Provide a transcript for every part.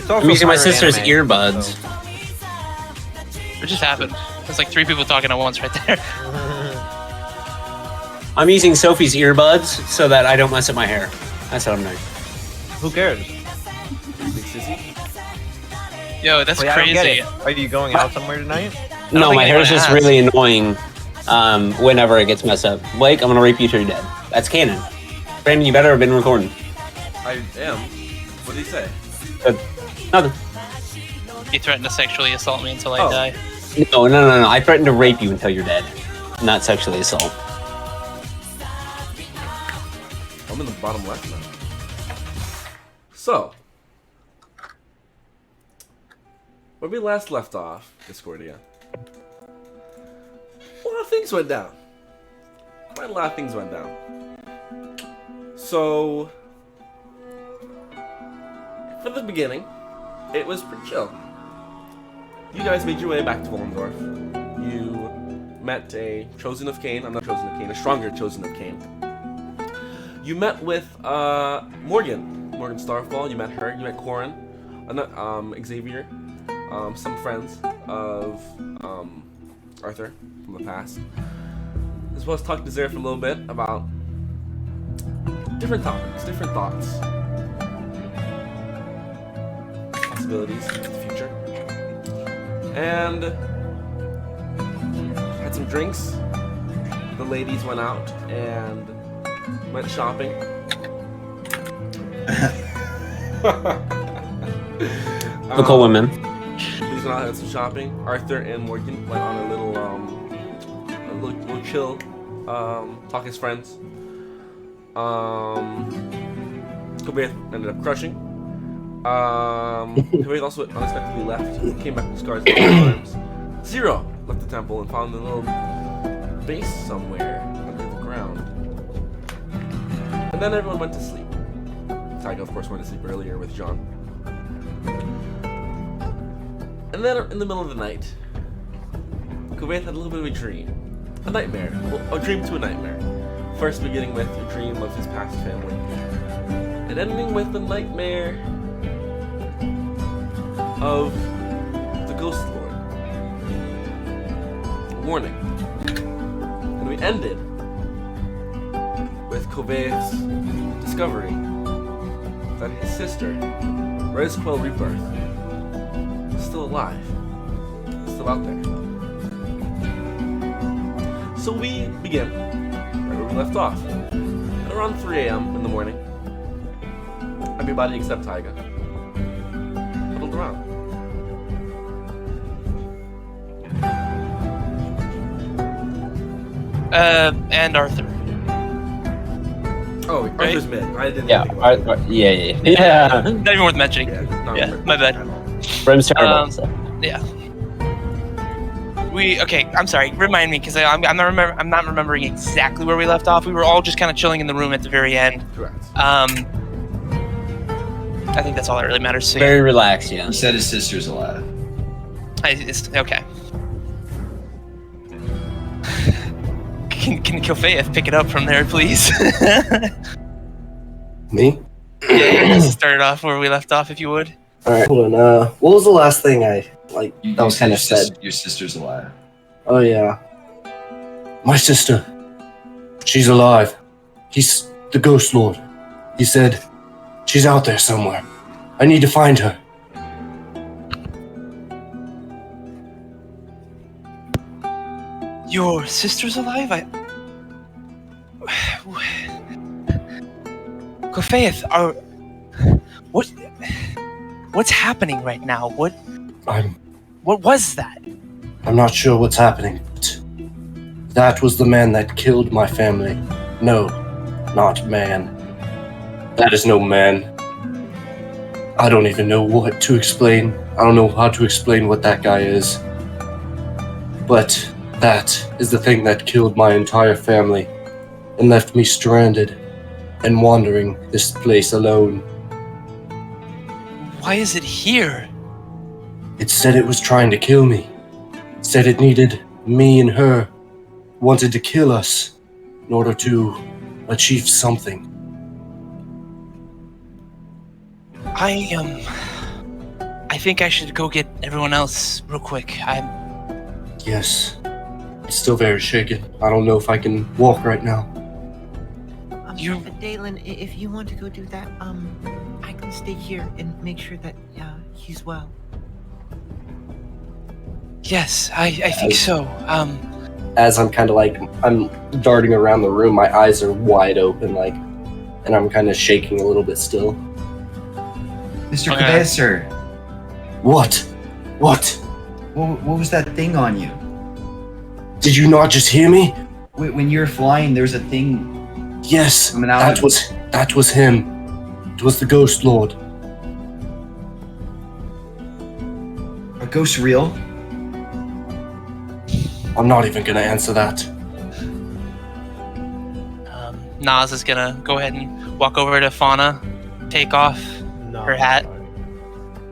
It's also I'm using my pirate sister's anime, earbuds. so. What just happened? There's like 3 people talking at once right there. I'm using Sophie's earbuds so that I don't mess up my hair. That's what I'm doing. Who cares? Big sissy. Yo, that's Wait, I don't get crazy. it. Are you going out somewhere tonight? No, think my hair is anyone just has. really annoying whenever it gets messed up. Blake, I'm gonna rape you till you're dead. That's canon. Brandon, you better have been recording. I am. What did he say? Nothing. He threatened to sexually assault me until I Oh. die. No. I threatened to rape you until you're dead. Not sexually assault. I'm in the bottom left now. So, when we last left off, Discordia, a lot of things went down. Quite a lot of things went down. So, for the beginning, it was pretty chill. You guys made your way back to Vollendorf. You met a Chosen of Cain. I'm not Chosen of Cain, a stronger Chosen of Cain. You met with Morgan Starfall. You met her. You met Corin, Xavier, some friends of Arthur from the past, as well as talked to Zara for a little bit about different topics, different thoughts, possibilities for the future, and had some drinks. The ladies went out and went shopping. Typical women. Ladies went out and had some shopping. Arthur and Morgan went on a little chill, talk as friends. Kobe ended up crushing. Kobe also unexpectedly left. Came back with scars and arms. Zero left the temple and found a little base somewhere under the ground. And then everyone went to sleep. Tyga, of course, went to sleep earlier with John. And then in the middle of the night, Kobe had a little bit of a dream. A nightmare. Well, a dream to a nightmare. First beginning with a dream of his past family. And ending with a nightmare of the Ghost Lord. Warning. And we ended with Kobe's discovery that his sister, Rezquel Rebirth, is still alive. Still out there. So we begin right where we left off. At around 3 a.m. in the morning, everybody except Tyga huddled around. And Arthur. Oh, Right? Arthur's mid. I didn't Yeah. think about it. Yeah. Not even worth mentioning. Yeah, not Yeah, remember my bad. at all. Brim's terrible. so. Yeah. I'm sorry. Remind me, because I'm not remembering exactly where we left off. We were all just kind of chilling in the room at the very end. Correct. I think that's all that really matters. So, Very relaxed, yeah. He said his sister's alive. it's okay. Can Kofeyev pick it up from there, please? Me? Yeah, just start it off where we left off, if you would. Alright, hold on. What was the last thing I, You that was said kind your of said? Your sister's alive. Oh, yeah. My sister. She's alive. He's the Ghost Lord. He said, she's out there somewhere. I need to find her. Your sister's alive? Kofeyev, what's happening right now? What was that? I'm not sure what's happening, but that was the man that killed my family. No, not man. That is no man. I don't even know what to explain. I don't know how to explain what that guy is. But that is the thing that killed my entire family and left me stranded and wandering this place alone. Why is it here? It said it was trying to kill me. It said it needed me and her, wanted to kill us in order to achieve something. I think I should go get everyone else real quick. Yes. It's still very shaken. I don't know if I can walk right now. Dalen, if you want to go do that, I can stay here and make sure that he's well. Yes, I think so. As I'm kind of like, I'm darting around the room, my eyes are wide open, like, and I'm kind of shaking a little bit still. Mr. Okay. Cabeza, What? What? what was that thing on you? Did you not just hear me? When you were flying, there was a thing. Yes, Coming out. that was him. It was the Ghost Lord. A ghost real? I'm not even gonna answer that. Nas is gonna go ahead and walk over to Fauna, take off her hat,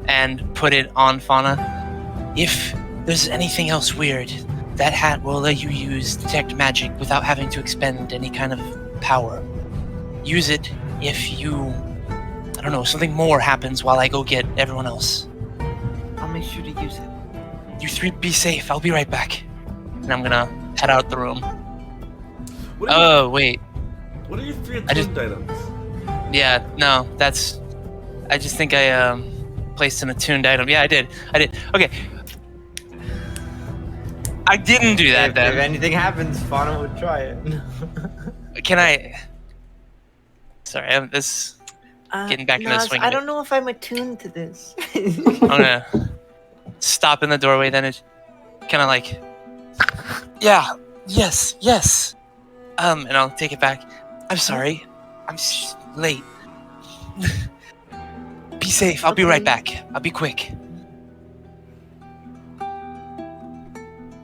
and put it on Fauna. If there's anything else weird, that hat will let you use detect magic without having to expend any kind of power. Use it if you, I don't know, something more happens while I go get everyone else. I'll make sure to use it. You three be safe. I'll be right back. And I'm gonna head out the room. What are, Oh, wait. what are your 3 I just- attuned items? Yeah, no, that's... I just think I placed an attuned item. Yeah, I did. Okay. I didn't do that If then. anything happens, Fauna would try it. Can I... Sorry, I'm this... Getting back into the Nas, swing I of it. don't know if I'm attuned to this. I'm gonna stop in the doorway, then it kind of like... Yeah, yes. And I'll take it back. I'm sorry. I'm late. Be safe. I'll be right back. I'll be quick.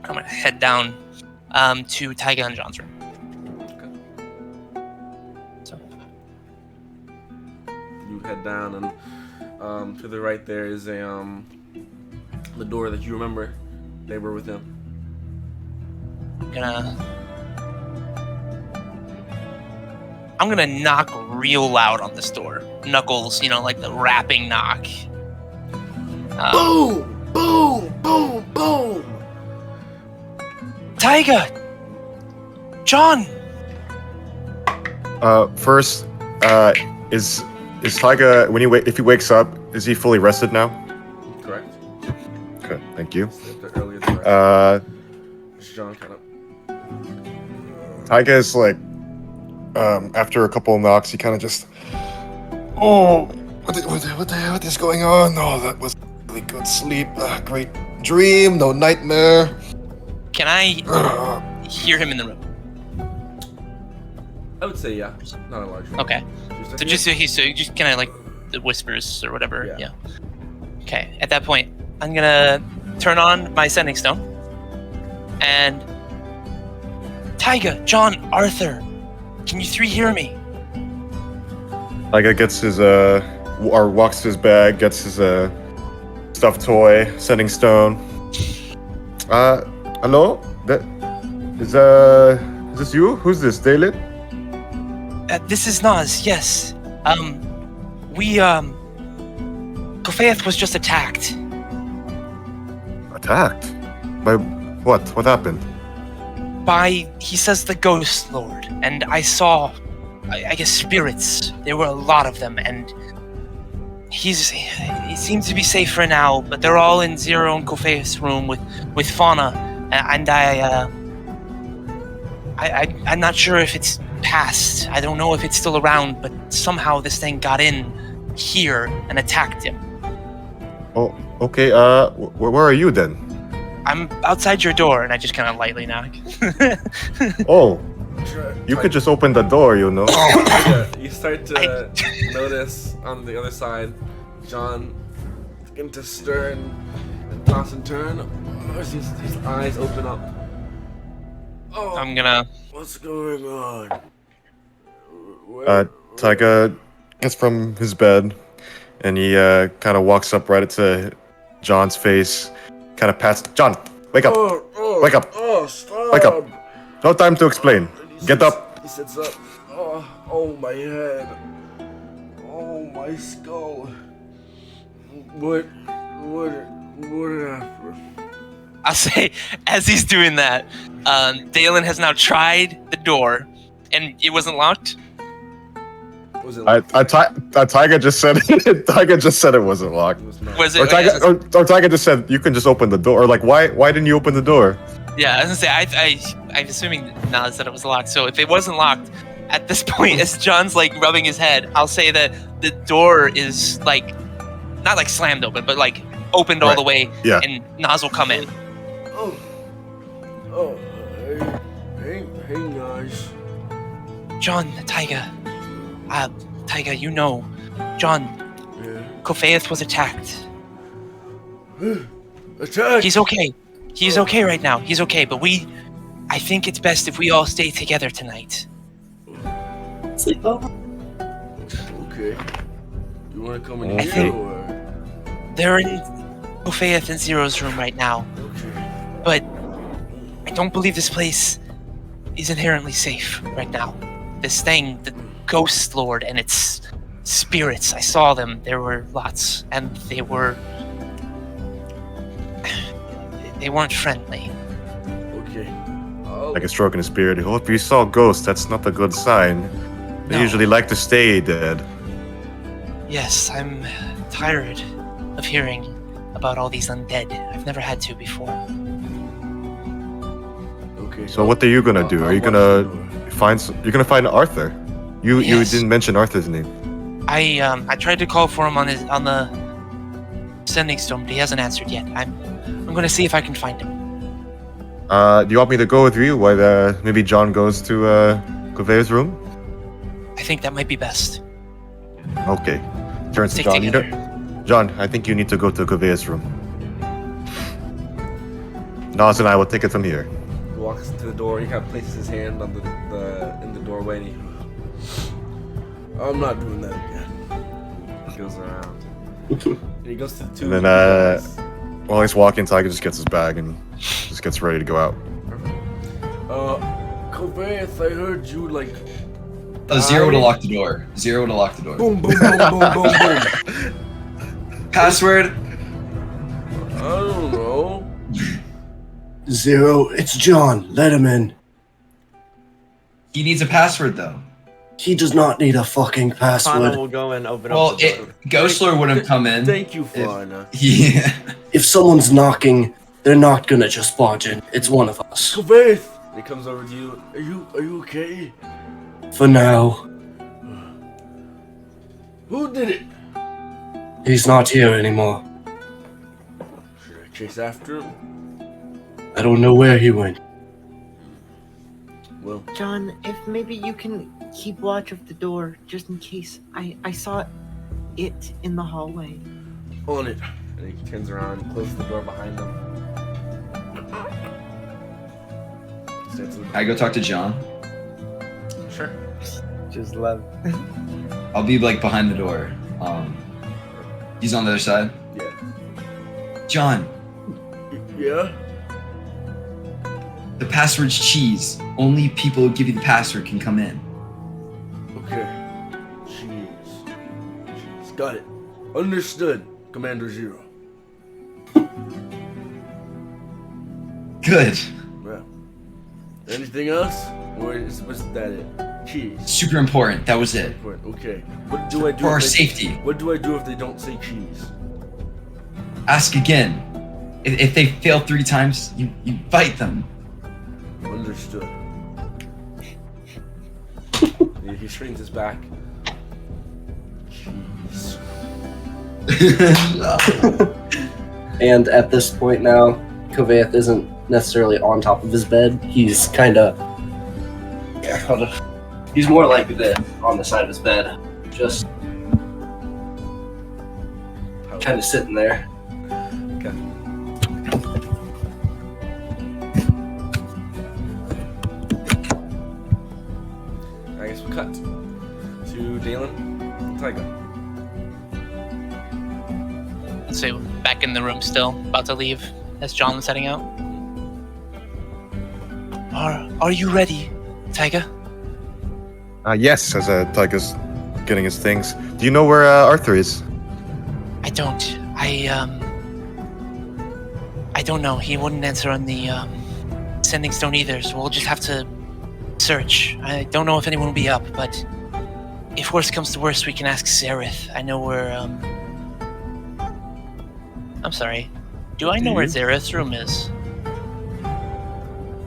I'm gonna head down to Taiga and John's room. So, You head down, and to the right there is a the door that you remember. They were with him. I'm gonna knock real loud on this door. Knuckles, like the rapping knock. Boom! Boom! Boom! Boom! Taiga! John! First, is Taiga, if he wakes up, is he fully rested now? Correct. Okay, thank you. The earlier the John kind of. Taiga is like, after a couple of knocks, he kind of just, oh, what is going on? Oh, that was really good sleep, great dream, no nightmare. Can I hear him in the room? I would say yeah, not a large room. Okay. So just kind of like the whispers or whatever. Yeah. Okay. At that point, I'm gonna turn on my sending stone, and Taiga, John, Arthur, can you three hear me? Taiga gets his, or walks to his bag, gets his, stuffed toy, sending stone. Hello? Is this you? Who's this, Dalit? This is Nas. Yes. Kofeith was just attacked. Attacked? By what? What happened? By, he says, the Ghost Lord, and I saw, I guess, spirits. There were a lot of them, and he seems to be safe for now, but they're all in Zero and Kofeith's room with Fauna, and I'm not sure if it's passed. I don't know if it's still around, but somehow this thing got in here and attacked him. Oh, okay, where are you then? I'm outside your door, and I just kind of lightly knock. Oh, you could just open the door, you know. You start to notice on the other side, John begin to stir and toss and turn. As his eyes open up. Oh, I'm gonna... what's going on? Taiga gets from his bed, and he kind of walks up right into John's face, kind of pats, John, wake up, wake up, Oh, stop. wake up. No time to explain. Get up. He sits up. Oh, my head. Oh, my skull. What What happened? I'll say, as he's doing that, Dalen has now tried the door, and it wasn't locked. Was it Tiger just said Tiger just said it wasn't locked. It was not. Was it? Or Tiger just said you can just open the door. Or like why didn't you open the door? Yeah, I was gonna say, I'm assuming Naz said it was locked. So if it wasn't locked, at this point, as John's like rubbing his head, I'll say that the door is like, not like slammed open, but like opened all Right. the way, Yeah. and Naz will come in. Hey guys. John, Taiga, Taiga, you know, John, Yeah. Kofeith was attacked. Attack! He's okay. He's okay right now. He's okay, but I think it's best if we all stay together tonight. Sleep over. Okay. You wanna come in I here think- or? They're in Kofeith and Zero's room right now, Okay. but I don't believe this place is inherently safe right now. This thing, the Ghost Lord and its spirits, I saw them. There were lots, and they weren't friendly. Okay. Like a stroke in the spirit. Oh, if you saw ghosts, that's not a good sign. They No. usually like to stay dead. Yes, I'm tired of hearing about all these undead. I've never had to before. Okay. So what are you gonna do? Are you gonna you're gonna find Arthur? You Yes. didn't mention Arthur's name. I tried to call for him on the sending stone, but he hasn't answered yet. I'm gonna see if I can find him. Do you want me to go with you while maybe John goes to Cove's room? I think that might be best. Okay. Turns to Stick John. together. John, I think you need to go to Cove's room. Nas and I will take it from here. He walks to the door. He kind of places his hand on the in the doorway. And I'm not doing that again. He goes around. And he goes to the two. And then while he's walking, Tiger just gets his bag and just gets ready to go out. Kovaeth, I heard you like. Zero to lock the door. Zero to lock the door. Boom, boom, boom, boom, boom, boom. Password. I don't know. Zero, it's John. Let him in. He needs a password though. He does not need a fucking Fauna password. will go and open Well, up the door. Ghostler wouldn't come in. Thank you, Fauna. Yeah. If someone's knocking, they're not gonna just barge in. It's one of us. Kovaeth! He comes over to you. Are you okay? For now, Who did it? he's not here anymore. Should I chase after him? I don't know where he went. Well, John, if maybe you can keep watch of the door, just in case. I saw it in the hallway. on it. And he turns around and closes the door behind him. Steps to the- I go talk to John. Sure. Just left. I'll be like behind the door. He's on the other side. Yeah. John, Yeah? the password's cheese. Only people who give you the password can come in. Okay. Jeez. Got it. Understood, Commander Zero. Good. Yeah. Anything else? Or was that it? Cheese. Super important. That was it. Okay. What do I do For our if they- safety. What do I do if they don't say cheese? Ask again. If they fail 3 times, you bite them. Understood. He straightens his back. Cheese. And at this point now, Kovaeth isn't necessarily on top of his bed. He's kind of, he's more like this on the side of his bed, just kind of sitting there. Okay. I guess we'll cut to Dalen and Tyga. So back in the room still, about to leave as John was heading out. Are you ready, Taiga? Yes, as Tiger's getting his things. Do you know where Arthur is? I don't. I don't know. He wouldn't answer on the sending stone either, so we'll just have to search. I don't know if anyone will be up, but if worst comes to worst, we can ask Zareth. I know where, I'm sorry. Do I know where Zareth's room is?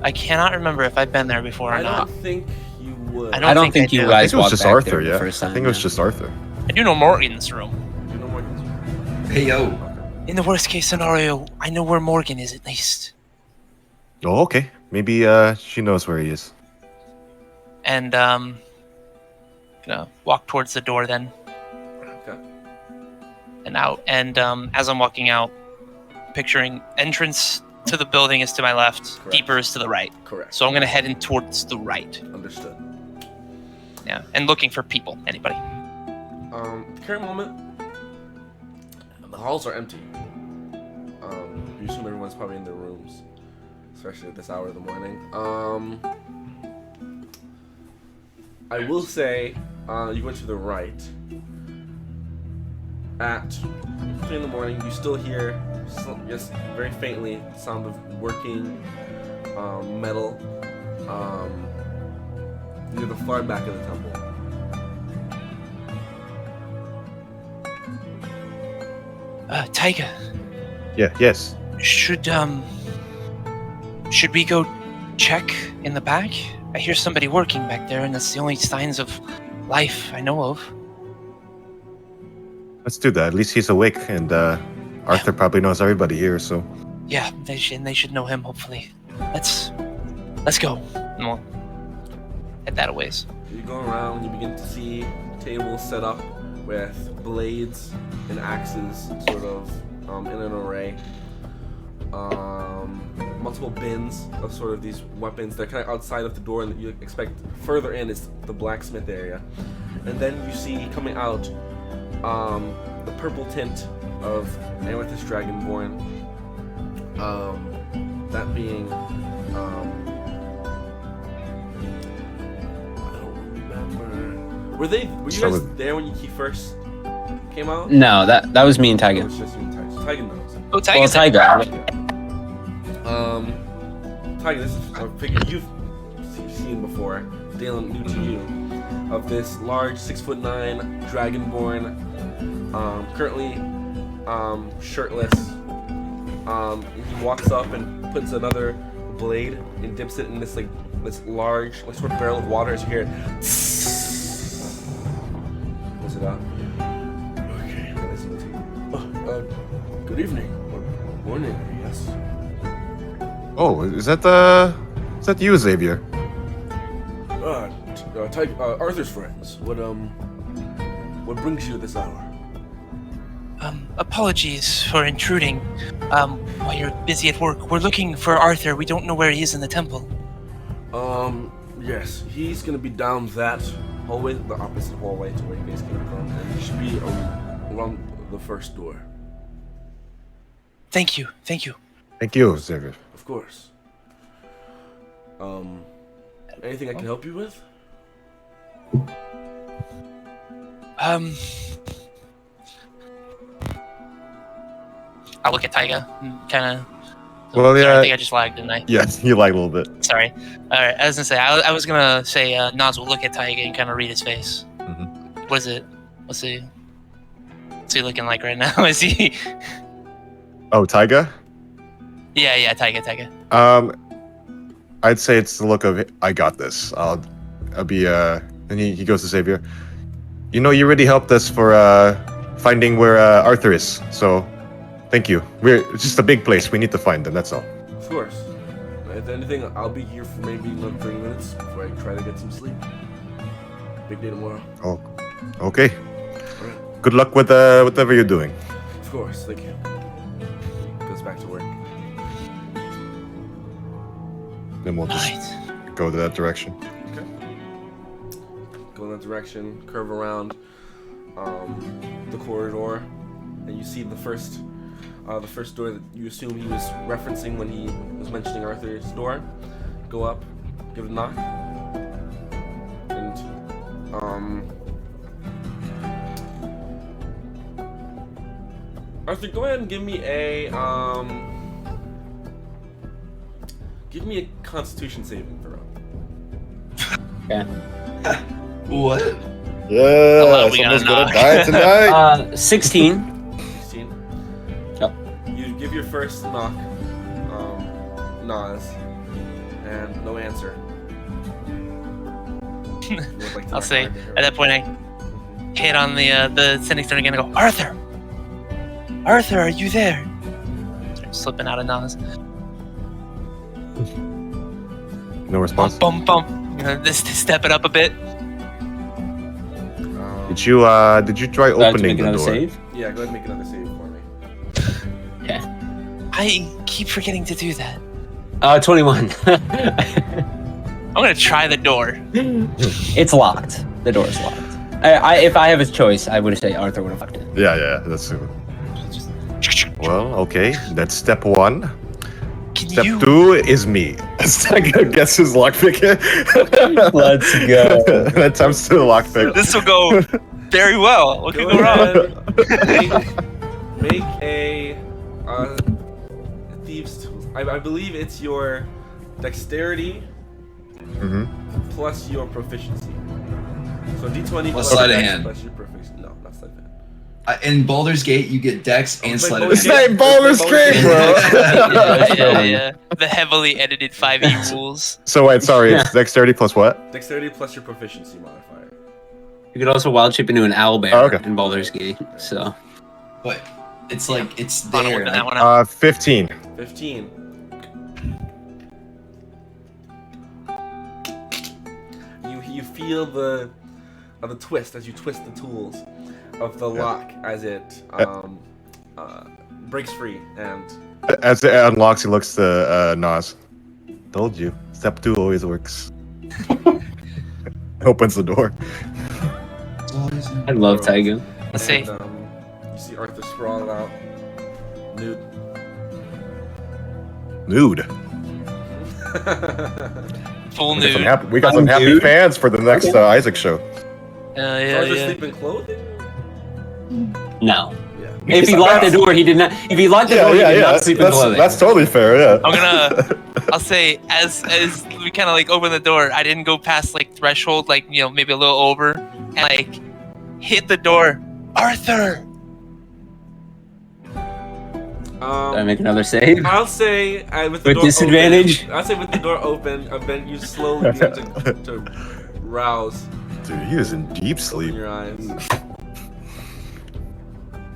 I cannot remember if I've been there before or I not. don't think you would. I don't think you do. I guys think it was walked just back Arthur, there the yeah. first I time. think it was yeah. just Arthur. I do know Morgan's room. You know Morgan's? Hey yo. In the worst case scenario, I know where Morgan is at least. Oh, okay. Maybe she knows where he is. And gonna walk towards the door then. Okay. And out. And as I'm walking out, picturing entrance to the building is to my left, Correct. deeper is to the right. Correct. So I'm gonna head in towards the right. Understood. Yeah, and looking for people, anybody. Current moment, the halls are empty. You assume everyone's probably in their rooms, especially at this hour of the morning. I will say, you went to the right. At 3 in the morning, you still hear, just very faintly, the sound of working metal near the far back of the temple. Tiger, Yeah, yes. should we go check in the back? I hear somebody working back there, and that's the only signs of life I know of. Let's do that. At least he's awake, and Arthur probably knows everybody here, so. Yeah, they should know him, hopefully. Let's go. And we'll head that a ways. You go around, you begin to see tables set up with blades and axes sort of in an array. Multiple bins of sort of these weapons. They're kind of outside of the door, and you expect further in is the blacksmith area. And then you see coming out the purple tint of Amethyst Dragonborn. That being I don't remember. Were you guys there when you first came out? No, that was me and Oh, Tiger. it's just you and Tiger. So Tiger knows. Oh, Well, Tiger. Tiger, this is a figure you've seen before. Dalen, new to you. Of this large 6'9" dragonborn, currently shirtless. He walks up and puts another blade and dips it in this large sort of barrel of water. As you hear, pulls it out. Okay. Good evening. Or morning, I guess. Oh, is that you, Xavier? Arthur's friends. What brings you this hour? Apologies for intruding. While you're busy at work, we're looking for Arthur. We don't know where he is in the temple. Yes, he's gonna be down that hallway, the opposite hallway to where you guys came from, and he should be around the first door. Thank you. Thank you, Xavier. Of course. Anything I can help you with? I'll look at Taiga and kind of. Well, yeah. I think I just lagged, didn't I? Yeah, you like a little bit. Sorry. All right. I was gonna say. I was gonna say. Nas will look at Taiga and kind of read his face. Mm-hmm. What is it? What's he looking like right now? Is he? Oh, Taiga? Yeah. Taiga. I'd say it's the look of I got this. I'll be and he goes to Xavier. You know, you really helped us for finding where Arthur is. So, thank you. It's just a big place. We need to find them. That's all. Of course. If anything, I'll be here for maybe another 30 minutes before I try to get some sleep. Big day tomorrow. Oh, okay. All right. Good luck with whatever you're doing. Of course. Thank you. Goes back to work. Then we'll just Right. go to that direction. Okay. Go in that direction, curve around the corridor, and you see the first door that you assume he was referencing when he was mentioning Arthur's door. Go up, give it a knock, and Arthur, go ahead and give me a Give me a Constitution saving throw. Okay. What? Yeah, we got someone's a gonna knock. die tonight. 16. 16. Yep. You give your first knock, Nas, and no answer. You would like to I'll knock say harder here. at that point I hit on the sending stone again and go, Arthur! Arthur, are you there? Start slipping out of Nas. No response. Bump, bump. You know, just to step it up a bit. Did you try Do I have to opening make the another door? save? Yeah, go ahead and make another save for me. Okay. I keep forgetting to do that. 21. I'm gonna try the door. It's locked. The door's locked. If I have a choice, I would say Arthur would have locked it. Yeah, that's. Well, okay. That's step 1. Can Step you? 2 is me. Stagger gets his lockpick. Let's go. That time's to the lockpick. This will go very well. What could go wrong? Make a thieves tool. I believe it's your dexterity plus your proficiency. So D20 plus sleight of dex hand? plus your proficiency. No, not sleight of hand. In Baldur's Gate, you get Dex and It's like Sleight of It's Hand. not Baldur's Gate, bro. Yeah. The heavily edited 5e rules. So wait, sorry, it's dexterity plus what? Dexterity plus your proficiency modifier. You could also wild shape into an owlbear Oh, okay. in Baldur's Gate. So But it's like, it's I'm there. working that one out. 15. 15. You feel the twist as you twist the tools of the lock as it breaks free and As it unlocks, he looks to Nas. Told you. Step 2 always works. Opens the door. I love Taiga. Let's see. you see Arthur sprawled out, nude. Nude. Full We got some nude. happy, we got some happy Nude? fans for the next Isaac show. Yeah, Arthur yeah. sleep in clothing? No. Yeah. If he locked the door, he did not. If he locked the door, he did not sleep in clothing. That's totally fair, yeah. I'll say as we kind of like open the door, I didn't go past like threshold, like, you know, maybe a little over, and like hit the door. Arthur. Did I make another save? I'll say with the With door disadvantage? Open, I'll say with the door open, I bet you slowly begin to rouse Dude, he was in deep in sleep. your eyes.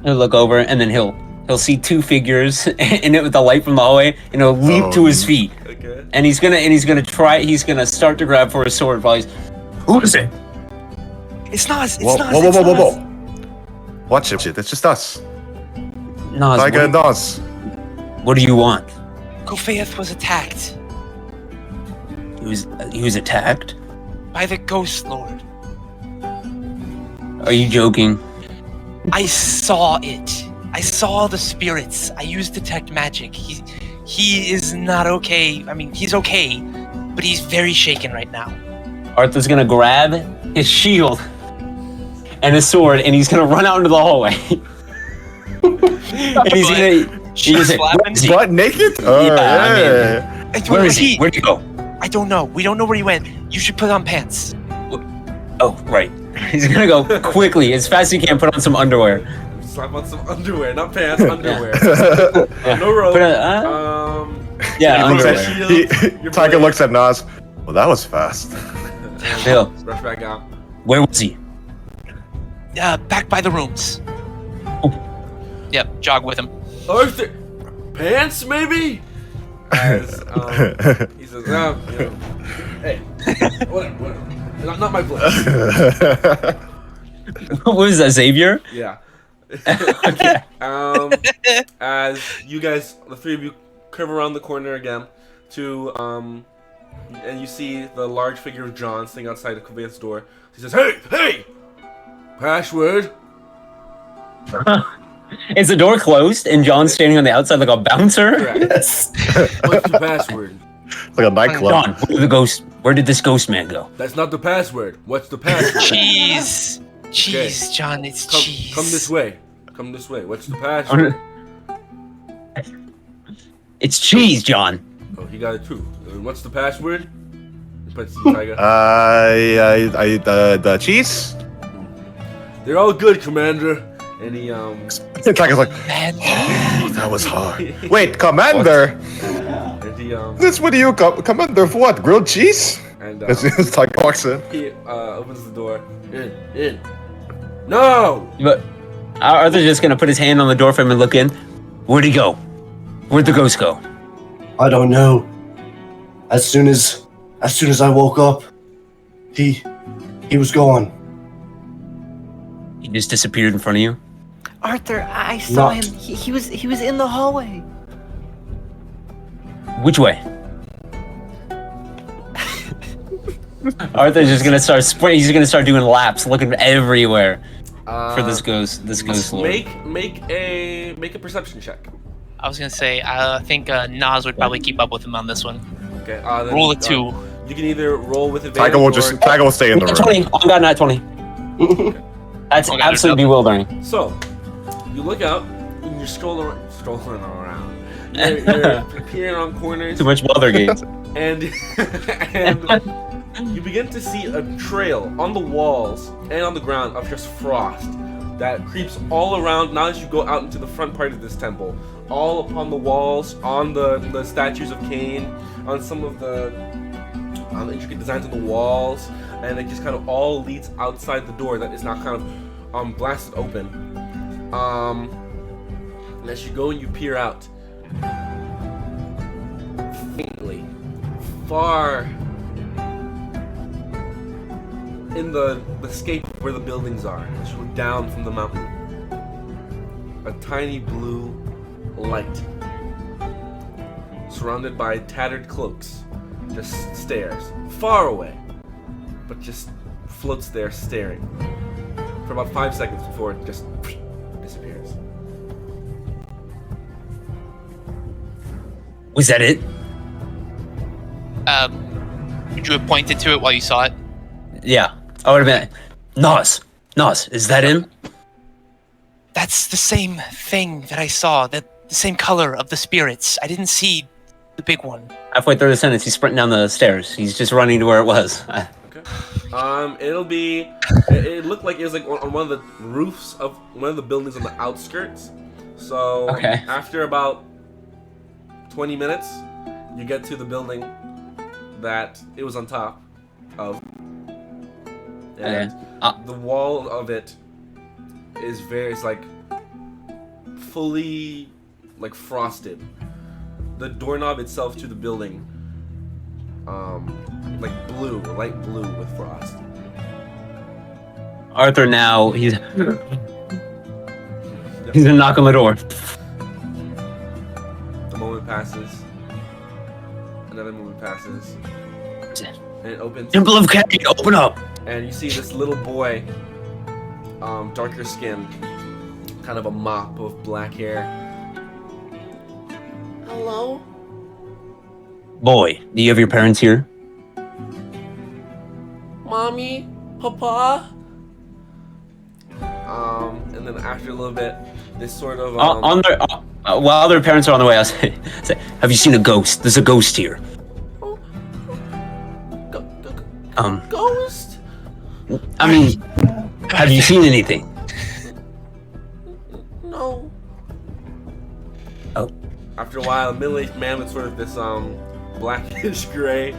He'll look over and then he'll see 2 figures in it with the light from the hallway, and he'll leap Oh, to his feet. Okay. And he's gonna start to grab for his sword while he's. Who is it? It's not. It's Whoa, not. whoa, whoa, it's whoa, not. whoa, whoa. Watch it, it's just us. Nas, Tiger and Nas. what do you want? Gofeath was attacked He was attacked. by the Ghost Lord. Are you joking? I saw it. I saw the spirits. I used detect magic. He is not okay. I mean, he's okay, but he's very shaken right now. Arthur's gonna grab his shield and his sword, and he's gonna run out into the hallway. And he's gonna. She's flapping. Where is he? Butt naked? Oh, Yeah, I mean- yeah. Where is he? Where'd he go? I don't know. We don't know where he went. You should put on pants. Oh, right. He's gonna go quickly, as fast as he can. Put on some underwear. Slap on some underwear, not pants, underwear. Yeah. No rope. Put a, yeah, He looks underwear. at- he- Tiger looks at Nas. Well, that was fast. Bill, Rush back out. where was he? Back by the rooms. Yep, jog with him. Arthur, pants maybe? As he says, hey, whatever. Not my place. What was that, Xavier? Yeah. Okay. As you guys, the 3 of you, curve around the corner again to and you see the large figure of John sitting outside the conveyance door. He says, "Hey, password." Is the door closed and John's standing on the outside like a bouncer? Correct. Yes. What's the password? It's like a nightclub. John, where did this ghost man go? That's not the password. What's the password? Cheese. Cheese, John, it's cheese. Come this way. Come this way. What's the password? It's cheese, John. Oh, he got it too. What's the password? He puts the tiger. The cheese? They're all good, Commander. And he The tiger's like, Man, oh, that was hard. Wait, Commander? and he This what do you Commander of what? Grilled cheese? and As soon as Tiger walks in. he opens the door. In. No! But Arthur's just gonna put his hand on the door frame and look in. Where'd he go? Where'd the ghost go? I don't know. As soon as I woke up, he was gone. He just disappeared in front of you. Arthur, I saw Not- him. He was in the hallway. Which way? Arthur's just gonna start he's gonna start doing laps, looking everywhere for this ghost lord. Make a perception check. I was gonna say, I think Nas would probably keep up with him on this one. Okay. Then, Roll a 2. You can either roll with advantage. Tiger will stay in the room. 20. Oh, I got not 20. That's Okay, absolutely bewildering. So, you look out and you're strolling around. You're peering on corners. Too much Welder games. And you begin to see a trail on the walls and on the ground of just frost that creeps all around now as you go out into the front part of this temple. All upon the walls, on the statues of Cain, on some of the intricate designs on the walls, and it just kind of all leads outside the door that is now kind of blasted open. And as you go and you peer out, faintly, far in the scape where the buildings are, as you look down from the mountain, a tiny blue light, surrounded by tattered cloaks, just stares far away, but just floats there staring for about 5 seconds before it just disappears. Was that it? Would you have pointed to it while you saw it? Yeah. I would have been. Nos, is that him? That's the same thing that I saw. The same color of the spirits. I didn't see the big one. Halfway through the sentence, he's sprinting down the stairs. He's just running to where it was. Okay. It looked like it was like on one of the roofs of one of the buildings on the outskirts. So Okay. after about 20 minutes, you get to the building that it was on top of. And the wall of it is it's like fully like frosted. The doorknob itself to the building, like blue, light blue with frost. Arthur now, he's gonna knock on the door. A moment passes. Another moment passes. And it opens. Temple of Cain, open up! And you see this little boy, darker skin, kind of a mop of black hair. Hello? Boy, do you have your parents here? Mommy? Papa? And then after a little bit, this sort of while their parents are on the way, I'll say, have you seen a ghost? There's a ghost here. Ghost? I mean, have you seen anything? No. Oh. After a while, a middle-aged man with sort of this blackish gray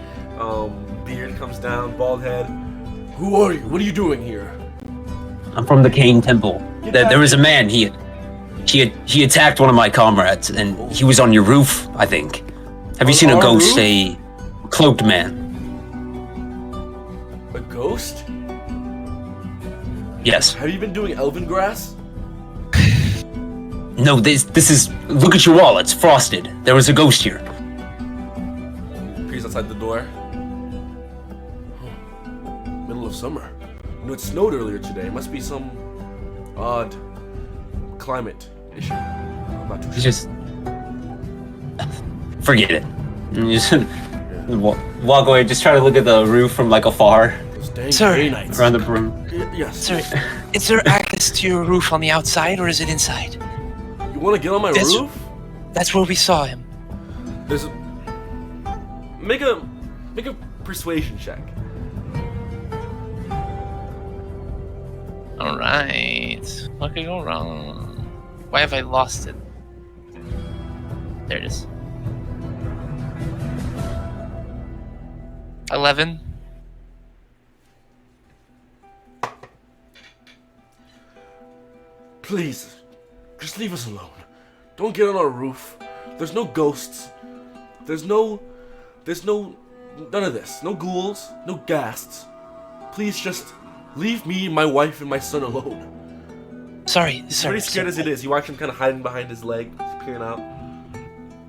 beard comes down, bald head. Who are you? What are you doing here? I'm from the Cain Temple. There was a man. He attacked one of my comrades, and he was on your roof, I think. Have you seen a ghost? Roof? A cloaked man? A ghost? Yes. Have you been doing elven grass? No. This is. Look at your wall. It's frosted. There was a ghost here. Peers outside the door. Middle of summer. You know, it snowed earlier today. It must be some odd climate issue. I'm not too sure. Just forget it. You just walk away. Just try to look at the roof from like afar, Those dang Sir. day nights. around the room. Yes. Sir, is there access to your roof on the outside, or is it inside? You want to get on my This- roof? That's where we saw him. There's a... Make a persuasion check. All right. What could go wrong? Why have I lost it? There it is. 11. Please, just leave us alone. Don't get on our roof. There's no ghosts. There's none of this. No ghouls, no ghasts. Please just leave me, my wife, and my son alone. Sorry. Pretty scared as it is. You watch him kind of hiding behind his leg, peering out.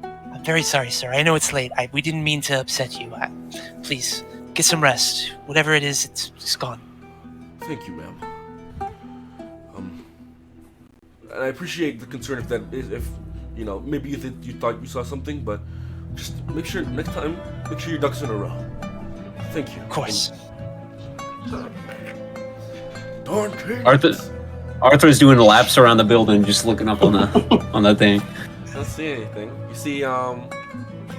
I'm very sorry, sir. I know it's late. We didn't mean to upset you. Please, get some rest. Whatever it is, it's gone. Thank you, ma'am. And I appreciate the concern if you know, maybe you thought you saw something, but just make sure next time, make sure your ducks in a row. Thank you. Of course. Darn kings. Arthur's doing laps around the building, just looking up on the thing. I don't see anything. You see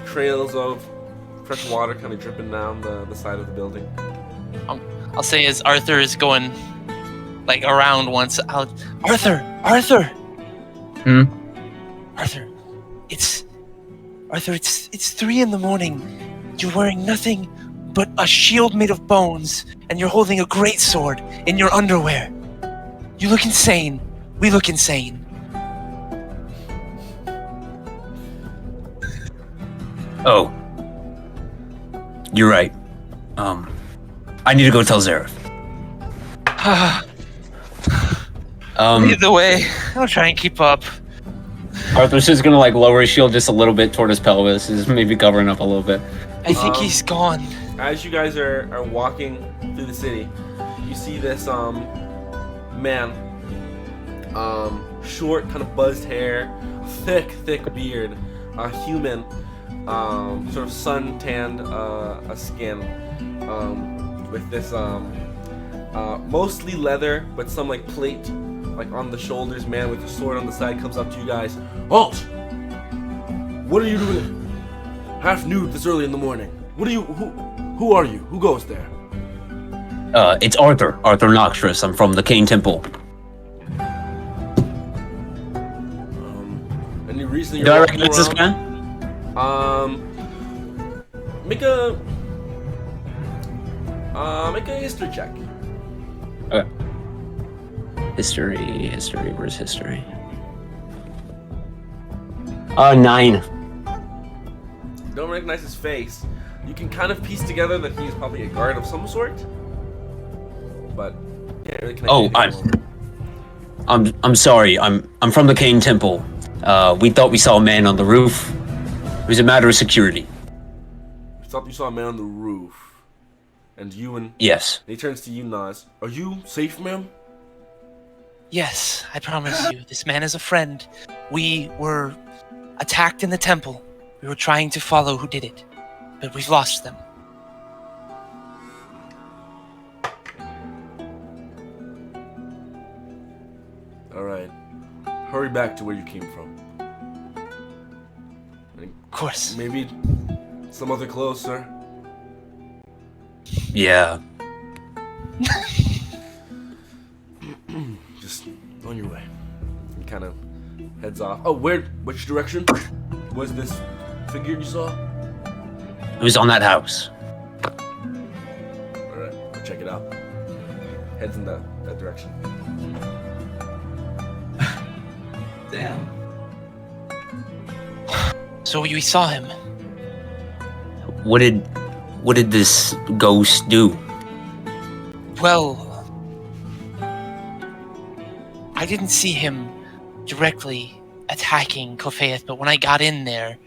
trails of fresh water kind of dripping down the side of the building. I'll say as Arthur is going like around once, Arthur! Hmm? Arthur, it's 3 a.m. You're wearing nothing but a shield made of bones, and you're holding a great sword in your underwear. You look insane. We look insane. Oh. You're right. I need to go tell Zareth. Lead the way. I'll try and keep up. Arthur's just gonna like lower his shield just a little bit toward his pelvis, just maybe covering up a little bit. I think he's gone. As you guys are walking through the city, you see this man, short, kind of buzzed hair, thick beard, a human, sort of sun-tanned skin, with this mostly leather, but some like plate, like on the shoulders. Man with a sword on the side comes up to you guys. Halt! What are you doing? Half nude this early in the morning. What are you? Who are you? Who goes there? It's Arthur Noxtress. I'm from the Cane Temple. Any reason you're Do I walking recognize this around? guy? Make a history check. Okay. History. Where's history? 9. Don't recognize his face. You can kind of piece together that he's probably a guard of some sort, but can't really connect. Oh, I'm sorry. I'm from the Cane Temple. We thought we saw a man on the roof. It was a matter of security. You thought you saw a man on the roof, and you and Yes. he turns to you, Nas. Are you safe, ma'am? Yes, I promise you. This man is a friend. We were attacked in the temple. We were trying to follow who did it, but we've lost them. All right. Hurry back to where you came from. Of course. Maybe some other clothes, sir. Yeah. Just on your way. He kind of heads off. Oh, which direction was this figure you saw? It was on that house. Alright, go check it out. Heads in that direction. Damn. So we saw him. What did this ghost do? Well, I didn't see him directly attacking Kofeith, but when I got in there,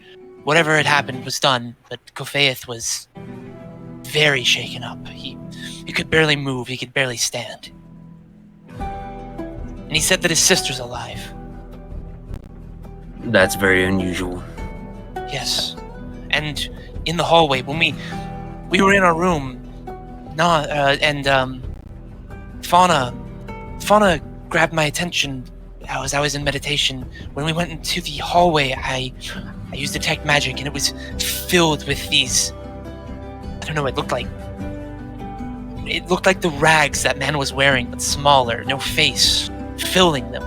whatever had happened was done, but Kofeith was very shaken up. He could barely move, he could barely stand. And he said that his sister's alive. That's very unusual. Yes. And in the hallway, when we were in our room, Fauna grabbed my attention as I was in meditation. When we went into the hallway, I used detect magic, and it was filled with these I don't know, it looked like the rags that man was wearing, but smaller, no face, filling them.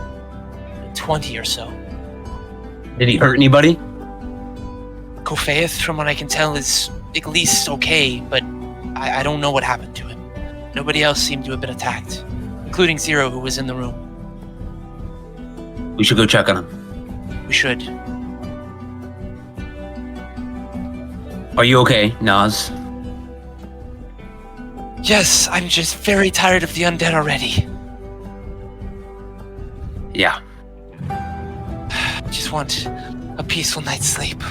20 or so. Did he hurt anybody? Kofeith, from what I can tell, is at least okay, but I don't know what happened to him. Nobody else seemed to have been attacked, including Zero, who was in the room. We should go check on him. We should. Are you okay, Nas? Yes, I'm just very tired of the undead already. Yeah. Just want a peaceful night's sleep.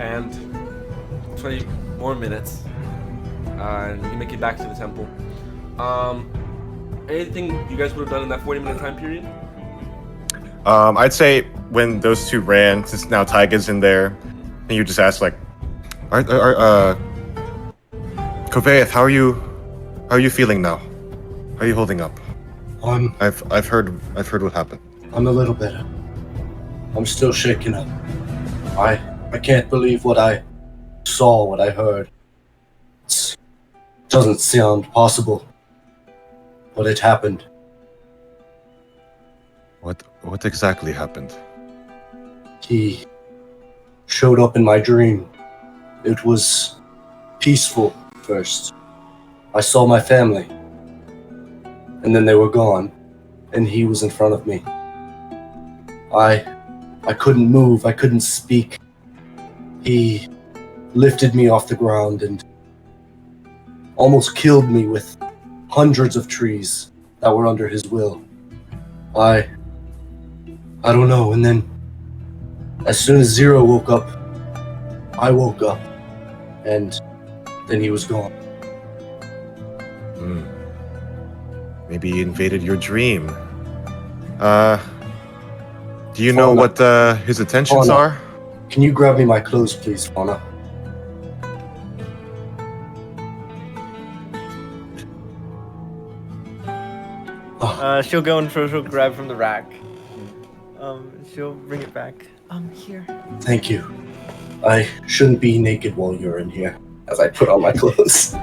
And 20 more minutes, and you make it back to the temple. Anything you guys would have done in that 40-minute time period? I'd say when those two ran, since now Taiga's in there, and you just ask like, Koveith, how are you feeling now? How are you holding up? I've heard what happened. I'm a little better. I'm still shaken up. I can't believe what I saw, what I heard. It doesn't sound possible, but it happened. What exactly happened? He showed up in my dream. It was peaceful first. I saw my family, and then they were gone, and he was in front of me. I couldn't move, I couldn't speak. He lifted me off the ground and almost killed me with hundreds of trees that were under his will. I don't know, and then as soon as Zero woke up, I woke up, and then he was gone. Maybe he invaded your dream. Do you know what his intentions Fauna. are? Can you grab me my clothes, please, Fauna? She'll go and she'll grab from the rack. She'll bring it back. Here. Thank you. I shouldn't be naked while you're in here. As I put on my clothes.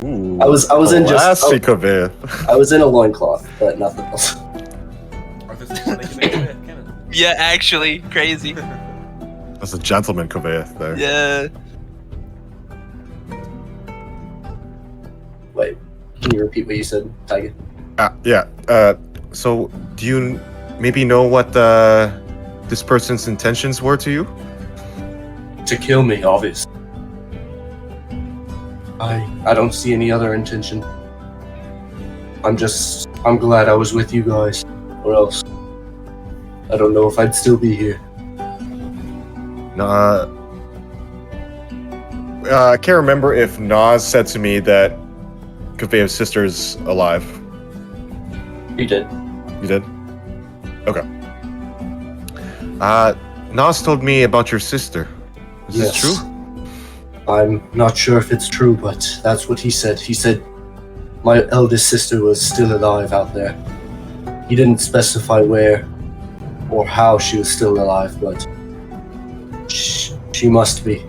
Ooh, I was in just classy, Koveith. I was in a loincloth, but nothing else. Yeah, actually, crazy. That's a gentleman, Koveith, there. Yeah. Wait, can you repeat what you said, Tiger? Yeah. So, do you maybe know what this person's intentions were to you? To kill me, obviously. I don't see any other intention. I'm glad I was with you guys, or else I don't know if I'd still be here. I can't remember if Nas said to me that Koveith's sister's alive. You did. You did? Okay. Nas told me about your sister. Is this true? I'm not sure if it's true, but that's what he said. He said my eldest sister was still alive out there. He didn't specify where or how she was still alive, but she must be.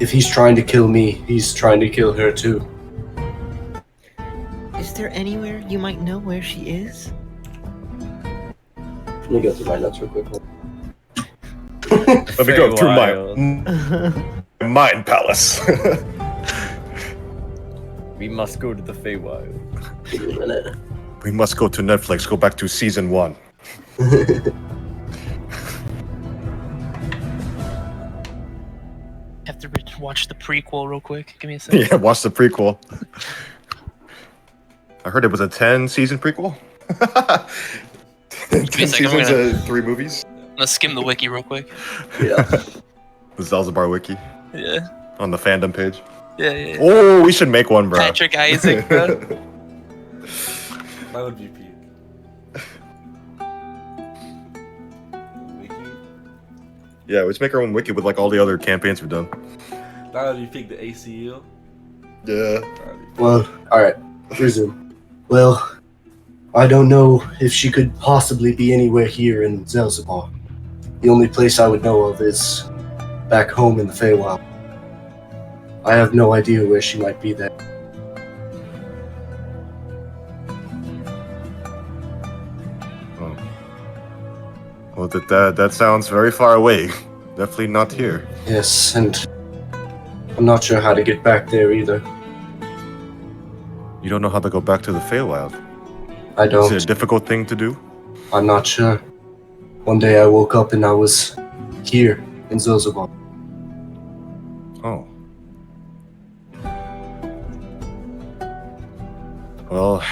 If he's trying to kill me, he's trying to kill her too. Is there anywhere you might know where she is? Let me go through my notes real quick. Let me go through my mind palace. We must go to the Feywild. Give me a minute. We must go to Netflix. Go back to season 1. Have to watch the prequel real quick. Give me a second. Yeah, watch the prequel. I heard it was a 10-season prequel. 10 seasons, 3 movies. Let's skim the wiki real quick. Yeah. The Zelzibar wiki Yeah. on the fandom page. Yeah. Oh, we should make one, bro. Patrick Isaac, bro. That would be peak. Wiki? Yeah, let's make our own wiki with like all the other campaigns we've done. That would be peak, the ACU. Yeah. Well, alright. Resume. Well, I don't know if she could possibly be anywhere here in Zelzibar. The only place I would know of is back home in the Feywild. I have no idea where she might be there. Oh. Well, that sounds very far away. Definitely not here. Yes, and I'm not sure how to get back there either. You don't know how to go back to the Feywild. I Is don't. it a difficult thing to do? I'm not sure. One day I woke up and I was here in Zelzibar. Oh. Well,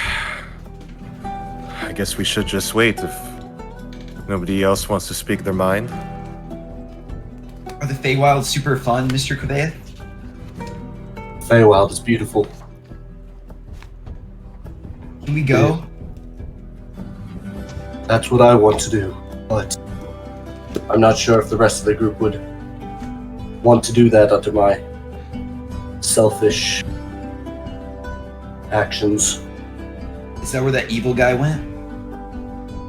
I guess we should just wait if nobody else wants to speak their mind. Are the Feywild super fun, Mr. Kovaeth? Feywild is beautiful. Can we go? That's what I want to do, but I'm not sure if the rest of the group would want to do that under my selfish actions. Is that where that evil guy went?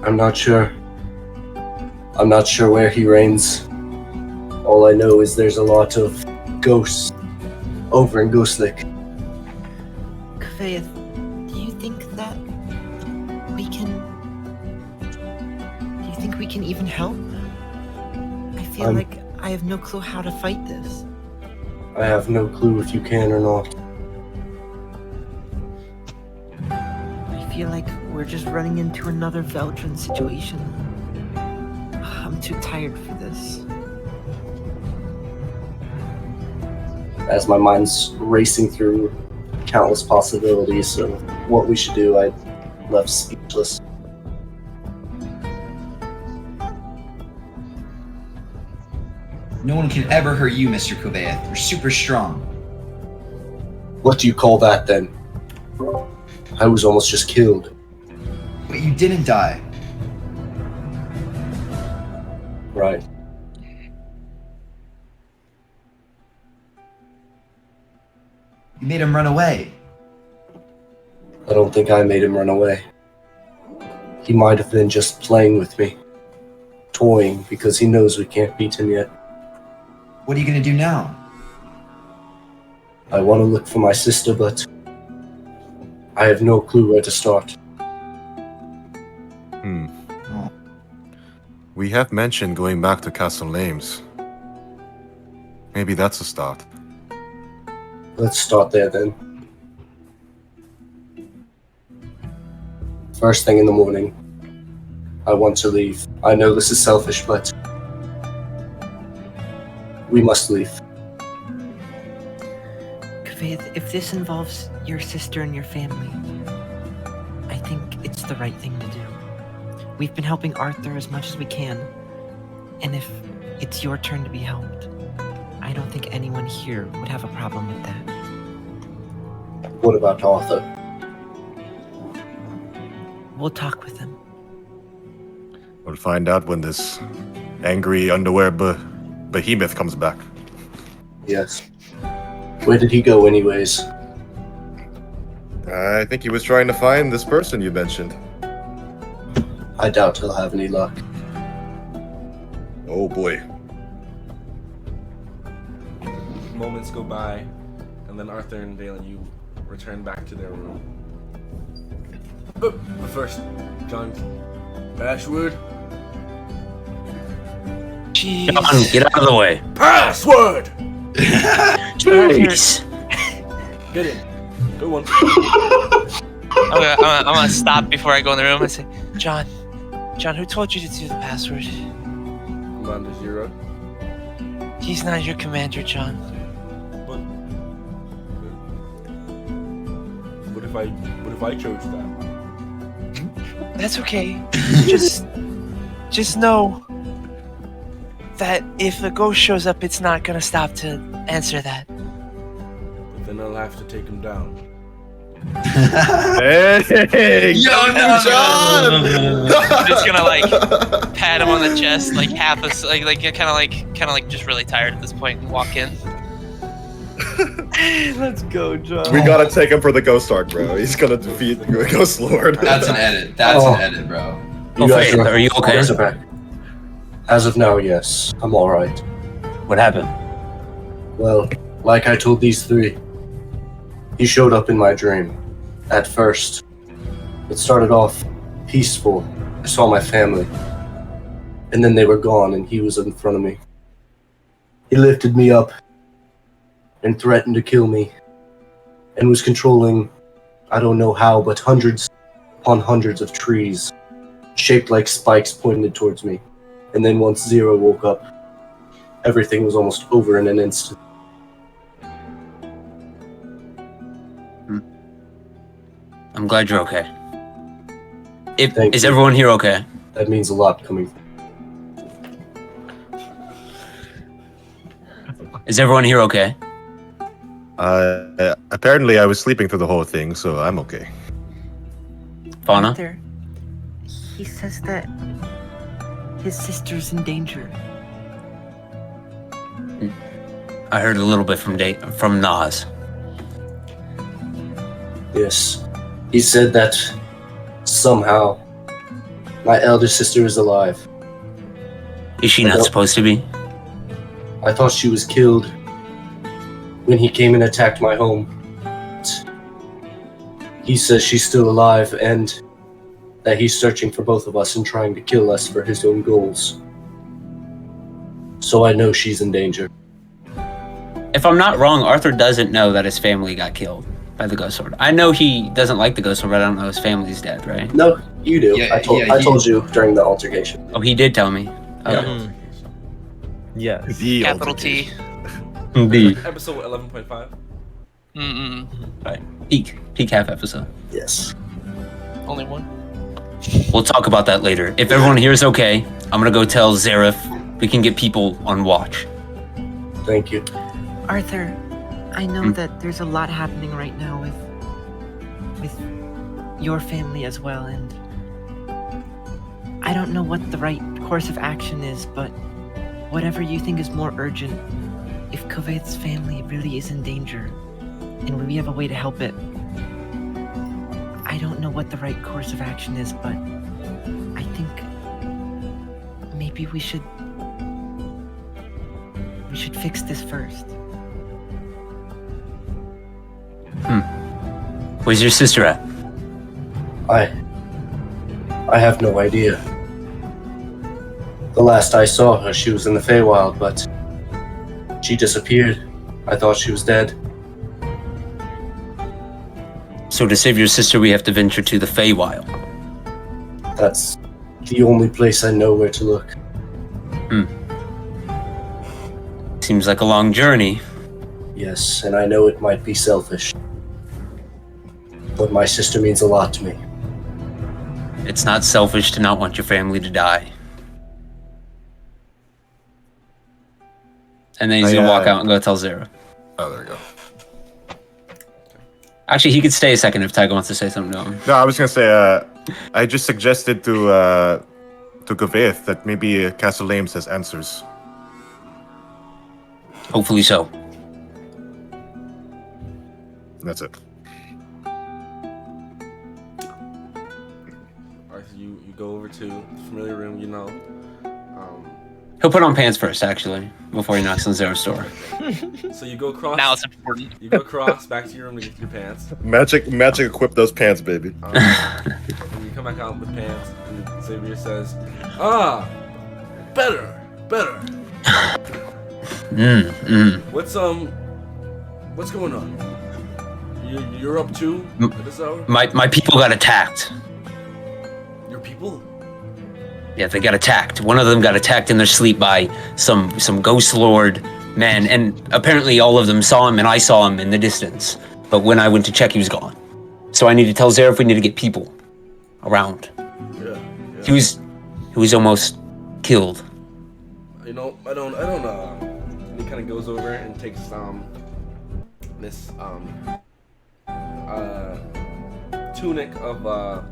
I'm not sure. I'm not sure where he reigns. All I know is there's a lot of ghosts over in Ghostlick. Kvaith, do you think that we can... Do you think we can even help? I feel like I have no clue how to fight this. I have no clue if you can or not. I feel like we're just running into another Veldrin situation. I'm too tired for this. As my mind's racing through countless possibilities of what we should do, I'm left speechless. No one can ever hurt you, Mr. Kovaeth. You're super strong. What do you call that then? I was almost just killed. But you didn't die. Right. You made him run away. I don't think I made him run away. He might have been just playing with me. Toying because he knows we can't beat him yet. What are you gonna do now? I want to look for my sister, but I have no clue where to start. We have mentioned going back to Castle Lames. Maybe that's a start. Let's start there then. First thing in the morning, I want to leave. I know this is selfish, but we must leave. Kvaith, if this involves your sister and your family, I think it's the right thing to do. We've been helping Arthur as much as we can, and if it's your turn to be helped, I don't think anyone here would have a problem with that. What about Arthur? We'll talk with him. We'll find out when this angry underwear behemoth comes back. Yes. Where did he go anyways? I think he was trying to find this person you mentioned. I doubt he'll have any luck. Oh boy. Moments go by, and then Arthur and Valen, you return back to their room. But first, John, password? Jeez. John, get out of the way. Password! Jeez. Get in. Good one. I'm gonna stop before I go in the room and say, John, who told you to do the password? Commander Zero. He's not your commander, John. But what if I chose that? That's okay. just know that if a ghost shows up, it's not gonna stop to answer that. But then I'll have to take him down. Hey! Yo, no, John! I'm just gonna like pat him on the chest, like half a kind of like just really tired at this point, and walk in. Let's go, John. We gotta take him for the ghost arc, bro. He's gonna defeat the Ghost Lord. That's an edit. That's an edit, bro. You guys Faith, are you okay? As of now, yes. I'm alright. What happened? Well, like I told these three, he showed up in my dream. At first, it started off peaceful. I saw my family. And then they were gone and he was in front of me. He lifted me up and threatened to kill me and was controlling, I don't know how, but hundreds upon hundreds of trees shaped like spikes pointed towards me. And then once Zero woke up, everything was almost over in an instant. I'm glad you're okay. Thank Is you. everyone here okay? That means a lot coming from. Is everyone here okay? Apparently I was sleeping through the whole thing, so I'm okay. Fauna? Arthur, he says that his sister's in danger. I heard a little bit from Nas. Yes. He said that somehow my elder sister is alive. Is she not supposed to be? I thought she was killed when he came and attacked my home. He says she's still alive and that he's searching for both of us and trying to kill us for his own goals. So I know she's in danger. If I'm not wrong, Arthur doesn't know that his family got killed by the Ghost Sword. I know he doesn't like the Ghost Sword, but I don't know his family's dead, right? No, you do. Yeah, I told you during the altercation. Oh, he did tell me. Mhm. Yes. The Capital T. Indeed. Episode 11.5. Mm-mm. Right. Peak half episode. Yes. Only one. We'll talk about that later. If everyone here is okay, I'm gonna go tell Zareth we can get people on watch. Thank you. Arthur, I know that there's a lot happening right now with your family as well, and I don't know what the right course of action is, but whatever you think is more urgent, if Koved's family really is in danger, and we have a way to help it, I don't know what the right course of action is, but I think maybe we should fix this first. Where's your sister at? I have no idea. The last I saw her, she was in the Feywild, but she disappeared. I thought she was dead. So to save your sister, we have to venture to the Feywild. That's the only place I know where to look. Seems like a long journey. Yes, and I know it might be selfish. But my sister means a lot to me. It's not selfish to not want your family to die. And then he's gonna walk out and go tell Zara. Oh, there we go. Actually, he could stay a second if Tiger wants to say something to him. No, I was gonna say, I just suggested to Gaveth that maybe Castle Ames has answers. Hopefully so. That's it. Alright, so you go over to the familiar room, you know. He'll put on pants first, actually, before he knocks on Zara's door. So you go across. Now it's important. You go across back to your room to get your pants. Magic equip those pants, baby. And you come back out with pants, and Xavier says, better. What's going on? You're up too at this hour? My people got attacked. Your people? Yeah, they got attacked. One of them got attacked in their sleep by some ghost lord men, and apparently all of them saw him, and I saw him in the distance. But when I went to check, he was gone. So I need to tell Zareth we need to get people around. Yeah. He was almost killed. You know, I don't. And he kind of goes over and takes this tunic of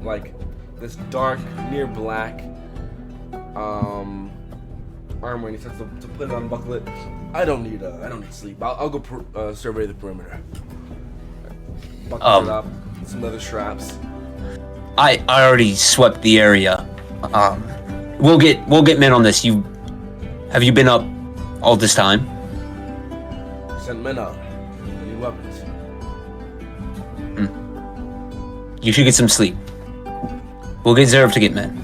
like this dark, near black armor, and he starts to put it on, buckle it. I don't need sleep. I'll go survey the perimeter. Buckles it up, some leather straps. I already swept the area. We'll get men on this. Have you been up all this time? Sent men out. They need weapons. You should get some sleep. We'll get Zerov to get men.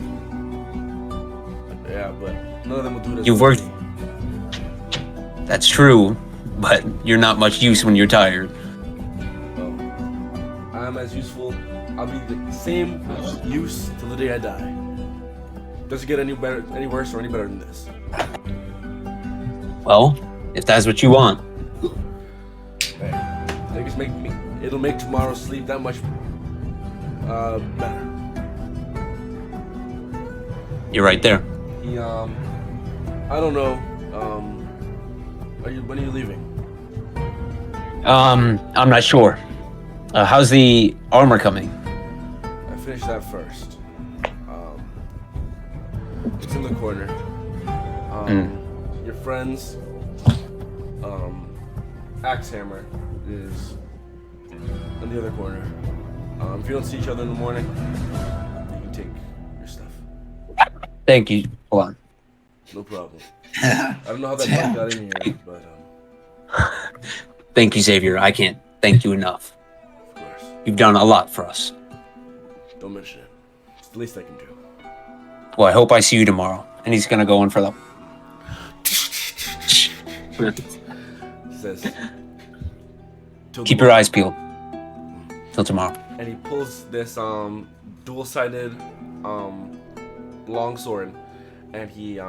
Yeah, but none of them will do this. You've worked. That's true, but you're not much use when you're tired. Well, I'm as useful. I'll be the same use till the day I die. Does it get any better, any worse, or any better than this? Well, if that's what you want. Hey, they just make me. It'll make tomorrow's sleep that much better. You're right there. He I don't know. When are you leaving? I'm not sure. How's the armor coming? I finished that first. It's in the corner. Your friend's axe hammer is in the other corner. If you don't see each other in the morning, you can take your stuff. Thank you. Hold on. No problem. I don't know how that bug got in here, but Thank you, Xavier. I can't thank you enough. of course. You've done a lot for us. Don't mention it. It's the least I can do. Well, I hope I see you tomorrow. And he's gonna go in for the. Says. "Till Keep the your morning." eyes peeled. Till tomorrow. And he pulls this dual-sided long sword, and he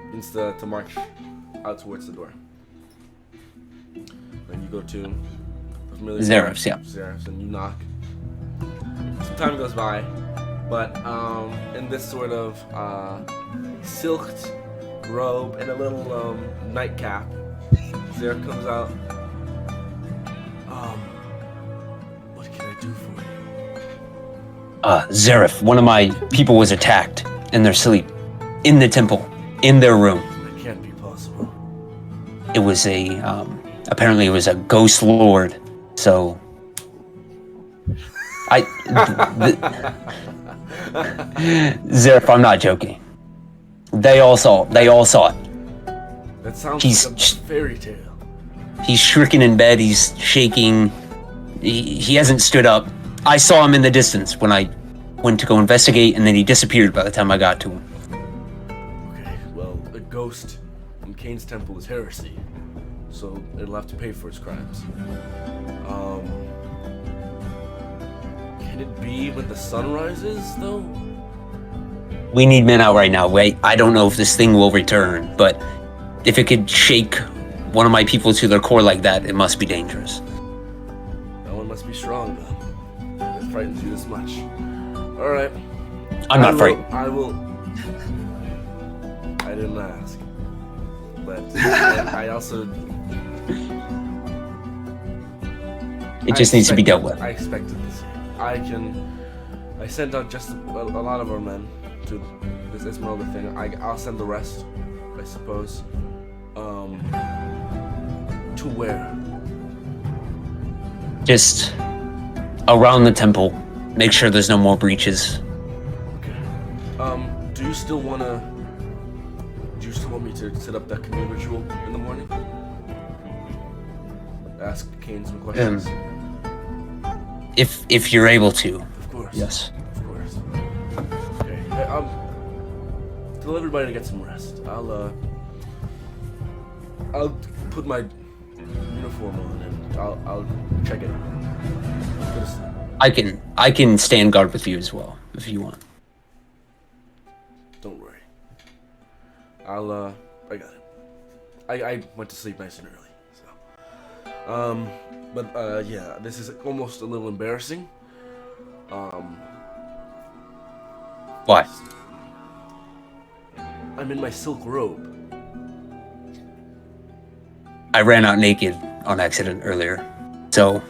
begins to march out towards the door. Then you go to the familiar Zerev's, yeah. Zerev's, and you knock. Some time goes by, but in this sort of silked robe and a little nightcap, Zerev comes out. What can I do for you? Zeref, one of my people was attacked in their sleep. In the temple. In their room. That can't be possible. It was apparently it was a ghost lord. So Zeref, I'm not joking. They all saw it. That sounds He's- like a fairy tale. He's shrieking in bed, he's shaking. He hasn't stood up. I saw him in the distance when I went to go investigate, and then he disappeared by the time I got to him. Okay, well, a ghost in Cain's temple is heresy, so it'll have to pay for its crimes. Can it be when the sun rises, though? We need men out right now. Wait, I don't know if this thing will return, but if it could shake one of my people to their core like that, it must be dangerous. That one must be strong, then. It frightens you this much. Alright. I'm not frightened. I didn't ask. But I also... It just needs to be dealt with. I expected this. I sent out just a lot of our men to this Esmeralda thing. I'll send the rest, I suppose. To where? Just around the temple. Make sure there's no more breaches. Okay. Do you still want me to set up that commune ritual in the morning? Ask Cain some questions. If you're able to. Of course. Yes. Of course. Okay. Hey, tell everybody to get some rest. I'll put my uniform on and I'll check it. Go to sleep. I can stand guard with you as well, if you want. Don't worry. I got it. I went to sleep nice and early, so. Yeah, this is almost a little embarrassing. Why? I'm in my silk robe. I ran out naked on accident earlier, so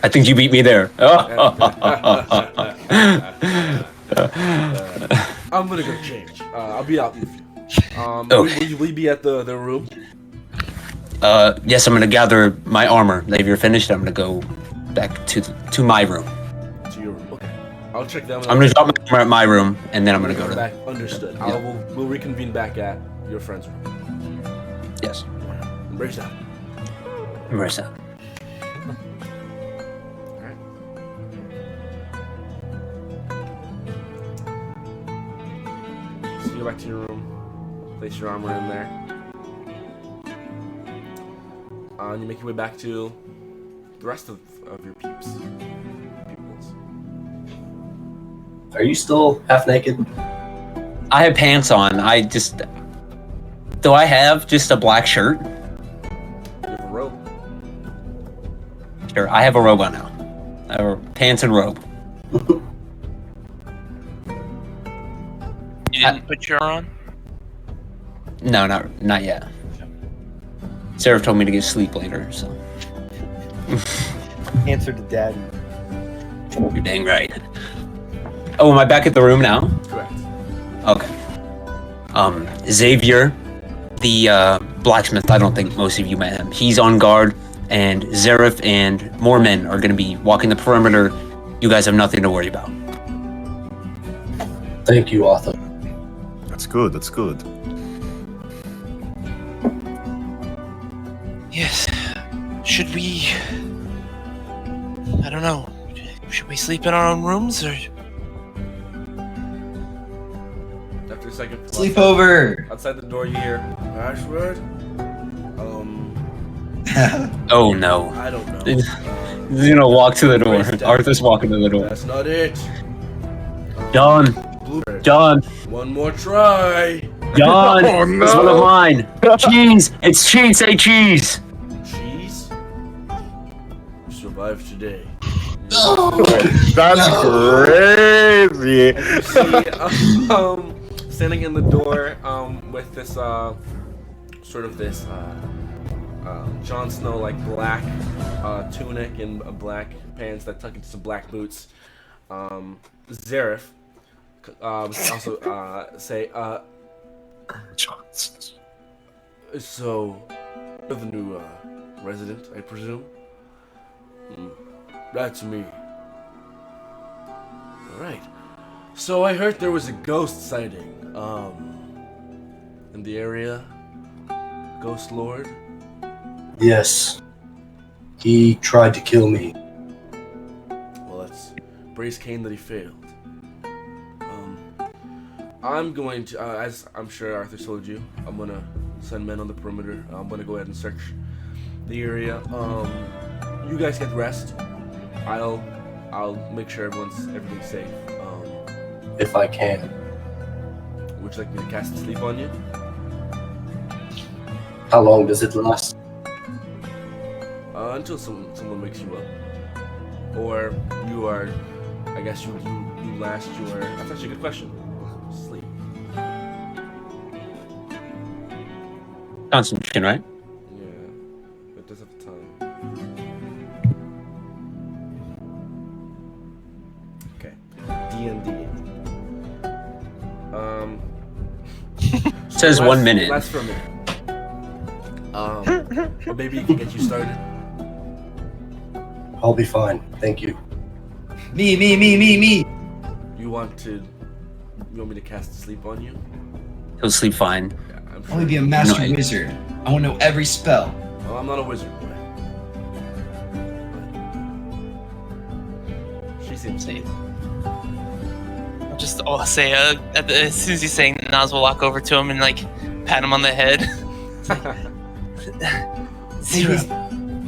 I think you beat me there. I'm gonna go change. I'll be out with you. Okay. Will you be at the room? Yes, I'm gonna gather my armor. If you're finished, I'm gonna go back to my room. To your room. Okay. I'll check them. I'm gonna drop my armor at my room, and then I'm gonna go to back. Understood. Yeah. We'll reconvene back at your friend's room. Yes. Embrace that. Embrace that. Alright. So you go back to your room, place your armor in there. And you make your way back to the rest of your pupils. Are you still half naked? I have pants on. Do I have just a black shirt? You have a robe. Sure, I have a robe on now. I have pants and robe. You didn't put your on? No, not yet. Sarah told me to get sleep later, so. Answer to daddy. You're dang right. Oh, am I back at the room now? Correct. Okay. Xavier, the blacksmith, I don't think most of you met him. He's on guard, and Zareth and more men are going to be walking the perimeter. You guys have nothing to worry about. Thank you, Arthur. That's good. That's good. Yes. Should we... I don't know. Should we sleep in our own rooms, or... After a second, Sleepover. outside the door, you hear password. Oh no. I don't know. He's gonna walk to the door. Embrace death. Arthur's walking to the door. That's not it. John, Bluebird. John, One more try. John, Oh, no. it's one of mine. Cheese, it's cheese, say cheese. Cheese. You survived today. That's crazy. You see, standing in the door, with this, sort of this, Jon Snow like black, tunic and black pants that tuck into some black boots. Zareth, also, say, so, you're the new, resident, I presume? That's me. Alright. So I heard there was a ghost sighting, in the area. Ghost Lord? Yes. He tried to kill me. Well, that's Brace Kane that he failed. I'm going to, as I'm sure Arthur told you, I'm gonna send men on the perimeter. I'm gonna go ahead and search the area. You guys get rest. I'll make sure everything's safe. If I can. Would you like me to cast sleep on you? How long does it last? Until someone wakes you up, or you are. I guess you last your. That's actually a good question. Sleep. Concentration, right? Yeah, it does have time. Okay, D&D. It says 1 minute. Lasts for a minute. But maybe it can get you started. I'll be fine. Thank you. Me. You want me to cast sleep on you? He'll sleep fine. Yeah, I'm I sure. want to be a master No, I- wizard. I want to know every spell. Well, I'm not a wizard, boy. She seems safe. I'll just say, as soon as he's saying, Nas will walk over to him and, like, pat him on the head. Zero.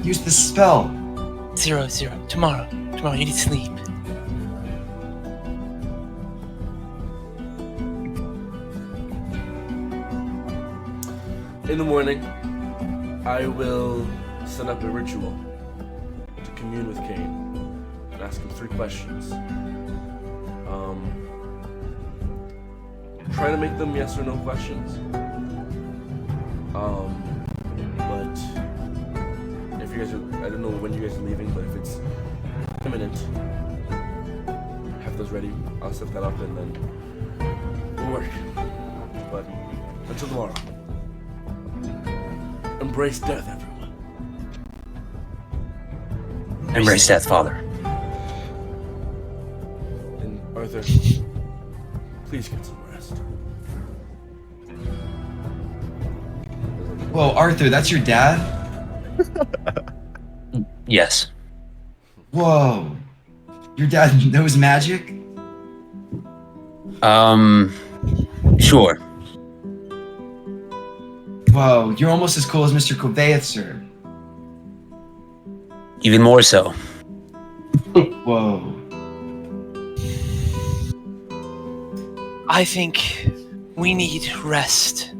Use the spell. 0, 0. Tomorrow, you need sleep. In the morning, I will set up a ritual to commune with Cain and ask him 3 questions. Try to make them yes or no questions. But if you guys are, I don't know when you guys are leaving, but if it's imminent, have those ready. I'll set that up and then we'll work. But until tomorrow, embrace death, everyone. Embrace death, Father. And Arthur, please get some rest. Whoa, Arthur, that's your dad? Yes. Whoa. Your dad knows magic? Sure. Whoa, you're almost as cool as Mr. Kovaeth, sir. Even more so. Whoa. I think we need rest.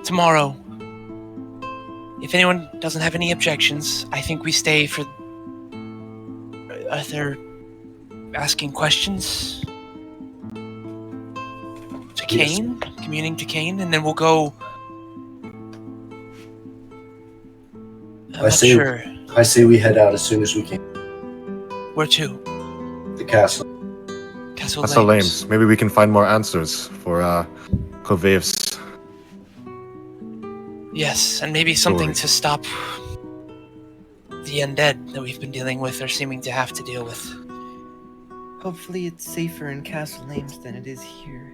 Tomorrow, if anyone doesn't have any objections, I think we stay for. Are there asking questions to Kane, communing to Kane, and then we'll go. I'm not sure. I say we head out as soon as we can. Where to? The castle. Castle That's the Lames. lames. Maybe we can find more answers for Kovaev's. Yes, and maybe something Story. to stop the undead that we've been dealing with or seeming to have to deal with. Hopefully it's safer in Castle Lames than it is here.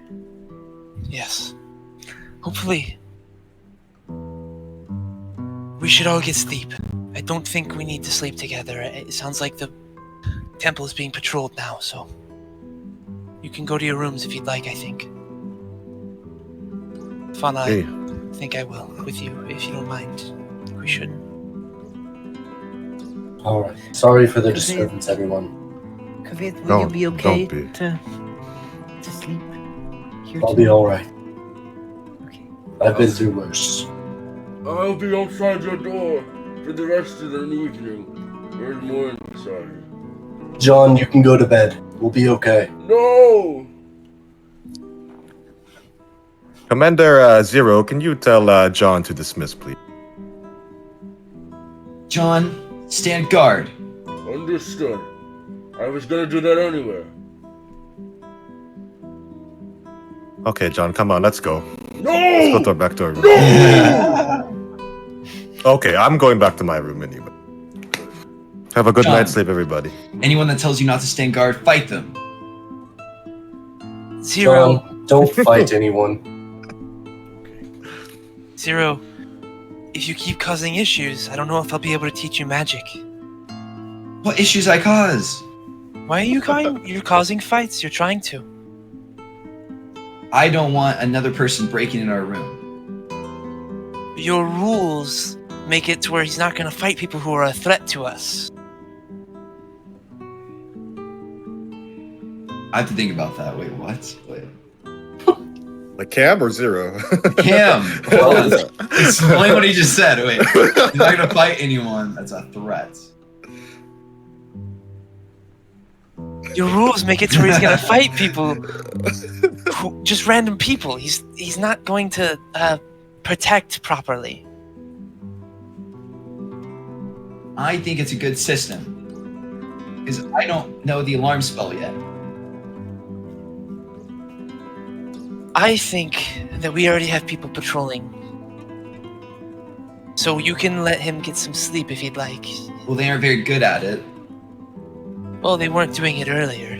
Yes. Hopefully. We should all get sleep. I don't think we need to sleep together. It sounds like the temple is being patrolled now, so you can go to your rooms if you'd like, I think. Fauna, Hey. I think I will, with you, if you don't mind. We should. Alright. Sorry for the disturbance, everyone. Kovaeth, will No, you be okay don't be. to sleep here I'll too? be alright. Okay. I've been through worse. I'll be outside your door for the rest of the evening. Or the morning, sorry. John, you can go to bed. We'll be okay. No! Commander Zero, can you tell John to dismiss, please? John, stand guard. Understood. I was gonna do that anyway. Okay, John, come on, let's go. No! Let's go back to our room. Okay, I'm going back to my room anyway. Have a good John. night's sleep, everybody. Anyone that tells you not to stand guard, fight them. Zero. John, don't fight anyone. Zero. If you keep causing issues, I don't know if I'll be able to teach you magic. What issues I cause? Why are you you're causing fights? You're trying to. I don't want another person breaking in our room. Your rules make it to where he's not going to fight people who are a threat to us. I have to think about that. Wait, what? Wait. Like Cam or Zero? Cam, explain what he just said. Wait, he's not gonna fight anyone that's a threat. Your rules make it to where he's going to fight people, just random people. He's not going to protect properly. I think it's a good system because I don't know the alarm spell yet. I think that we already have people patrolling. So you can let him get some sleep if you'd like. Well, they aren't very good at it. Well, they weren't doing it earlier.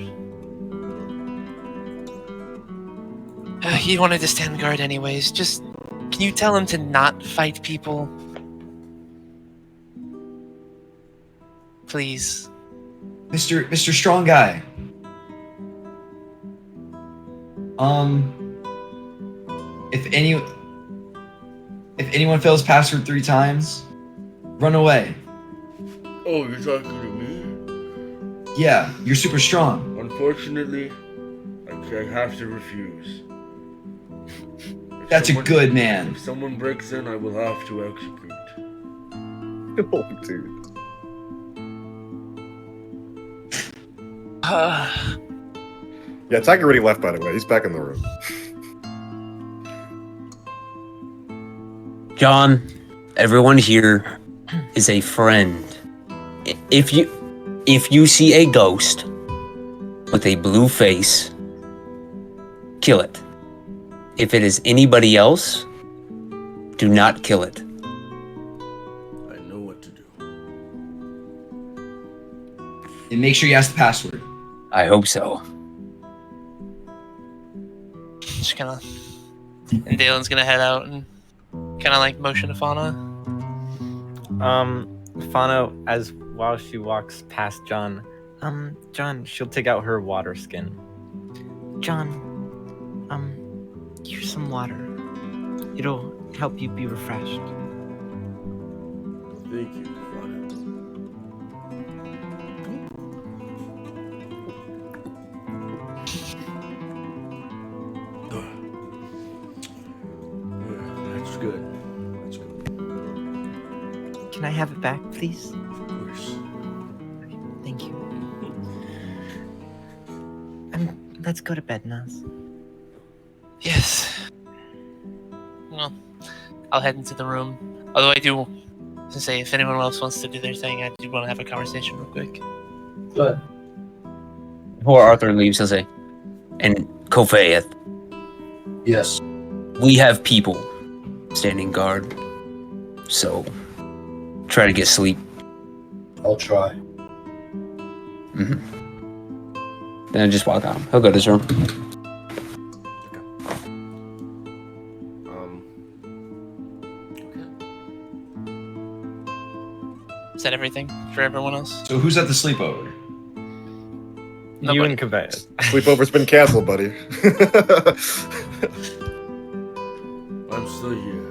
He wanted to stand guard anyways. Just, can you tell him to not fight people? Please. Mr. Strong Guy. If anyone fails password 3 times, run away. Oh, you're talking to me? Yeah, you're super strong. Unfortunately, I have to refuse. If That's a someone- good man. If someone breaks in, I will have to execute. Oh, dude. Yeah, Tiger already left, by the way. He's back in the room. John, everyone here is a friend. If you see a ghost with a blue face, kill it. If it is anybody else, do not kill it. I know what to do. And make sure you ask the password. I hope so. Just gonna And Dalen's gonna head out and kind of like motion to Fauna. Fauna, while she walks past John, John, she'll take out her water skin. John, here's some water. It'll help you be refreshed. Thank you, Fauna. That's good. That's good. Can I have it back, please? Of course. Thank you. Let's go to bed, Naz. Yes. Well, I'll head into the room. Although I do to say, if anyone else wants to do their thing, I do want to have a conversation real quick. Go ahead. Before Arthur leaves, he'll say, and Kofayeth, Yes. we have people standing guard, so try to get sleep. I'll try. Then I just walk out. He'll go to his room. Is that everything for everyone else? So who's at the sleepover? You Nobody. and Kaveh. Sleepover's been canceled, buddy. I'm still here.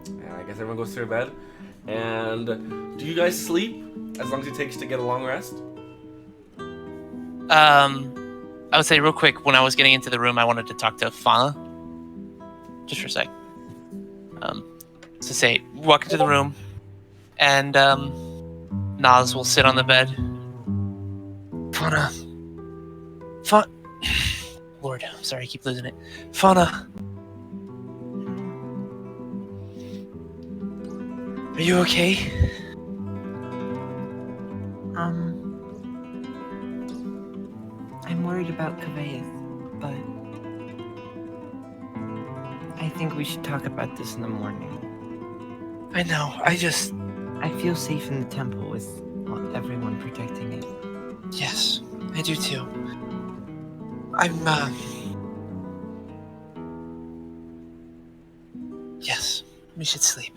And I guess everyone goes to their bed. And do you guys sleep as long as it takes to get a long rest? I would say real quick, when I was getting into the room, I wanted to talk to Fauna. Just for a sec. So say, walk into the room, and Naz will sit on the bed. Fauna. Lord, I'm sorry, I keep losing it. Fauna. Are you okay? I'm worried about Kaveh, but I think we should talk about this in the morning. I know, I feel safe in the temple with everyone protecting it. Yes, I do too. Yes, we should sleep.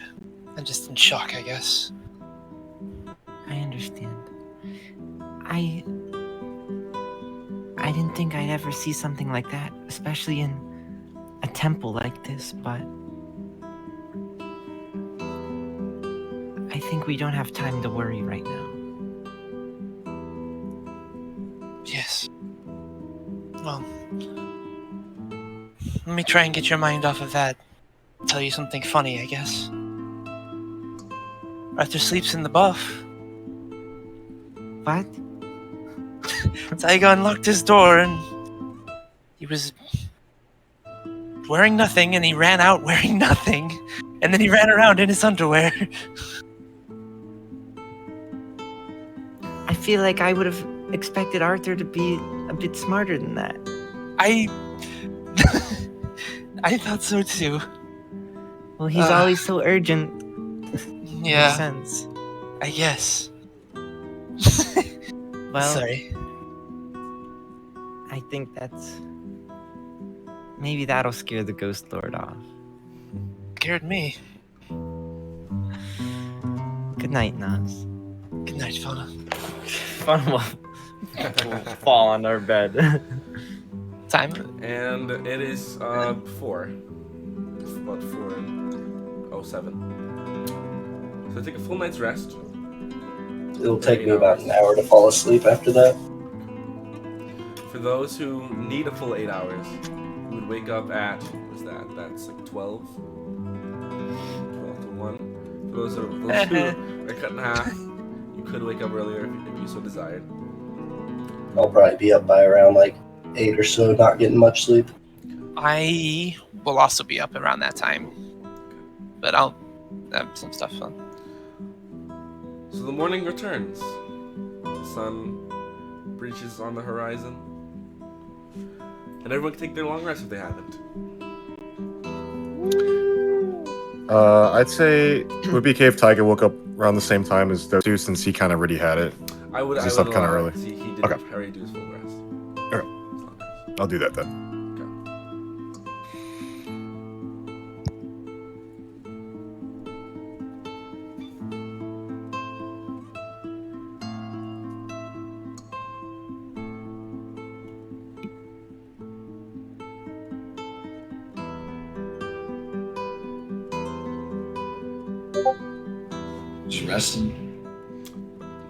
I'm just in shock, I guess. I understand. I didn't think I'd ever see something like that, especially in a temple like this, but I think we don't have time to worry right now. Yes. Well, let me try and get your mind off of that. Tell you something funny, I guess. Arthur sleeps in the buff. What? Taiga unlocked his door and he was wearing nothing, and he ran out wearing nothing, and then he ran around in his underwear. I feel like I would have expected Arthur to be a bit smarter than that. I thought so too. Well, he's always so urgent. Yeah, Makes sense. I guess. Well, Sorry. I think maybe that'll scare the Ghost Lord off. Scared me. Good night, Naz. Good night, Fauna. Fauna will fall on our bed. Time? And it is 4. It's about 4:07. So take a full night's rest. It'll take me about an hour to fall asleep after that. For those who need a full 8 hours, you would wake up at, what's that? That's like 12? 12 to 1. For those who are cut in half, you could wake up earlier if you so desired. I'll probably be up by around like 8 or so, not getting much sleep. I will also be up around that time. But I'll have some stuff on. So the morning returns. The sun breaches on the horizon. And everyone can take their long rest if they haven't. I'd say it would be okay if Tiger woke up around the same time as those two, since he kind of already had it. I would He slept kinda allow early. it. He did Okay. already do his full rest. Okay. I'll do that then. Just resting.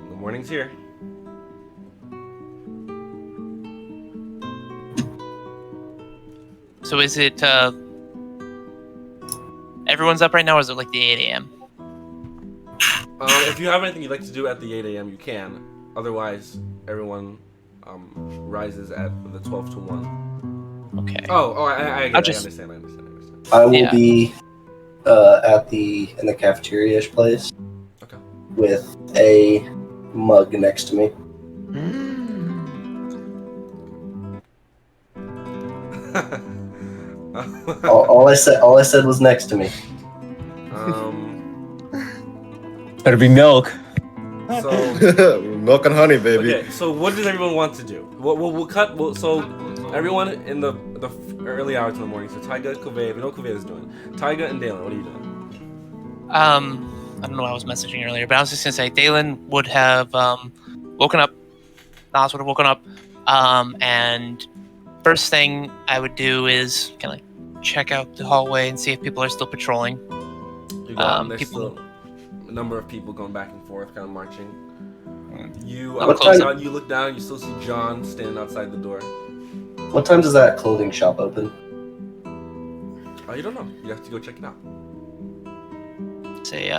The morning's here. So is it everyone's up right now, or is it like the 8 a.m.? If you have anything you'd like to do at the 8 a.m., you can. Otherwise, everyone rises at the 12 to 1. Okay. I understand. I will Yeah. be in the cafeteria-ish place. Okay. With a mug next to me. all I said was next to me. Better be milk. So Milk and honey, baby. okay. So what does everyone want to do? We'll cut. So everyone in the early hours of the morning. So Taiga, Kove, we know what Kove is doing. Taiga and Dalen, what are you doing? I don't know. I was messaging earlier, but I was just gonna say Dalen would have woken up. Nas would have woken up, and first thing I would do is kind of like check out the hallway and see if people are still patrolling. You got there's people- still a number of people going back and forth, kind of marching. You I'm close. you look down, you still see John standing outside the door. What time does that clothing shop open? Oh, you don't know. You have to go check it out. Say,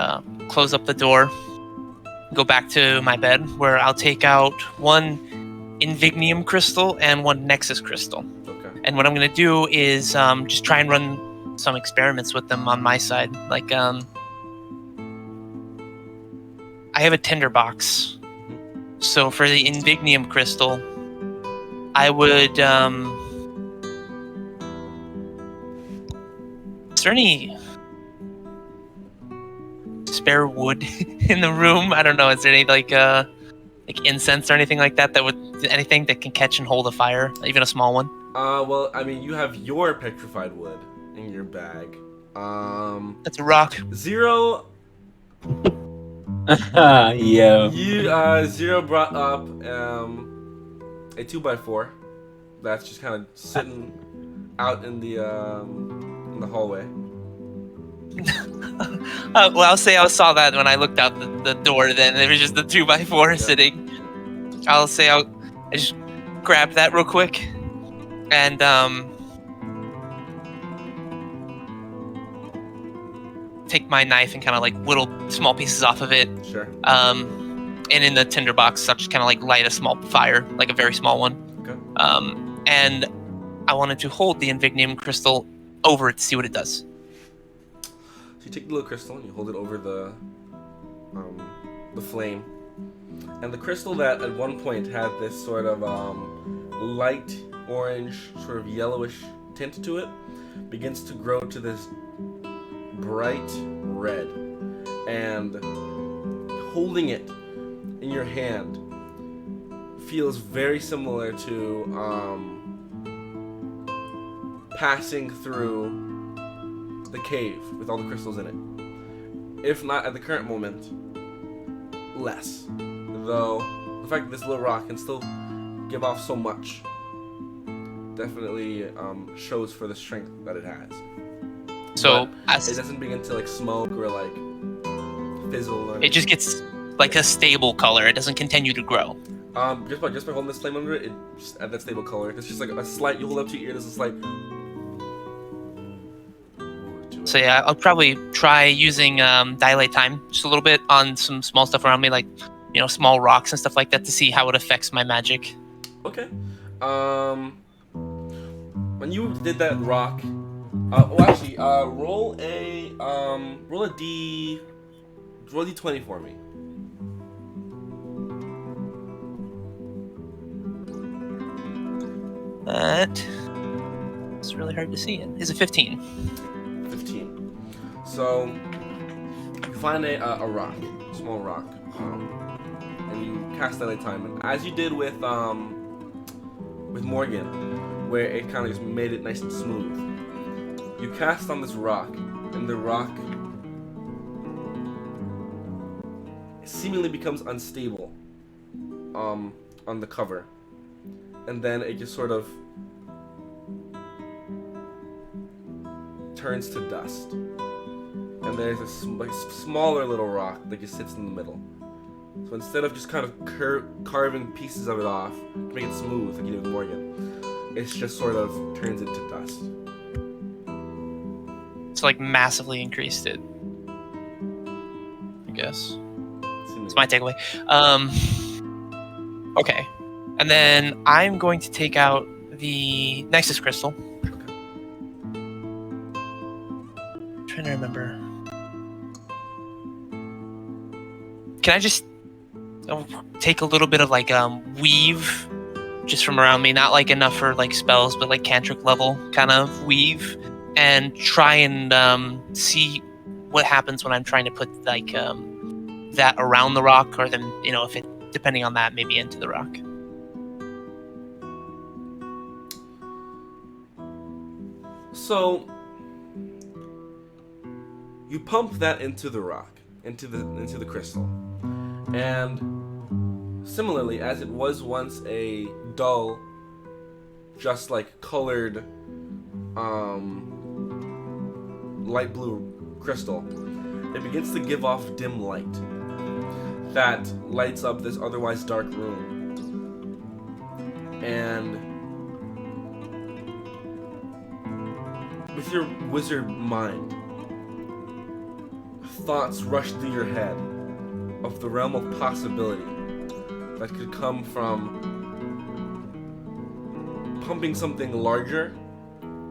close up the door, go back to my bed, where I'll take out one Invignium crystal and one Nexus crystal. Okay. And what I'm gonna do is just try and run some experiments with them on my side. Like, I have a tinderbox. So for the Invignium crystal, I would, is there any spare wood in the room? I don't know. Is there any like incense or anything like that anything that can catch and hold a fire, even a small one? Well, I mean, you have your petrified wood in your bag. That's a rock. Zero. Yeah. Zero brought up a 2x4 that's just kind of sitting out in the hallway. Well, I'll say I saw that when I looked out the door. Then there was just the 2x4 sitting. I'll say I just grabbed that real quick, and take my knife and kind of like whittle small pieces off of it. Sure. And in the tinderbox, I'll just kind of like light a small fire, like a very small one. Okay. And I wanted to hold the Invignium crystal over it to see what it does. So you take the little crystal and you hold it over the flame, and the crystal that at one point had this sort of light orange, sort of yellowish tint to it, begins to grow to this bright red, and holding it in your hand feels very similar to passing through the cave with all the crystals in it. If not at the current moment, less. Though the fact that this little rock can still give off so much definitely shows for the strength that it has. So But it doesn't begin to like smoke or like fizzle. Or it just gets like a stable color. It doesn't continue to grow. just by holding this flame under it, it just at that stable color. It's just like a slight. You hold up to your ear. There's a slight. So yeah, I'll probably try using dilate time just a little bit on some small stuff around me, like small rocks and stuff like that, to see how it affects my magic. Okay. When you did that rock, roll a d20 for me. It's really hard to see. It is a 15. 15. So you find a rock, a small rock, and you cast that time. And as you did with Morgan, where it kind of just made it nice and smooth. You cast on this rock, and the rock seemingly becomes unstable on the cover, and then it just sort of turns to dust, and there's a smaller little rock that just sits in the middle. So instead of just kind of carving pieces of it off to make it smooth like you do with Morgan, it's just sort of turns into dust. It's like massively increased it, I guess. It's my takeaway. Okay. And then I'm going to take out the Nexus Crystal. I'm trying to remember. Can I just take a little bit of like weave just from around me? Not like enough for like spells, but like cantrip level kind of weave, and try and see what happens when I'm trying to put like that around the rock, or then, you know, if it, depending on that, maybe into the rock. So you pump that into the rock, into the crystal, and similarly, as it was once a dull, just like colored, light blue crystal, it begins to give off dim light that lights up this otherwise dark room. And with your wizard mind, thoughts rush through your head of the realm of possibility that could come from pumping something larger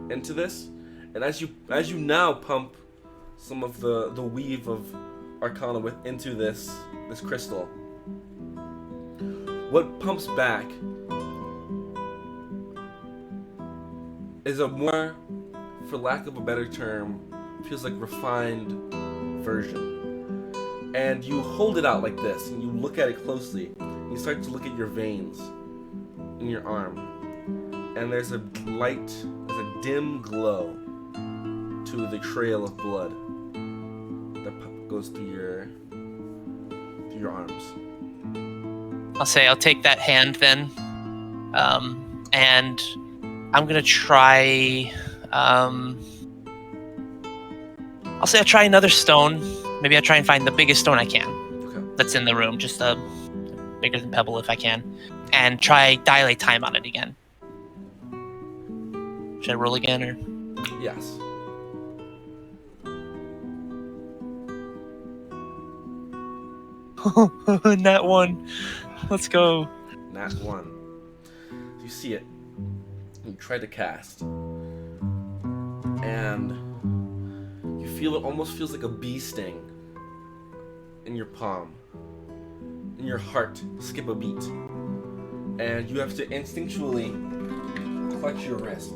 into this. And as you now pump some of the weave of Arcana into this crystal, what pumps back is a more, for lack of a better term, feels like refined version. And you hold it out like this, and you look at it closely, and you start to look at your veins in your arm, and there's a dim glow to the trail of blood that goes through your arms. I'll take that hand then, and I'm gonna try. I'll try another stone. Maybe I'll try and find the biggest stone I can. Okay. That's in the room, just bigger than Pebble if I can, and try dilate time on it again. Should I roll again, or? Yes. Nat 1. Let's go. Nat 1. You see it. You try to cast. And you feel it almost feels like a bee sting in your palm. In your heart, skip a beat. And you have to instinctually clutch your wrist.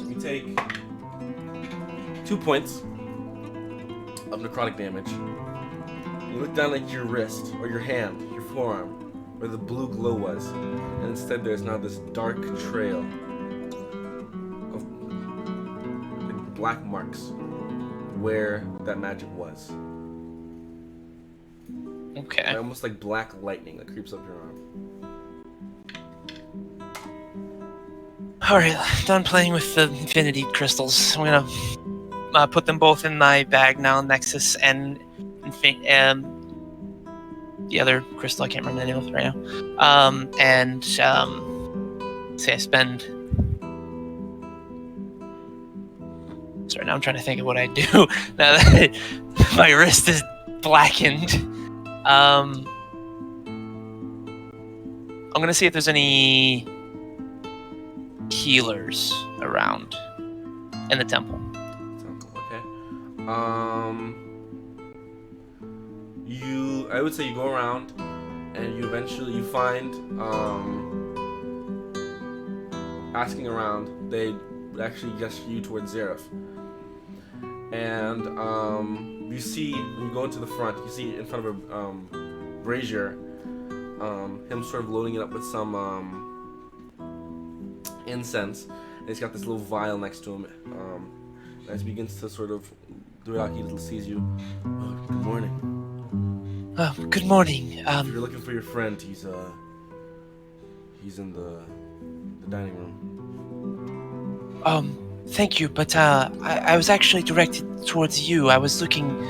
You take 2 points of necrotic damage. You look down at your wrist, or your hand, your forearm, where the blue glow was, and instead there's now this dark trail of black marks where that magic was. Okay. And almost like black lightning that creeps up your arm. Alright, done playing with the infinity crystals. I'm gonna put them both in my bag now, Nexus and the other crystal, I can't remember the name of it right now. Say I spend... Sorry, now I'm trying to think of what I do now that my wrist is blackened. I'm gonna see if there's any healers around in the temple. Okay. I would say you go around and you eventually find asking around, they would actually gesture you towards Zareth. And you see, when you go into the front, you see in front of a brazier him sort of loading it up with some incense. And he's got this little vial next to him. As he begins to sort of do it out, he sees you. Oh, good morning. Good morning. If you're looking for your friend, he's in the dining room. Thank you, but I was actually directed towards you. I was looking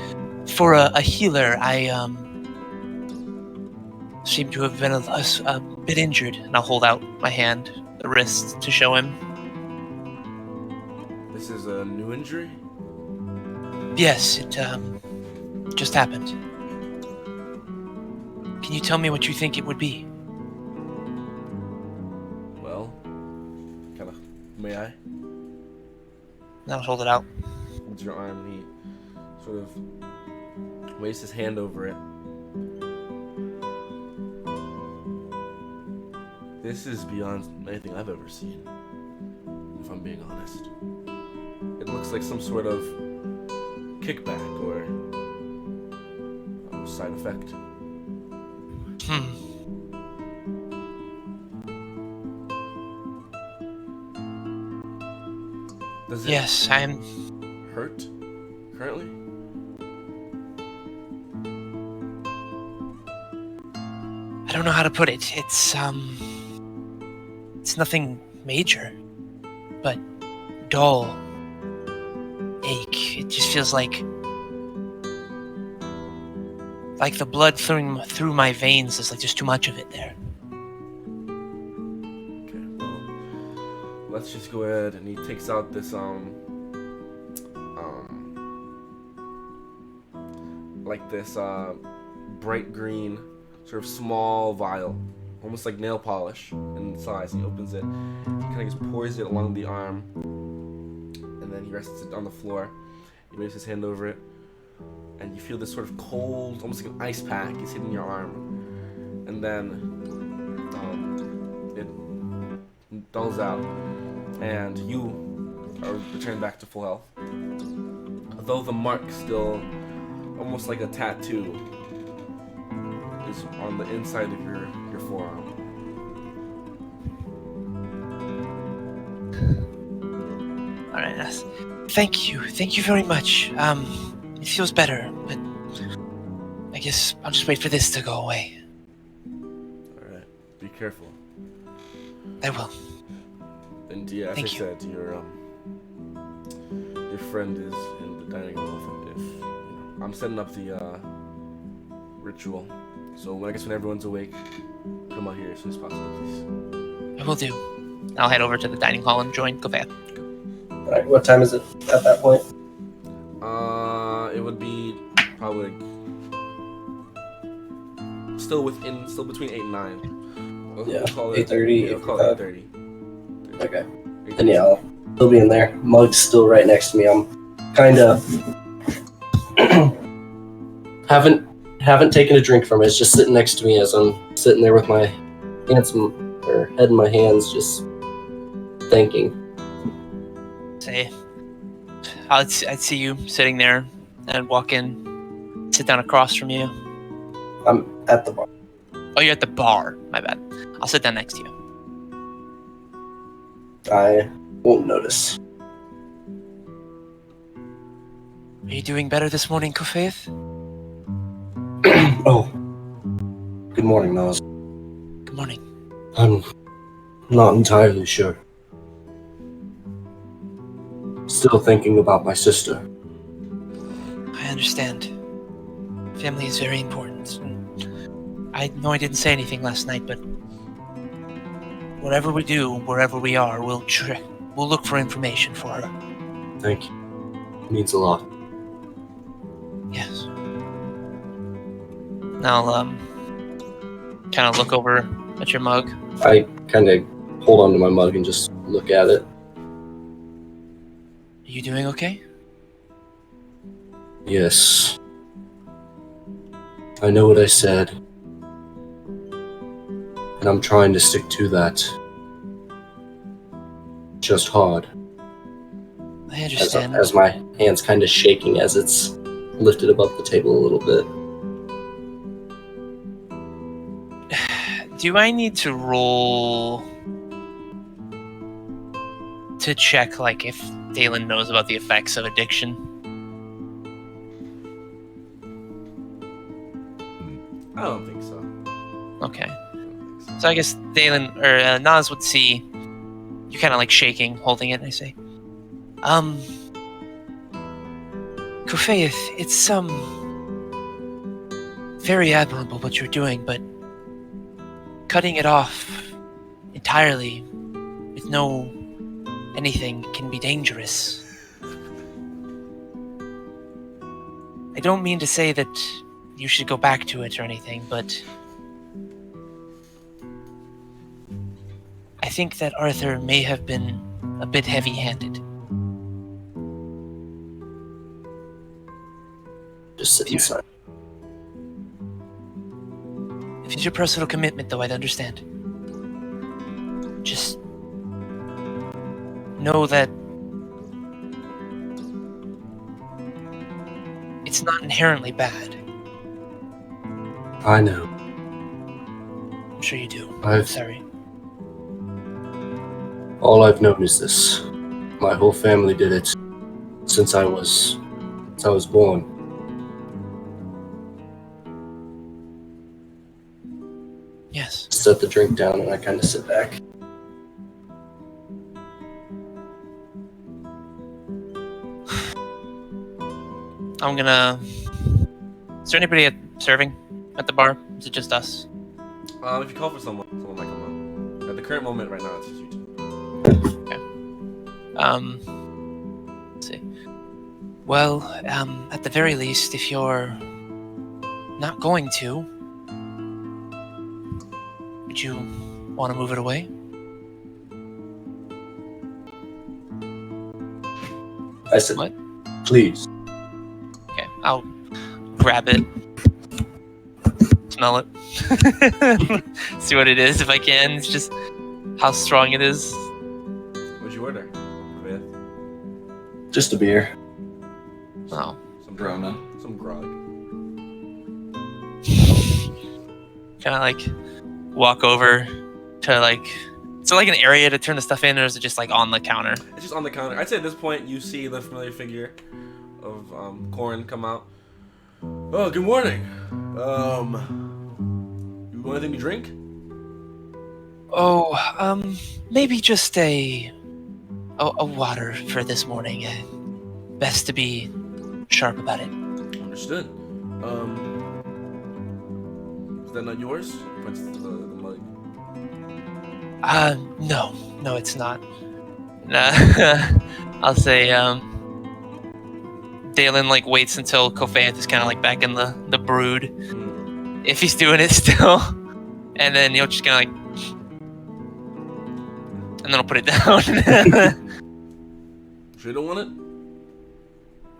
for a healer. I seem to have been a bit injured, and I'll hold out my hand, the wrist, to show him. This is a new injury? Yes, it just happened. Can you tell me what you think it would be? Well, may I? And I'll hold it out. With your arm, he sort of waves his hand over it. This is beyond anything I've ever seen, if I'm being honest. It looks like some sort of kickback or side effect. Does it Yes, I'm... hurt currently? I don't know how to put it. It's nothing major, but dull, ache. It just feels like the blood through my veins is like there's too much of it there. Okay, well, let's just go ahead, and he takes out this like this bright green sort of small vial, almost like nail polish in size. He opens it, kind of just pours it along the arm, and then he rests it on the floor. He waves his hand over it, and you feel this sort of cold, almost like an ice pack is hitting your arm, and then it dulls out, and you are returned back to full health. Although the mark still, almost like a tattoo, is on the inside of your forearm. All right, thank you very much. It feels better, but I guess I'll just wait for this to go away. All right, be careful. I will. And yeah, as Thank I you. said, your friend is in the dining room. If I'm setting up the ritual, so I guess when everyone's awake, come out here as soon as possible, please. I will do. I'll head over to the dining hall and join Kofea. Alright, what time is it at that point? It would be probably still between 8 and 9. Yeah, call it 8:30, We'll call it 8:30. Okay. Then yeah, I'll still be in there. Mug's still right next to me. I'm kind of haven't taken a drink from it. It's just sitting next to me as I'm sitting there with my head in my hands, just thinking. Say, I'd see you sitting there and walk in, sit down across from you. I'm at the bar. Oh, you're at the bar. My bad. I'll sit down next to you. I won't notice. Are you doing better this morning, Kofaith? Oh, good morning, Nas. Good morning. I'm not entirely sure. Still thinking about my sister. I understand. Family is very important. I know I didn't say anything last night, but whatever we do, wherever we are, we'll look for information for her. Thank you. It means a lot. Yes. Now I'll kind of look over at your mug. I kind of hold onto my mug and just look at it. Are you doing okay? Yes. I know what I said. And I'm trying to stick to that. Just hard. I understand. As my hand's kind of shaking as it's lifted above the table a little bit. Do I need to roll to check, like, if Dalen knows about the effects of addiction? I don't think so. Okay. So I guess Dalen or Nas would see you kind of like shaking, holding it, and I say, Kufeith, it's very admirable what you're doing, but cutting it off entirely with no anything can be dangerous. I don't mean to say that you should go back to it or anything, but I think that Arthur may have been a bit heavy-handed. Just sit inside. If it's your personal commitment, though, I'd understand. Just know that it's not inherently bad. I know. I'm sure you do. I've- Sorry. All I've known is this. My whole family did it since I was born. Yes. Set the drink down and I kind of sit back. I'm gonna... Is there anybody serving at the bar? Is it just us? If you call for someone might come up. At the current moment, right now, it's just you two. Let's see. Well, at the very least, if you're not going to, would you want to move it away? I said, What? Please. Okay, I'll grab it, smell it, see what it is if I can. It's just how strong it is. What'd you order? With Just a beer. Oh. some Corona. Some grog. Kind of like walk over to like, is there like an area to turn the stuff in, or is it just like on the counter? It's just on the counter. I'd say at this point you see the familiar figure of Corin come out. Oh, good morning. You want anything to drink? Oh, maybe just a water for this morning. Best to be sharp about it. Understood. Is that not yours? Points to the mug. No, it's not. I'll say, Dalen like waits until Kofeith is kind of like back in the brood, if he's doing it still, and then he'll just kind of like, and then I'll put it down. Sure you don't want it?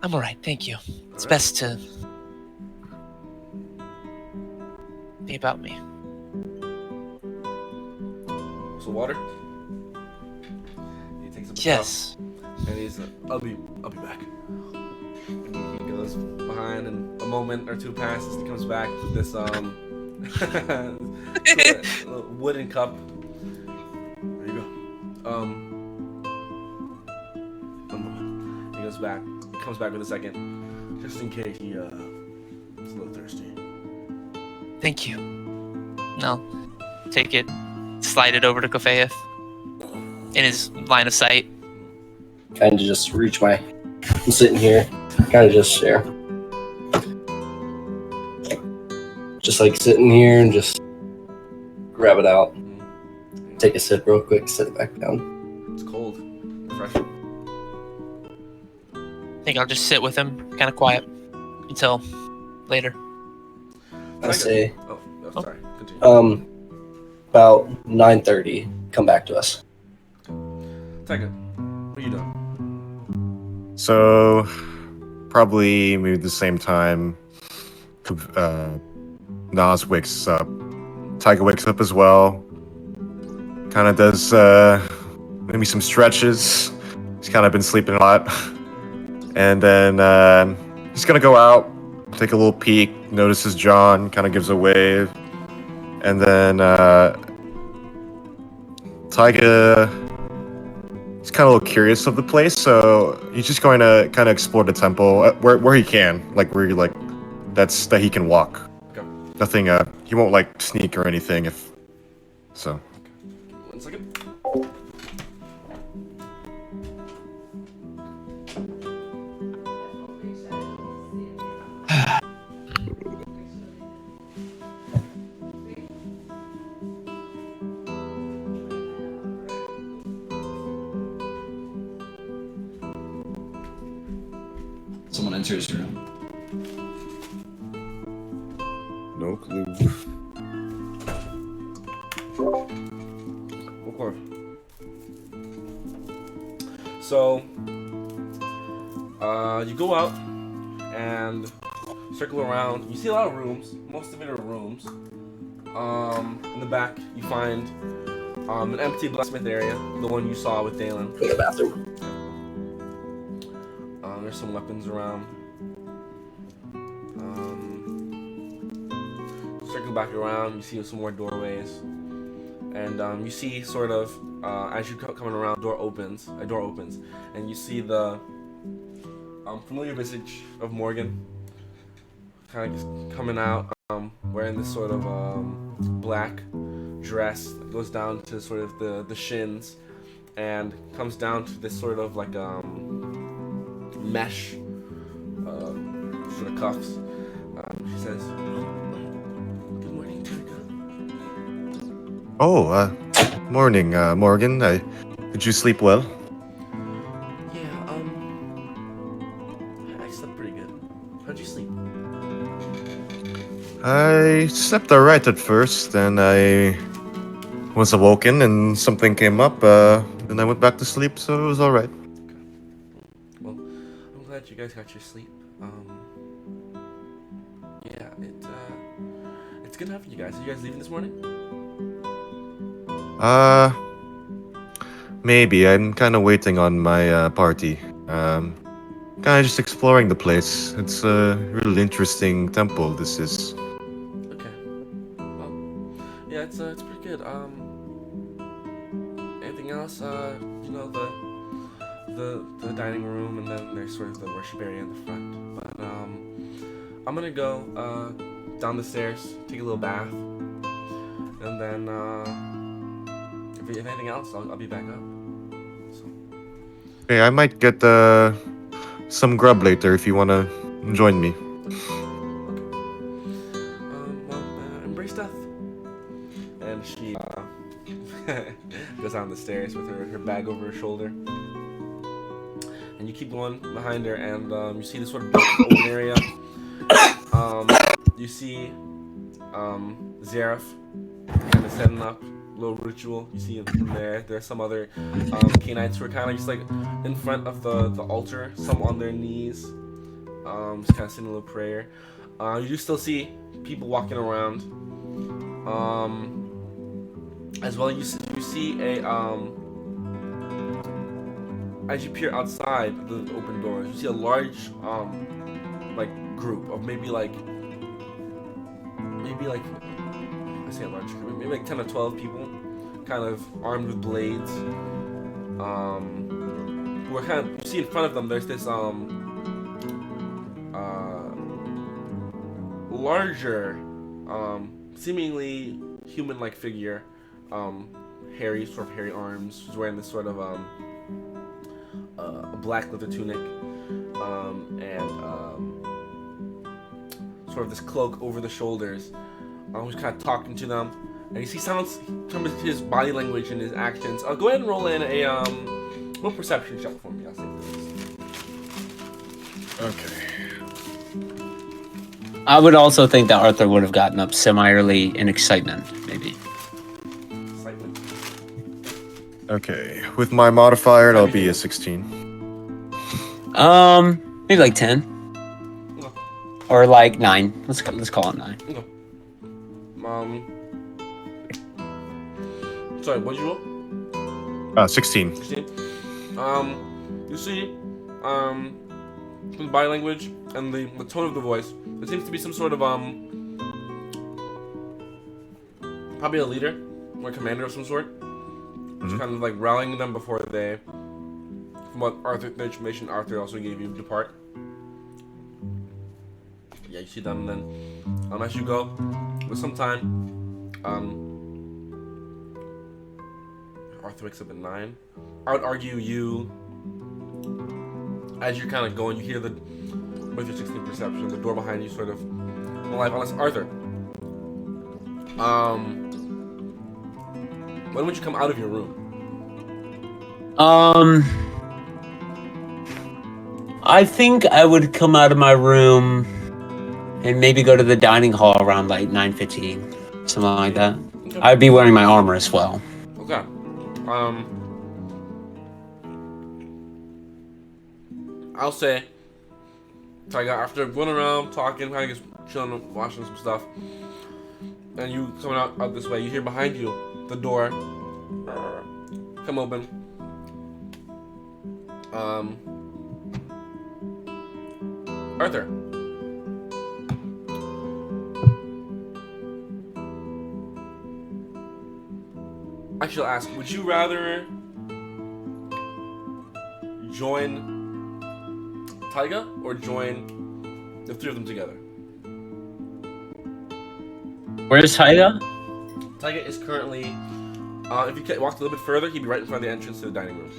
I'm alright, thank you. It's Alright. best to be about me. Some water? He takes up a Yes. cup, and he's I'll be back. And he goes behind, and a moment or two passes. He comes back with this wooden cup. There you go. One moment. He goes back. He comes back with a second, just in case he's a little thirsty. Thank you. No, take it, slide it over to Kofeith in his line of sight. Kind of just reach my. I'm sitting here. Kind of just share. Just like sitting here and just grab it out. Take a sip real quick, set it back down. It's cold, refreshing. I think I'll just sit with him, kind of quiet, until later. I say, Oh, sorry. Continue. about 9:30, come back to us. Tyga, what are you doing? So, probably maybe the same time, Nas wakes up. Tyga wakes up as well. Kind of does maybe some stretches. He's kind of been sleeping a lot. And then he's gonna go out, take a little peek, notices John, kind of gives a wave. And then Taiga is kind of a little curious of the place, so he's just going to kind of explore the temple where he can, like where he that he can walk. Okay. Nothing. He won't like sneak or anything if so. 1 second. Someone enters your room. No clue. Okay. So, you go out and circle around. You see a lot of rooms. Most of it are rooms. In the back, you find an empty blacksmith area, the one you saw with Dalen. In the bathroom. There's some weapons around. Circle back around, you see some more doorways, and you see sort of as you're coming around, a door opens, and you see the familiar visage of Morgan, kind of just coming out, wearing this sort of black dress that goes down to sort of the shins, and comes down to this sort of like mesh sort of cuffs. She says, "Good morning, Taiga." Oh, morning, Morgan. Did you sleep well? Yeah, I slept pretty good. How'd you sleep? I slept alright at first, then I was awoken and something came up, then I went back to sleep, so it was alright. Well, I'm glad you guys got your sleep. Yeah, it's good having you guys. Are you guys leaving this morning? Maybe. I'm kind of waiting on my party. Kind of just exploring the place. It's a really interesting temple, this is. Okay. Well, yeah, it's pretty good. Anything else? You know, the dining room, and then there's sort of the worship area in the front. But I'm gonna go down the stairs, take a little bath, and then if anything else, I'll be back up. So. Okay, I might get some grub later if you want to join me. Well, embrace death. And she goes down the stairs with her bag over her shoulder. And you keep going behind her, and you see this sort of open area. You see Zareth kind of setting up a little ritual. You see him there. There are some other Canaanites who are kind of just like in front of the altar, some on their knees, just kind of saying a little prayer. You do still see people walking around. As well, you see a as you peer outside the open doors, you see a large like group of maybe like I say a large group, maybe like 10 or 12 people, kind of armed with blades. Who are kind of, you see in front of them, there's this larger, seemingly human-like figure, hairy, sort of hairy arms. He's wearing this sort of a black leather tunic, and sort of this cloak over the shoulders. Who's kind of talking to them, and you see sounds from his body language and his actions. Go ahead and roll in a little perception check for me. I'll say Okay. I would also think that Arthur would have gotten up semi-early in excitement, maybe. excitement. Okay. With my modifier, it'll be a 16. Maybe like 10. Okay. Or like 9. Let's call it 9. Okay. Sorry, what'd you roll? 16. 16. You see, from the body language and the tone of the voice, there seems to be some sort of probably a leader or a commander of some sort. Just kind of like rallying them before they, from what the information Arthur also gave you, depart. Yeah, you see them, and then as you go, with some time, Arthur wakes up at 9. I would argue as you're kind of going, you hear with your 16 perception, the door behind you sort of alive. Unless Arthur, when would you come out of your room? I think I would come out of my room and maybe go to the dining hall around like 9:15, something like that. Okay. I'd be wearing my armor as well. Okay. I'll say, Taiga, after going around talking, kind of just chilling, watching some stuff, and you coming out this way, you hear behind you the door come open. Arthur. Actually, I'll ask, would you rather join Taiga or join the three of them together? Where's Taiga? Taiga is currently, if you walked a little bit further, he'd be right in front of the entrance to the dining room.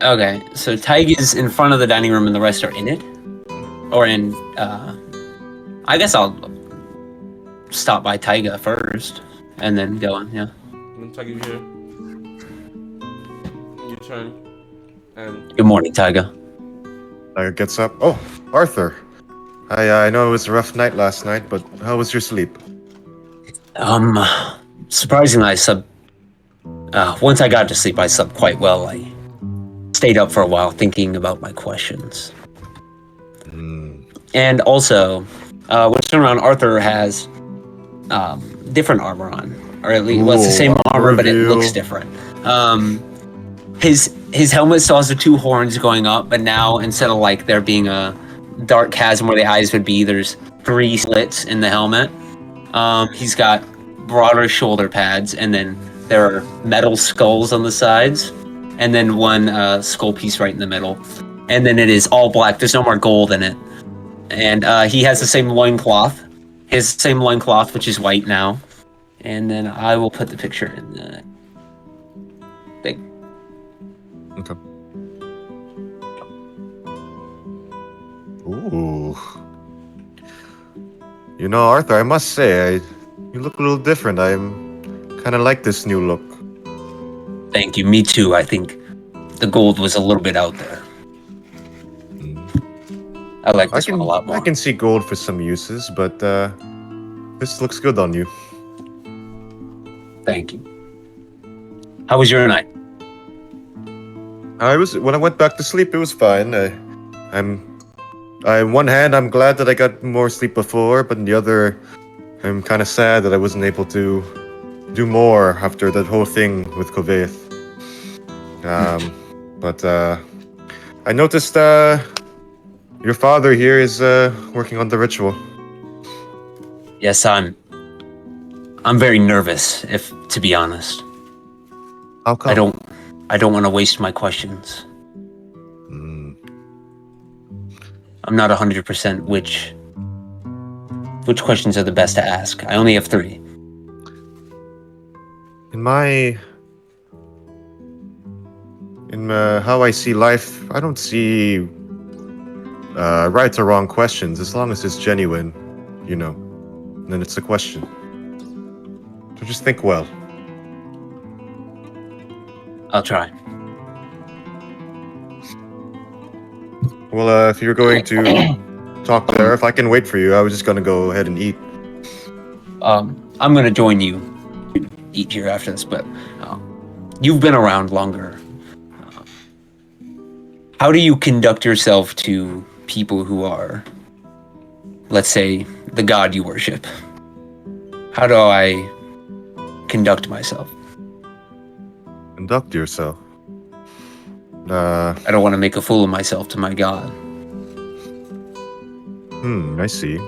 Okay, so Taiga's in front of the dining room and the rest are in it? Or in, I guess I'll stop by Taiga first and then go on, yeah. And then Taiga, you hear, you turn, and Good morning, Taiga. Taiga gets up. Oh, Arthur. I know it was a rough night last night, but how was your sleep? Surprisingly, I slept, once I got to sleep, I slept quite well. I stayed up for a while thinking about my questions. And also, when turn around, Arthur has different armor on, or at least it's the same armor, but it looks different. His helmet still has the two horns going up, but now instead of like there being a dark chasm where the eyes would be, there's 3 slits in the helmet. He's got broader shoulder pads, and then there are metal skulls on the sides, and then one skull piece right in the middle. And then it is all black. There's no more gold in it. And he has the same loincloth. His same loincloth, which is white now. And then I will put the picture in the thing. Okay. Ooh. You know, Arthur, I must say, you look a little different. I'm kind of like this new look. Thank you. Me too. I think the gold was a little bit out there. I like this one a lot more. I can see gold for some uses, but this looks good on you. Thank you. How was your night? When I went back to sleep, it was fine. On one hand, I'm glad that I got more sleep before, but on the other, I'm kind of sad that I wasn't able to do more after that whole thing with Kovaeth. But I noticed your father here is working on the ritual. Yes, I'm very nervous, to be honest. How come? I don't want to waste my questions. I'm not 100% which questions are the best to ask. I only have 3. In how I see life, I don't see right or wrong questions. As long as it's genuine, then it's a question. So just think well. I'll try. Well, if you're going to talk there, if I can wait for you, I was just gonna go ahead and eat. I'm gonna join you to eat here after this, but you've been around longer. How do you conduct yourself to people who are, let's say, the god you worship? How do I conduct myself? Conduct yourself. I don't want to make a fool of myself to my god. I see.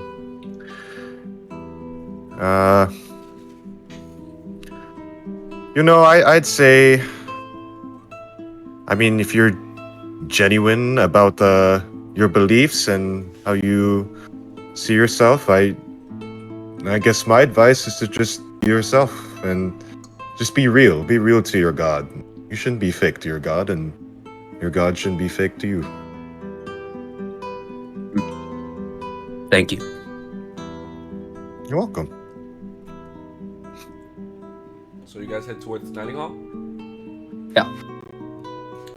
I'd say, I mean, if you're genuine about your beliefs and how you see yourself, I guess my advice is to just be yourself and just be real. Be real to your God. You shouldn't be fake to your God, and your God shouldn't be fake to you. Thank you. You're welcome. So you guys head towards the dining hall? Yeah.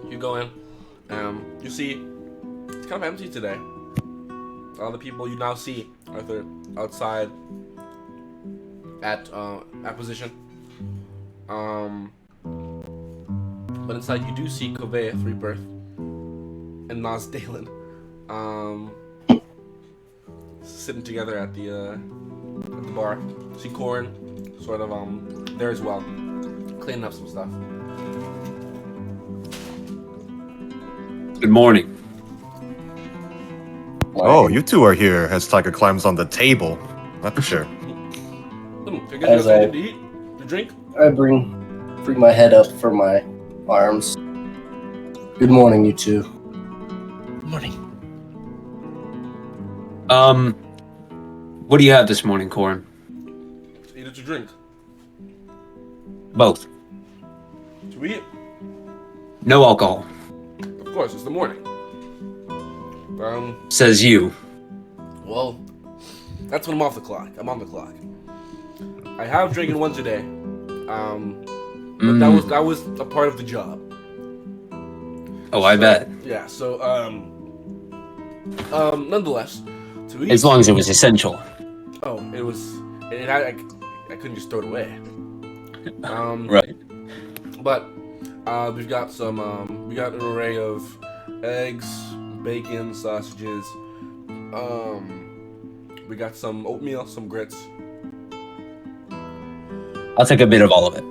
You go in. You see, it's kind of empty today. All the people you now see, Arthur, outside at position. But inside you do see Kovea, Rebirth, and Nas Dalen, sitting together at the bar. You see Corn, sort of there as well, cleaning up some stuff. Good morning. Oh, you two are here as Tiger climbs on the table. Not the chair. You guys got something to eat? To drink? I bring my head up for my arms. Good morning, you two. Good morning. What do you have this morning, Corin? To eat or to drink? Both. To eat? No alcohol. Of course, it's the morning. Says you. Well, that's when I'm off the clock. I'm on the clock. I have drinking once a day. But that was a part of the job. Oh, I bet. Yeah, so nonetheless, to eat. As long as it was essential. Oh, I couldn't just throw it away. Right. But we got an array of eggs, bacon, sausages. We got some oatmeal, some grits. I'll take a bit of all of it.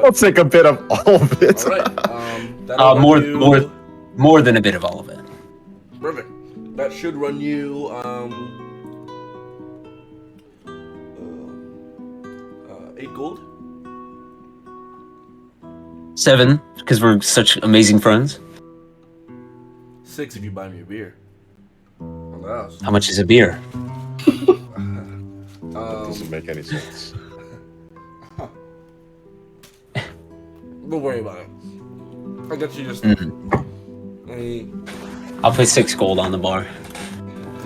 I'll take a bit of all of it. All right. More than a bit of all of it. Perfect. That should run you 8 gold. 7, because we're such amazing friends. 6 if you buy me a beer. On the house. How much is a beer? Doesn't make any sense. Don't worry about it. I got you just. I'll put 6 gold on the bar.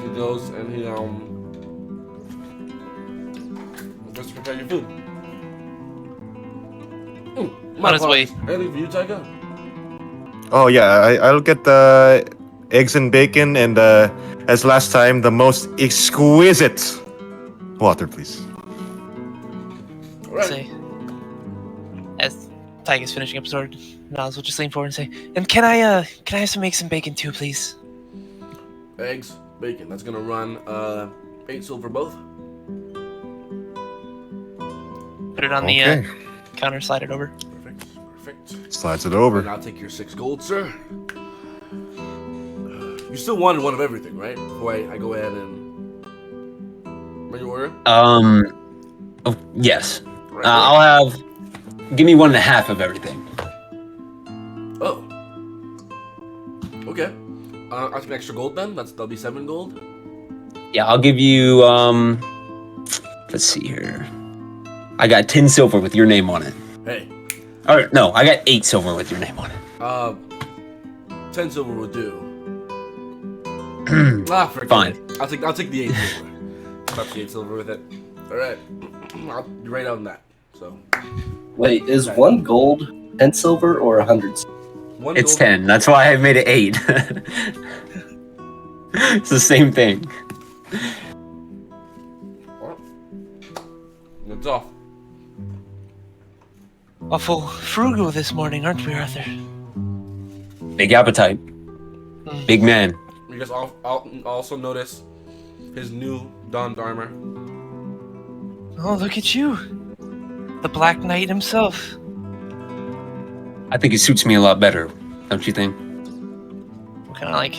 He goes and he goes to prepare your food. On his way. Anything for you, Tiger? Oh yeah, I'll get the eggs and bacon, and as last time, the most exquisite water, please. All right. Say, as Tyga's finishing up his order, Nas will just lean forward and say, "And can I have some eggs and bacon too, please?" Eggs, bacon. That's gonna run 8 silver both. Put it on Okay. the counter, slide it over. Perfect. Slides it over. And I'll take your 6 gold, sir. You still wanted one of everything, right? Before I go ahead and run your order. Oh, yes. Right. I'll have. Give me 1.5 of everything. Oh. Okay. I'll take an extra gold then. That'll be 7 gold. Yeah, I'll give you. Let's see here. I got 10 silver with your name on it. Hey. Or no, I got 8 silver with your name on it. 10 silver will do. Forget Fine. it. I'll take the 8 silver. Stop the 8 silver with it. All right. I'll be right on that. So. Wait, is 1 gold 10 silver or 100? It's 10. That's why I made it 8. It's the same thing. It's off. Awful frugal this morning, aren't we, Arthur? Big appetite. Big man. You guys also notice his new donned armor. Oh, look at you. The Black Knight himself. I think it suits me a lot better, don't you think? Kind of like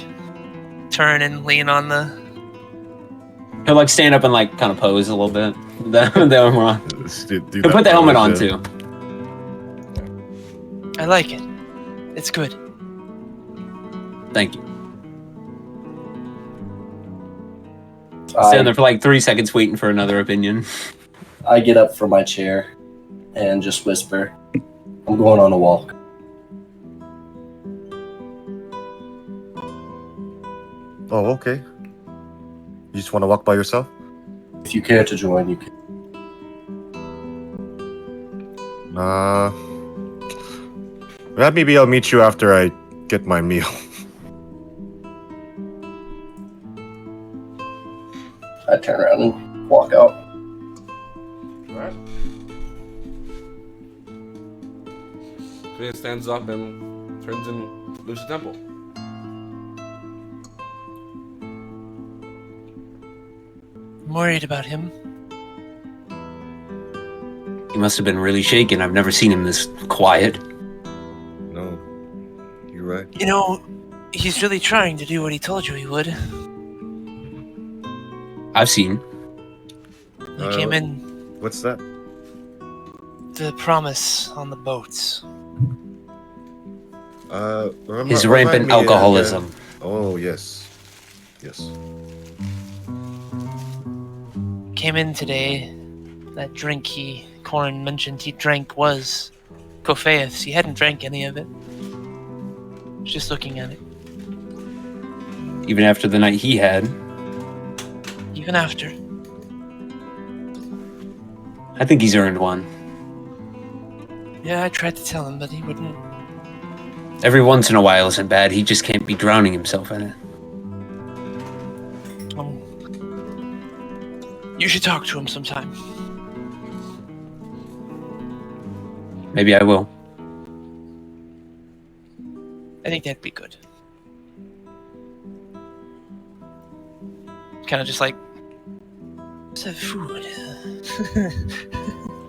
turn and lean on the He'll like stand up and like kind of pose a little bit. The arm on. Do He'll that put the helmet on pose, yeah. too. I like it. It's good. Thank you. Stand there for like 3 seconds waiting for another opinion. I get up from my chair and just whisper, I'm going on a walk. Oh, okay. You just want to walk by yourself? If you care to join, you can. Maybe I'll meet you after I get my meal. I turn around and walk out. Alright. Korean stands up and turns and leaves the temple. I'm worried about him. He must have been really shaken. I've never seen him this quiet. No, you're right. You know, he's really trying to do what he told you he would. I've seen. He came in What's that? the promise on the boats. His rampant alcoholism. Oh, yes. Yes. Came in today. That drink Corin mentioned he drank was Coffeus. He hadn't drank any of it. Was just looking at it. Even after the night he had. Even after. I think he's earned one. Yeah, I tried to tell him, but he wouldn't. Every once in a while isn't bad. He just can't be drowning himself in it. You should talk to him sometime. Maybe I will. I think that'd be good. Kind of just like, let's have food.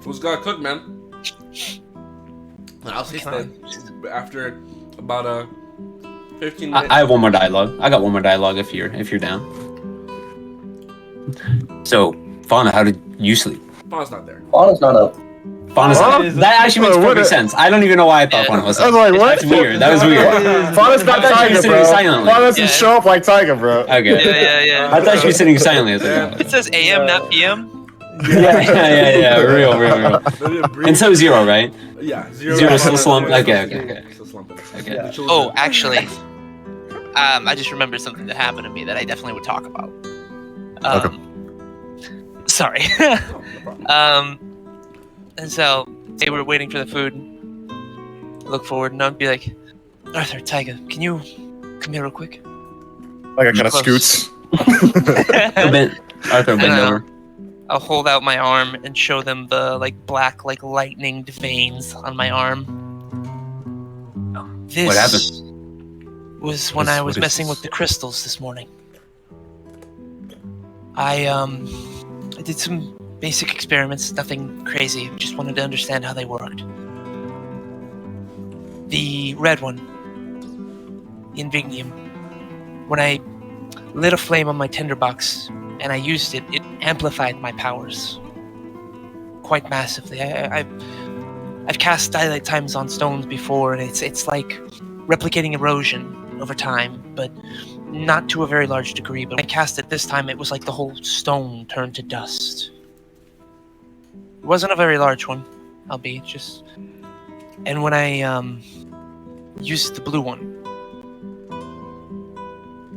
Who's got to cook, man? And I'll say that after about 15 minutes. I have one more dialogue. I got one more dialogue if you're down. So, Fauna, how did you sleep? Fauna's not there. Fauna's not up. Fauna's that actually makes perfect sense. I don't even know why I thought Fauna was I was like, what? That's weird. That was weird. Fauna's not I thought she was Tiger, sitting bro. silently. Fauna doesn't show up like Tiger, bro. Okay. Yeah. I thought she was sitting silently. I was like, It says AM, not PM. yeah. Real. And so Zero, right? Yeah, Zero still slumped? Okay. Still slumping. Okay. The children- Oh, actually, I just remembered something that happened to me that I definitely would talk about. Sorry. Oh, no problem. And so they were waiting for the food. I look forward and I'd be like, Arthur, Tyga, can you come here real quick? Like I kind of Close. scoots. Arthur bent over. I'll hold out my arm and show them the black lightning veins on my arm. This What happened? was when I was messing with the crystals this morning. I did some basic experiments, nothing crazy. Just wanted to understand how they worked. The red one, the Invignium. When I lit a flame on my tinderbox and I used it, it amplified my powers quite massively. I've cast Daylight Times on stones before, and it's like replicating erosion over time, but not to a very large degree. But when I cast it this time, it was like the whole stone turned to dust. It wasn't a very large one, albeit just. And when I used the blue one,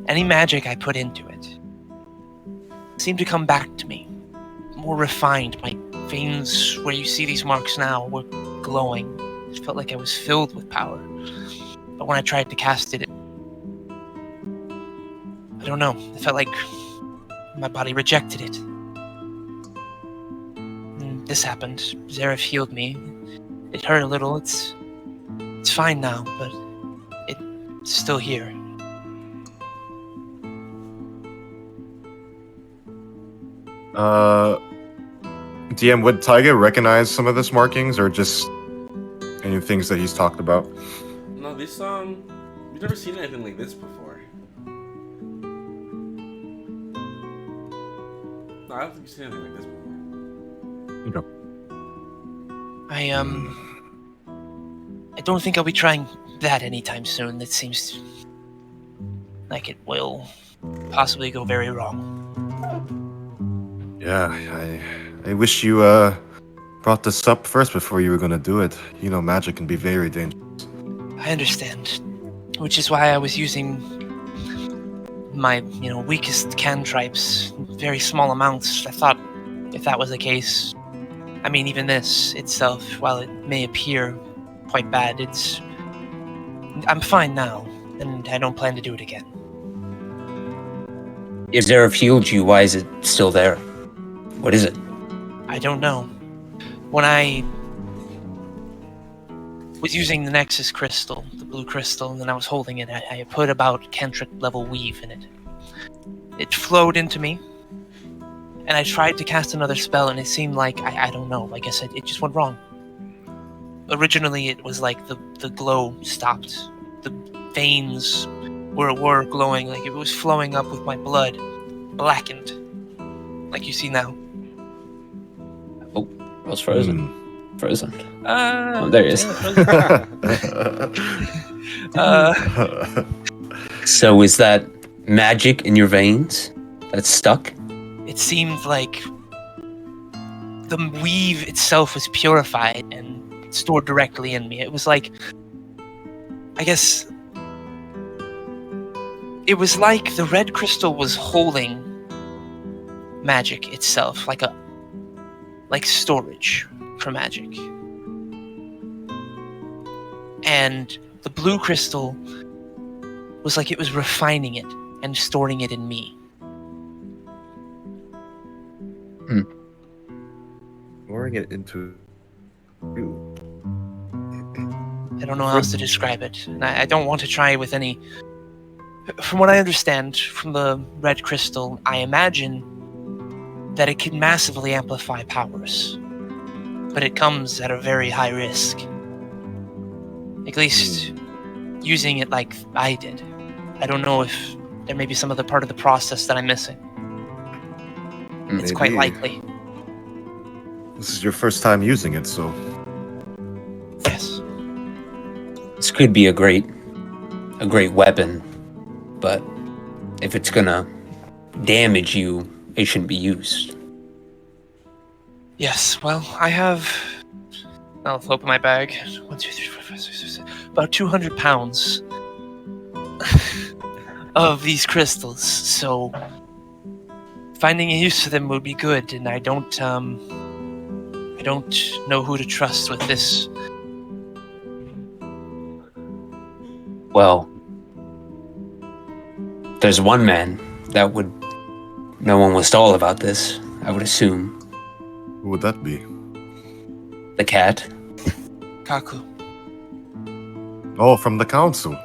any magic I put into it seemed to come back to me, more refined. My veins, where you see these marks now, were glowing. It felt like I was filled with power. But when I tried to cast it, I don't know. It felt like my body rejected it. And this happened. Zareth healed me. It hurt a little. It's fine now, but it's still here. DM, would Taiga recognize some of this markings or just any things that he's talked about? No, this you've never seen anything like this before. I don't think you've seen anything like this before. Okay. I don't think I'll be trying that anytime soon. It seems like it will possibly go very wrong. Yeah, I wish you brought this up first before you were gonna do it. You know, magic can be very dangerous. I understand, which is why I was using my, weakest cantrips, very small amounts. I thought if that was the case, I mean, even this itself, while it may appear quite bad, I'm fine now, and I don't plan to do it again. If Zara fueled you, why is it still there? What is it? I don't know. When I was using the Nexus crystal, the blue crystal, and I was holding it, I put about cantrip level weave in it. It flowed into me, and I tried to cast another spell, and it seemed like, I don't know, like I said, it just went wrong. Originally, it was like the glow stopped. The veins were glowing, like it was flowing up with my blood, blackened, like you see now. Oh, I was frozen. Frozen. Oh, there he is. So is that magic in your veins that's stuck? It seemed like the weave itself was purified and stored directly in me. It was like, I guess, it was like the red crystal was holding magic itself, like storage for magic. And the blue crystal was like it was refining it and storing it in me. Pouring it into you. I don't know how else to describe it. And I don't want to try with any... From what I understand from the red crystal, I imagine that it can massively amplify powers. But it comes at a very high risk. At least using it like I did. I don't know if there may be some other part of the process that I'm missing. It's quite likely. This is your first time using it, so... Yes. This could be a great weapon, but if it's gonna damage you, it shouldn't be used. Yes, well, I have... I'll open my bag. 1, 2, 3, 4, 5, 6, 7, about 200 pounds of these crystals, so finding a use for them would be good, and I don't know who to trust with this. Well, there's one man that would know almost all about this, I would assume. Who would that be? The cat. Kaku. Oh, from the council.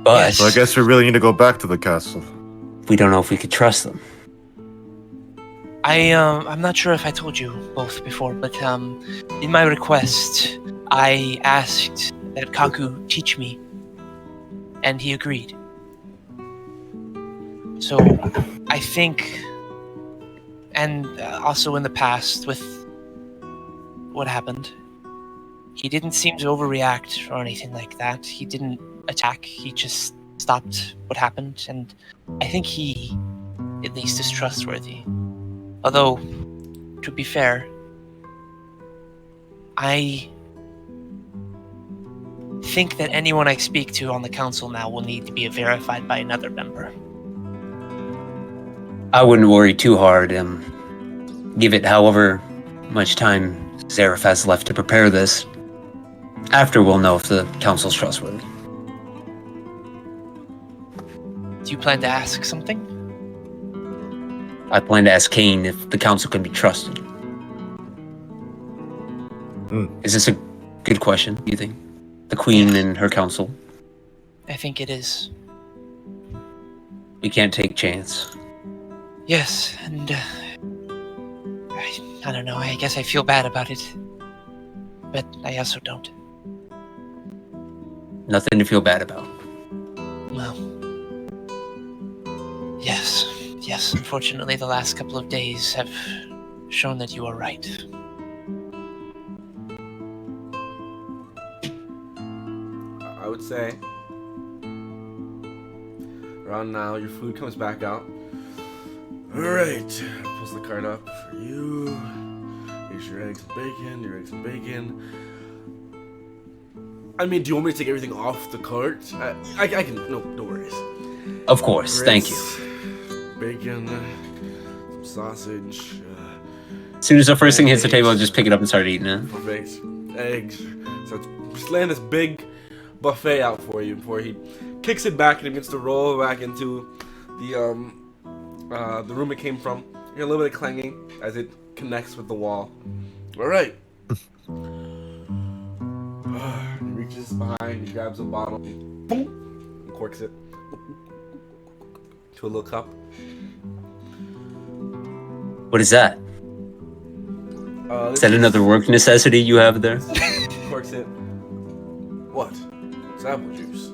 But Yes. So I guess we really need to go back to the castle. we don't know if we could trust them. I'm not sure if I told you both before, but in my request, I asked that Kaku teach me, and he agreed. So, I think, and also in the past with what happened, he didn't seem to overreact or anything like that. He didn't attack, he just stopped what happened, and I think he, at least, is trustworthy. Although, to be fair, I think that anyone I speak to on the council now will need to be verified by another member. I wouldn't worry too hard. Give it however much time Zareth has left to prepare this. After we'll know if the council's trustworthy. Do you plan to ask something? I plan to ask Kane if the council can be trusted. Is this a good question, do you think? The Queen and her council? I think it is. We can't take chance. Yes, and I don't know, I guess I feel bad about it. But I also don't. Nothing to feel bad about. Well, yes, Yes, unfortunately, the last couple of days have shown that you are right. I would say around now your food comes back out. Alright, pulls the cart up for you. Here's your eggs and bacon, I mean, do you want me to take everything off the cart? I can, no worries. Of course, thank you. Bacon, some sausage. As soon as the first thing hits the table, I'll just pick it up and start eating it. Perfect. Eggs. So it's just laying this big buffet out for you before he kicks it back and he begins to roll back into the room it came from. You hear a little bit of clanging as it connects with the wall. All right. He reaches behind, he grabs a bottle, boom, and corks it to a little cup. What is that? Is that another work necessity you have there? Corks it. What? It's apple juice.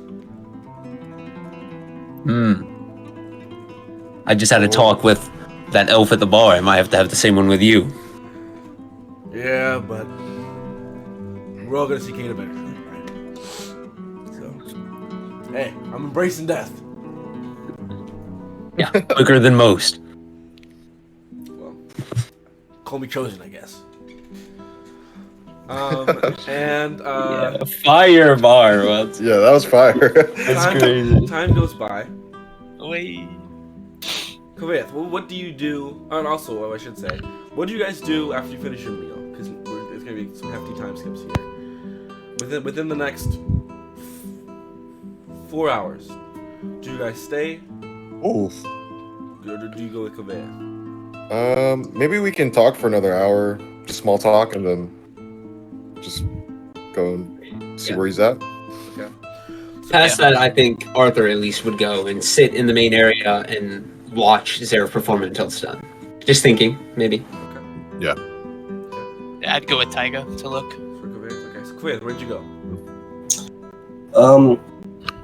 I just had a talk with that elf at the bar. I might have to have the same one with you. Yeah, but we're all gonna see Kane eventually, right? So, hey, I'm embracing death. Yeah, quicker than most. Well, call me chosen, I guess. And Fire bar. What? Yeah, that was fire. That's crazy. Time goes by. Wait. Kaveth, what do you do? And also, I should say, what do you guys do after you finish your meal? Because it's gonna be some hefty time skips here. Within the next 4 hours, do you guys stay? Oof. Or do you go with Kaveth? Maybe we can talk for another hour, just small talk, and then just go and see where he's at. Okay. Past that, I think Arthur at least would go and sit in the main area and watch Zara perform it until it's done. Just thinking, maybe. Yeah. I'd go with Taiga to look. For Kaveth, okay. So Kaveth, where'd you go?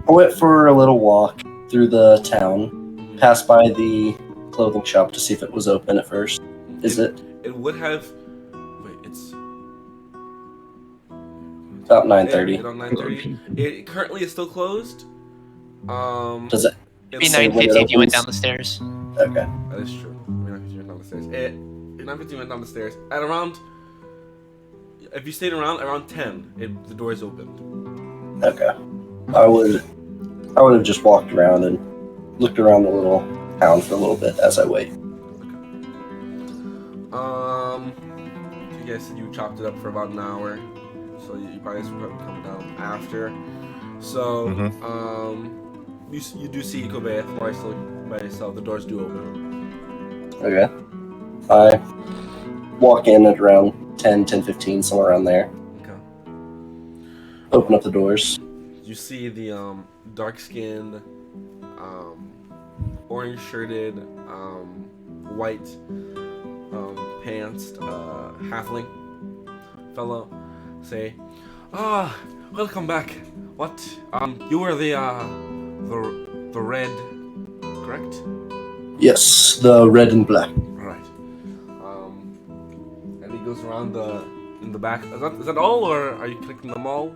I went for a little walk through the town, passed by the clothing shop to see if it was open at first. Is it? It would have. Wait, it's About 9:30. About 9:30. It currently is still closed. Does it? It'd be it's- Say when it 9:50 if you went opens. down the stairs. Okay. That is true. 9:50 went down the stairs. 9:50 went down the stairs. At around, if you stayed around 10, the doors opened. Okay. I would have just walked around and looked around the little town for a little bit as I wait. You guys said you chopped it up for about an hour, so you probably come down after. So, you do see Kobe probably still by yourself. The doors do open. Okay. I walk in at around 10:15, somewhere around there. Okay. Open up the doors. You see the dark-skinned, orange-shirted, white pantsed halfling fellow say, welcome back. What? You were the red, correct? Yes, the red and black. Right. And he goes around in the back. Is that all, or are you collecting them all?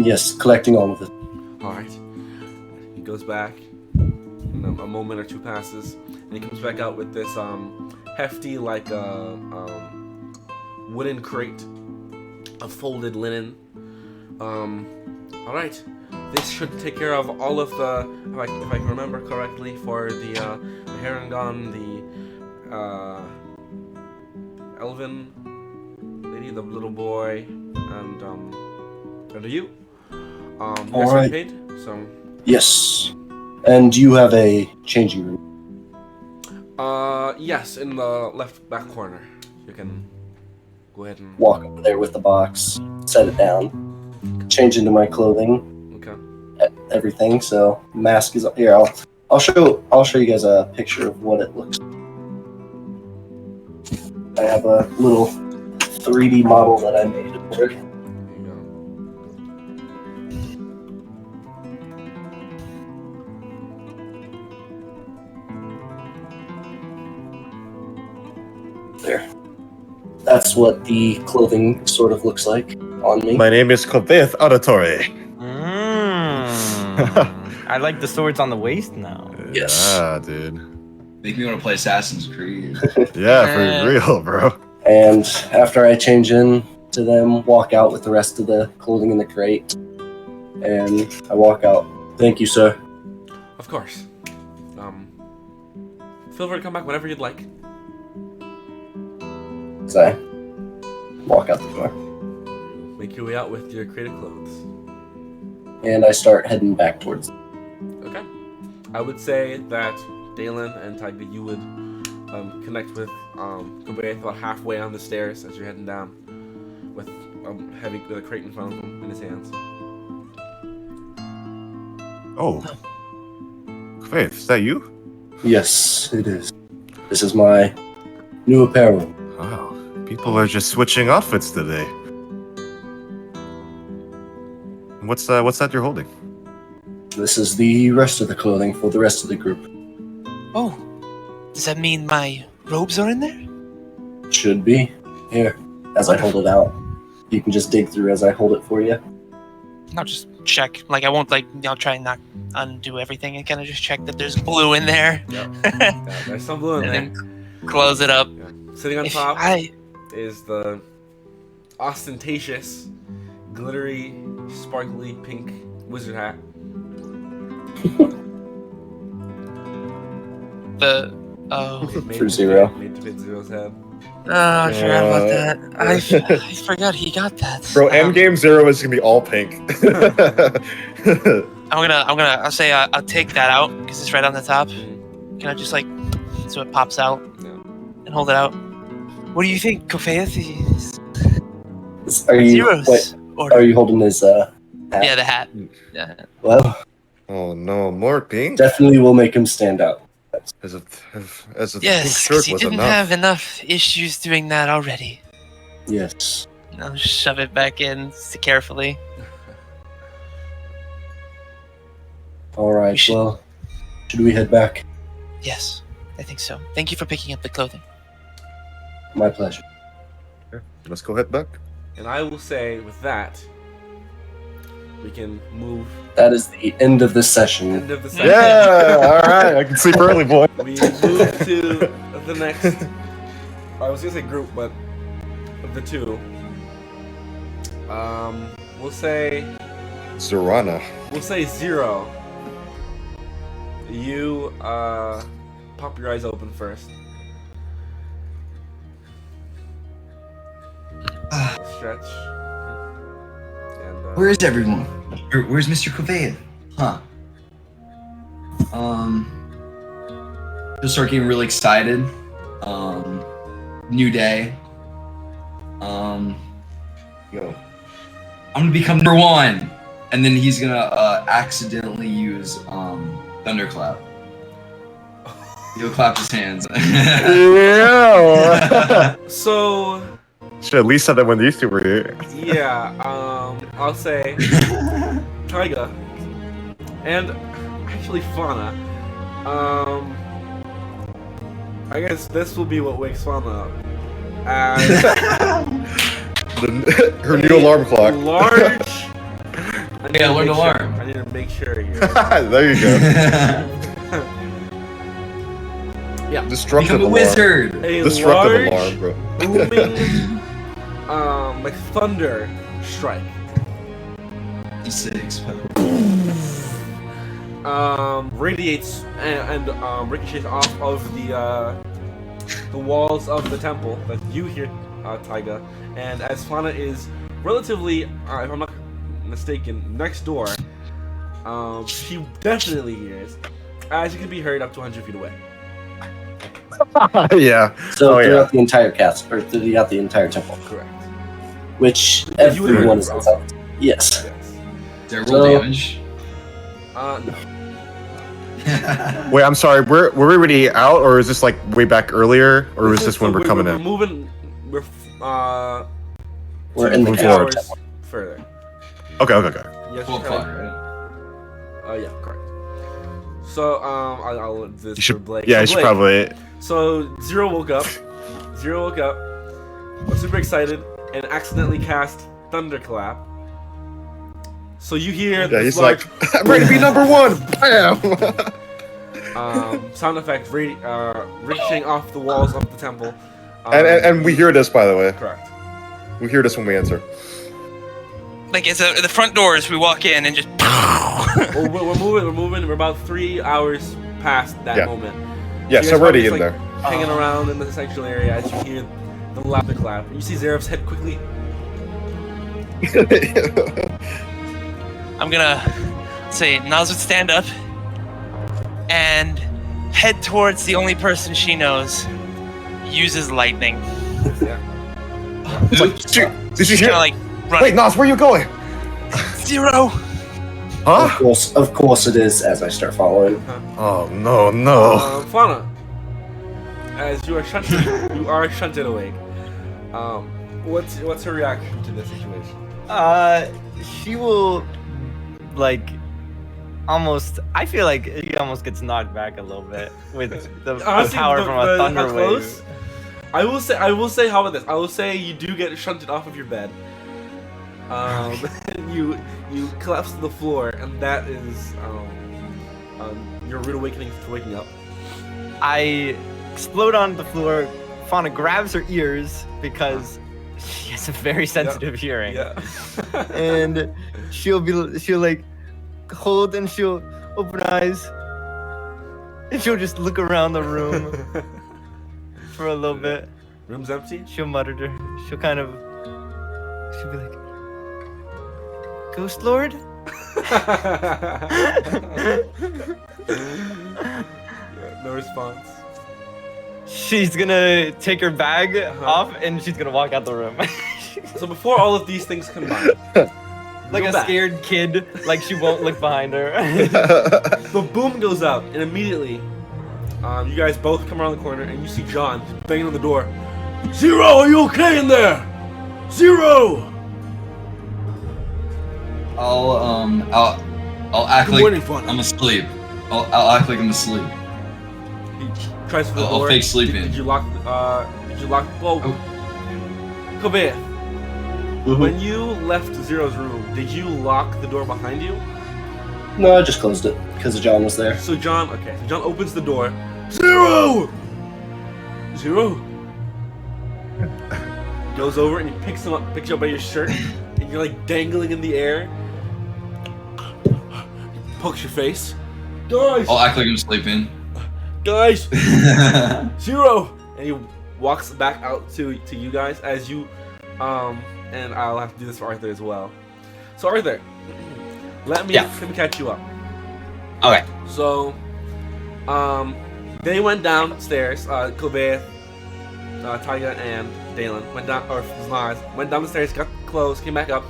Yes, collecting all of it. All right. He goes back, and a moment or two passes, and he comes back out with this hefty, like wooden crate of folded linen. All right. This should take care of all of the, if I can remember correctly, for the Harangon, the elven lady, the little boy, and you. You guys All are right. paid, so. Yes. And you have a changing room. Yes, in the left back corner. You can go ahead and Walk over there with the box, set it down, change into my clothing, Okay. everything. So mask is here. I'll show you guys a picture of what it looks like. I have a little 3D model that I made of it. There you go. There. That's what the clothing sort of looks like on me. My name is Koveth Auditory. I like the swords on the waist now. Yes. Yeah, dude. Make me want to play Assassin's Creed. Yeah, for real, bro. And after I change in to them, walk out with the rest of the clothing in the crate, and I walk out. Thank you, sir. Of course. Feel free to come back whenever you'd like. As I walk out the door, Make your way out with your crate of clothes. and I start heading back towards. Okay. I would say that Dalen and Tiger, you would connect with Koveth about halfway on the stairs as you're heading down, with with a crate in front of him in his hands. Oh. Koveth, is that you? Yes, it is. This is my new apparel. Wow. People are just switching outfits today. What's that you're holding? This is the rest of the clothing for the rest of the group. Oh, does that mean my robes are in there? Should be. Here, as I hold it out. You can just dig through as I hold it for you. I'll just check. Like, I won't, I'll try and not undo everything and kind of just check that there's blue in there. Yeah, there's some blue in And there. then close it up. Yeah. Sitting on If top I- is the ostentatious, glittery, sparkly pink wizard hat. Made For to Zero. Made to fit Zero's head. Oh, I forgot about that. I forgot he got that. Bro, Endgame Zero is gonna be all pink. I'll say I'll take that out because it's right on the top. Can I just so it pops out and hold it out? What do you think, Koveth? Are you Zero's wait, order. are you holding his hat? Yeah, the hat. Yeah. Well, Oh no, more pink? definitely will make him stand out. As a pink Yes, shirt because he was didn't enough. have enough issues doing that already. Yes. I'll shove it back in carefully. All right. should- Well, should we head back? Yes, I think so. Thank you for picking up the clothing. My pleasure. Let's go head back. And I will say, with that, we can move. That is the end of this session. End of the session. Yeah, alright, I can sleep early, boy. We move to the next. I was gonna say group, but of the two. We'll say Zorana. Zero. You pop your eyes open first. Stretch. And Where is everyone? Where's Mr. Koveth? Huh. Just start getting really excited. New day. Yo. I'm gonna become number one. And then he's gonna accidentally use Thunderclap. He'll clap his hands. Yeah. so Should at least have that when these two were here. yeah, I'll say Taiga and actually Fauna. I guess this will be what wakes Fauna up. As Her new alarm clock. Large. Yeah, learn to alarm. I need to make sure here. There you go. Yeah. Destructive Become a alarm. wizard. A Destructive large, alarm, bro. booming, like thunder strike. D6. Radiates and ricochets off of the walls of the temple that you hear, Taiga. And as Fauna is relatively, if I'm not mistaken, next door, she definitely hears, as you can be heard up to 100 feet away. Yeah. So Oh, throughout yeah. the entire castle, or throughout the entire temple, Correct. which You would everyone hear is it, inside. Yes. Yes. Is there roll So- damage? No. Wait, I'm sorry. Were we already out, or is this like way back earlier, or was this when so we're coming we're in? moving. We're in the Move castle forward. temple. Further. Okay. Yes, 12 o'clock, right? Yeah, correct. So, I'll this You should. for Blake. Yeah, So you should Blake, probably. So Zero woke up. Zero woke up, was super excited, and accidentally cast Thunderclap. So you hear Yeah, this he's large like, I'm ready to be number one! Bam! sound effect ricocheting off the walls of the temple. And we hear this, by the way. Correct. We hear this when we answer. Like it's the front doors. We walk in and just. Well, we're moving. We're about 3 hours past that moment. Yes, you guys already probably in just, there. Hanging around in the central area as you hear the laughter clap. You see Zeref's head quickly. I'm gonna say Naz would stand up and head towards the only person she knows. Uses lightning. Yeah. Did you She's hear? gonna like run. Wait, Nas, where are you going? Zero. Huh? Of course it is. As I start following. Oh, no. Fauna, as you are shunted awake. What's her reaction to this situation? She will, like, almost. I feel like he almost gets knocked back a little bit with the Honestly, power from a thunder how wave. close? I will say. How about this? I will say you do get shunted off of your bed. You collapse to the floor, and that is your rude awakening to waking up. I explode on the floor. Fauna grabs her ears because she has a very sensitive hearing. Yeah. And she'll like hold and she'll open eyes and she'll just look around the room for a little bit. Room's empty. She'll mutter to her. She'll be like, Ghost Lord? Yeah, no response. She's gonna take her bag off and she's gonna walk out the room. So before all of these things combine, like go a back. scared kid, like she won't look behind her. The boom goes out, and immediately, you guys both come around the corner, and you see John banging on the door. Zero, are you okay in there? Zero. I'll act Good like morning, Fauna. I'm asleep. I'll act like I'm asleep. He tries for the I'll door. fake sleeping. Did you lock? Well, Oh. Kobe, when you left Zero's room, did you lock the door behind you? No, I just closed it because John was there. So John opens the door. Zero. Goes over and he picks you up by your shirt, and you're like dangling in the air. He pokes your face. Guys, I'll act like I'm sleeping. guys, Zero, and he walks back out to you guys as you, and I'll have to do this for Arthur as well. So Arthur, let me catch you up. Okay. So, they went downstairs. Kobe, Taiga, and Dalen went down, or Znaz went down the stairs, got clothes, came back up.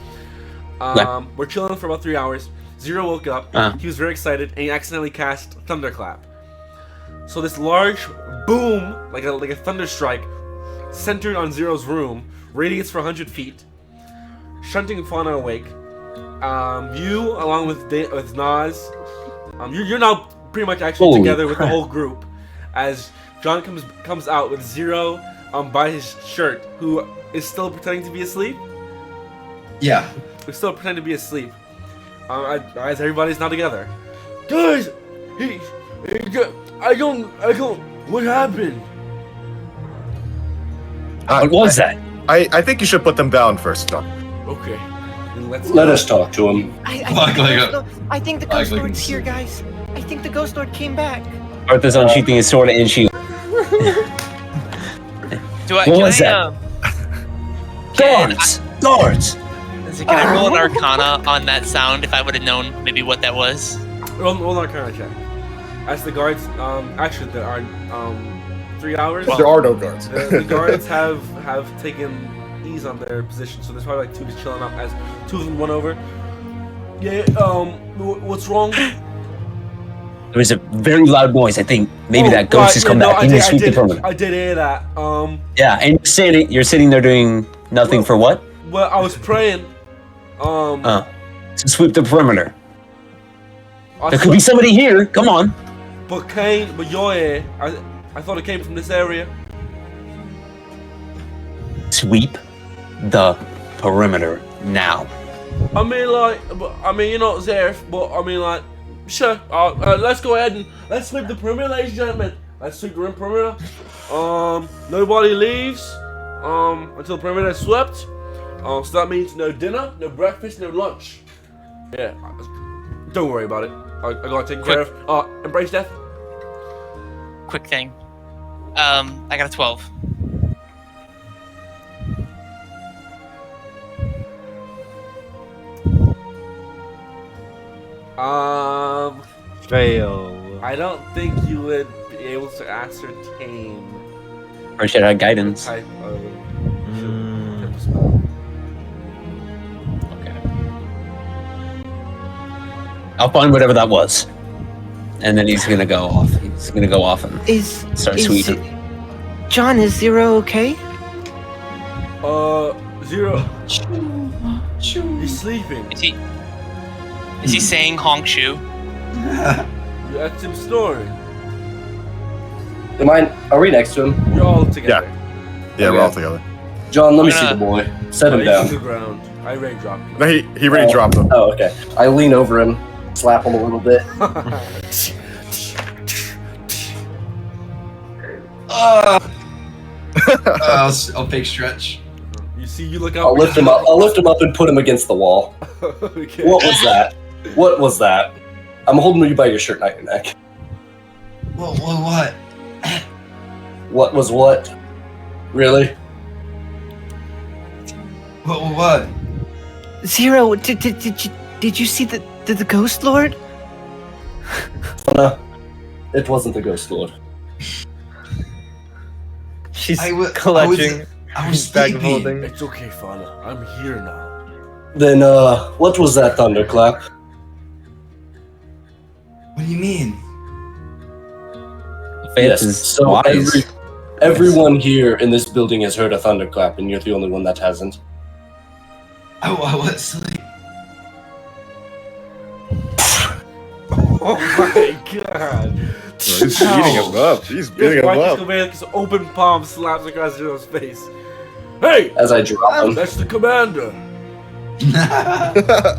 We're chilling for about 3 hours. Zero woke up. He was very excited, and he accidentally cast Thunderclap. So this large boom, like a thunder strike, centered on Zero's room, radiates for 100 feet, shunting Fauna awake. You, along with Naz, you're now pretty much actually together with the whole group, as John comes out with Zero by his shirt, who is still pretending to be asleep. Yeah. Who's still pretending to be asleep. As everybody's now together. Guys, I don't. What happened? What was that? I think you should put them down first, Doc. Okay, then let's Let us talk to him. I think the Ghost Lord's here, guys. I think the Ghost Lord came back. Arthur's unsheathing his sword and shield. Guards! Can I roll an Arcana on that sound if I would have known maybe what that was? Roll an Arcana check. As the guards, actually there are 3 hours. There are no guards. The guards have taken ease on their position, so there's probably like two just chilling up as two of them went over. Yeah, what's wrong? There was a very loud noise. I think maybe that ghost has come back. He may sweep the perimeter. I did hear that. Yeah, and you're sitting there doing nothing for what? Well, I was praying. To sweep the perimeter. There could be somebody here. Come on. But you're here. I thought it came from this area. sweep the perimeter now. I mean, like, you're not there, but I mean, like, sure. Let's go ahead and let's sweep the perimeter, ladies and gentlemen. Let's sweep the perimeter. Nobody leaves until the perimeter is swept. So that means no dinner, no breakfast, no lunch. Yeah, don't worry about it. I got taken care of. Embrace death. Quick thing. I got a 12. Fail. I don't think you would be able to ascertain Or should I have guidance? type of spell. Okay. I'll find whatever that was. And then he's gonna go off. He's gonna go off and start sweeping. John, is Zero okay? Zero. He's sleeping. Is he saying honk shoe? That's him snoring. Are we next to him? You're all together. Yeah, we're all together. John, let me see the boy. Set him He's on the down. ground. I already dropped him. No, he already dropped him. Oh, okay. I lean over him, slap him a little bit. I'll fake stretch. You see, you look up. I'll lift him up. I'll lift him up and put him against the wall. Okay. What was that? What was that? I'm holding you by your shirt, not your neck. What? What was what? Really? What? Zero, did you see the Ghost Lord? No, it wasn't the Ghost Lord. She's I was bag of sleeping. holding. It's okay, Fauna. I'm here now. Then, what was that thunderclap? What do you mean? Faith is so wise. everyone here in this building has heard a thunderclap, and you're the only one that hasn't. I was asleep. Oh my god. He's beating him up. He's beating him up. His open palm slaps across Zero's face. Hey! As I drop him. That's the commander.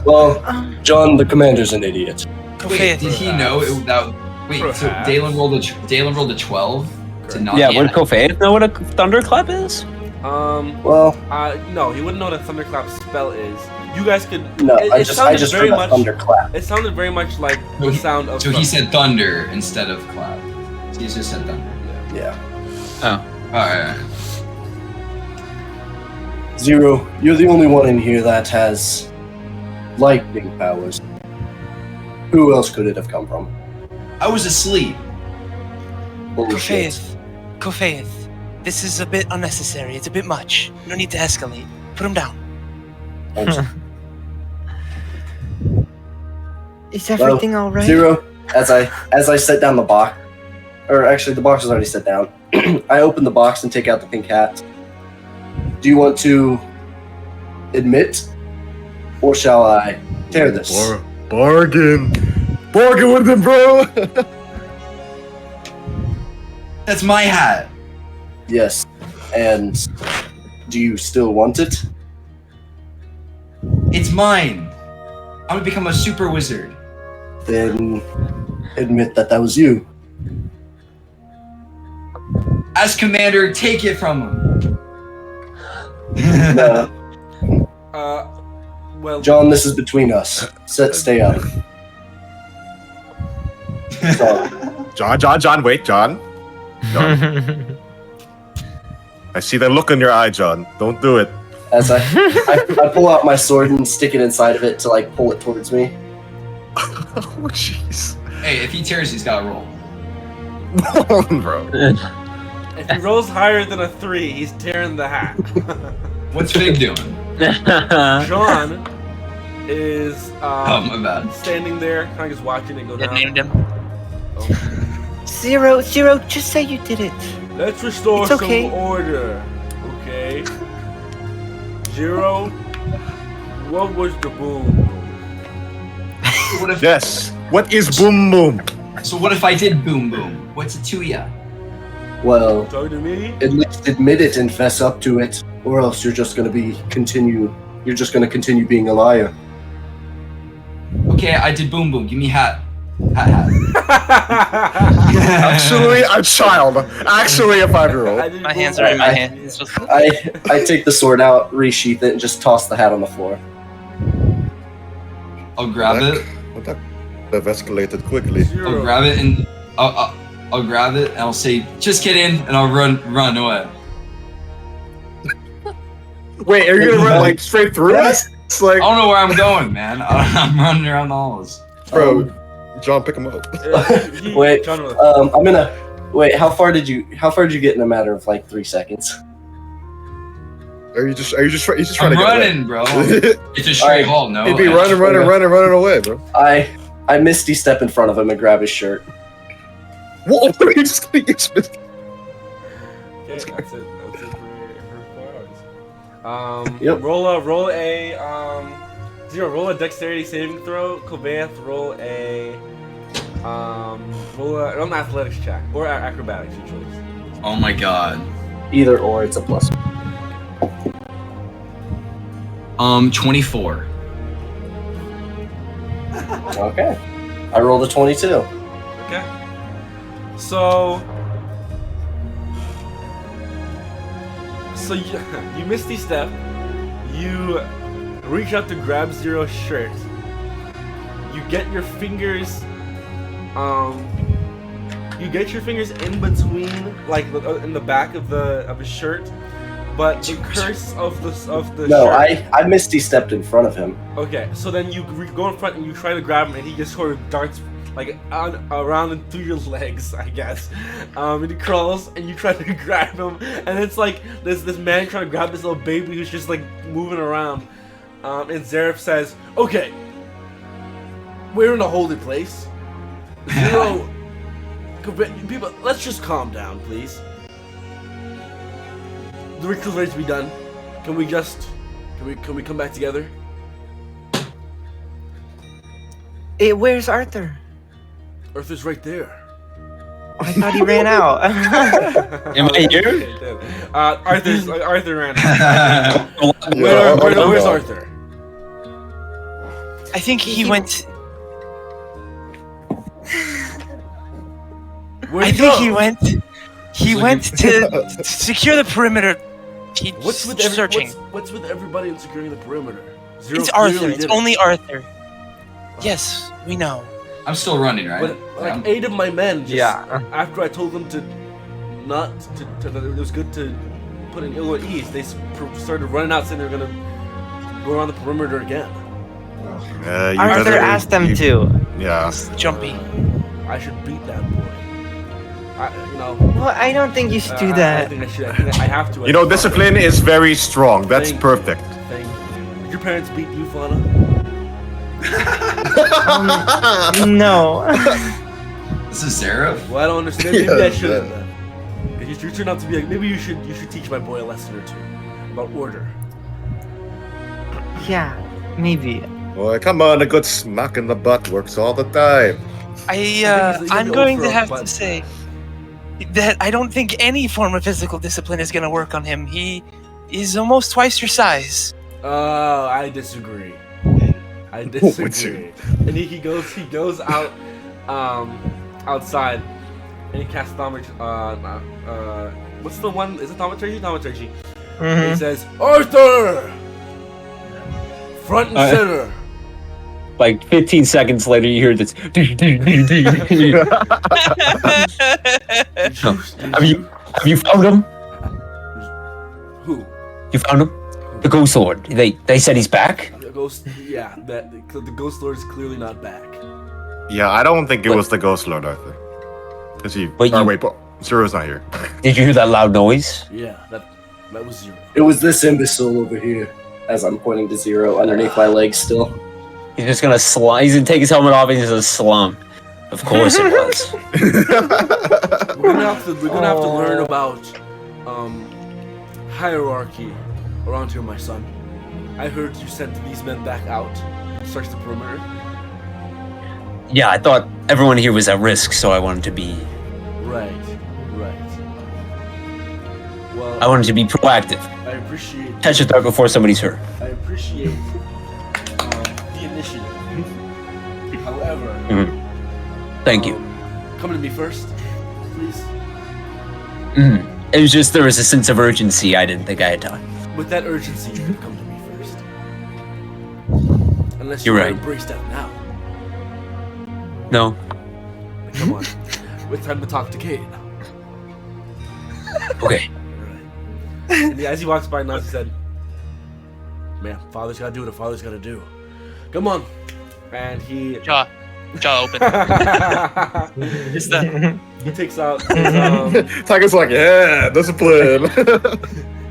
Well, John, the commander's an idiot. Wait, did he know it without? Wait, so Perhaps. Dalen rolled a 12 to not. Yeah, would Kofaith know what a thunderclap is? Well, No, he wouldn't know what a thunderclap spell is. You guys could. no, it I just very heard a much. thunderclap. It sounded very much like the sound of. So he said thunder instead of clap. So he just said thunder. Yeah. Oh. Alright. Zero, you're the only one in here that has lightning powers. Who else could it have come from? I was asleep. Holy shit. Kofaith, this is a bit unnecessary. It's a bit much. No need to escalate. Put him down. Is everything all right? Zero, as I set down the box, or actually the box is already set down, I open the box and take out the pink hat. Do you want to admit, or shall I tear this? Bargain with him, bro. That's my hat. Yes. And do you still want it? It's mine. I'm gonna become a super wizard. Then admit that was you. As commander, take it from him. No. Well, John, this is between us. Stay out of it. So, John, wait, John. I see that look in your eye, John. Don't do it. as I pull out my sword and stick it inside of it to like pull it towards me. Oh, jeez. Hey, if he tears, he's gotta roll. Bro. if he rolls higher than a 3, he's tearing the hat. What's Fig doing? John is Oh, my bad. standing there, kind of just watching it go Yeah, down. named him. Zero, just say you did it. Let's restore It's okay. some order. Okay. 0. What was the boom? What if, Yes. What is boom boom? so what if I did boom boom? What's it to ya? Well, Talk to me? at least admit it and fess up to it. or else you're just gonna continue being a liar. Okay, I did boom boom. Give me hat. Hat. Actually, a child. Actually, a 5-year-old. My hands are in my hands. I take the sword out, resheath it, and just toss the hat on the floor. I'll grab it. That have escalated quickly. I'll grab it and I'll grab it and I'll say, "Just kidding," and I'll run away. Wait, are you gonna run like straight through us? It's like, I don't know where I'm going, man. I'm running around the halls. bro, John, pick him up. Wait, I'm gonna wait. How far did you get in a matter of like 3 seconds? Are you just trying I'm to get running, bro. It's a straight hall, no? He'd be running away, bro. I misty step in front of him and grab his shirt. What? You just Okay, that's it. That's it for 4 hours. Yep. Roll a Zero. Roll a dexterity saving throw. Kovath, roll an athletics check or acrobatics, your choice. Oh my god. Either or, it's a plus. 24. Okay. I rolled a 22. Okay. So you misty step. You reach out to grab Zero's shirt. You get your fingers. You get your fingers in between, like in the back of his shirt. But the curse of the No, shirt. I misty stepped in front of him. Okay, so then you go in front and you try to grab him, and he just sort of darts like around and through your legs, I guess. And he crawls, and you try to grab him, and it's like this man trying to grab this little baby who's just like moving around. And Zareth says, "Okay, we're in a holy place. Zero, people, let's just calm down, please. The ritual's ready to be done. Can we come back together?" Hey, where's Arthur? Arthur's right there. I thought he ran out. Am I here? Arthur ran out. Where's Arthur? I think he went. Where'd He went to secure the perimeter. What's with searching? What's with everybody in securing the perimeter? Zero It's Arthur. clearly It's did it. only Arthur. Yes, we know. I'm still running, right? But like 8 of my men, just, Yeah. after I told them to not to that it was good to put an ill at ease, they started running out saying they were gonna go around the perimeter again. Arthur asked them to. Yeah. Jumpy. I should beat that boy. Well, I don't think you should do I that. think I have to. You know, discipline is very strong. That's Thank you. perfect. Thank you. Did your parents beat you, Fauna? No. This is Zareth? Well, I don't understand. Maybe I Yeah, shouldn't. yeah. Then. Because you turned out to be. Maybe you should teach my boy a lesson or two about order. Yeah, maybe. Boy, come on, a good smack in the butt works all the time. I'm going to have to say that I don't think any form of physical discipline is going to work on him. He is almost twice your size. Oh, I disagree. I disagree. And he goes out, outside, and he casts thaumaturgy. What's the one? Is it thaumaturgy? Thaumaturgy. He says, "Arthur, front and center." Like 15 seconds later, you hear this. Have you found him? Who? You found him? The Ghost Lord. They said he's back. The ghost. Yeah, the Ghost Lord is clearly not back. Yeah, I don't think it was the Ghost Lord, Arthur. Is he? But you- Wait, but Zero's not here. Did you hear that loud noise? Yeah, that was Zero. It was this imbecile over here, as I'm pointing to Zero underneath my legs still. He's just gonna slum. He's gonna take his helmet off and he's gonna slump. Of course it was. We're gonna have to learn about hierarchy around here, my son. I heard you sent these men back out to search the perimeter. Yeah, I thought everyone here was at risk, so I wanted to be. Right. Well, I wanted to be proactive. I appreciate. Catch a threat before somebody's hurt. I appreciate the initiative. However, Thank you. Come to me first, please. It was just there was a sense of urgency. I didn't think I had time. With that urgency, you could come to me first. Unless You're you right. embrace that now. No. Come on. It's time to talk to Kane. Okay. And as he walks by, Nazi said, "Man, father's gotta do what a father's gotta do. Come on." And he Jaw open. Just the he takes out his, Tiger's like, yeah, discipline.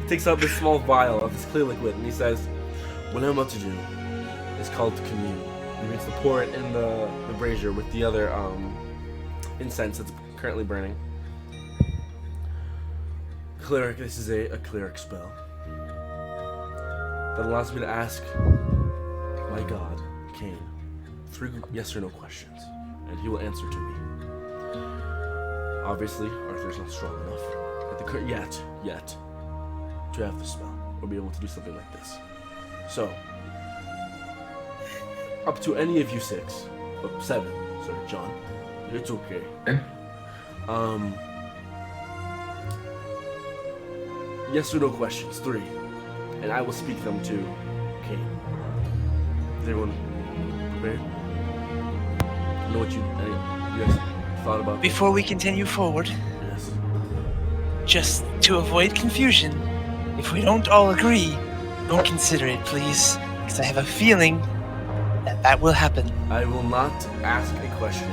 takes out this small vial of this clear liquid, and he says, "What I'm about to do is called commune." He begins to pour it in the brazier with the other incense that's currently burning. Cleric, this is a cleric spell that allows me to ask my god, Kane, 3 yes or no questions, and he will answer to me. Obviously, Arthur's not strong enough at the yet to have the spell or be able to do something like this. So, up to any of you 6, 7, sorry, John, it's okay. Yes or no questions, 3, and I will speak them to Kane. Is everyone prepared? Know what you guys thought about? before we continue forward, Yes. just to avoid confusion, if we don't all agree, don't consider it, please, because I have a feeling that will happen. I will not ask a question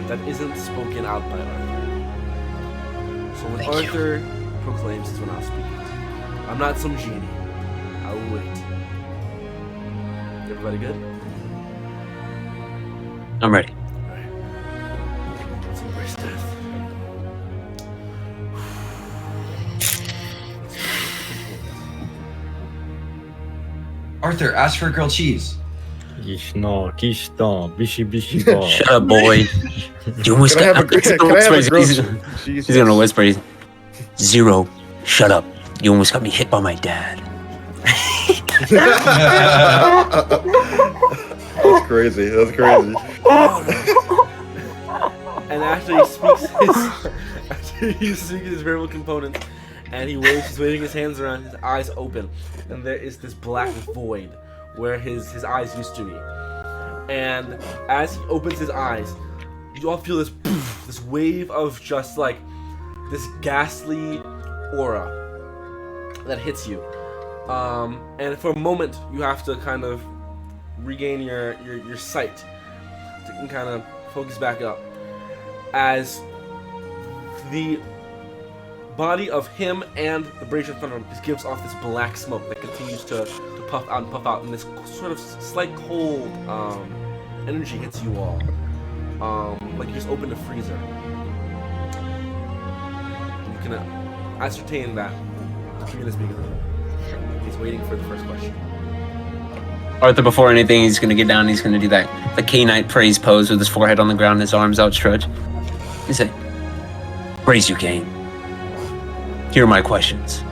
that isn't spoken out by Arthur. So when Thank you. Arthur proclaims is when I'll speak it. I'm not some genie. I will wait. Everybody good? I'm ready. Alright. Let's embrace death. Arthur, ask for grilled cheese. Shut up, boy. You almost Can I got. have a He's can I have a grilled he's cheese? gonna whisper. Zero. Shut up. You almost got me hit by my dad. That's crazy. That's crazy. And after he speaks his verbal components, and he's waving his hands around, his eyes open, and there is this black void where his eyes used to be. And as he opens his eyes, you all feel this poof, this wave of just like this ghastly aura that hits you. And for a moment, you have to kind of regain your sight to kind of focus back up as the body of him and the brazier in front of him just gives off this black smoke that continues to puff out, and this sort of slight cold energy hits you all, like you just opened a freezer. You can ascertain that the commune is beginning. He's waiting for the first question. Arthur, before anything, he's gonna get down. He's gonna do the Cainite praise pose with his forehead on the ground, his arms outstretched. He say, "Praise you, Cain. Here are my questions."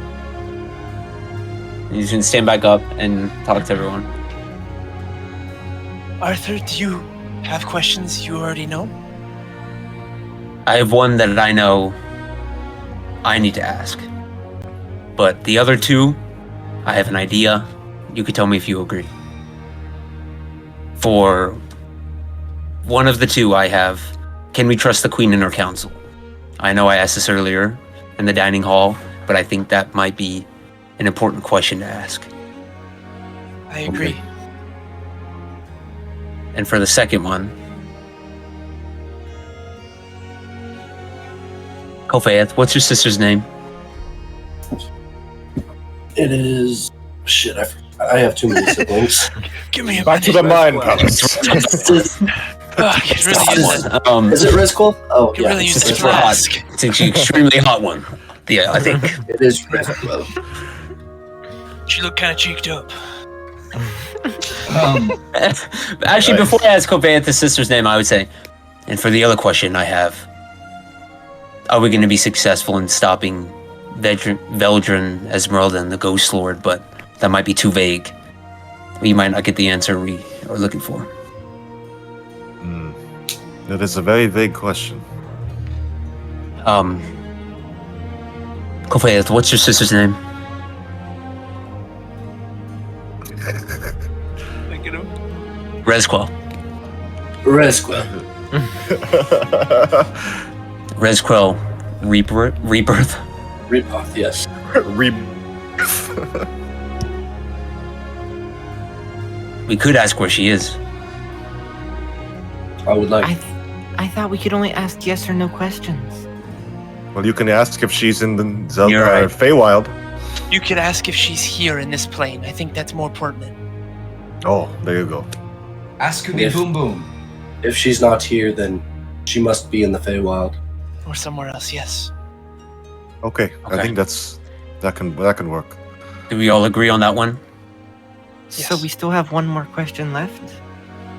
And he's gonna stand back up and talk to everyone. Arthur, do you have questions you already know? I have one that I know I need to ask. But the other 2, I have an idea. You could tell me if you agree. For one of the 2 I have, can we trust the Queen and her council? I know I asked this earlier in the dining hall, but I think that might be an important question to ask. I agree. Okay. And for the second one, Kofaeth, what's your sister's name? It is shit. I have too many siblings. Give me a Back to the mine palace. I could really use that. Is it Rizquel? Oh, Could yeah. really use It's this super hot. flask. It's an extremely hot one. Yeah, I think. It is Rizquel. She looked kind of cheeked up. Actually, before I ask Kofaeth's sister's name, I would say, and for the other question I have, are we going to be successful in stopping Veldrin Esmeralda and the Ghost Lord, but that might be too vague. We might not get the answer we are looking for. That is a very vague question. Kofayeth, what's your sister's name? Look at him. Rezquel. Resqua. Rezquel Rebirth. Repoth, yes. We could ask where she is. I would like. I thought we could only ask yes or no questions. Well, you can ask if she's in the You're right. Feywild. You could ask if she's here in this plane. I think that's more pertinent. Oh, there you go. Ask Kooby If- Boom Boom. If she's not here, then she must be in the Feywild. Or somewhere else, yes. Okay, I Okay. think that can work. Do we all agree on that one? So Yes. we still have one more question left.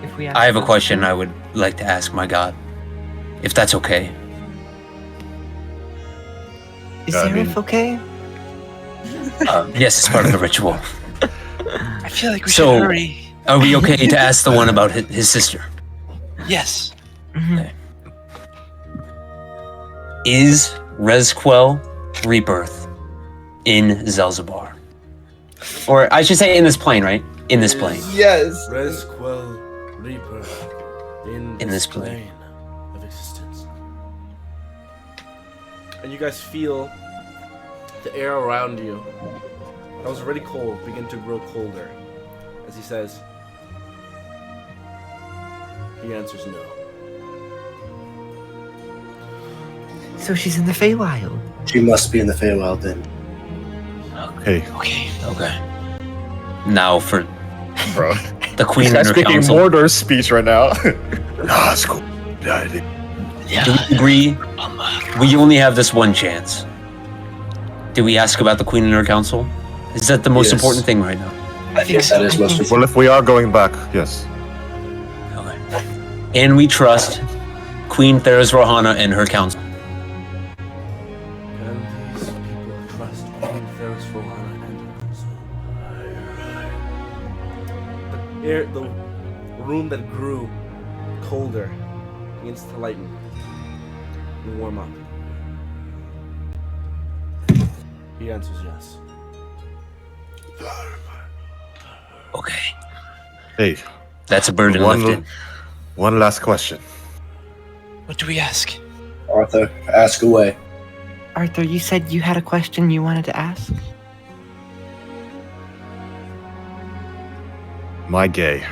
If we ask I have a those question two? I would like to ask my god. If that's okay. Is I mean- Seraph okay? Yes, it's part of the ritual. I feel like we So- should hurry. Are we okay to ask the one about his sister? Yes. Mhm. Is Rezquel Rebirth in Zelzibar? Or I should say in this plane, right? In this plane. Yes. Resquel Reaper in this plane of existence. And you guys feel the air around you that was already cold begin to grow colder as he says, he answers no. So she's in the Feywild. She must be in the Feywild then. Hey, Okay. Okay. Now for bro. the Queen This and guy's her speaking council. Mordor's speech right now. Nah, it's cool. Yeah, I think- Yeah. Do we agree we only have this one chance? Do we ask about the Queen and her council? Is that the most Yes. important thing right now? I think so. that is most Well, if we are going back, yes. Okay. And we trust Queen Theras Rohana and her council. Can these people trust Queen Theras Rohana and her council? The room that grew colder begins to lighten and warm up. He answers yes. Okay. Hey, That's a burden lifted. one last question. What do we ask? Arthur, ask away. Arthur, you said you had a question you wanted to ask? My gay.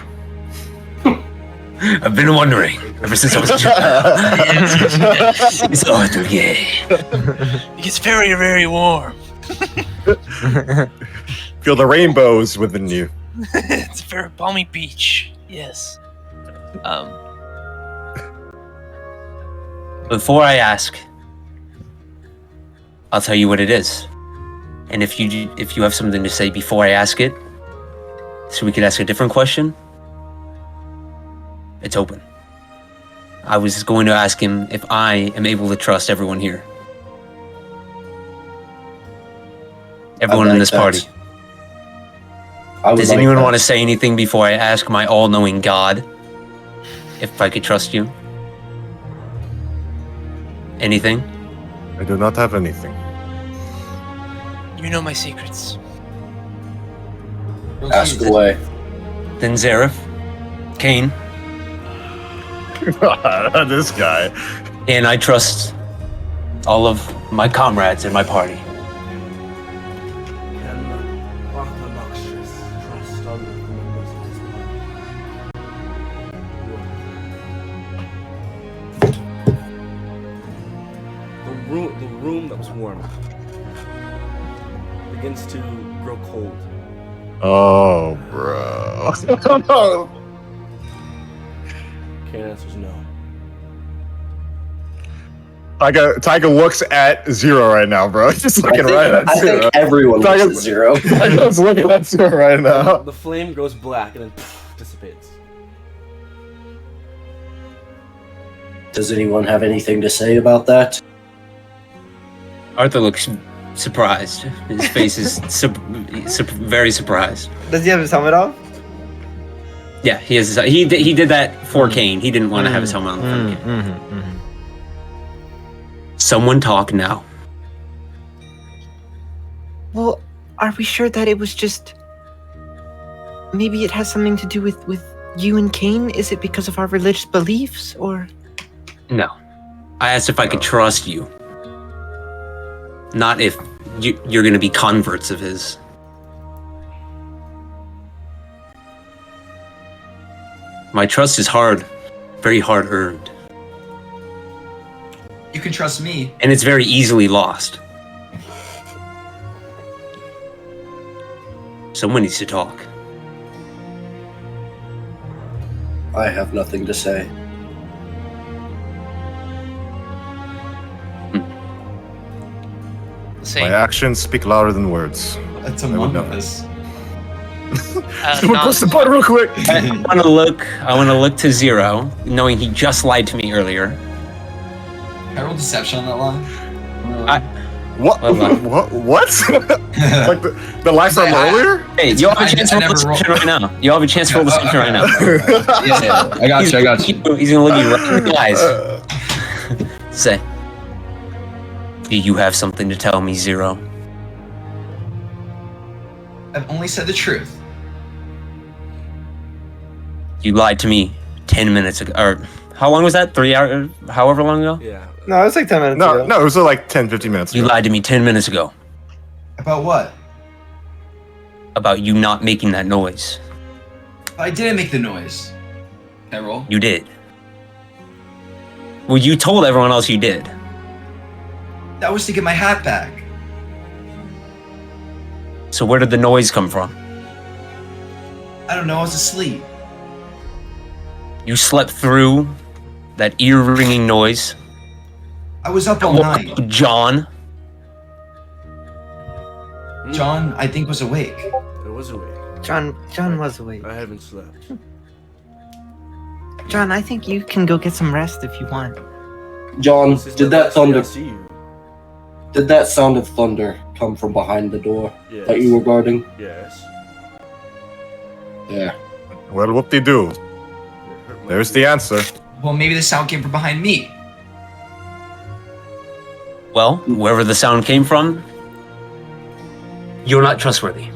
I've been wondering ever since I was a child. It's Arthur gay. It gets very, very warm. Feel the rainbows within you. It's a very balmy beach. Yes. Before I ask, I'll tell you what it is. And if you have something to say before I ask it, so we could ask a different question, it's open. I was going to ask him if I am able to trust everyone here. Everyone in like this that. party. I would Does like anyone that. want to say anything before I ask my all-knowing God if I could trust you? Anything? I do not have anything. You know my secrets. Ask away. Then Zareth, Kane, This guy. and I trust all of my comrades in my party. Can Orthodoxus trust all of the members of his party? The room that was warm begins to grow cold. Oh, bro. Kane answers no. Tiger looks at Zero right now, bro. He's just looking right at I Zero. think everyone looks Tiger's- at Zero. Tiger's looking at Zero right now. The flame goes black and then dissipates. Does anyone have anything to say about that? Arthur looks surprised. His face is very surprised. Does he have his helmet off? Yeah, he has. He did that for Kane. He didn't want to have his helmet on in front of Kane. Someone talk now. Well, are we sure that it was just... Maybe it has something to do with you and Kane? Is it because of our religious beliefs, or... No. I asked if I could trust you. Not if you're going to be converts of his. My trust is hard. Very hard earned. You can trust me. And it's very easily lost. Someone needs to talk. I have nothing to say. Say, My actions speak louder than words. That's I would Among never. Us. Someone press the button real quick. I want to look to Zero, knowing he just lied to me earlier. Can I roll deception on that line? What? Hold on. What? Like the last time earlier? Hey, you have a chance to roll never deception right now. You have a chance to roll deception right now. Yeah, I got you. He's gonna look you right in the eyes. Say, do you have something to tell me, Zero? I've only said the truth. You lied to me 10 minutes ago. Or how long was that? 3 hours? However long ago? Yeah. No, it's like 10 minutes No, ago. no, it was like 10, 15 minutes You ago. lied to me 10 minutes ago About what? about you not making that noise. I didn't make the noise. Can I roll? You did. Well, you told everyone else you did. That was to get my hat back. So where did the noise come from? I don't know, I was asleep. You slept through that ear-ringing noise. I was up all Woke night. up John. John, I think, was awake. I was awake. John was awake. I haven't slept. John, I think you can go get some rest if you want. John, This is did the that last day I thunder? see you. Did that sound of thunder come from behind the door Yes. that you were guarding? Yes. Yeah. Well, whoop-de-doo. It hurt my There's the answer. Well, maybe the sound came from behind me. Well, wherever the sound came from, you're not trustworthy.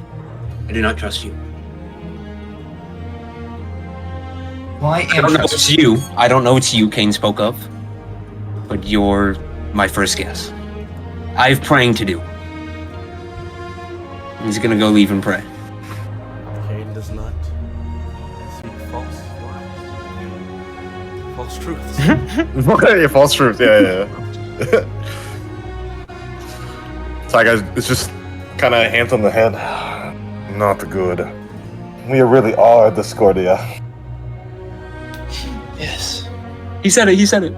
I do not trust you. Well, I I am don't know trustworthy. it's you. I don't know it's you Kane spoke of. But you're my first guess. I have praying to do. He's gonna go leave and pray. Cain does not speak false lies. False truths. Yeah, false truth. Yeah. Sorry, guys. It's just kind of hands on the head. Not good. We really are Discordia. yes. He said it. He said it.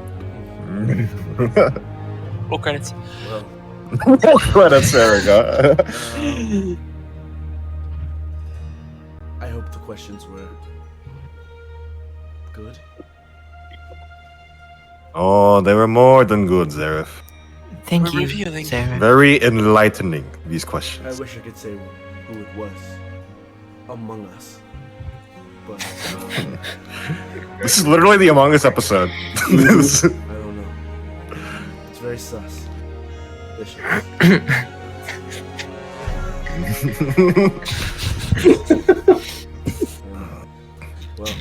Roll credits. Well, Credits, there we go. I hope the questions were good. Oh, they were more than good, Zareth. Thank We're you, reviewing. Sarah. Very enlightening, these I questions. wish I could say who it was among us. But This is literally the Among Us episode. This- I don't know. It's very sus. Vicious. Well,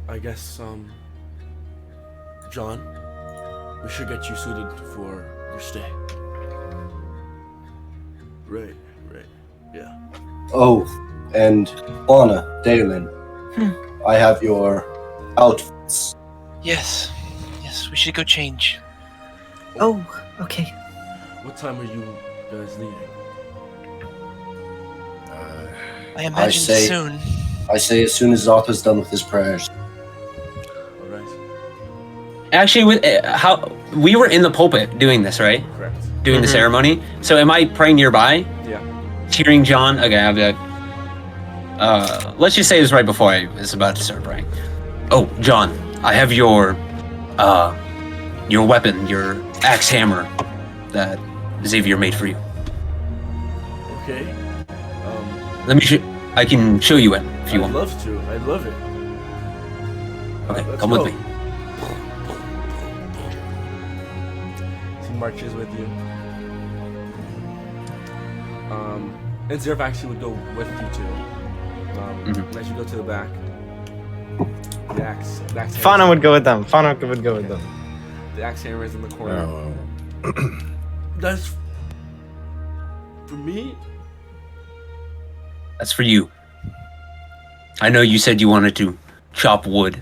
I guess, John, we should get you suited for your stay. Right, yeah. Oh, and Anna, Dalen, I have your outfits. Yes. Yes, we should go change. Oh, okay. What time are you guys leaving? I imagine say- soon. I say as soon as Zotha's done with his prayers. Alright, Actually, with how we were in the pulpit doing this, right? correct. Doing the ceremony. So am I praying nearby, Yeah. cheering John? Okay, I'll be like, let's just say it was right before I was about to start praying. Oh, John, I have your weapon, your axe hammer that Xavier made for you. Okay. Let me I can show you it if you I'd want. love to. I'd love it. Okay, Let's come go. with me. He marches with you. And Zerf actually would go with you too. As you go to the back. The axe Fauna would go with them. Fauna would go with them. The axe hammer is in the corner. Oh. That's for me. That's for you. I know you said you wanted to chop wood.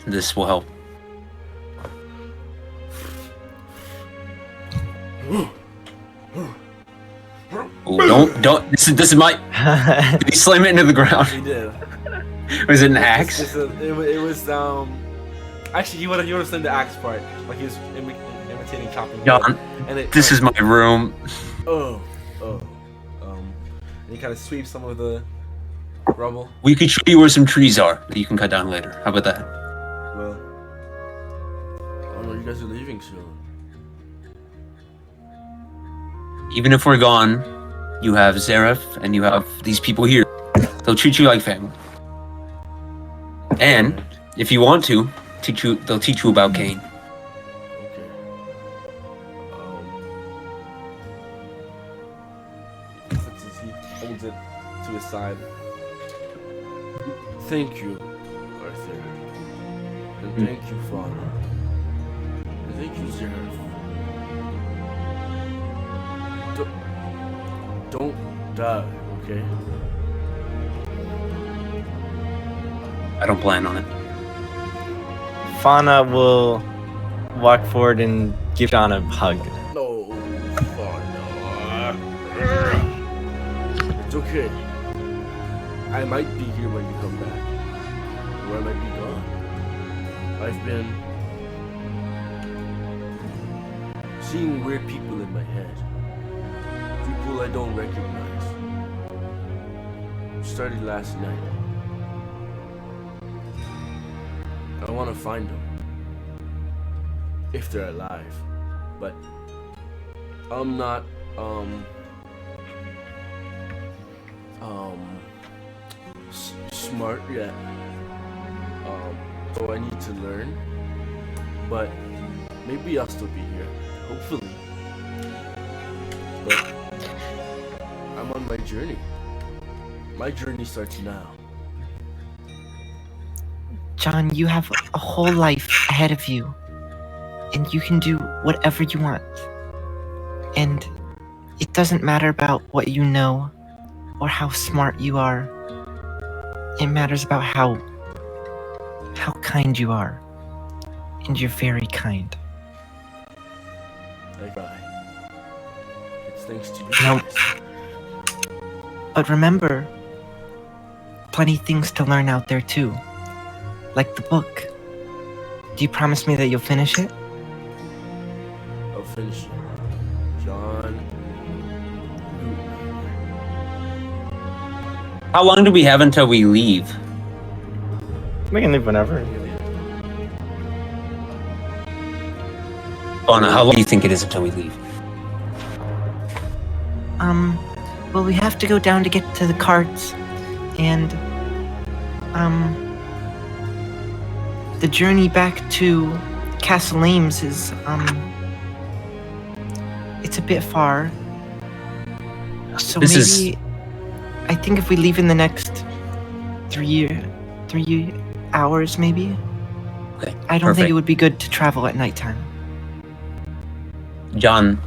This will help. Oh, don't. This is my. Did he slam it into the ground? He did. Was it an axe? It was Actually, he would have slammed the axe part, like he was imitating chopping wood. John, And this is my room. And he kind of sweeps some of the rubble. We could show you where some trees are that you can cut down later. How about that? Well, I don't know. You guys are leaving soon. Even if we're gone, you have Zareth and you have these people here. They'll treat you like family. And if you want to, they'll teach you about Cain. Okay. He holds it to his side. Thank you, Arthur. And thank you, Father. And thank you, Zareth. Don't die, okay? I don't plan on it. Fauna will walk forward and give John a hug. No, Father. It's okay. I might be here when you come back. Or I might be gone. I've been seeing weird people in my head. People I don't recognize. Started last night. I want to find them. If they're alive. But I'm not smart yet. So I need to learn. But maybe I'll still be here. Hopefully. But I'm on my journey. My journey starts now. John, you have a whole life ahead of you. And you can do whatever you want. And it doesn't matter about what you know or how smart you are. It matters about how kind you are. And you're very kind. I try. It's thanks to you No. guys. But remember, plenty things to learn out there too. Like the book. Do you promise me that you'll finish it? I'll finish it. John. How long do we have until we leave? We can leave whenever. Fauna, how long do you think it is until we leave? Well, we have to go down to get to the carts, and, the journey back to Castle Ames is, it's a bit far. So This maybe, I think if we leave in the next 3 hours, maybe? Okay, I don't think perfect. it would be good to travel at nighttime. John,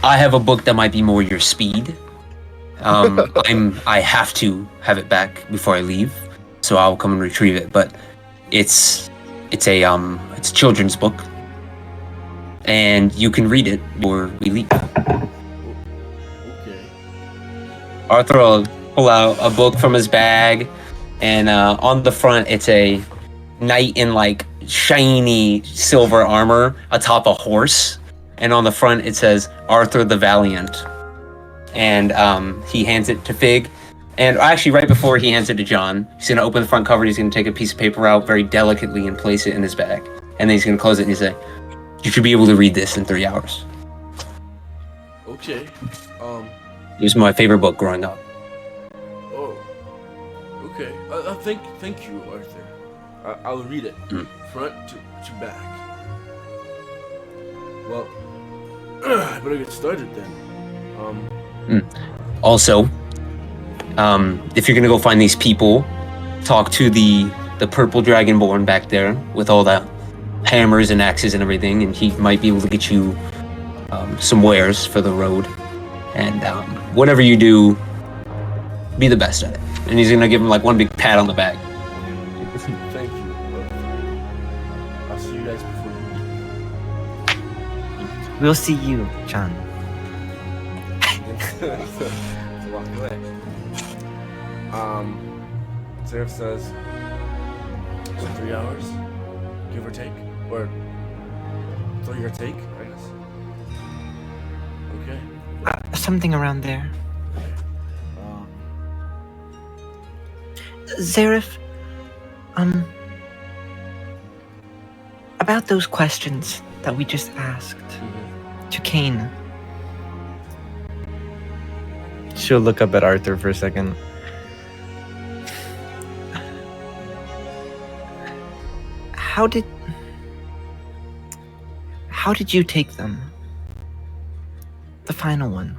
I have a book that might be more your speed. I have to have it back before I leave, so I'll come and retrieve it. But it's a children's book, and you can read it before we leave. Okay. Arthur will pull out a book from his bag, and on the front it's a knight in like shiny silver armor atop a horse, and on the front it says Arthur the Valiant. And he hands it to Fig, and actually right before he hands it to John, he's gonna open the front cover. He's gonna take a piece of paper out very delicately and place it in his bag, and then he's gonna close it and he's say, "You should be able to read this in 3 hours." Okay. It was my favorite book growing up. Oh. Okay. Thank you, Arthur. I'll read it front to back. Well, I better get started then. Also, if you're gonna go find these people, talk to the purple dragonborn back there with all the hammers and axes and everything, and he might be able to get you some wares for the road. And whatever you do, be the best at it. And he's gonna give him like one big pat on the back. Thank you. I'll see you guys before you leave. We'll see you, John. To walk away. Seraph says, so 3 hours, give or take, or 3 or take, I guess. Okay. Something around there. Zareth, about those questions that we just asked to Kane. She'll look up at Arthur for a second. How did you take them? The final one.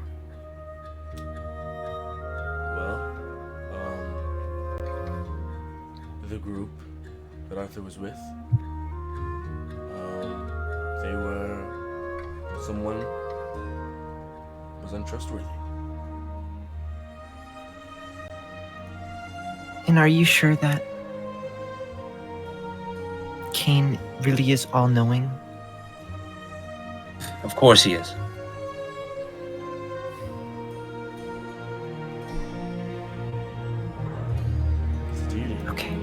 Well, the group that Arthur was with, they were someone was untrustworthy. And are you sure that Kane really is all-knowing? Of course he is. It's a deity. Okay.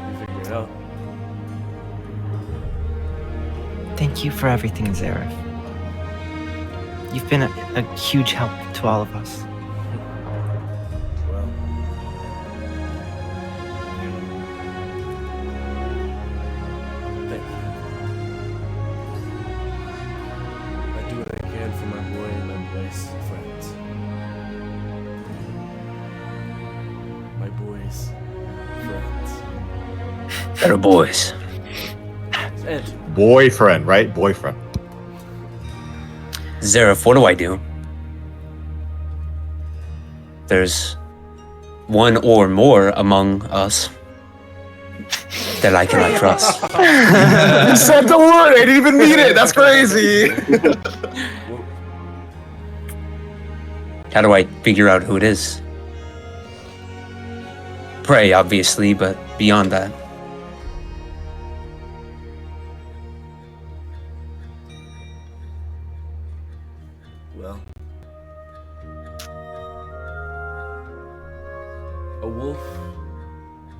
We figure it out. Thank you for everything, Zareth. You've been a huge help to all of us. Well, thank you. I do what I can for my boy and my boy's friends. My boy's friends. Better boys. And Boyfriend, right? Boyfriend. Zareth, what do I do? There's one or more among us that I cannot trust. You said the word. I didn't even mean it. That's crazy. How do I figure out who it is? Pray, obviously, but beyond that. well, a wolf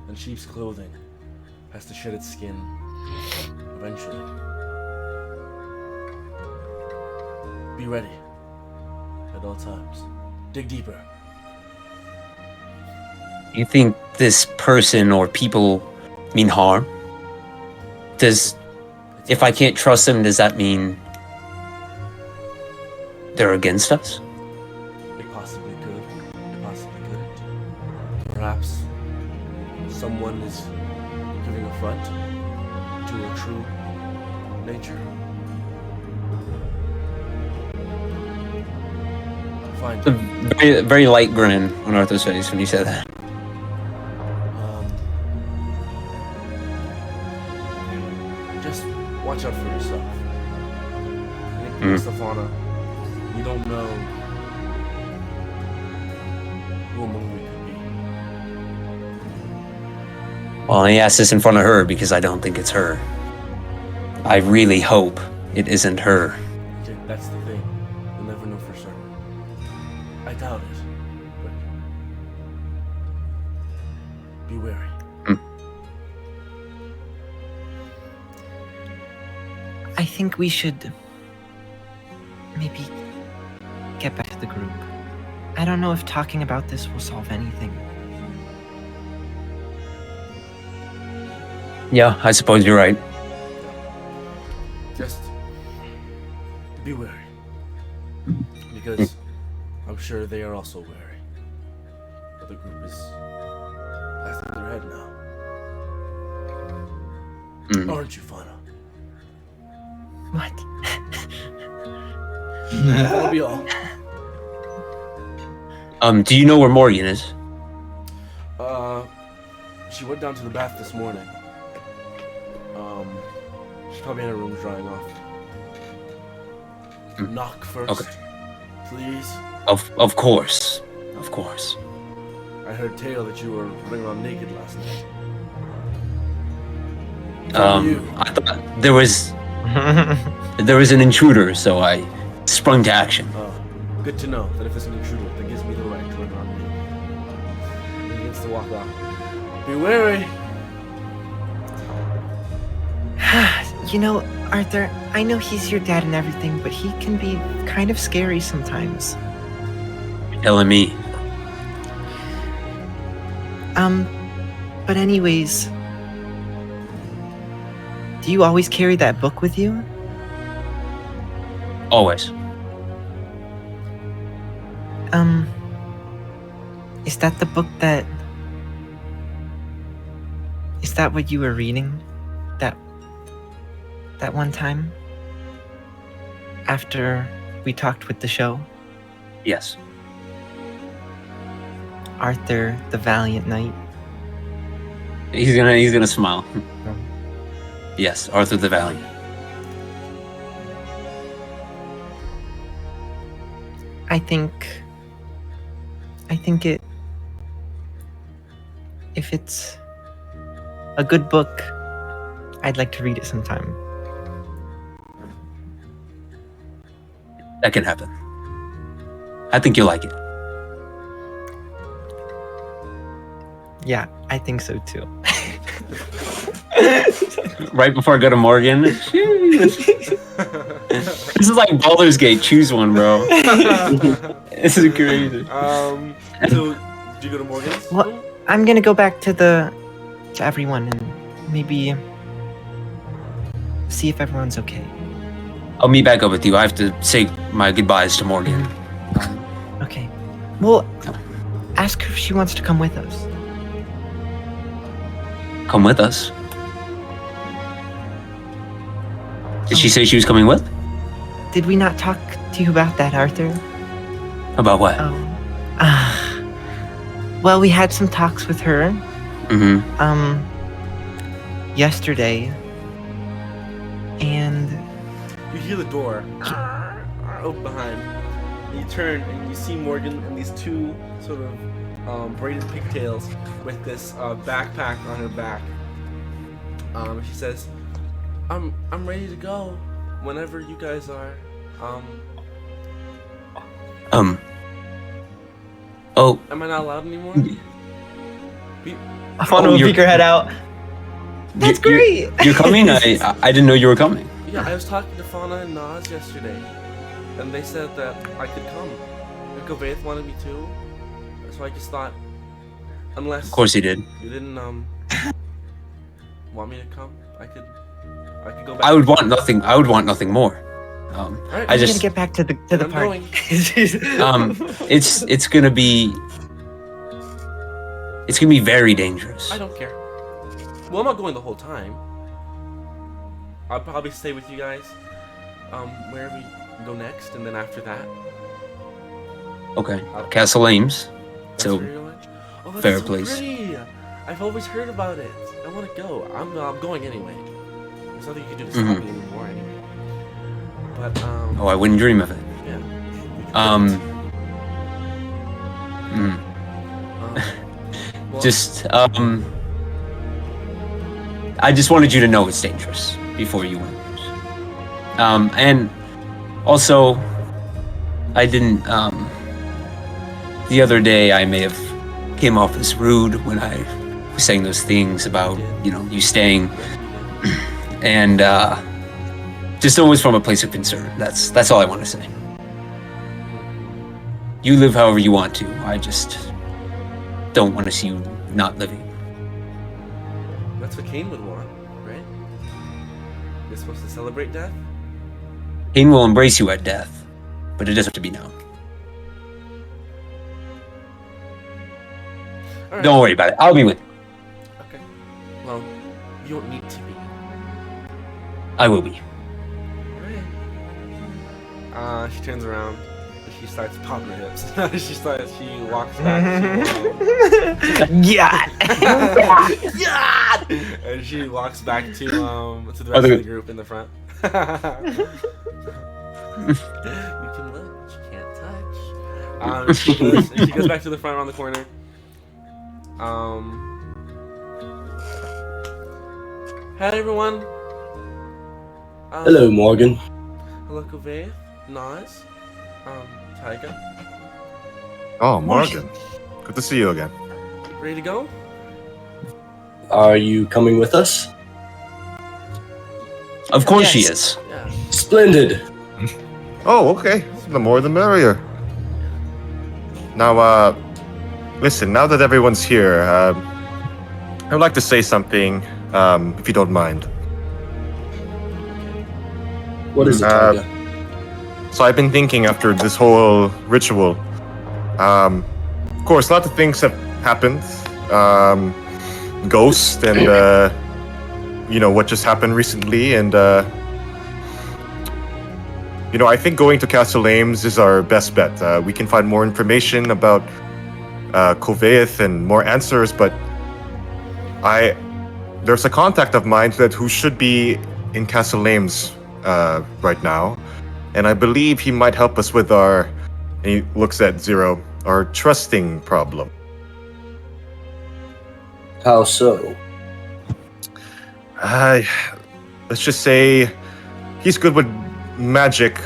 in sheep's clothing has to shed its skin eventually. Be ready at all times. Dig deeper. You think this person or people mean harm? If I can't trust them, does that mean they're against us? It possibly could. It possibly couldn't. Perhaps someone is giving a front to a true nature. Find A very, very light grin on Arthur's face when you said that. Just watch out for yourself. Stefana, we don't know who among we could be. Well, I asked this in front of her because I don't think it's her. I really hope it isn't her. Okay, that's the thing. You'll never know for certain. I doubt it, but be wary. I think we should maybe get back to the group. I don't know if talking about this will solve anything. Yeah, I suppose you're right. Just Be wary. Because I'm sure they are also wary. But the group is back in their head now. Aren't you, Fauna? What? That'll be all. Do you know where Morgan is? She went down to the bath this morning. She's probably in her room drying off. Knock first. Okay. Please. Of course. Of course. I heard tale that you were running around naked last night. I thought there was an intruder, so I sprung to action. Good to know that if there's an intruder, that gives me the right to run around naked. He gets to walk off. Be wary. You know, Arthur, I know he's your dad and everything, but he can be kind of scary sometimes. You're telling me. But anyways, do you always carry that book with you? Always. Is that the book that... Is that what you were reading? That one time? After we talked with the show? Yes. Arthur, the Valiant Knight. He's gonna smile. Yes, Arthur the Valiant. I think if it's a good book, I'd like to read it sometime. That can happen. I think you'll like it. Yeah, I think so too. Right before I go to Morgan. This is like Baldur's Gate. Choose one, bro. This is crazy. So, do you go to Morgan's? Well, I'm gonna go back to everyone and maybe see if everyone's okay. I'll meet back up with you. I have to say my goodbyes to Morgan. Okay. Well, ask her if she wants to come with us. Come with us. Did she say she was coming with? Did we not talk to you about that, Arthur? About what? Well, we had some talks with her. Yesterday. And you hear the door open behind. And you turn and you see Morgan and these two sort of braided pigtails with this backpack on her back. She says, I'm ready to go whenever you guys are. Oh. Am I not allowed anymore? Fauna will peek her head out. That's great! You're coming? I didn't know you were coming. Yeah, I was talking to Fauna and Nas yesterday, and they said that I could come. And Govaith wanted me to, so I just thought, unless... Of course he did. You didn't, want me to come? I could go back. I would want nothing more. Right, I'm gonna get back to the party. It's gonna be very dangerous. I don't care. Well, I'm not going the whole time. I'll probably stay with you guys, wherever we go next, and then after that. Okay. Castle Ames. So, that's fair so place. Pretty. I've always heard about it. I want to go. I'm going anyway. There's nothing you can do to stop me anymore anyway. But oh, I wouldn't dream of it. Yeah. I just wanted you to know it's dangerous before you went. And also, I didn't. The other day, I may have came off as rude when I was saying those things about you staying, and just always from a place of concern. That's all I want to say. You live however you want to. I just don't want to see you not living. That's what Cain would want, right? You're supposed to celebrate death? Kane will embrace you at death, but it doesn't have to be now. All right. Don't worry about it. I'll be with you. Okay. Well, you don't need to be. I will be. Alright. She turns around and she starts popping her hips. She walks back Yeah. and she walks back to the rest of the group in the front. You can look, but you can't touch. She goes back to the front around the corner. Hi everyone. Hello, Morgan. Hello, Kove. Nas. Tiger. Oh, Morgan. Good to see you again. Ready to go? Are you coming with us? Of course she Yes. is. Yeah. Splendid. Oh, okay. The more the merrier. Now, listen, now that everyone's here, I would like to say something, if you don't mind. What is it, Tiger? So I've been thinking after this whole ritual. Of course, lots of things have happened. Ghost and, what just happened recently. And, I think going to Castle Ames is our best bet. We can find more information about Koveith and more answers, but there's a contact of mine who should be in Castle Ames right now. And I believe he might help us with and he looks at Zero, our trusting problem. How so? Let's just say he's good with magic,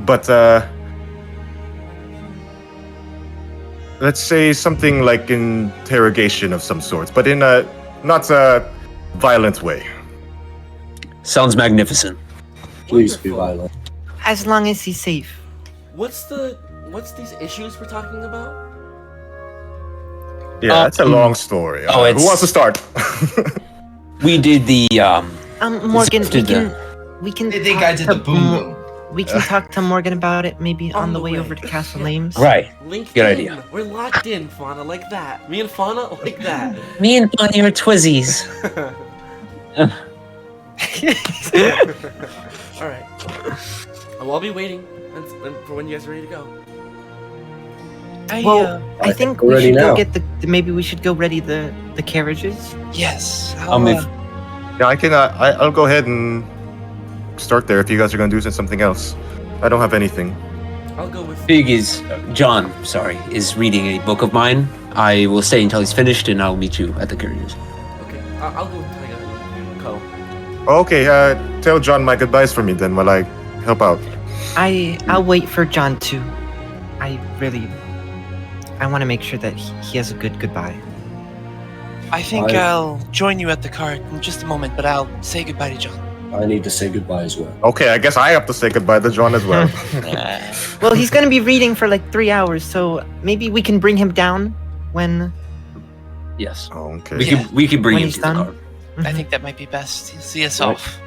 but let's say something like interrogation of some sorts, but in a not a violent way. Sounds magnificent. Please be Wonderful. violent. As long as he's safe. What's these issues we're talking about? Yeah, it's a long story. oh, Who wants to start? We did the Morgan, Did we can. They think talk I did to the boom boom. We can talk to Morgan about it, maybe On on the the way way. over to Castle Ames. right. Linked Good in. idea. We're locked in, Fauna, like that. Me and Fauna, like that. Me and Bonnie are twizzies. All right. Well, I'll be waiting for when you guys are ready to go. Well, I think we're we ready should now. go get maybe we should go ready the carriages. Yes. Yeah, I can. I'll go ahead and start there if you guys are going to do something else. I don't have anything. I'll go with. Big is John. Sorry, is reading a book of mine. I will stay until he's finished, and I'll meet you at the carriages. Okay, I'll go with Tiger and Co. Okay, tell John my goodbyes for me then while I help out. I'll wait for John too. I want to make sure that he has a good goodbye. I think I- I'll join you at the cart in just a moment, but I'll say goodbye to John. I need to say goodbye as well. Okay, I guess I have to say goodbye to John as well. Well, he's gonna be reading for like 3 hours, so maybe we can bring him down when. Yes. Okay. We could bring When him he's to the done? car. I think that might be best. He'll see us Right. off.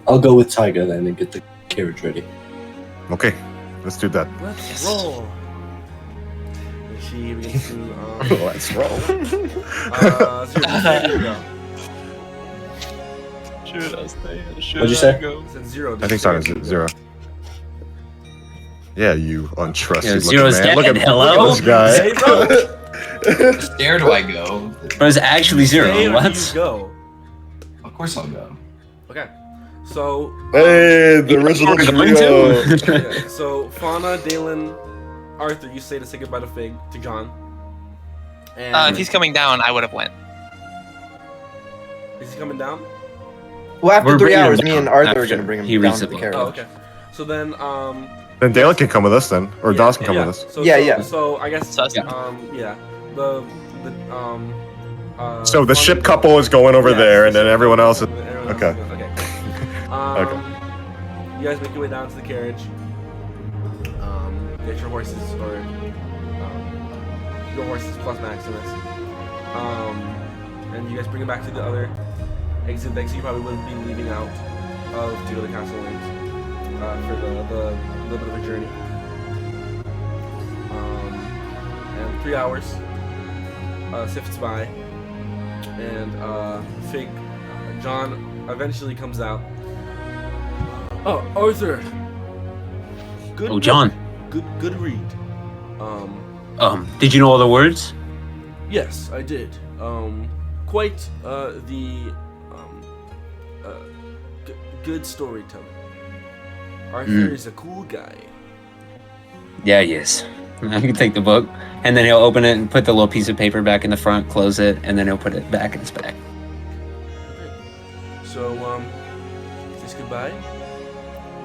I'll go with Tiger then and get the carriage ready. Okay, let's do that. Let's Yes. roll. And she begins to. Let's roll. Zero, go. Should I stay? What'd you say? Said zero. I think sorry, zero. Yeah, you untrusted Yeah, looking Zero's man. Look dead. at Hello? this guy. Hey, bro. There do I go? But it's actually zero. Stay or do What? you go? Of course I'll go. Okay. So. Hey, the original Going trio. Okay, so Fauna, Dalen, Arthur, you say to say goodbye to Fig, to John. And If he's coming down, I would have went. is he coming down? Well, after We're 3 bringing him hours, me down and Arthur are after gonna bring him he down reads to the the book. carriage. Oh, okay. So then, Then Dale can come with us then, or yeah, Dawes can come yeah. with us. So, Yeah, so, yeah. So I guess, So, yeah, the So the Fauna- ship couple is going over Yeah, there, and then everyone else is. everyone else Okay. is going- okay. You guys make your way down to the carriage. Get your horses, or your horses plus Maximus. And you guys bring it back to the other exit that you probably wouldn't be leaving out of to go to Castle Lanes. for the little bit of a journey. And 3 hours sifts by, and John eventually comes out. Oh, Arthur. Good. Oh, John. Good read. Did you know all the words? Yes, I did. Quite good storytelling. Arthur is a cool guy. Yeah, he is. I can take the book, and then he'll open it and put the little piece of paper back in the front, close it, and then he'll put it back in his bag. So, is this goodbye?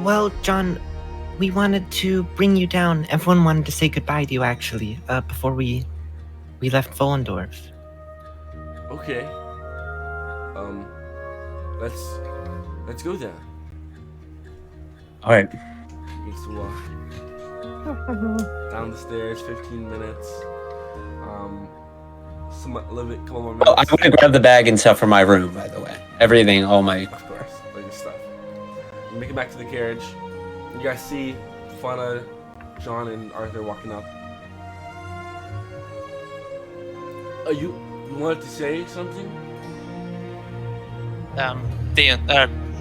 Well, John, we wanted to bring you down. Everyone wanted to say goodbye to you, actually, before we left Vollendorf. Okay. Let's go then. All right. He needs to walk down the stairs. 15 minutes. A little bit, couple more minutes. Oh, I'm gonna grab the bag and stuff from my room, by the way. Everything, all my. Of course, like this stuff. You make it back to the carriage. You guys see Fauna, John, and Arthur walking up. You wanted to say something?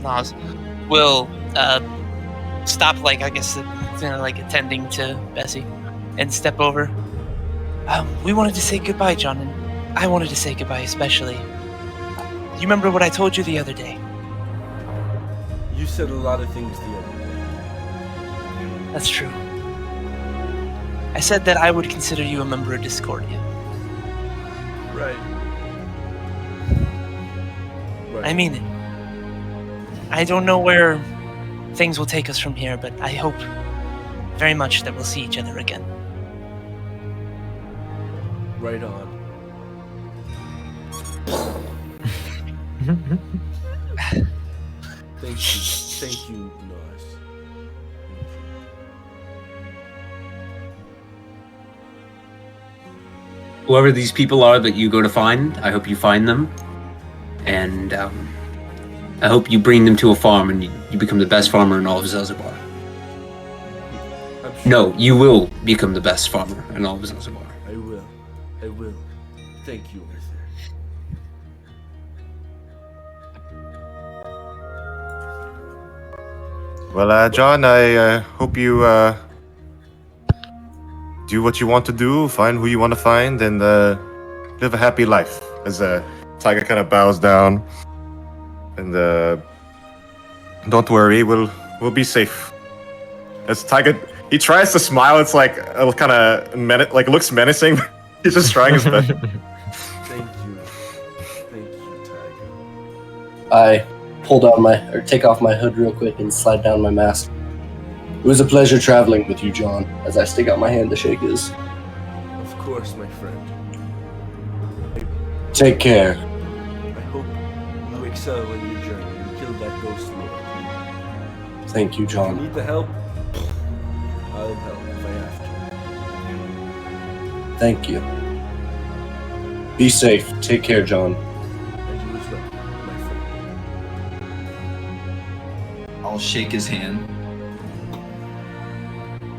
Nas will stop, like, I guess, like attending to Bessie, and step over. We wanted to say goodbye, John, and I wanted to say goodbye especially. You remember what I told you the other day? You said a lot of things the other day. That's true. I said that I would consider you a member of Discordia. Right. I mean it. I don't know where things will take us from here, but I hope very much that we'll see each other again. Right on. Thank you, Nas. Whoever these people are that you go to find, I hope you find them, and I hope you bring them to a farm and you become the best farmer in all of Zelzibar. Sure. No, you will become the best farmer in all of Zelzibar. I will. Thank you, Arthur. Well, John, I hope you do what you want to do, find who you want to find, and live a happy life. As Tiger kind of bows down, and don't worry, we'll be safe. As Tiger, he tries to smile. It's like kind of looks menacing. He's just trying his best. Thank you, Tiger. I pull down take off my hood real quick and slide down my mask. It was a pleasure traveling with you, John, as I stick out my hand to shake his. Of course, my friend. Take care. I hope you excel in your journey and kill that ghost lord. Thank you, If you John. need the help, I'll help if I have to. Thank you. Be safe. Take care, John. And you as well, my friend. I'll shake his hand.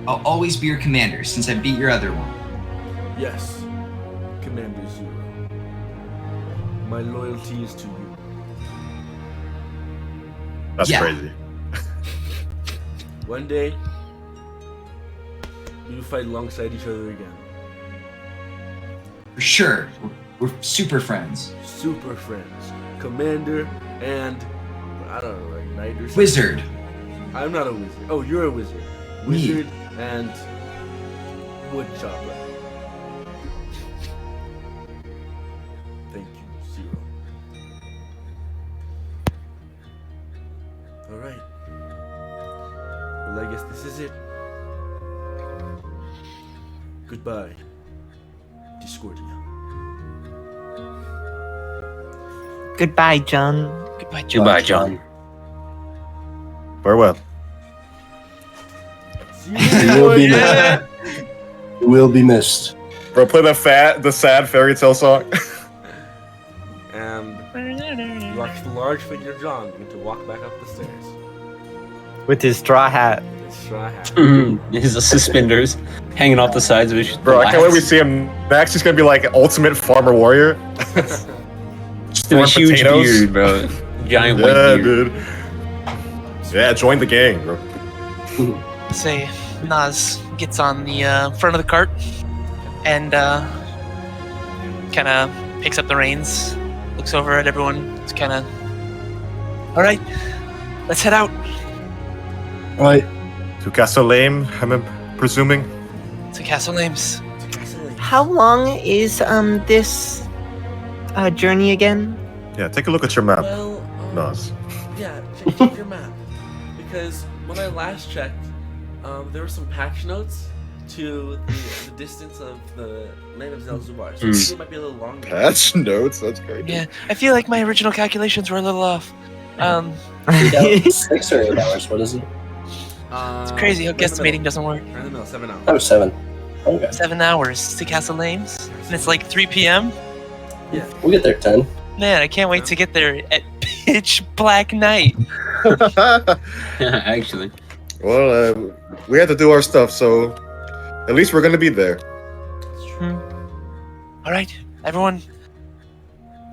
I'll always be your commander since I beat your other one. Yes, Commander Zero. My loyalty is to you. That's Yeah. crazy. One day, we will fight alongside each other again. For sure. We're super friends. Super friends. Commander and, I don't know, like knight or something. Wizard. I'm not a wizard. Oh, you're a wizard. Me. Wizard and wood chopper. Thank you, Zero. Alright. Well, I guess this is it. Goodbye, Discordia. Goodbye, John. Goodbye, John. Goodbye, John. Farewell. You will be missed. You will be missed. Bro, play the sad fairy tale song. And you watch the large figure of John begin to walk back up the stairs. With his straw hat. Straw hat. His suspenders hanging off the sides of his. Bro, I can't wait to see him next. He's gonna be like ultimate farmer warrior. Just a huge potatoes. beard, bro. Giant white Yeah, beard. dude. Yeah, join the gang, bro. Say, Nas gets on the front of the cart and kind of picks up the reins, looks over at everyone. It's kind of, all right, let's head out. Right. To Castle Lame, I'm presuming. To Castle Ames. How long is this journey again? Yeah, take a look at your map, Well, Nas. yeah, check your map. Because when I last checked, there were some patch notes to the distance of the land of Zelzibar. So I think it might be a little longer. Patch notes, that's great. Yeah, I feel like my original calculations were a little off. 6 or 8 hours. What is it? It's crazy how guesstimating doesn't work. Right in the middle, 7 hours. Oh, 7. Okay. 7 hours to Castle Ames, and it's like 3 p.m. We'll get there at 10. Man, I can't wait to get there at pitch black night. Actually. Well, we have to do our stuff, so at least we're gonna be there. All right, everyone,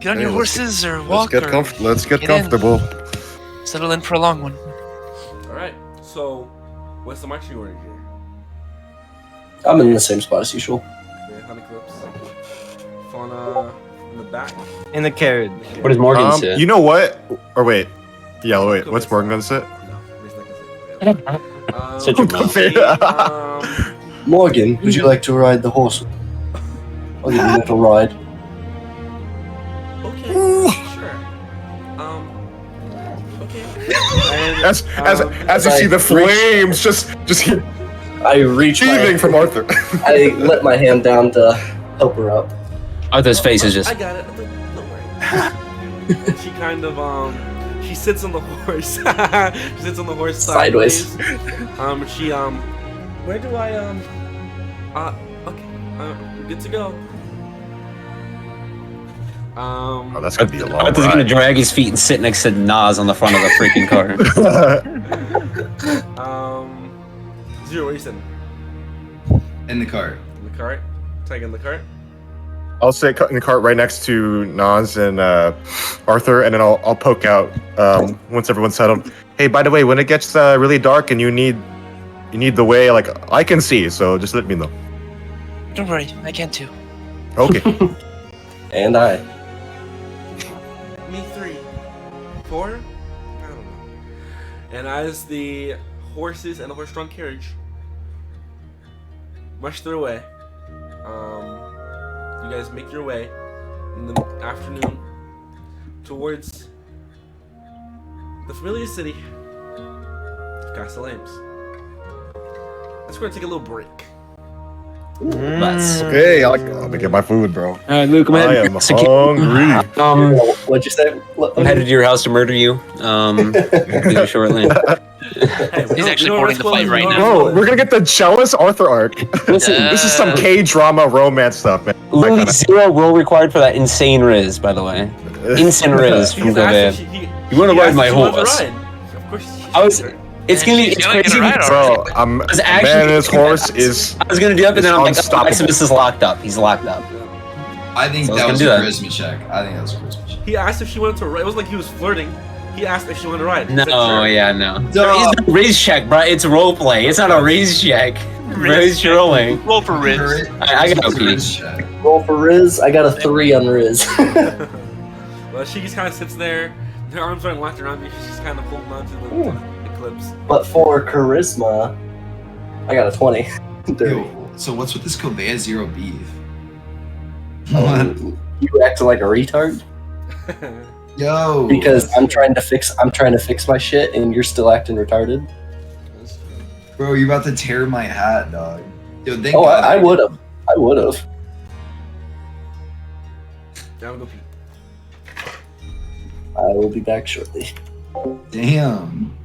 get on Hey, your let's horses or Let's walk get or let's get get in. comfortable. settle in for a long one. Alright, so what's the marching order here? I'm in the same spot as usual. Okay, Honey Clips. Fauna in the back. In the carriage. What does Morgan say? You know what? Or wait. Yeah, wait. What's Morgan gonna say? No, he's not gonna say it. Such a mouth. Morgan, would you like to ride the horse? I'll give you a little ride. Okay, sure. Okay. And, As you see the flames just I reach heaving my, from Arthur. I let my hand down to help her up. Arthur's face is just. I got it. Don't worry. She kind of she sits on the horse. She sits on the horse Sideways. She where do I okay. We're good to go. Oh, that's gonna be a long Arthur's gonna ride. drag his feet and sit next to Nas on the front of the freaking car. Zero, where you sitting? In the cart. In the cart? Tag in the cart? I'll sit in the cart right next to Nas and Arthur, and then I'll poke out once everyone's settled. Hey, by the way, when it gets really dark and you need the way, like I can see, so just let me know. Don't worry, I can too. Okay. And I. Me 3. 4? I don't know. And as the horses and the horse-drawn carriage rush their way, you guys make your way in the afternoon towards the familiar city of Castle Ames. That's where we're gonna take a little break. Let's. Okay, I'll get my food, bro. Luke, I'm I headed am to execute- hungry. What'd you say? I'm headed to your house to murder you. Do shortly. He's actually boarding the flight right now. Bro, we're gonna get the jealous Arthur arc. Listen, this is some K-drama romance stuff, man. Literally 0 roll required for that insane riz, by the way. Insane riz from Gobert. You want to ride my horse? Of course. I was. It's gonna be. She's It's gonna crazy. get a ride, Bro, I'm was a actually- man and his horse is. I was gonna do that, but then I'm like, oh, unstoppable. Maximus is locked up. He's locked up. I think So I was that was a gonna do charisma check. I think that was a charisma check. He asked if she wanted to ride. It wasn't like he was flirting. He asked if she wanted to ride. He No, said, sure. yeah, no. There is no raise check, bro. It's role play. It's not a raise check. Raise rolling. Roll for Riz. I got It's a OP. riz check. Roll for Riz. I got a 3 on Riz. Well, she just kind of sits there. Her arms aren't locked around me. She's just kind of holding on to the eclipse. But for charisma, I got a 20. Dirty. Yo, so what's with this Kobea 0 beef? You acting like a retard Yo. because I'm trying to fix my shit and you're still acting retarded. Bro, you're about to tear my hat, dog. Yo, thank Oh, God. I would have. I would have. Now we go pee. I will be back shortly. Damn.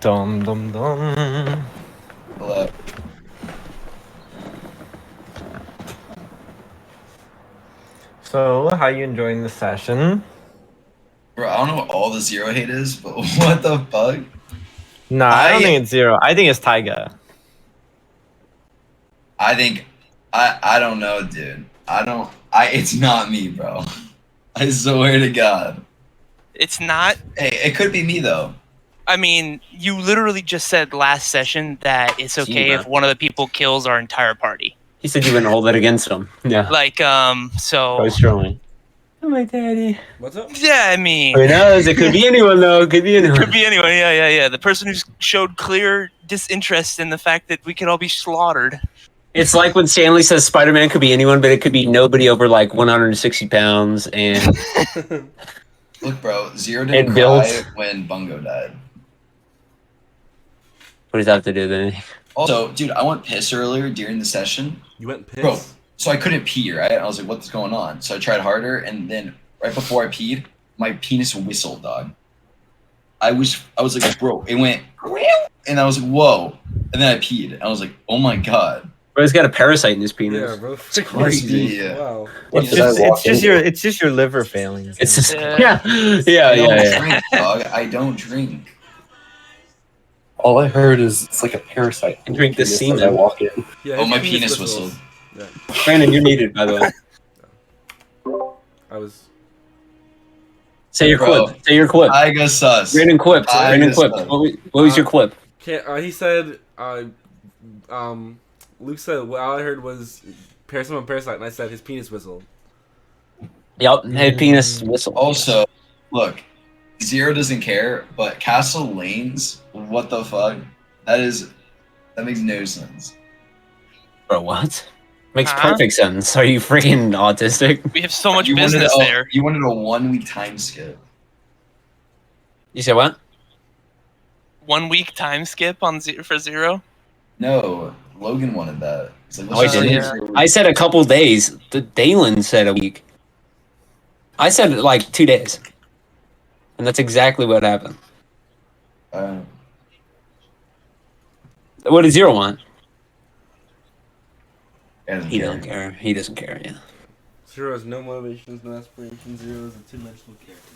Dum dum dum. Hello. So, how you enjoying the session? Bro, I don't know what all the zero hate is, but what the fuck? Nah, I don't think it's zero. I think it's Taiga. I think I don't know, dude. It's not me, bro. I swear to God. It's not. Hey, it could be me though. I mean, you literally just said last session that it's okay Yeah. if one of the people kills our entire party. He said you wouldn't hold that against him. Yeah. Like, so. Go strong. Oh, my daddy. What's up? Yeah, I mean. Who knows? It could be anyone, though. It could be anyone. Could be anyone. Yeah. The person who showed clear disinterest in the fact that we could all be slaughtered. It's like when Stanley says Spider-Man could be anyone, but it could be nobody over like 160 pounds. And Look, bro, Zero didn't And cry builds. when Bungo died. what does that have to do with anything? Also, dude, I went piss earlier during the session. You went piss. Bro, so I couldn't pee, right? I was like, what's going on? So I tried harder, and then right before I peed, my penis whistled, dog. I was like, bro, it went, and I was like, whoa. And then I peed, and I was like, oh my God. Bro, he's got a parasite in his penis. Yeah, bro. It's crazy. Yeah. Wow. It's just your liver failing. It's just, Yeah. yeah. I don't drink, dog. I don't drink. All I heard is it's like a parasite. And drink the Penis as semen. I walk in. Yeah, Oh, his my penis whistles. whistled. Brandon, you're needed, by the way. I was. Say your Bro. quip. Say your quip. I go sus. Brandon quip. I Brandon just quip. said- What was your quip? He said, Luke said, what I heard was parasite, and I said his penis whistled. Yep, head penis whistle. Also, look, Zero doesn't care, but Castle Lanes, what the fuck? That makes no sense. Bro, what? Makes Huh? perfect sense. Are you freaking autistic? We have so much You wanted business a- there. You wanted a 1 week time skip. You said what? 1 week time skip on for Zero. No, Logan wanted that. He's like, Oh, I let's just didn't. do it for a week. I said a couple days. The Dalen said a week. I said like 2 days. And that's exactly what happened. Uh, What did Zero want? he doesn't care. care. He doesn't care, yeah. Zero has no motivations, no aspirations. Zero is a two-dimensional character.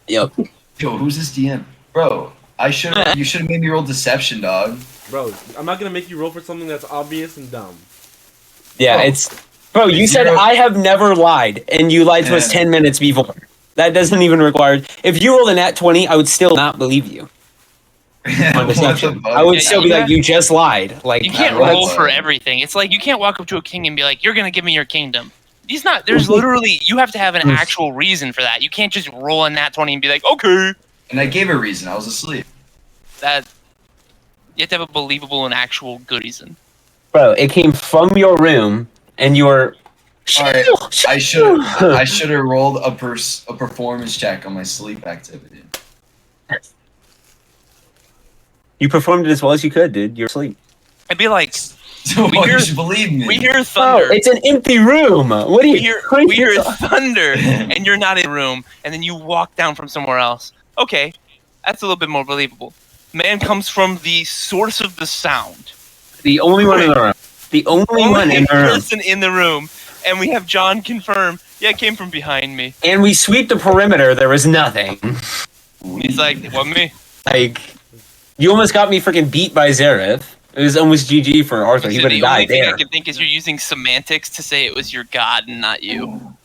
Yep. Yo, who's this DM? Bro, you should have made me roll deception, dog. Bro, I'm not gonna make you roll for something that's obvious and dumb. Yeah, Bro. it's... Bro, you said Zero- I have never lied, and you lied to us Yeah. 10 minutes before. That doesn't even require... If you rolled a nat 20, I would still not believe you. On What the deception. fuck? I would Yeah, still be you like, you just lied. Like, You can't Right. roll for everything. It's like you can't walk up to a king and be like, "You're gonna give me your kingdom." He's not. There's literally you have to have an actual reason for that. You can't just roll a nat 20 and be like, "Okay." And I gave a reason. I was asleep. That you have to have a believable and actual good reason. Bro, it came from your room, and you were... Alright, I should have rolled a performance check on my sleep activity. You performed it as well as you could, dude. You're asleep. I'd be like, So We why hear- you should believe me? "We hear Bro, thunder." it's an empty room. What do you... We hear thunder, and you're not in the room, and then you walk down from somewhere else. Okay, that's a little bit more believable. Man comes from the source of the sound. The only one in the room. The only one in the room. person in the room, and we have John confirm. Yeah, it came from behind me. And we sweep the perimeter. There was nothing. He's like, "It wasn't me." Like, you almost got me freaking beat by Zareth. It was almost GG for Arthur. He So would have the only died thing there. I can think is you're using semantics to say it was your god and not you.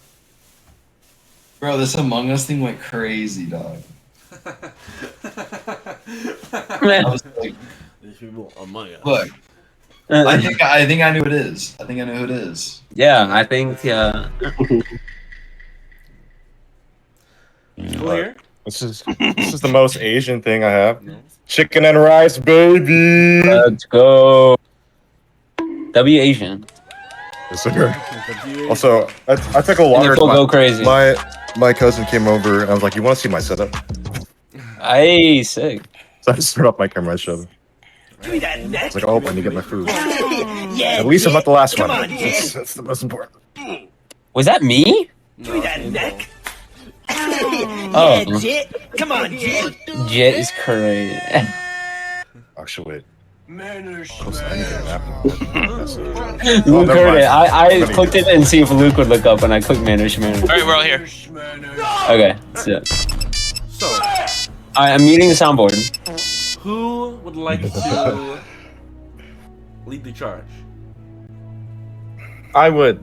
Bro, this Among Us thing went crazy, dog. I was like, These people among us. look, I think I knew who it is. I think I know who it is. Yeah, I think. Cool here. This is the most Asian thing I have. Chicken and rice, baby. Let's go. W Asian. Yes, sir. Also, I took a And longer. the full go crazy. My cousin came over and I was like, "You want to see my setup?" Hey, sick. So I just turned off my camera and showed him. I was like, "Oh, I need to get my food." At least I'm not the last one. That's the most important. Was that me? No, Oh, Jet. Come on, Jet. Jet is crazy. actually. Manners, Close to anything happened. Luke never heard mind. it. I Let me clicked guess. it and see if Luke would look up, and I clicked Manish Man. All right, we're all here. Okay, that's it. So, I'm muting the soundboard. who would like to lead the charge? I would.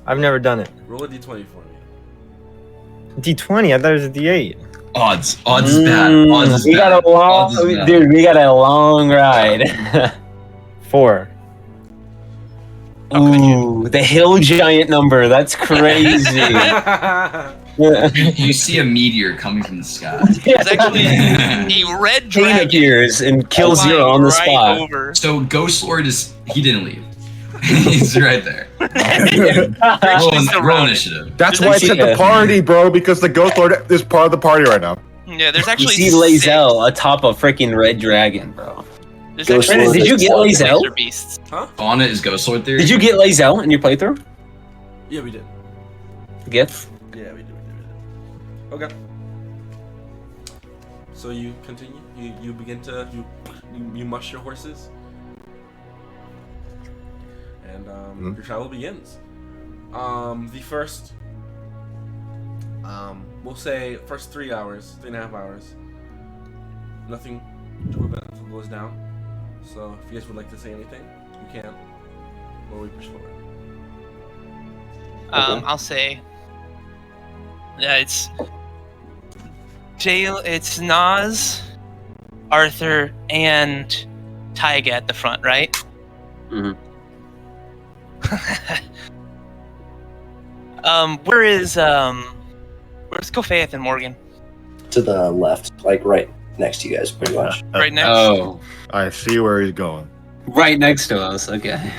I've never done it. Roll a d20 for me. D20. I thought it was a D8. Odds is bad. Odds is We bad. got a long, Odds is bad. dude. We got a long ride. 4. Ooh, the hill giant number. That's crazy. You see a meteor coming from the sky. It's actually a red Pain dragon appears and kills flying Zero on the right spot. over. So Ghost Lord he didn't leave. He's right there. Actually Roll surrounded. initiative. That's There's why I actually- said the party, bro, because the Ghost Lord is part of the party right now. Yeah, there's You actually see Lazel atop a freaking red dragon, bro. There's Ghost actually Lord Did you is get part of Lazel? laser beasts. Fauna is Ghost Lord theory. Did you get Lazel in your playthrough? Yeah, we did. Get? Yeah, we did. Okay. So you continue. You begin to you mush your horses, and your travel begins. The first, we'll say first 3 hours, 3.5 hours. Nothing too eventful goes down. So if you guys would like to say anything, you can. Or we push forward. I'll say. Yeah, it's It's Nas, Arthur, and Taiga at the front, right? Mhm. Where's Kofeith and Morgan? To the left, like right next to you guys, pretty much. Right next. Oh, I see where he's going. right next to us. Okay.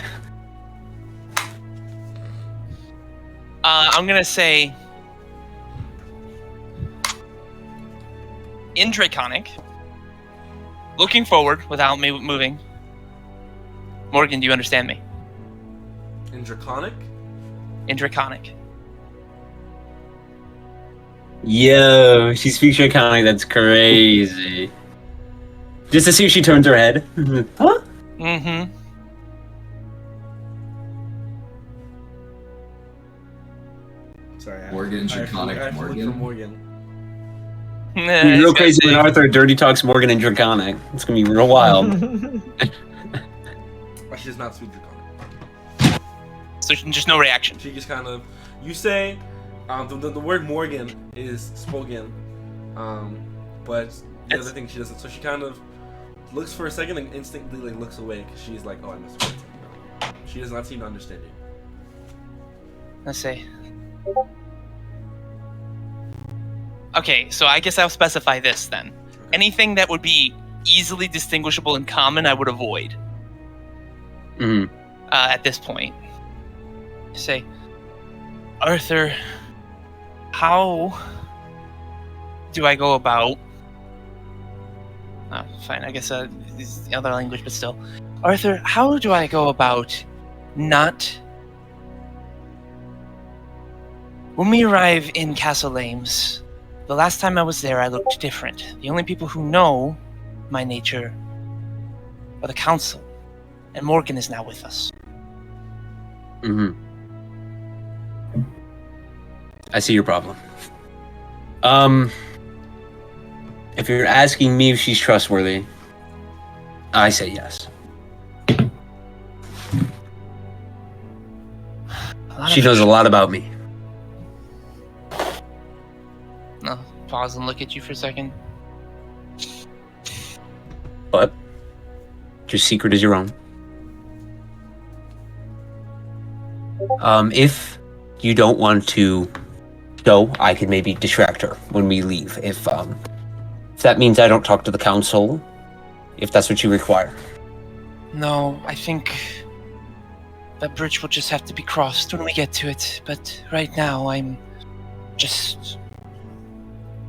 I'm gonna say in Draconic, looking forward without me moving. Morgan, do you understand me? In Draconic? In Draconic. Yo, she speaks Draconic. That's crazy. Just to see if she turns her head. Huh? Mm-hmm. Sorry. Morgan, Draconic, I have to look Morgan. for Morgan. It'd be real crazy when Arthur dirty talks Morgan and Draconic. It's gonna be real wild. She does not speak Draconic. So just no reaction. She just kind of, you say, the word Morgan is spoken, but the other thing she doesn't. So she kind of looks for a second and instantly looks away because she's like, oh, I must have heard. She does not seem to understand you. Let's see. Okay, so I guess I'll specify this then. Okay. Anything that would be easily distinguishable in common, I would avoid. Hmm. At this point. Say, Arthur, how do I go about... Oh, fine, I guess it's the other language, but still. Arthur, how do I go about not... When we arrive in Castle Ames, the last time I was there, I looked different. The only people who know my nature are the council, and Morgan is now with us. Hmm. I see your problem. If you're asking me if she's trustworthy, I say yes. She knows a lot about me. No, pause and look at you for a second. But your secret is your own. If you don't want to go, I could maybe distract her when we leave. If that means I don't talk to the council, if that's what you require. No, I think that bridge will just have to be crossed when we get to it. But right now, I'm just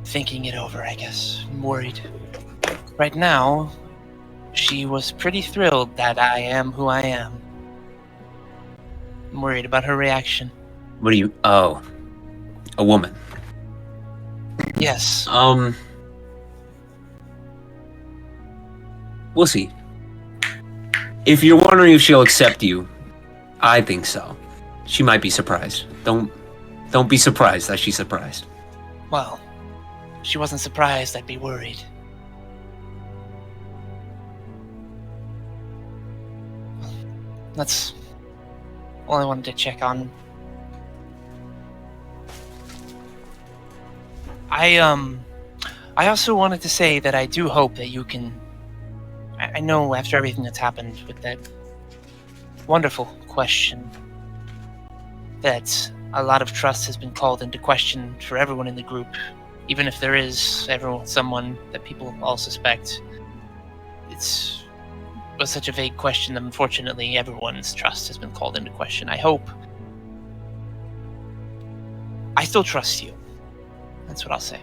thinking it over, I guess. I'm worried. Right now, she was pretty thrilled that I am who I am. I'm worried about her reaction. What do you... Oh. A woman. Yes. We'll see. If you're wondering if she'll accept you, I think so. She might be surprised. Don't be surprised that she's surprised. Well, if she wasn't surprised, I'd be worried. That's all I wanted to check on. I also wanted to say that I do hope that you can. I know after everything that's happened with that wonderful question, that a lot of trust has been called into question for everyone in the group, even if there is someone that people all suspect. It was such a vague question that unfortunately everyone's trust has been called into question. I still trust you. That's what I'll say.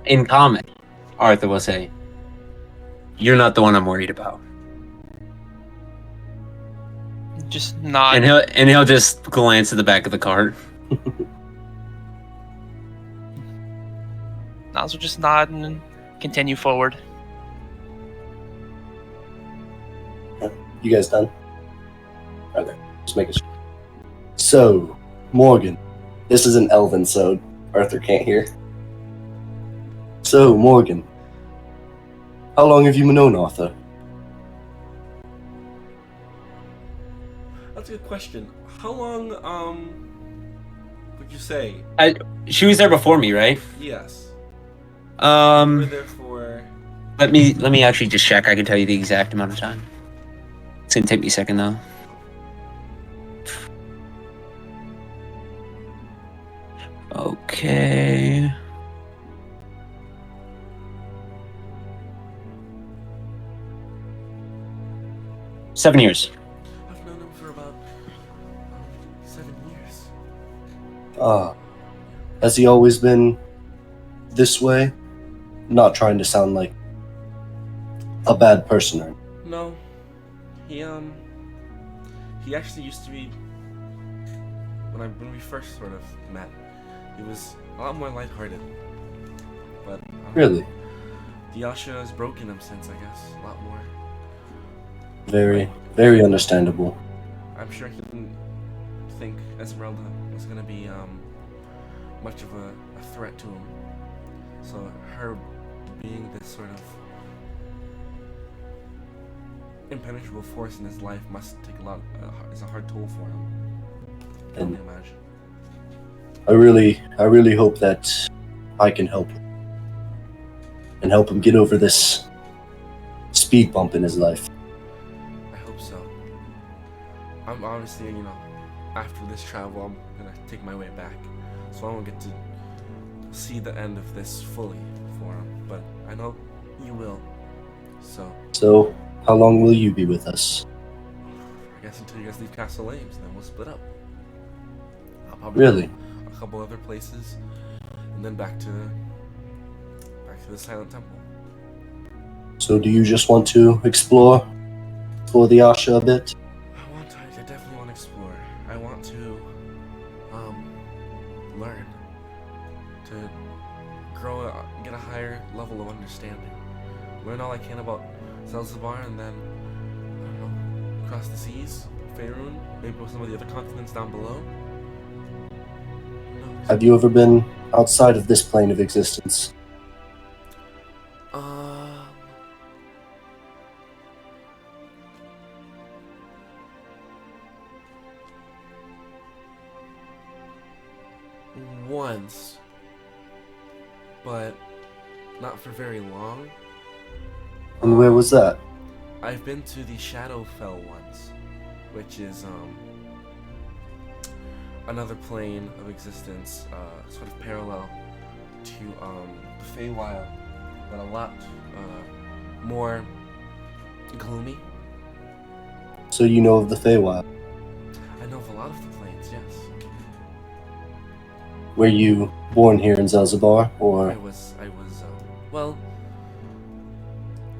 In comment, Arthur will say, "You're not the one I'm worried about." Just nod. And he'll just glance at the back of the cart. Niles will just nod and continue forward. You guys done? Okay, just making sure. So, Morgan, this is an elven, so Arthur can't hear. So, Morgan, how long have you known Arthur? That's a good question. How long, would you say? She was there before me, right? Yes. You were there for... Let me actually just check. I can tell you the exact amount of time. It's gonna take me a second though. Okay. Seven years. I've known him for about 7 years. Has he always been this way? Not trying to sound like a bad person or... No. He actually used to be... When we first sort of met, he was a lot more lighthearted. But... Really? The Yasha has broken him since, I guess. A lot more. Very, very understandable. I'm sure he didn't think Esmeralda was gonna be much of a threat to him. So her being this sort of impenetrable force in his life must take it's a hard toll for him. I can imagine. I really hope that I can help him. And help him get over this speed bump in his life. I hope so. I'm obviously, after this travel, I'm gonna take my way back. So I won't get to see the end of this fully for him. But I know you will. So, how long will you be with us? I guess until you guys leave Castle Ames, then we'll split up. I'll probably Really? go a couple other places, and then back to the Silent Temple. So do you just want to explore the Asha a bit? I definitely want to explore. I want to learn, to grow, get a higher level of understanding. Learn all I can about Zelzibar, and then, I don't know, cross the seas, Faerun, maybe with some of the other continents down below. Who knows? Have you ever been outside of this plane of existence? Once, but not for very long. And where was that? I've been to the Shadowfell once, which is another plane of existence, sort of parallel to the Feywild, but a lot more gloomy. So you know of the Feywild? I know of a lot of the planes, yes. Were you born here in Zelzibar, or? I was, well,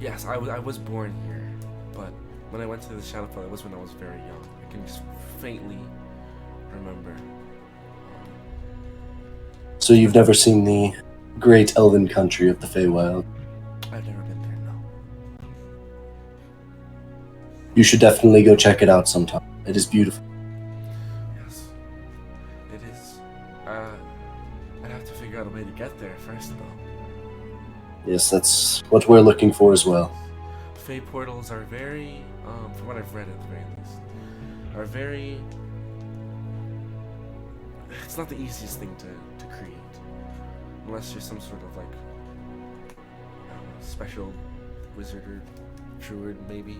yes, I was born here, but when I went to the Shadowfell, it was when I was very young. I can just faintly remember. So you've never seen the great elven country of the Feywild? I've never been there, no. You should definitely go check it out sometime. It is beautiful. Yes, it is. I'd have to figure out a way to get there first, though. Yes, that's what we're looking for as well. Fey portals are very, from what I've read at the very least, are very. It's not the easiest thing to create, unless you're some sort of like special wizard or druid, maybe.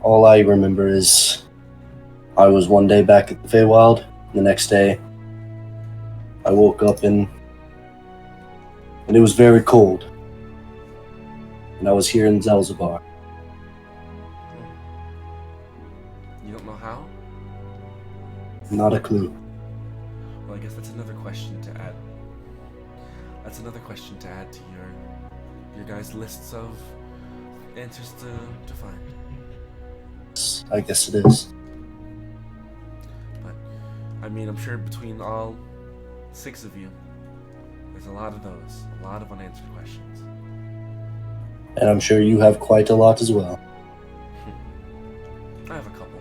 All I remember is I was one day back at the Feywild. The next day, I woke up and it was very cold. And I was here in Zelzibar. You don't know how? Not a clue. Well, I guess that's another question to add. That's another question to add to your guys' lists of answers to find. I guess it is. But I mean, I'm sure between all 6 of you, there's a lot of those, a lot of unanswered questions. And I'm sure you have quite a lot as well. I have a couple.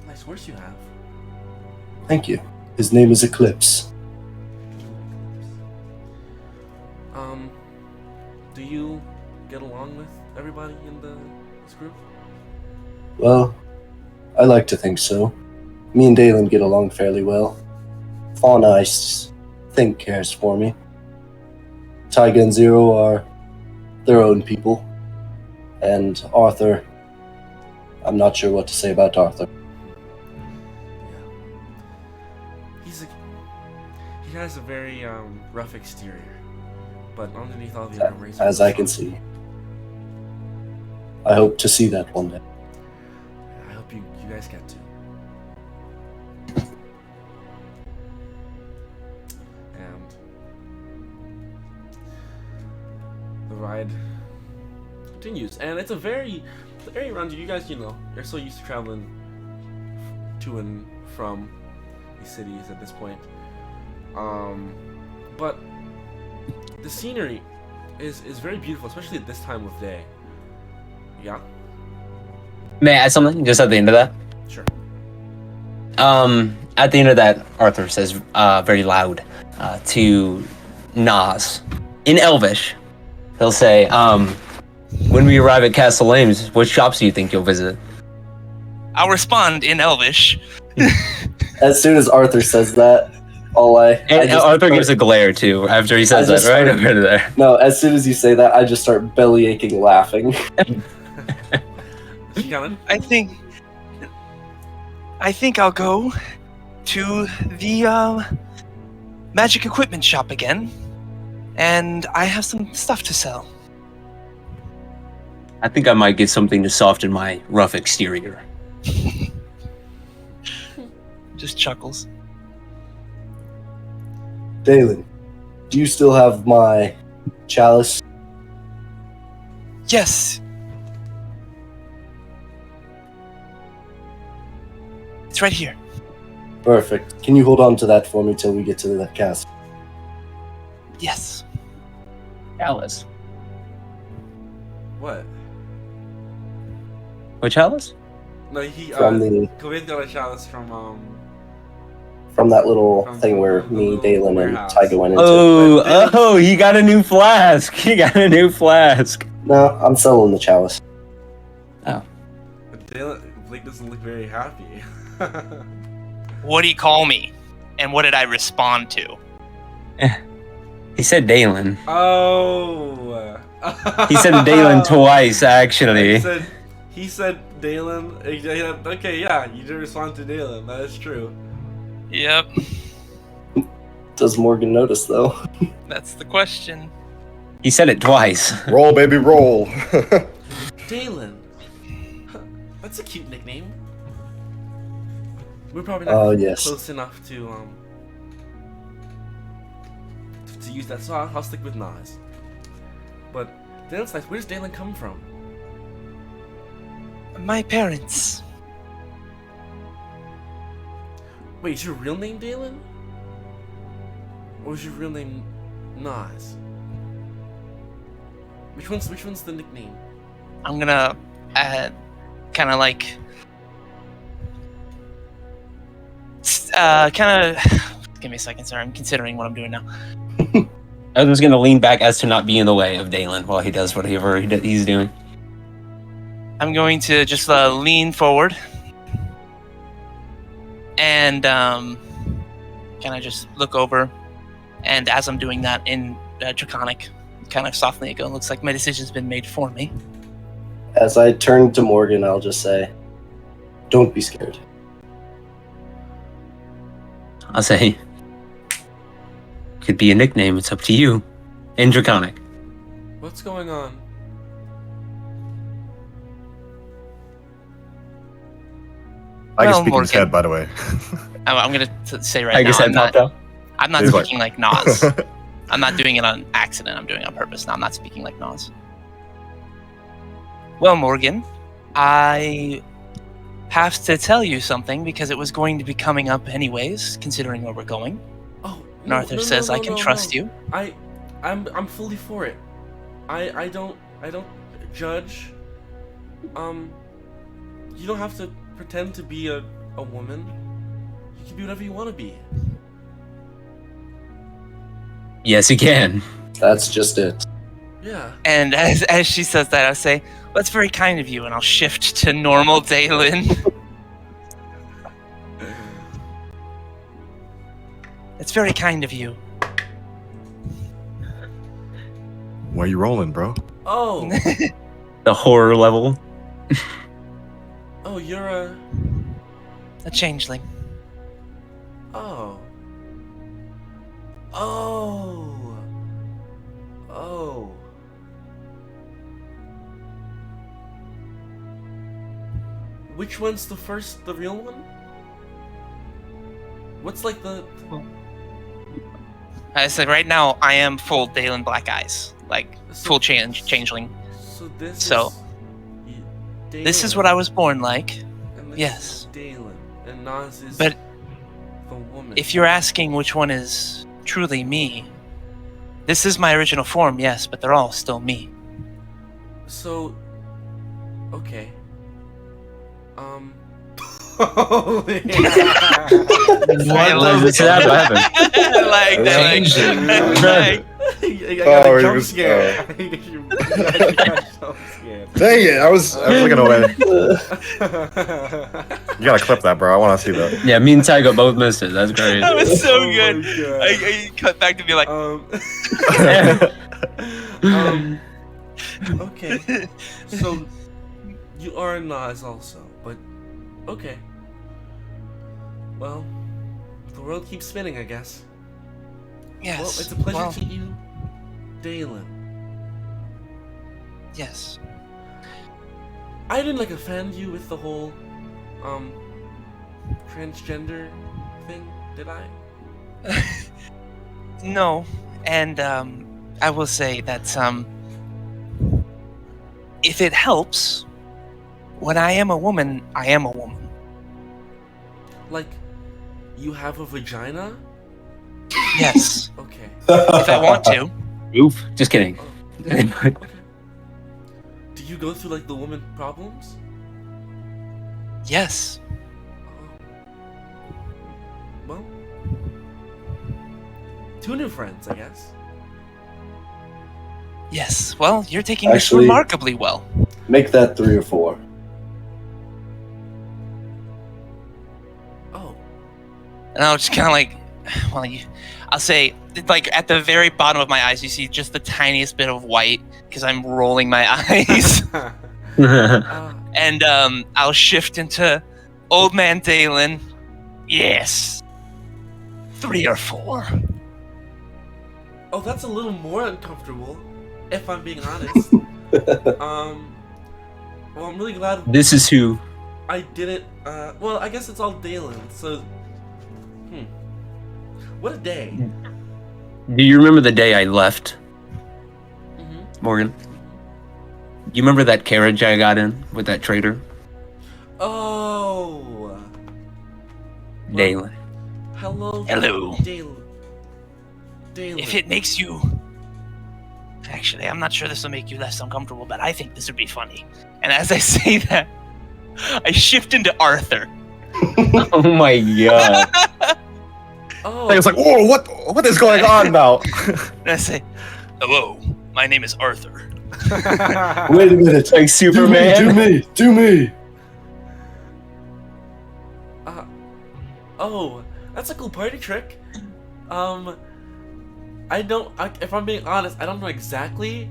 Nice horse you have. Thank you. His name is Eclipse. Do you get along with everybody in this group? Well, I like to think so. Me and Dalen get along fairly well. Fauna, I think, cares for me. Tyga and Zero are their own people. And Arthur, I'm not sure what to say about Arthur. Yeah. He has a very rough exterior, but underneath all the armor, he's As I can see. I hope to see that one day. I hope you guys get to. And the ride continues, and it's a very around you guys, you're so used to traveling to and from these cities at this point. But the scenery is very beautiful, especially at this time of day. Yeah? May I add something just at the end of that? Sure. At the end of that, Arthur says very loud to Nas in Elvish. He'll say, when we arrive at Castle Ames, what shops do you think you'll visit? I'll respond in Elvish. As soon as Arthur says that, Arthur gives a glare too after he says that, right over there. No, as soon as you say that, I just start belly aching laughing. I think I'll go to the magic equipment shop again, and I have some stuff to sell. I think I might get something to soften my rough exterior. Just chuckles. Dalen, do you still have my chalice? Yes. It's right here. Perfect. Can you hold on to that for me till we get to the castle? Yes. Chalice. What? What chalice? No, he From the Khalid got a chalice from that little From thing where the me, little Dalen, and warehouse. Tyga went into. Oh, he got a new flask. He got a new flask. No, I'm selling the chalice. Blake doesn't look very happy. What do you call me? And what did I respond to? He said Dalen. Oh. He said Dalen twice, actually. He said Dalen. Okay, yeah, you did respond to Dalen. That is true. Yep. Does Morgan notice, though? That's the question. He said it twice. Roll, baby, roll. Dalen. That's a cute nickname. We're probably Oh, not yes. close enough to use that, so I'll stick with Nas. But Dalen's nice. Where does Dalen come from? My parents. Wait, is your real name Dalen? Or is your real name Nas. Which one's the nickname? I'm gonna kind of like give me a second, sir. I'm considering what I'm doing now. I was gonna lean back as to not be in the way of Dalen while he does whatever he's doing. I'm going to just lean forward and kind of just look over. And as I'm doing that in Draconic, kind of softly go, looks like my decision's been made for me. As I turn to Morgan, I'll just say, don't be scared. I'll say, could be a nickname. It's up to you. In Draconic. What's going on? I can Well, speak in his Morgan. head, by the way. I'm going to say right I now, guess I popped out. I'm not He's like- speaking like Nas. I'm not doing it on accident. I'm doing it on purpose. Now I'm not speaking like Nas. Well, Morgan, I have to tell you something because it was going to be coming up anyways, considering where we're going. Oh, And Arthur says I can trust you. I'm fully for it. I don't judge. You don't have to pretend to be a woman. You can be whatever you want to be. Yes, you can. That's just it. Yeah. And as she says that, I'll say, well, that's very kind of you, and I'll shift to normal Dalen. It's very kind of you. Why are you rolling, bro? Oh. The horror level. Oh, you're a. A changeling. Oh. Oh. Oh. Which one's the real one? What's like the? I said, right now, I am full Dalen Black Eyes. Like, full changeling. So this So, is. This is what I was born like. And this Yes. is Dalen, and Nas is But the woman. if you're asking which one is truly me, this is my original form, yes, but they're all still me. So, okay. Holy What does that happen? like that. Changeling. Like, I got Oh, a he jump was- scare. You got a jump scare. Dang it! I was looking away. You gotta clip that, bro. I want to see that. Yeah, me and Ty got both missed it. That's great. that was so Oh my good. God. I cut back to be like, Okay. So, you are Nas also, but okay. Well, the world keeps spinning, I guess. yes. Well, it's a pleasure well, to meet you, Dalen. yes. I didn't like offend you with the whole, transgender thing, did I? No, and I will say that if it helps, when I am a woman, I am a woman. Like, you have a vagina? Yes, Okay. if I want to. Oof. Just kidding. Okay. Do you go through like the woman problems? Yes. Well, 2 new friends, I guess. Yes. Well, you're taking this Actually- remarkably well. Make that 3 or 4. Oh, And I'll just kind of like, well, I'll say, like, at the very bottom of my eyes, you see just the tiniest bit of white because I'm rolling my eyes. And I'll shift into Old Man Dalen. Yes. 3 or 4. oh, that's a little more uncomfortable, if I'm being honest. Well, I'm really glad This is who. I didn't. Well, I guess it's all Dalen. So, what a day. Do you remember the day I left, Mm-hmm. Morgan? You remember that carriage I got in with that traitor, Oh, Dalen? hello, Hello. Dalen. Dalen. if it makes you... Actually, I'm not sure this will make you less uncomfortable, but I think this would be funny. And as I say that, I shift into Arthur. Oh my god. Oh, It's like, whoa, what is going on now? And I say, hello, my name is Arthur. Wait a minute. Like Superman. Do me. oh, that's a cool party trick. If I'm being honest, I don't know exactly.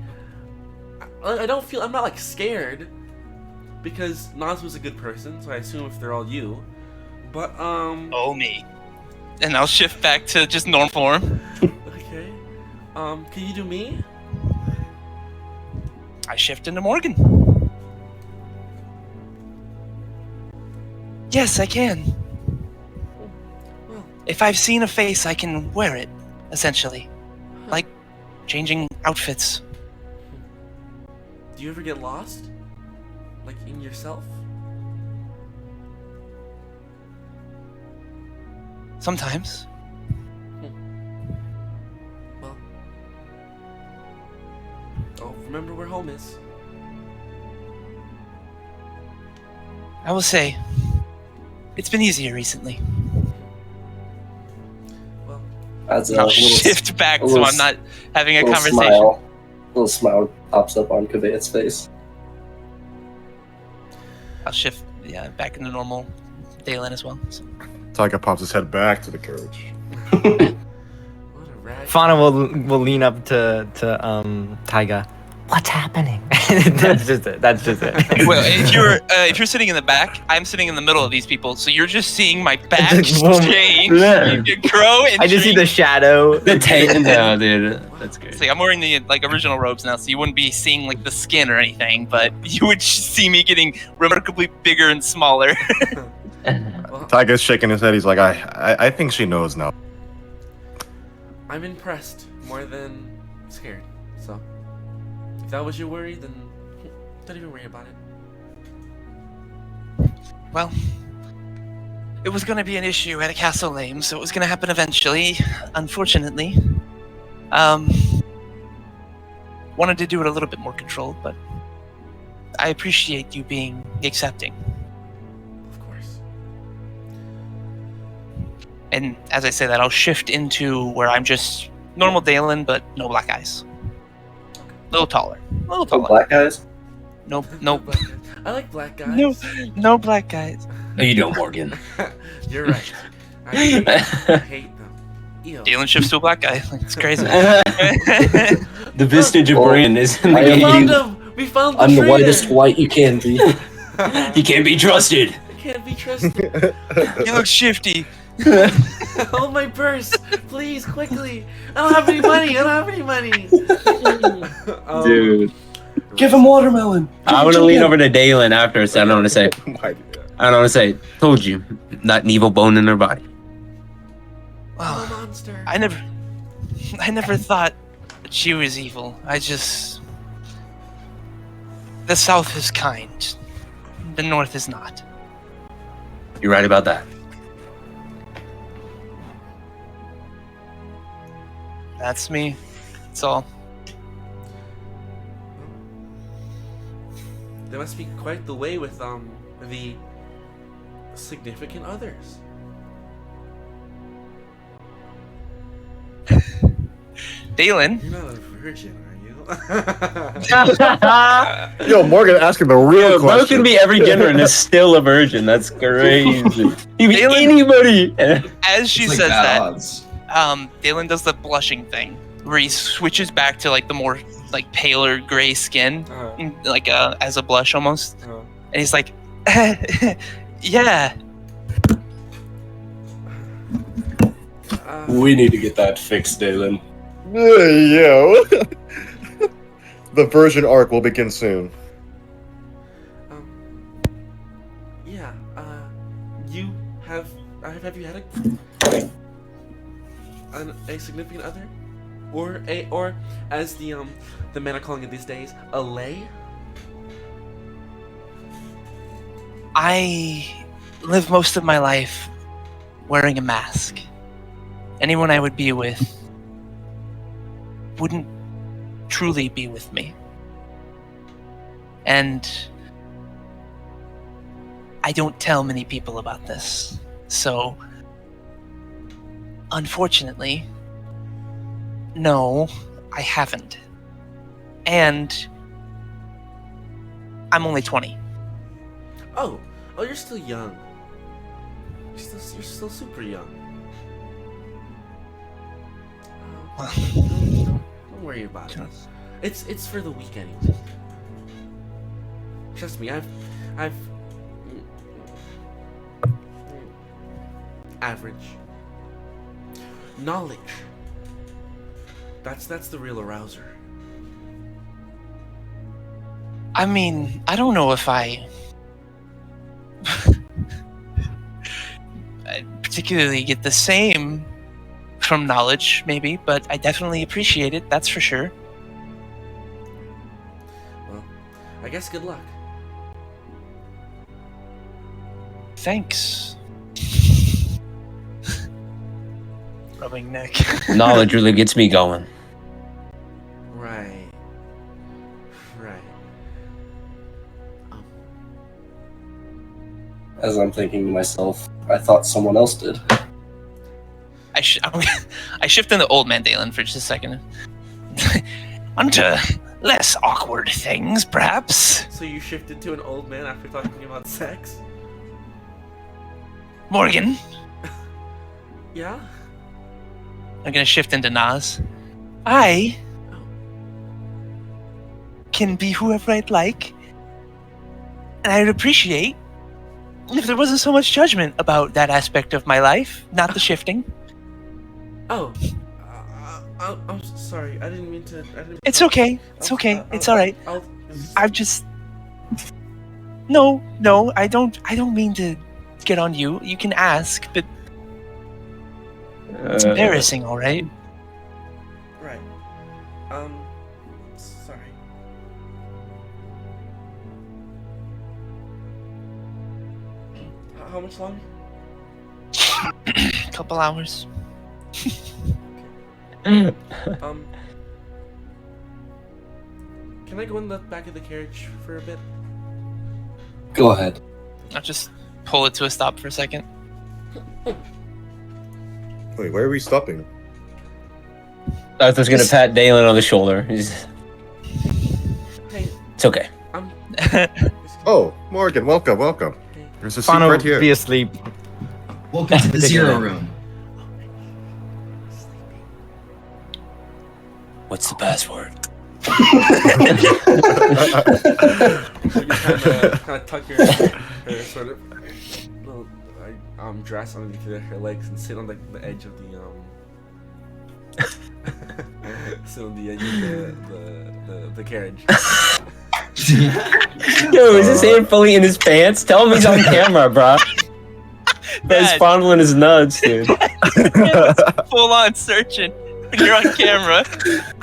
I'm not like scared because Nas was a good person, so I assume if they're all you. But Oh, me. And I'll shift back to just normal form. okay. Can you do me? I shift into Morgan. Yes, I can. Well, If I've seen a face, I can wear it, essentially. Like changing outfits. do you ever get lost? Like in yourself? Sometimes. Well, oh, remember where home is. I will say, it's been easier recently. Well, As a I'll little, shift back a so little I'm not having a little conversation. smile. Little smile pops up on Kavit's face. I'll shift, back into normal Dalen as well. So. Tiger pops his head back to the coach. what a rat. Fauna will lean up to Taiga. What's happening? That's just it. Well, if you're sitting in the back, I'm sitting in the middle of these people, so you're just seeing my back Just boom. change. Yeah. You grow and I just see shrink. the shadow. The tail. No, dude. That's great. It's like I'm wearing the original robes now, so you wouldn't be seeing like the skin or anything, but you would see me getting remarkably bigger and smaller. Well, Tiger's shaking his head. He's like, I think she knows now. I'm impressed more than scared. So, if that was your worry, then don't even worry about it. Well, it was going to be an issue at a Castle Lame, so it was going to happen eventually. Unfortunately, wanted to do it a little bit more controlled, but I appreciate you being accepting. Of course. And as I say that, I'll shift into where I'm just normal Dalen, but no black eyes. A little taller. A little Oh, taller. black guys? Nope. Black guys. I like black guys. No black guys. No, you don't, Morgan. You're right. I hate them. Ew. Dalen shifts to a black guy. Like, it's crazy. The vestige of Well, Brand is in the I We am game. found him. We found the I'm the traitor. whitest white you can be. He can't be trusted. Can't be trusted. He looks shifty. Hold my purse, please, quickly. I don't have any money. Dude. Give him watermelon. I want to lean over to Dalen after I don't want to say. I don't want to say. Told you, not an evil bone in her body. I'm a Well, monster. I never thought that she was evil. The South is kind. The North is not. You're right about that. That's me. That's all. There must be quite the way with the significant others. Dalen. You're not a virgin, are you? Yo, Morgan asking the real Bro question. can be every gender and is still a virgin. That's crazy. He be Dalen- anybody. As she It's like says bad that, odds. Dalen does the blushing thing, where he switches back to like the more like paler gray skin, like as a blush almost, and he's like, yeah. We need to get that fixed, Dalen. Yo. The version arc will begin soon. Yeah. You have you had a significant other, or as the men are calling it these days, a lay? I live most of my life wearing a mask. Anyone I would be with wouldn't truly be with me. And I don't tell many people about this. So, unfortunately, no, I haven't. And I'm only 20. Oh, you're still young. You're still super young. Don't worry about it. It's for the week anyway. Trust me, I've average knowledge. That's the real arouser. I mean, I don't know if I particularly get the same from knowledge, maybe, but I definitely appreciate it, that's for sure. Well, I guess good luck. Thanks. Rubbing neck. Knowledge really gets me going. Right. As I'm thinking to myself, I thought someone else did. I shift into old man Dalen for just a second. Onto less awkward things, perhaps. So you shifted to an old man after talking about sex? Morgan. Yeah? I'm gonna shift into Nas. I can be whoever I'd like, and I'd appreciate if there wasn't so much judgment about that aspect of my life, not the shifting. Oh. I'm sorry. I didn't mean to. It's okay. It's okay. It's all right. I've just. No, I don't mean to get on you. You can ask, but it's embarrassing, all right? Right. Sorry. How much longer? Couple hours. Can I go in the back of the carriage for a bit? Go ahead. I'll just pull it to a stop for a second. Wait, where are we stopping? Arthur's gonna pat Dalen on the shoulder. Hey, It's okay. Oh, Morgan, welcome. There's a seat Fauna right will here. be asleep. Welcome to the zero room. What's the password? You kind of tuck your sort of little dress underneath her legs and sit on the edge of the sit on the edge of the carriage. Yo, is his hand fully in his pants? Tell him he's on camera, bro. He's fondling his nuts, dude. Full on searching when you're on camera.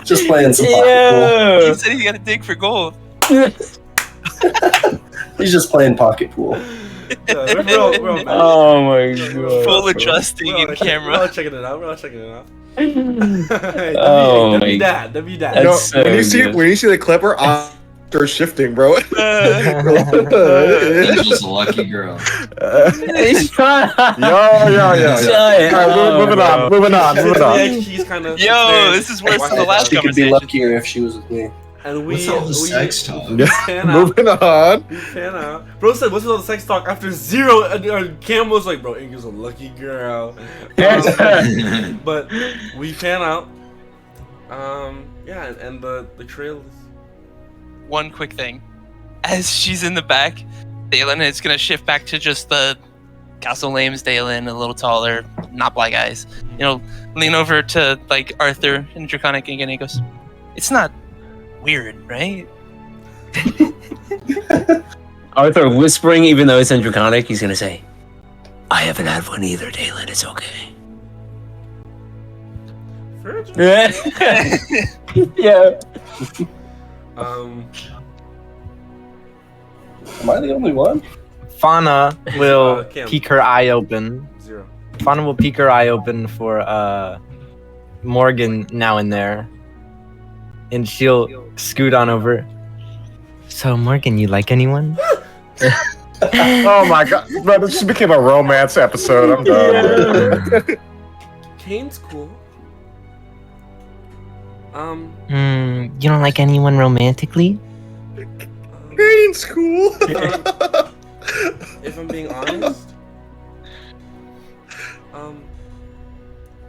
Just playing some pocket He Yo. said he's got to dig for gold. pool. He's just playing pocket pool. We're all mad. Oh my god. Full adjusting We're all in camera. We're all checking it out. Oh my That'd be that. No, That's so when you good. see the clipper, I'm start shifting, bro. Angel's a lucky girl. He's trying. Yeah. Shut Alright, moving on. She's kind of Yo, this is worse than the last She could be conversation. luckier if she was with me. And What's all the sex talk? pan out. Moving on. We pan out. Bro said, "What's all the sex talk?" After zero, and Cam was like, "Bro, Angel's a lucky girl." But we pan out. Yeah, and the trail is. One quick thing. As she's in the back, Dalen is going to shift back to just the Castle Lames Dalen, a little taller, not black eyes. You know, lean over to, like, Arthur and Draconic again, and he goes, "It's not weird, right?" Arthur whispering, even though it's in Draconic, he's gonna say, "I haven't had one either, Dalen. It's okay." Yeah. Am I the only one? Fauna will Kim. peek her eye open. Zero. Fauna will peek her eye open for Morgan now and there. and she'll scoot on over. So Morgan, you like anyone? Oh my god, bro, this just became a romance episode. I'm done. Kane's cool. You don't like anyone romantically? Kane's cool. If I'm being honest,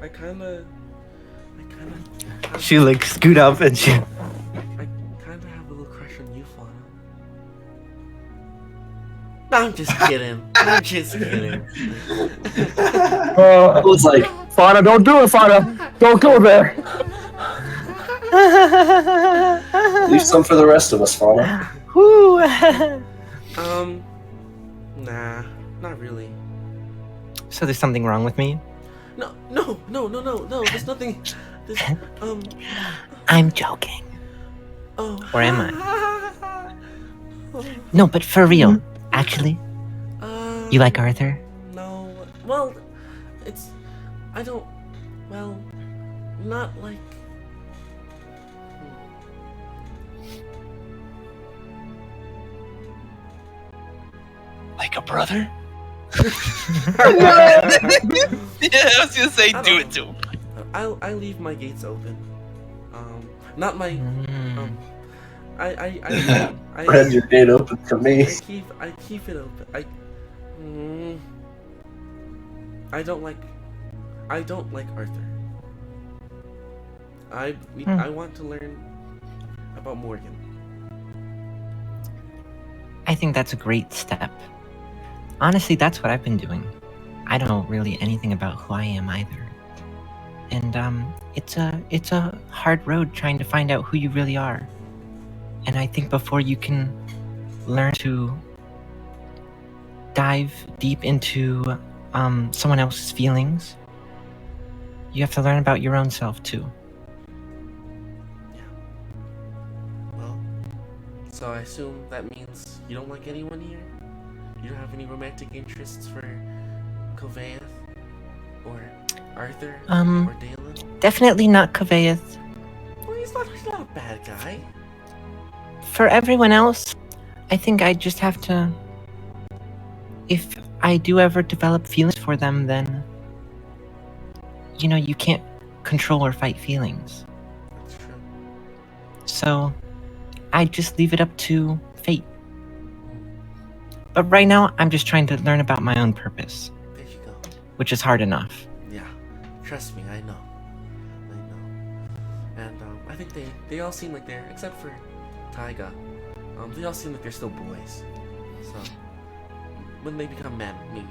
I kinda She like scoot up and she. I kinda have a little crush on you, Fauna. No, I'm just kidding. I'm just kidding. I was like, Fauna, don't do it, Fauna. Don't go there. leave some for the rest of us, Fauna. Woo! Nah, not really. So there's something wrong with me? No. There's nothing. There's, I'm joking. oh. Or am I? No, but for real. Actually, you like Arthur? No. Well, I don't. Well, not like. Like a brother? Yeah, I was gonna say, I do don't it to him. I leave my gates open. Not my. I Fred, your gate open for me. I keep it open. I don't like Arthur. I want to learn about Morgan. I think that's a great step. Honestly, that's what I've been doing. I don't know really anything about who I am either. And it's a hard road trying to find out who you really are. And I think before you can learn to dive deep into someone else's feelings, you have to learn about your own self too. Well, so I assume that means you don't like anyone here? You don't have any romantic interests for Kovaeth or Arthur or Dalen? Definitely not Kovaeth. Well, he's not a bad guy. For everyone else, I think I just have to. If I do ever develop feelings for them, then you can't control or fight feelings. That's true. So I just leave it up to fate. But right now, I'm just trying to learn about my own purpose, There you go. which is hard enough. Yeah, trust me, I know. And I think they all seem like they're, except for Taiga, they all seem like they're still boys. So when they become men, maybe.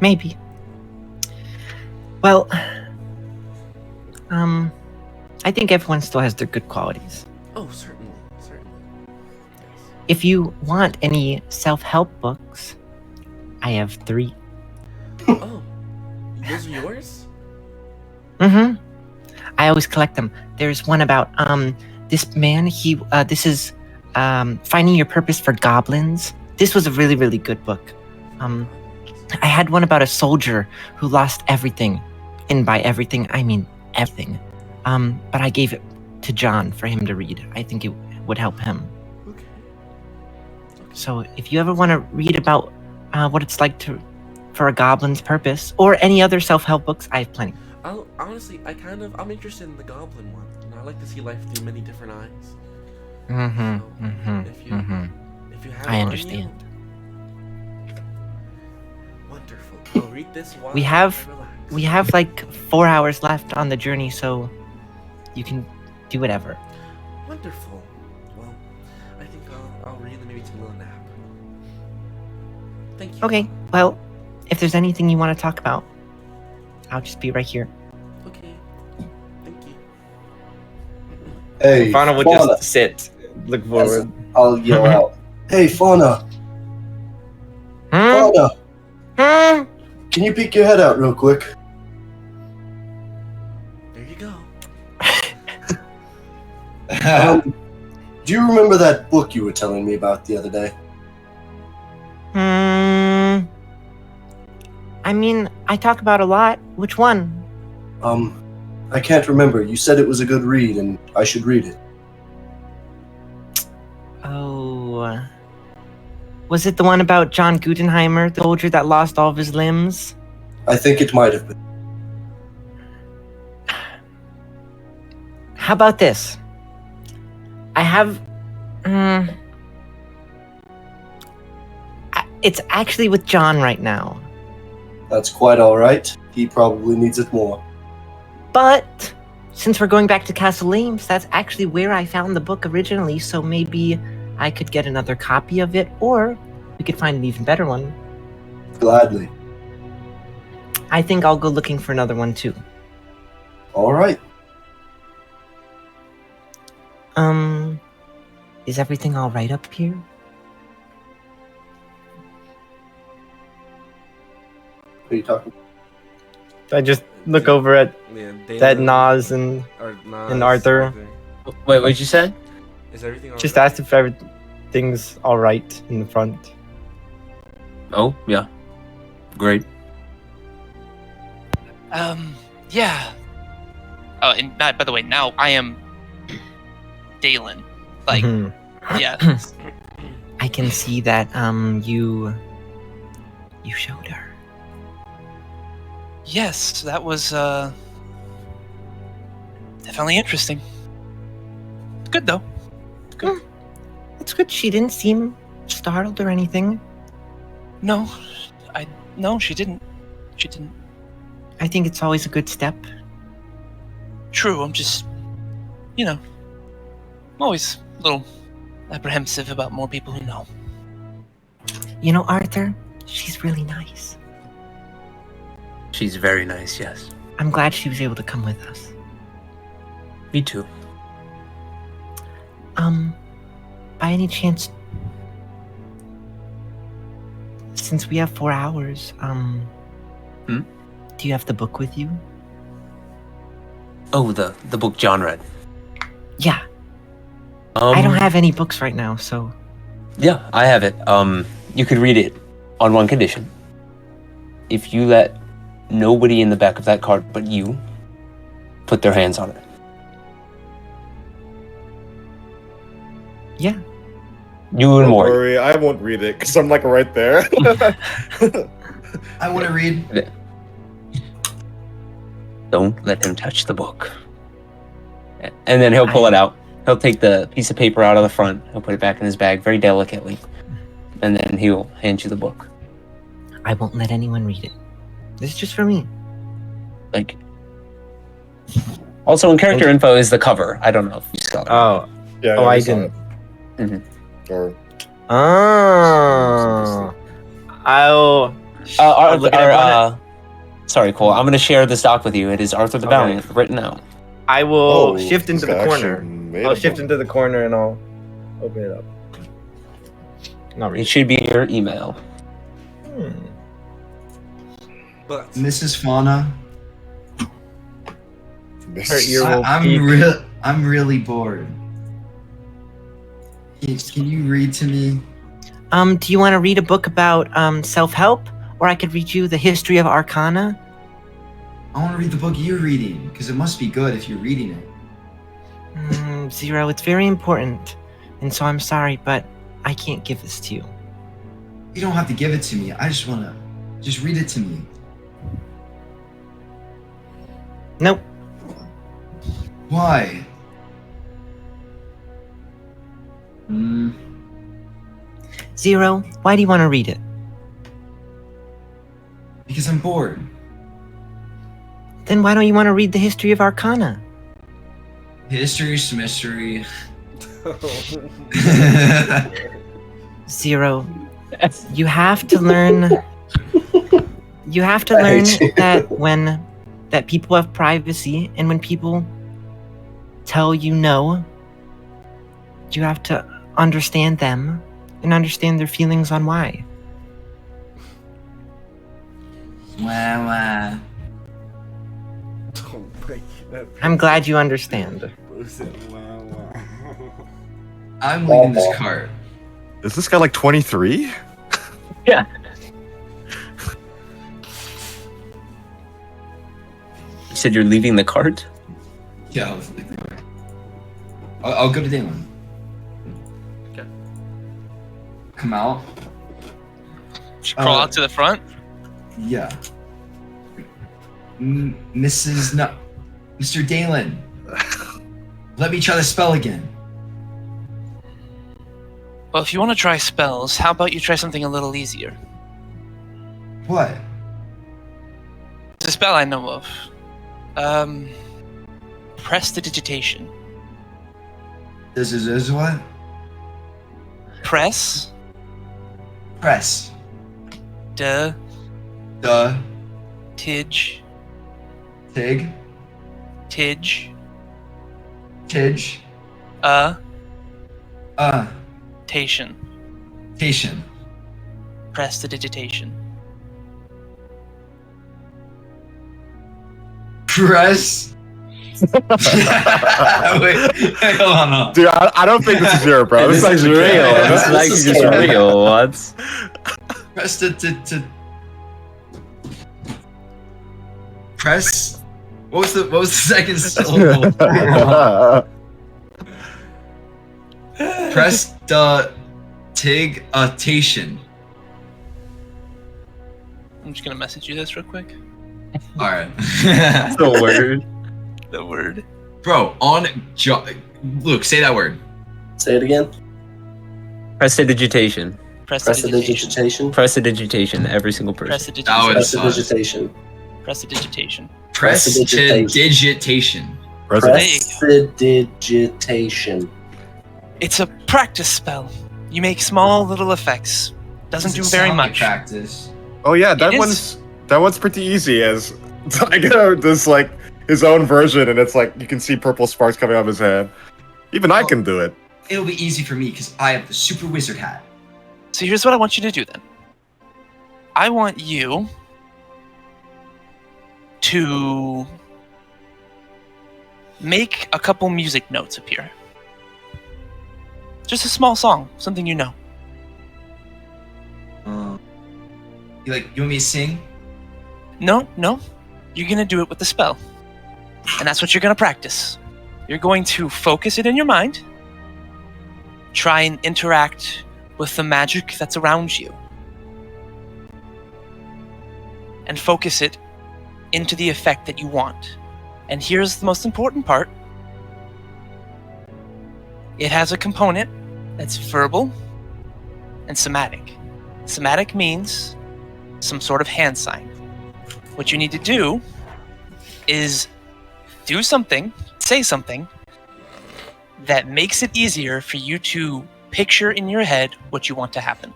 Maybe. Well, I think everyone still has their good qualities. Oh, certainly. Yes. If you want any self-help books, I have 3. Oh, those are yours? Mm-hmm. I always collect them. There's one about this man. This is Finding Your Purpose for Goblins. This was a really, really good book. I had one about a soldier who lost everything, and by everything I mean everything. But I gave it to John for him to read. I think it would help him. Okay. So if you ever want to read about what it's like for a goblin's purpose, or any other self-help books, I have plenty. I'm interested in the goblin one. I like to see life through many different eyes. If you have I it on understand. you, wonderful. I'll read this while We have like 4 hours left on the journey, so you can do whatever. Wonderful. Well, I think I'll read and maybe take a little nap. Thank you. Okay, well, if there's anything you want to talk about, I'll just be right here. Okay. Thank you. Hey, Fauna would Fauna. just sit, look forward. I'll yell out, "Hey, Fauna! Fauna! Can you peek your head out real quick?" There you go. Do you remember that book you were telling me about the other day? I mean, I talk about a lot. Which one? I I can't remember. You said it was a good read and I should read it. Oh. Was it the one about John Gutenheimer, the soldier that lost all of his limbs? I think it might have been. How about this? I have... it's actually with John right now. That's quite alright. He probably needs it more. But since we're going back to Castle Ames, that's actually where I found the book originally, so maybe I could get another copy of it, or we could find an even better one. Gladly. I think I'll go looking for another one too. Alright. Is everything alright up here? What are you talking about? I just look over at Yeah, that Nas and Arthur. Wait, what'd you say? Is everything all just right? asked if everything's alright in the front. Oh, yeah. Great. Yeah. Oh, and by the way, now I am Dalen. Like, Mhm. yeah. I can see that you showed her. Yes, that was definitely interesting. Good though. Good. It's good. She didn't seem startled or anything. No, she didn't. She didn't. I think it's always a good step. True. I'm just, I'm always a little apprehensive about more people who know. You know, Arthur, she's really nice. She's very nice, yes. I'm glad she was able to come with us. Me too. By any chance, since we have 4 hours, do you have the book with you? Oh, the book John read. Yeah. I don't have any books right now, so... Yeah, I have it. You could read it on one condition. If you let nobody in the back of that cart but you put their hands on it. Yeah. You and Don't Maury. worry, I won't read it because I'm like right there. I want to read. Don't let him touch the book. And then he'll pull it out. He'll take the piece of paper out of the front. He'll put it back in his bag very delicately. And then he'll hand you the book. I won't let anyone read it. This is just for me. Like, also in character info is the cover. I don't know if you saw it. Oh. Yeah, Oh, I saw didn't. it. Or Oh. I'll look at it. Sorry, Cole. I'm going to share this doc with you. It is Arthur the Okay. Valiant written out. I will Oh, shift into the this guy corner. actually made I'll a shift book. into the corner and I'll open it up. Not It really. should be in your email. But Mrs. Fauna, This Her is- ear will peak. I'm really bored. Can you read to me? Do you want to read a book about self-help? Or I could read you the history of Arcana? I want to read the book you're reading, because it must be good if you're reading it. Zero, it's very important. And so I'm sorry, but I can't give this to you. You don't have to give it to me. I just want to... Just read it to me. Nope. Why? Zero, why do you want to read it? Because I'm bored. Then why don't you want to read the history of Arcana? History's mystery. Zero, you have to learn... You have to learn that people have privacy, and when people tell you no, you have to understand them and understand their feelings on why. Wah, wah. don't break that. I'm glad you understand. I'm leaving this cart. Is this guy like 23? Yeah. You said you're leaving the cart? Yeah, I'll go to Damon. Okay. Come out. Just crawl out to the front. Yeah. Mr. Dalen. Let me try the spell again. Well, if you want to try spells, how about you try something a little easier? What? It's a spell I know of. Prestidigitation. This is what? Press. Press. The. Tig. Tidge. Tidge. Tation. Tation. Prestidigitation. Press. Wait, hold on. Dude, I don't think this is your, bro. This is real. This is actually just real. What? Press Press. What was the second syllable? Press the tig-tation. I'm just gonna message you this real quick. Alright. The word. The word. Bro, Luke, say that word. Say it again. Prestidigitation. Prestidigitation. Prestidigitation. Every single person. That was Prestidigitation. Prestidigitation. Prestidigitation. Prestidigitation. It's a practice spell. You make small little effects. Doesn't do very much. Practice. Oh yeah, that It one's pretty easy. As I get this like his own version, and it's like you can see purple sparks coming off his head. Even I can do it. It'll be easy for me because I have the super wizard hat. So here's what I want you to do then. I want you to make a couple music notes appear. Just a small song, something you know. You want me to sing? No. You're gonna do it with the spell. And that's what you're gonna practice. You're going to focus it in your mind. Try and interact with the magic that's around you. And focus it into the effect that you want. And here's the most important part. It has a component that's verbal and somatic. Somatic means some sort of hand sign. What you need to do is do something, say something, that makes it easier for you to picture in your head what you want to happen.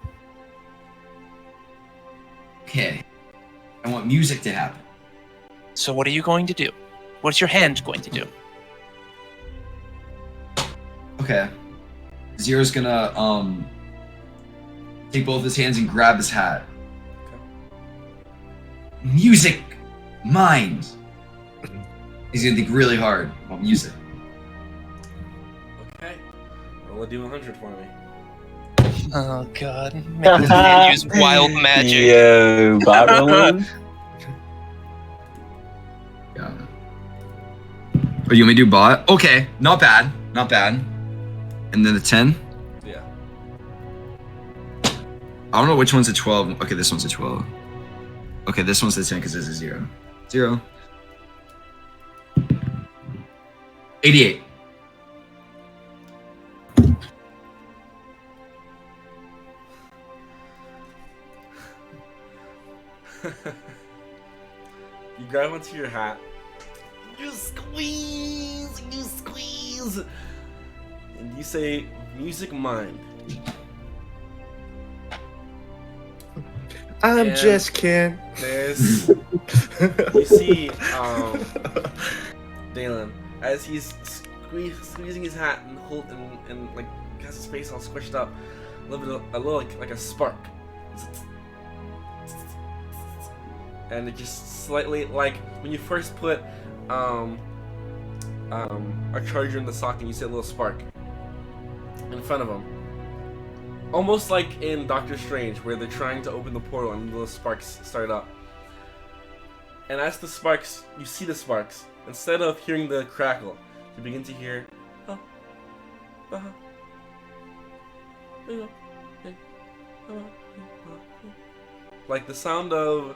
Okay. I want music to happen. So what are you going to do? What's your hand going to do? Okay. Zero's gonna take both his hands and grab his hat. Music mind. He's gonna think really hard about music. Okay. Roll a D100 for me. Oh god. Make this man use wild magic. Yo, bottom. Yeah. Oh, you want me to do bot? Okay, not bad. And then the 10? Yeah. I don't know which one's a 12. Okay, this one's a 12. Okay, this one's the 10 because it's a 0. 0. 88. You grab onto your hat. You squeeze, and you say, "Music mind." I'm And just kidding. There's, you see, Dalen as he's squeezing his hat and like has his face all squished up, a little like a spark. And it just slightly, like when you first put a charger in the socket, you see a little spark in front of him, almost like in Doctor Strange, where they're trying to open the portal and little sparks start up. And as the sparks, you see the sparks. Instead of hearing the crackle, you begin to hear, like the sound of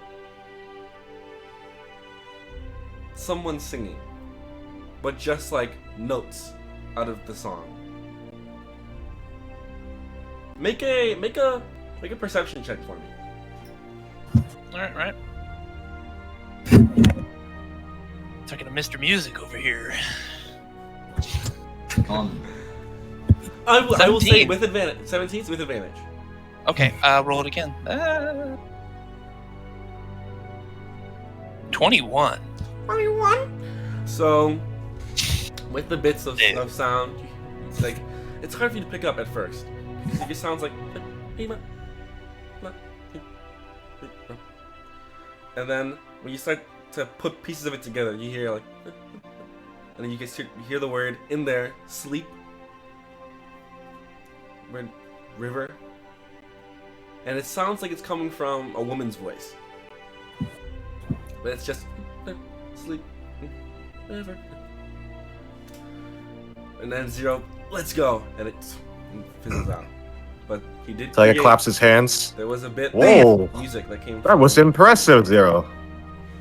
someone singing, but just like notes out of the song. Make a perception check for me. Right. Talking to Mr. Music over here. I will say 17. with advantage. 17's with advantage. Okay, roll it again. 21. 21. So, with the bits of sound, it's like it's hard for you to pick up at first. It just sounds like, and then when you start to put pieces of it together, you hear like, and then you hear the word in there, sleep, river, and it sounds like it's coming from a woman's voice, but it's just sleep, river, and then 0, let's go, and it fizzles out. But he did. So he claps his hands. There was a bit Whoa. of music that came. That was impressive, Zero.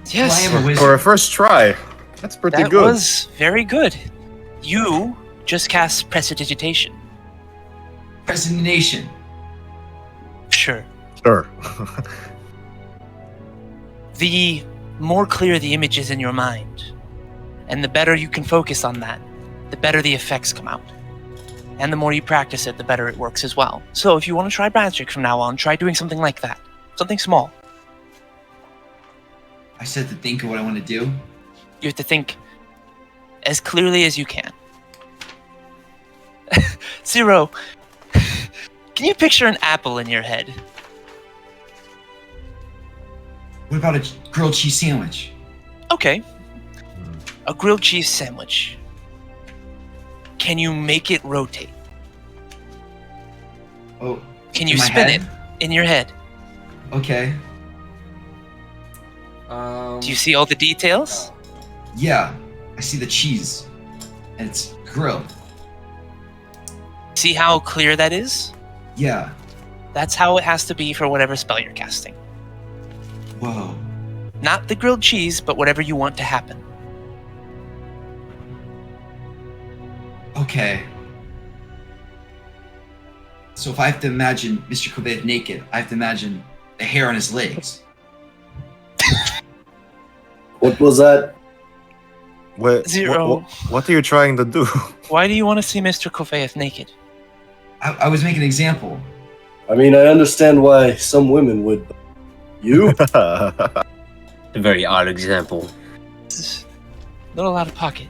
Yes, For a first try. That's pretty that good. was very good. You just cast Prestidigitation. Prestidigitation. Sure. Sure. The more clear the image is in your mind, and the better you can focus on that, the better the effects come out. And the more you practice it, the better it works as well. So if you want to try magic from now on, try doing something like that. Something small. I said to think of what I want to do. You have to think as clearly as you can. 0, can you picture an apple in your head? What about a grilled cheese sandwich? Okay. A grilled cheese sandwich. Can you make it rotate? Oh. Can you in my spin head? it in your head? Okay. Do you see all the details? Yeah. I see the cheese. And it's grilled. See how clear that is? Yeah. That's how it has to be for whatever spell you're casting. Whoa. Not the grilled cheese, but whatever you want to happen. Okay. So if I have to imagine Mr. Kovaev naked, I have to imagine the hair on his legs. What was that? Wait, 0. What are you trying to do? Why do you want to see Mr. Kovaev naked? I was making an example. I mean, I understand why some women would. But you? A very odd example. This is a little out of pocket.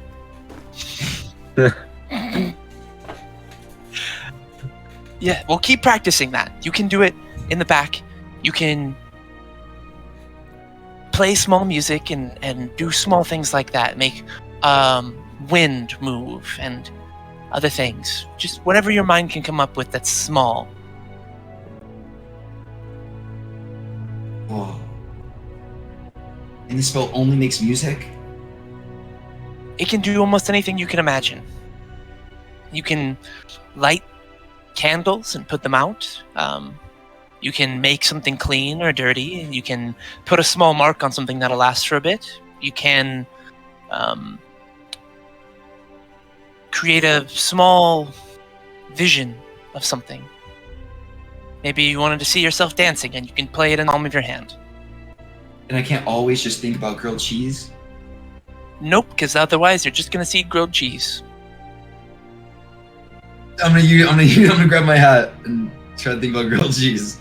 Yeah, well, keep practicing that. You can do it in the back. You can play small music and do small things like that. Make wind move and other things. Just whatever your mind can come up with that's small. Whoa. And this spell only makes music? It can do almost anything you can imagine. You can light candles and put them out. You can make something clean or dirty. You can put a small mark on something that'll last for a bit. You can create a small vision of something. Maybe you wanted to see yourself dancing and you can play it in the palm of your hand. And I can't always just think about grilled cheese? Nope, because otherwise you're just gonna see grilled cheese. I'm gonna grab my hat and try to think about grilled cheese.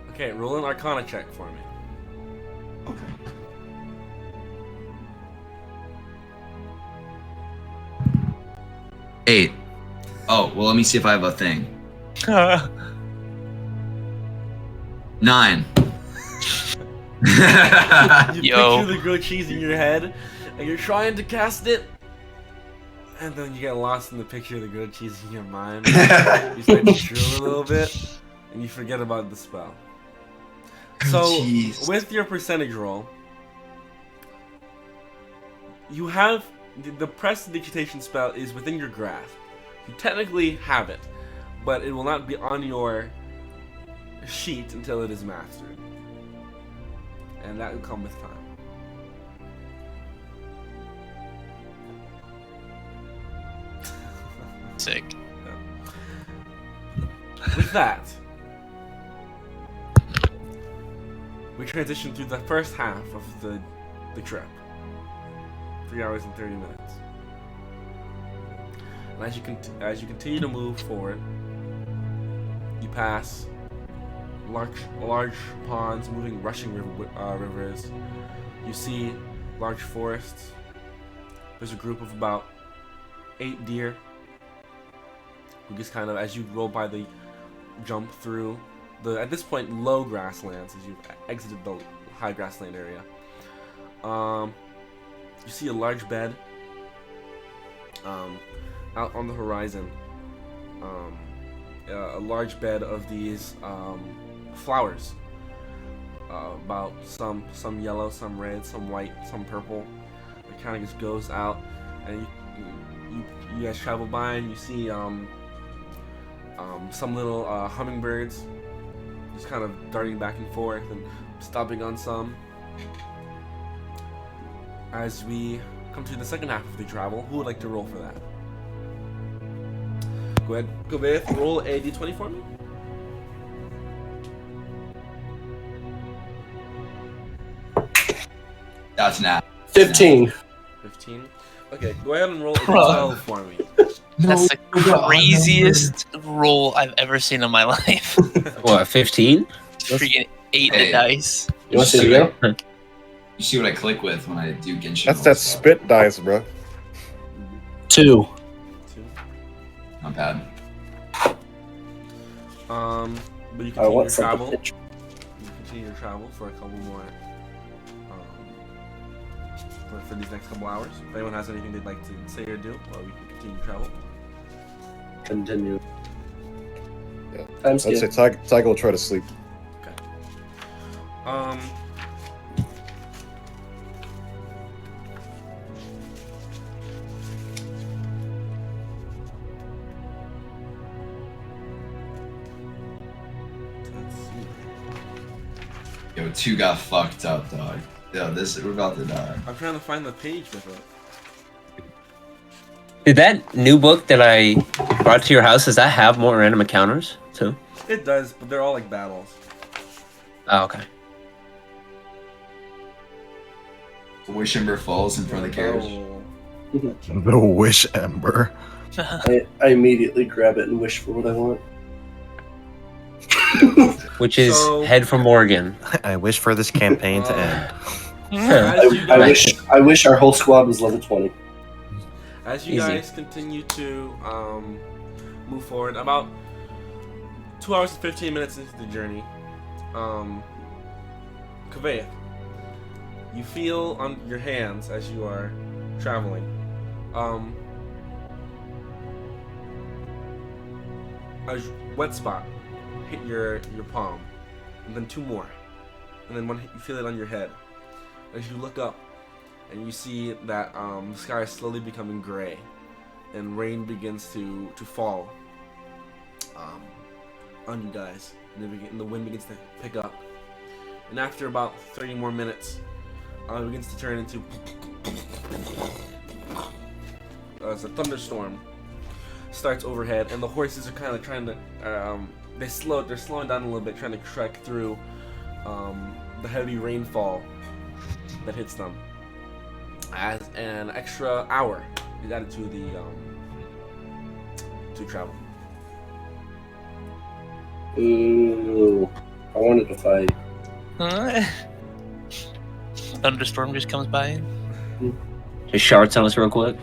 Okay, roll an Arcana check for me. Okay. Eight. Oh, well, let me see if I have a thing. 9. You Yo. picture the grilled cheese in your head, and you're trying to cast it, and then you get lost in the picture of the grilled cheese in your mind. You start to drill a little bit, and you forget about the spell. So, Jeez. with your percentage roll, you have the prestidigitation spell is within your grasp. You technically have it, but it will not be on your sheet until it is mastered. And that will come with time. Sick. With that, we transition through the first half of the trip. 3 hours and 30 minutes. And as you continue to move forward, you pass large ponds, rushing rivers. You see large forests. There's a group of about 8 deer who just kind of, as you roll by, the jump through the, at this point, low grasslands as you've exited the high grassland area. You see a large bed out on the horizon. A large bed of these flowers. About some yellow, some red, some white, some purple. It kind of just goes out, and you guys travel by, and you see some little hummingbirds just kind of darting back and forth and stopping on some. As we come to the second half of the travel, who would like to roll for that? Go ahead, Gobeth, roll a d20 for me. That's not 15. 15. Okay, go ahead and roll a d12 for me. That's the craziest roll I've ever seen in my life. What, 15? Freaking 8 Hey. the dice. You want to see it again? You see what I click with when I do Genshin? That's rolls, that so spit dice, bro. 2. 2. Not bad. But you I continue want to something. travel. You continue to travel for a couple more. For these next couple hours. If anyone has anything they'd like to say or do, well, we can continue to travel. Continue. Yeah. Time's I'd say good. Tiger will try to sleep. Let's see. Yo, 2 got fucked up, dog. Yo, we're about to die. I'm trying to find the page with it. Did that new book that I brought to your house, does that have more random encounters too? It does, but they're all like battles. Oh, okay. Wish Ember falls in front of the carriage. The wish ember. I immediately grab it and wish for what I want. Which is So- head for Morgan. I wish for this campaign to end. As you guys, I wish our whole squad was level 20. as you Easy. guys continue to move forward, about 2 hours and 15 minutes into the journey, Kaveh, you feel on your hands as you are traveling, a wet spot hit your palm, and then 2 more, and then one you feel it on your head. As you look up, and you see that the sky is slowly becoming gray, and rain begins to fall on you guys, and the wind begins to pick up. And after about 30 more minutes, it begins to turn into it's a thunderstorm starts overhead, and the horses are kind of trying to they're slowing down a little bit, trying to trek through the heavy rainfall that hits them. As an extra hour is added to the to travel. Ooh, I wanted to fight. Thunderstorm just comes by. Just sharts on us real quick.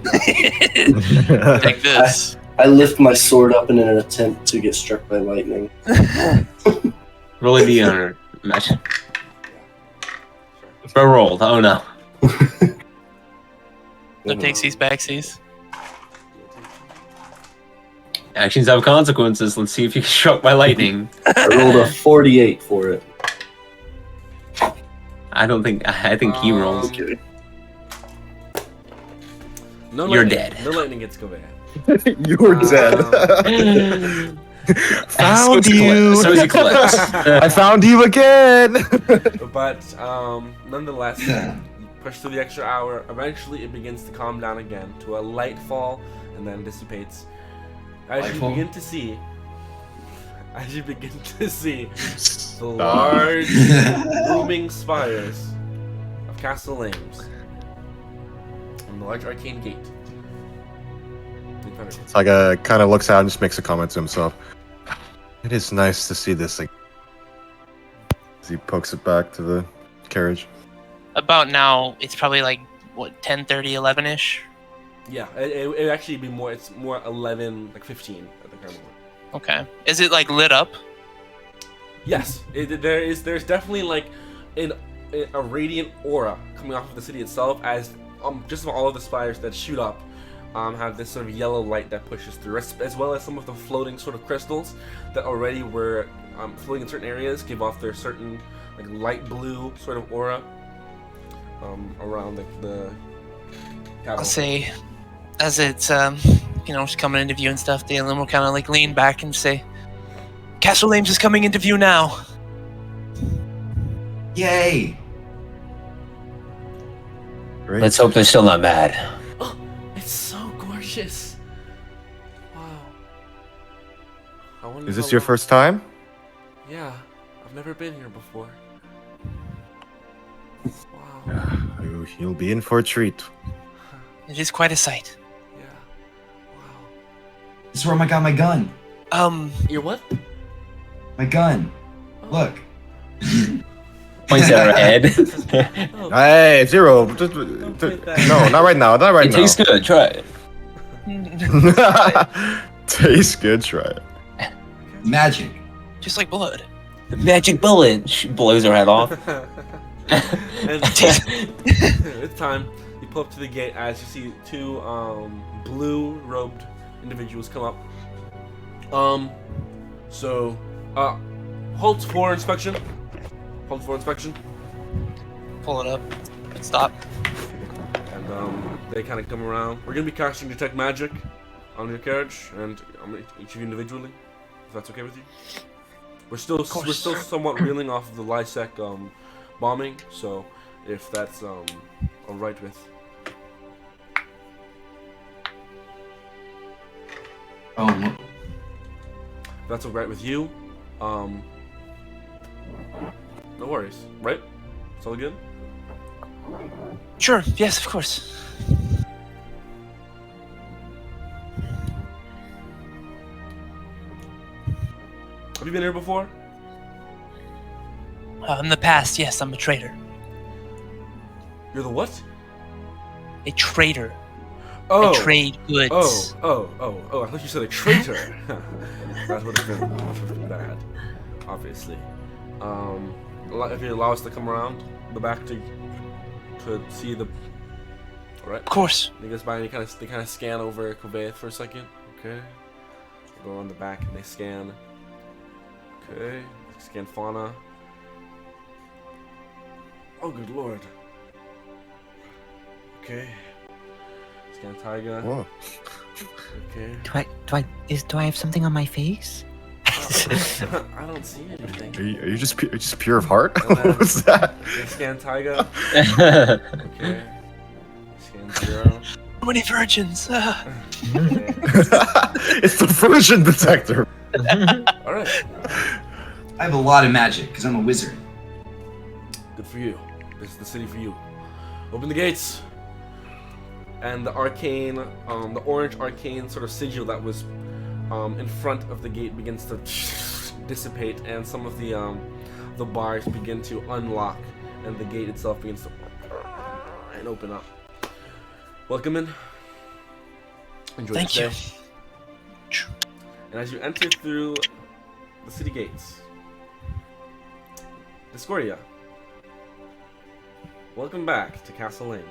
Take this. I lift my sword up in an attempt to get struck by lightning. Really be honored. Imagine. Bro rolled. Oh no. No takesies, backsies. Actions have consequences. Let's see if you get struck by lightning. I rolled a 48 for it. I think he rolls. Okay. No You're lightning. dead. No lightning gets Kaveh. You're dead. Found So you. So is Eclipse. I found you again. But nonetheless, you push through the extra hour. Eventually, it begins to calm down again to a light fall, and then dissipates. As you begin to see the large, looming spires of Castle Ames and the large arcane gate. In front of you. Taiga kind of looks out and just makes a comment to himself. It is nice to see this thing. As he pokes it back to the carriage. About now, it's probably like, what, 10:30, 11-ish? Yeah, it actually be more. It's more 11, like 15 at the current moment. Okay. Is it, like, lit up? Yes, there's definitely like a radiant aura coming off of the city itself, as just about all of the spires that shoot up have this sort of yellow light that pushes through, as well as some of the floating sort of crystals that already were floating in certain areas give off their certain like light blue sort of aura around the capital. I'll say, as it's, just coming into view and stuff, Dalen will kind of like lean back and say, Castle Ames is coming into view now. Yay! Great. Let's hope they're still not mad. Oh, it's so gorgeous! Wow. I wonder Is this how your long- first time? Yeah, I've never been here before. Wow. You'll be in for a treat. It is quite a sight. Yeah. Wow. This is where I got my gun. Your what? My gun. Oh. Look. Points at her head. Oh. Hey, Zero. take that. No, not right now. Not right It now. tastes good. Try it. Tastes good. Try it. Magic. Just like blood. The magic bullet. She blows her head off. And it's time. You pull up to the gate as you see two blue-robed individuals come up. Hold for inspection. Hold for inspection. Pull it up. Stop. And they kind of come around. We're gonna be casting detect magic on your carriage, and each of you individually, if that's okay with you. We're still somewhat reeling off of the Lysec bombing, so if that's all right with. Oh, no. If that's all right with you, no worries, right? It's all good. Sure. Yes, of course. Have you been here before? In the past, yes, I'm a trader. You're the what? A trader. Oh. I trade goods. Oh! I thought you said a traitor. That would have been bad, obviously. If you allow us to come around the back to see the. All right. Of course. They goes by and they kind of scan over Kaveh for a second. Okay. They go on the back and they scan. Okay. Scan fauna. Oh, good lord. Okay. Scan Taiga. Whoa. Okay. Do I have something on my face? I don't see anything. Are you just pure of heart? And then What's that? they scan Taiga. Okay. Scan Zero. So many virgins. Okay. It's the version detector. Alright. I have a lot of magic because I'm a wizard. Good for you. This is the city for you. Open the gates. And the arcane, the orange arcane sort of sigil that was in front of the gate begins to dissipate, and some of the bars begin to unlock, and the gate itself begins to and open up. Welcome in. Enjoy Thank your you. stay. And as you enter through the city gates, Discordia, welcome back to Castle Ames.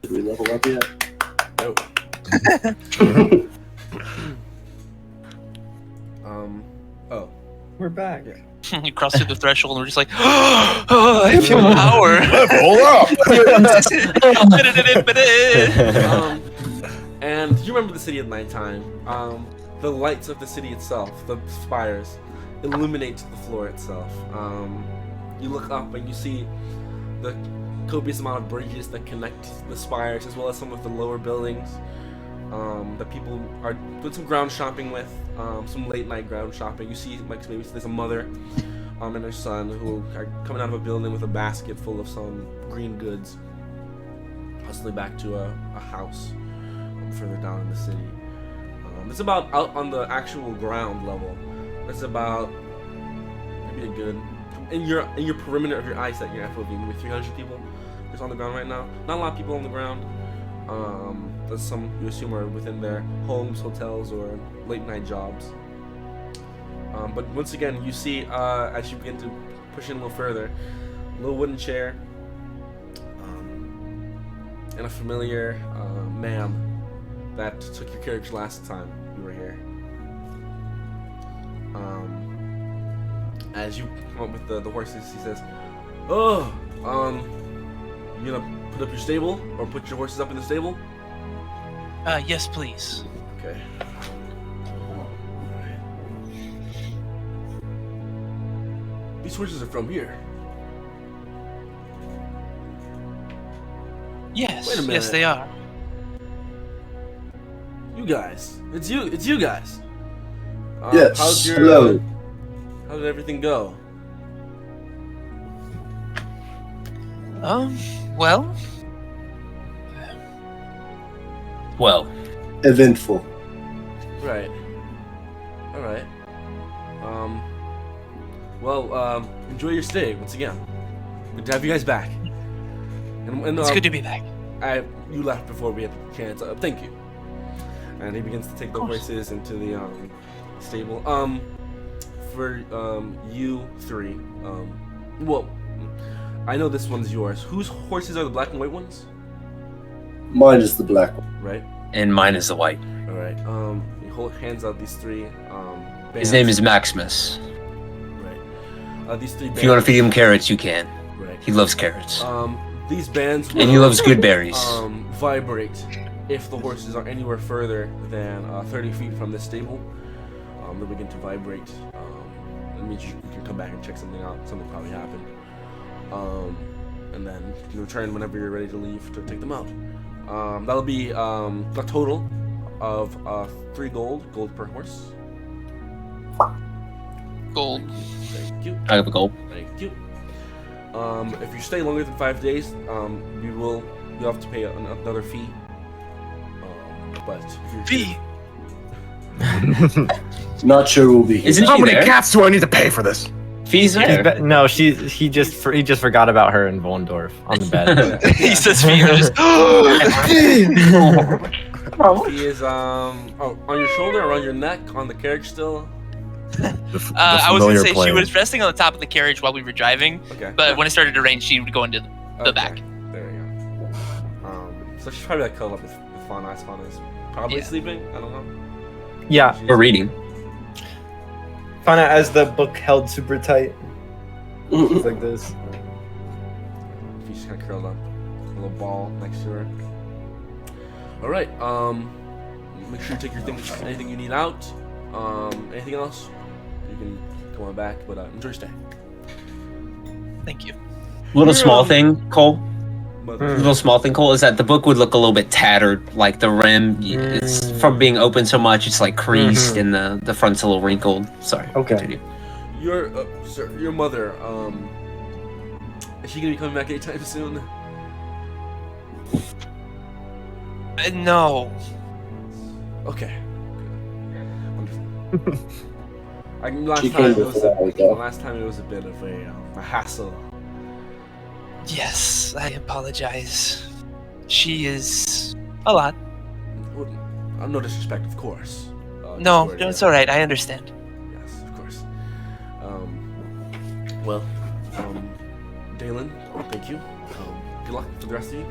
Did we level up yet? No. Oh. We're back. Yeah. You cross through the threshold, and we're just like, oh, I feel power. Hold up! And you remember the city at nighttime. The lights of the city itself, the spires, illuminate the floor itself. You look up and you see the copious amount of bridges that connect the spires, as well as some of the lower buildings that people are doing some ground shopping with, some late night ground shopping. You see, like, maybe there's a mother and her son who are coming out of a building with a basket full of some green goods, hustling back to a house further down in the city. It's about out on the actual ground level. It's about maybe a good in your perimeter of your eyesight. You're at maybe 300 people just on the ground right now. Not a lot of people on the ground. There's some you assume are within their homes, hotels, or late night jobs. But once again, you see as you begin to push in a little further, a little wooden chair, and a familiar ma'am that took your carriage last time you were here. As you come up with the horses, he says, "Oh, you gonna put up your stable or put your horses up in the stable?" Yes, please. Okay. These horses are from here. Yes. Wait a minute. Yes, they are. You guys, it's you guys. Yes. Hello. How did everything go? Well, Eventful. Right. All right. Well, enjoy your stay once again. Good to have you guys back. And it's good to be back. You left before we had the chance. Thank you. And he begins to take the horses into the stable. For you three, well, I know this one's yours. Whose horses are the black and white ones? Mine is the black one. Right. And mine is the white. All right. He hands out these three. His name is Maximus. Right. These three. If you want to feed him carrots, you can. Right. He loves carrots. These bands. And he loves good berries. Vibrate if the horses are anywhere further than 30 feet from the stable. They'll begin to vibrate. That means you can come back and check something out. Something probably happened. And then you return whenever you're ready to leave to take them out. That'll be a total of 3 gold per horse. Gold. Thank you. I have a gold. Thank you. If you stay longer than 5 days, you'll have to pay another fee. But if you're Fee. Not sure we'll be here. Isn't How she many there? cats do I need to pay for this? Fees there. No, he just forgot about her in Wohndorf on the bed. He says fee. You're just. He is on your shoulder, around your neck, on the carriage still. I was gonna say she plan. was resting on the top of the carriage while we were driving, Okay. but when it started to rain, she would go into the back. There you go. So she's probably like cuddled up with Fauna. Fauna is probably Yeah. sleeping. I don't know. Yeah, Or reading. Fana as the book held super tight. It's like this. She's kind of curled up, a little ball next to her. All right. Make sure you take your things, anything you need out. Anything else? You can come on back, but enjoy your stay. Thank you. Little small thing, Cole. Mother. Little small thing, Cole, is that the book would look a little bit tattered. Like the rim, it's from being open so much, it's like creased, and the front's a little wrinkled. Sorry. Okay. Continue. Your mother. Is she gonna be coming back anytime soon? No. Okay. Wonderful. Last She time came it was before we go. last time it was a bit of a hassle. Yes, I apologize. She is a lot. No disrespect, of course. No, just it's all right. I understand. Yes, of course. Dalen, thank you. Good luck for the rest of you.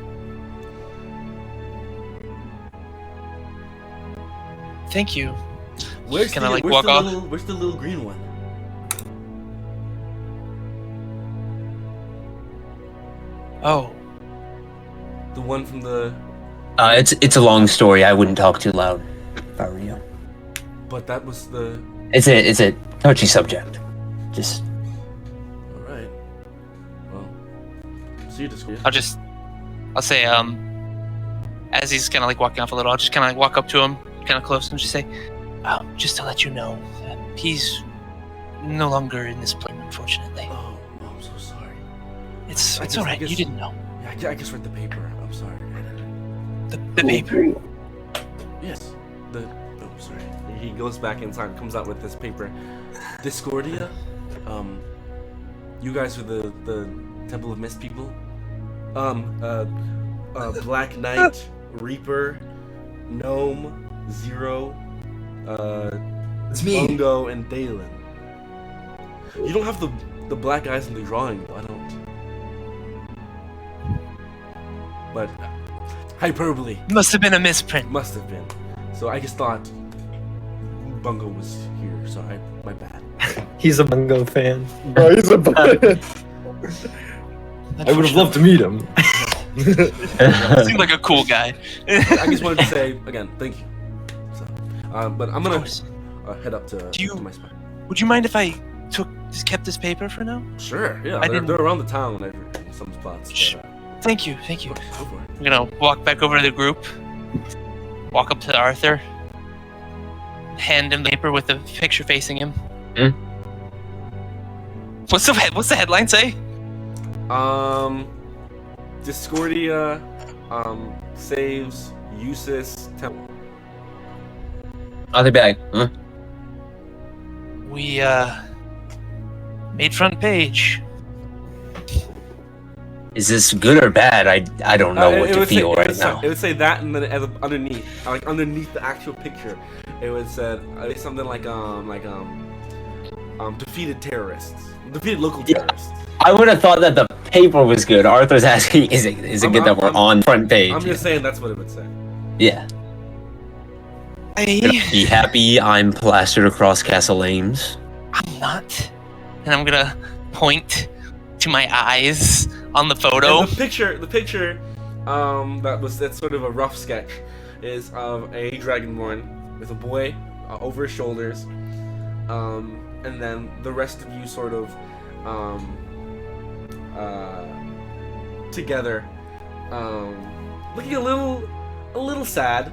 Thank you. Where's Can the, I, like, where's walk the off? Where's the little green one? Oh, The one from the. It's a long story. I wouldn't talk too loud if I were you. But that was the. It's a touchy subject. Just Alright. Well. See you, Discord. I'll say, as he's kind of like walking off a little, I'll just kind of like walk up to him, kind of close, and just say, just to let you know, he's no longer in this plane, unfortunately. Oh, I'm so sorry. It's I alright, guess- you didn't know. Yeah, I just read the paper. I'm sorry. The paper. Yes. Oh, sorry. He goes back inside, comes out with this paper. Discordia. You guys are the Temple of Mist people. Black Knight, Reaper, Gnome, Zero, It's me. Bungo, and Dalen. You don't have the black guys in the drawing, though. I don't. But hyperbole. Must have been a misprint. Must have been. So I just thought Bungo was here, so my bad. He's a Bungo fan. Bro, he's a bud. I would have loved to meet him. Seemed like a cool guy. I just wanted to say again, thank you. So, but I'm gonna head up to my spot. Would you mind if I kept this paper for now? Sure, yeah. I They're didn't- around the town and everything, some spots. But, Thank you. go for it. I'm gonna walk back over to the group, walk up to Arthur, hand him the paper with the picture facing him. What's the headline say? Discordia, saves Usis Temple. Are they back? Huh? We made front page. Is this good or bad? I don't know what It to would feel say, right now. It would say that, and then underneath, like underneath the actual picture, it would say something like defeated terrorists, defeated local terrorists. I would have thought that the paper was good. Arthur's asking, is it good that we're on front page? I'm just saying that's what it would say. Yeah. Be happy I'm plastered across Castle Ames. I'm not. And I'm gonna point to my eyes on the photo. And the picture, that's sort of a rough sketch, is of a dragonborn with a boy over his shoulders, and then the rest of you sort of together, looking a little sad.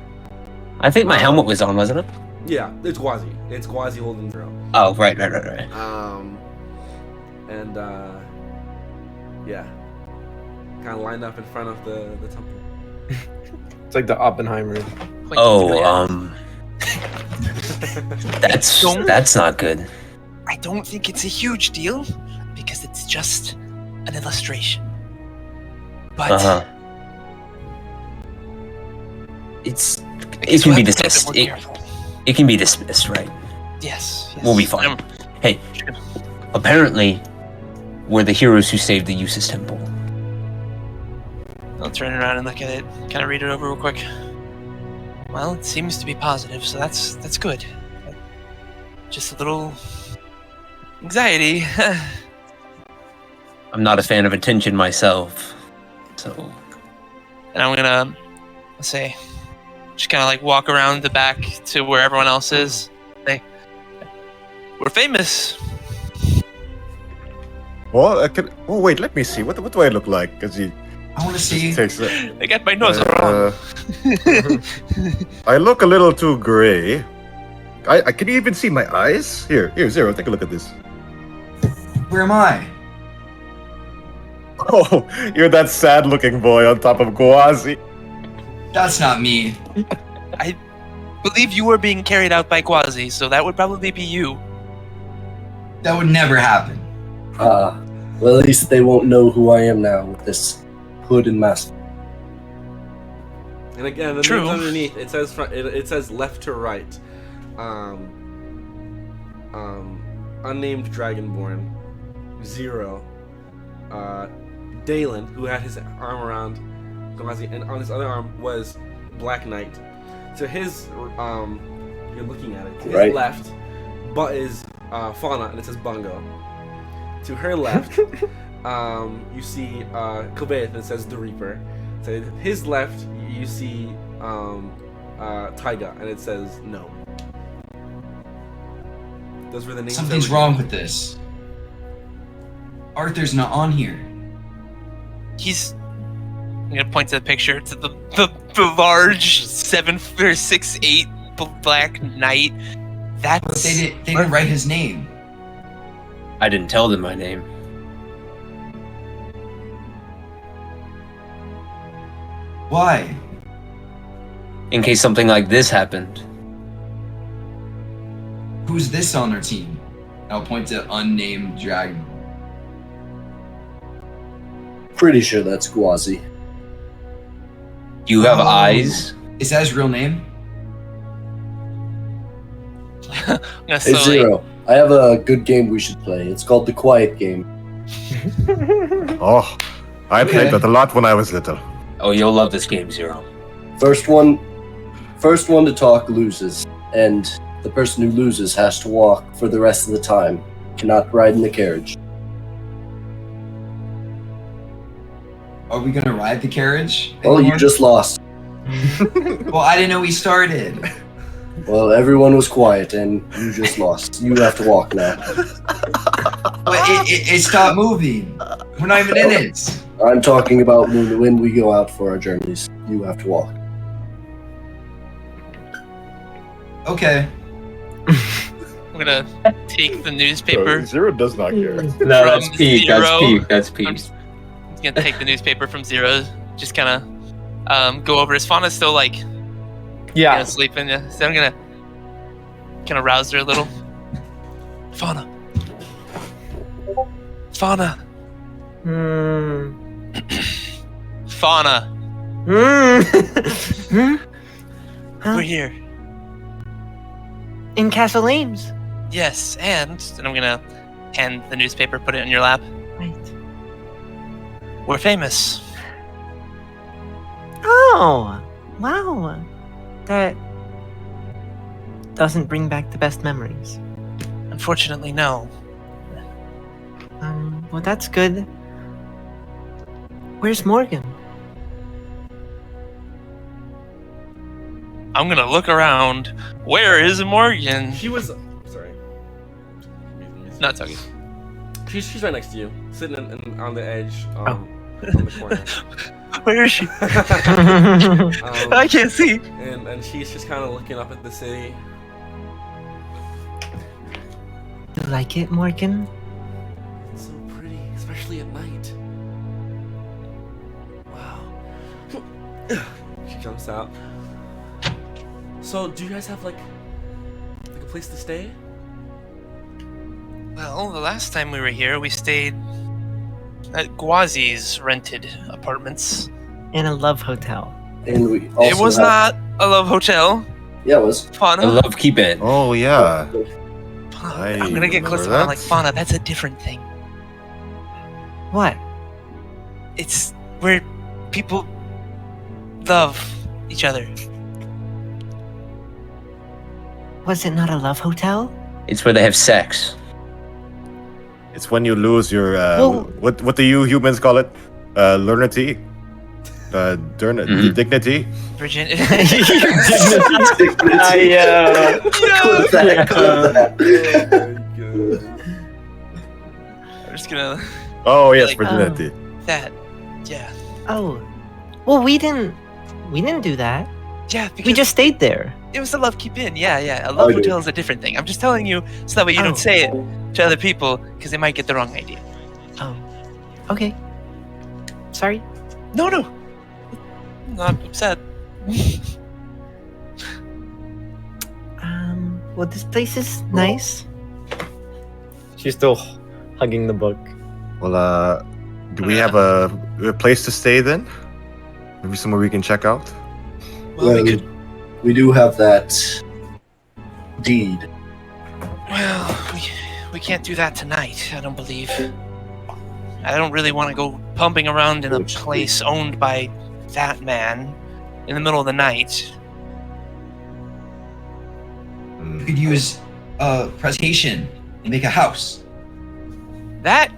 I think my helmet was on, wasn't it? Yeah, it's Gwazi. It's Gwazi holding Zero. Oh, right. And yeah, kind of lined up in front of the temple. It's like the Oppenheimer. That's not good. I don't think it's a huge deal because it's just an illustration. But it can be dismissed. It can be dismissed, right? Yes. We'll be fine. Hey, apparently, we're the heroes who saved the Usis Temple. I'll turn around and look at it, kind of read it over real quick. Well, it seems to be positive, so that's good. Just a little anxiety. I'm not a fan of attention myself, so. And I'm gonna say, just kind of like walk around the back to where everyone else is. Say, we're famous. Well, oh wait, let me see. What do I look like? Because he. I want to see. I got my nose wrong. I look a little too gray. I can you even see my eyes? Here, Zero. Take a look at this. Where am I? Oh, you're that sad-looking boy on top of Gwazi. That's not me. I believe you were being carried out by Gwazi, so that would probably be you. That would never happen. Well, at least they won't know who I am now with this hood and mask. And again, the True. names underneath it says it says left to right. Unnamed Dragonborn, Zero, Dalen, who had his arm around Gwazi, and on his other arm was Black Knight. To his you're looking at it. To his left, but is Fauna, and it says Bungo. To her left you see Kobe that says the Reaper. So his left, you see Taiga, and it says no. Those were the names. Something's wrong with this. Arthur's not on here. I'm gonna point to the picture. To the large 6'8" black knight. But That's they didn't write his name. I didn't tell them my name. Why? In case something like this happened. Who's this on our team? I'll point to unnamed dragon. Pretty sure that's Gwazi. Do you have Oh. eyes? Is that his real name? I'm gonna Hey, slowly. Zero. I have a good game we should play. It's called The Quiet Game. Oh, I Okay. played that a lot when I was little. Oh, you'll love this game, Zero. First one to talk loses, and the person who loses has to walk for the rest of the time. Cannot ride in the carriage. Are we gonna ride the carriage? Oh, you anymore? just lost. Well, I didn't know we started. Well, everyone was quiet, and you just lost. You have to walk now. But it stopped moving. We're not even in it. I'm talking about when we go out for our journeys. You have to walk. Okay. I'm gonna take the newspaper. Zero does not care. No, From that's peak. That's Zero. peak. That's I'm peak. just gonna take the newspaper from Zero. Just kind of go over. Is Fauna still like Yeah. sleeping? Yeah. So I'm gonna kind of rouse her a little. Fauna. Fauna. Hmm. Fauna. Hmm. Huh? We're here. In Castle Ames. Yes, and I'm gonna hand the newspaper, put it in your lap. Right. We're famous. Oh, wow. That doesn't bring back the best memories. Unfortunately, no. Well, that's good. Where's Morgan? I'm gonna look around. Where is Morgan? She was. Sorry. No, it's okay. She's right next to you, sitting on the edge. Oh. On the corner. Where is she? Um, I can't see. and she's just kind of looking up at the city. You like it, Morgan? It's so pretty, especially at night. Wow. She jumps out. So, do you guys have like a place to stay? Well, the last time we were here, we stayed at Gwazi's rented apartments. In a love hotel. And we also It was have- not a love hotel. Yeah, it was. Fauna. I love keep it. Oh yeah. Fauna. I'm gonna get close to remember Fauna. Like, that. Fauna, that's a different thing. What? It's where people love each other. Was it not a love hotel? It's where they have sex. It's when you lose your Well- what do you humans call it? Learnity? Mhm. Dignity? Virginia. Clip that, clip that. I'm just gonna. Oh yes, Like, virginity. That. Yeah. Oh. Well, we didn't do that. Yeah, because We just stayed there. it was a love keep in. Yeah, yeah. A love I do. hotel is a different thing. I'm just telling you so that way you Oh. don't say it to other people because they might get the wrong idea. Oh. Okay. Sorry. No, no. I'm upset. Well, this place is nice. She's still hugging the book. Well, do we have a place to stay then? Maybe somewhere we can check out? Well, we could. We do have that deed. Well, we can't do that tonight. I don't believe. I don't really want to go pumping around in a place owned by that man in the middle of the night. Hmm. You could use presentation and make a house. That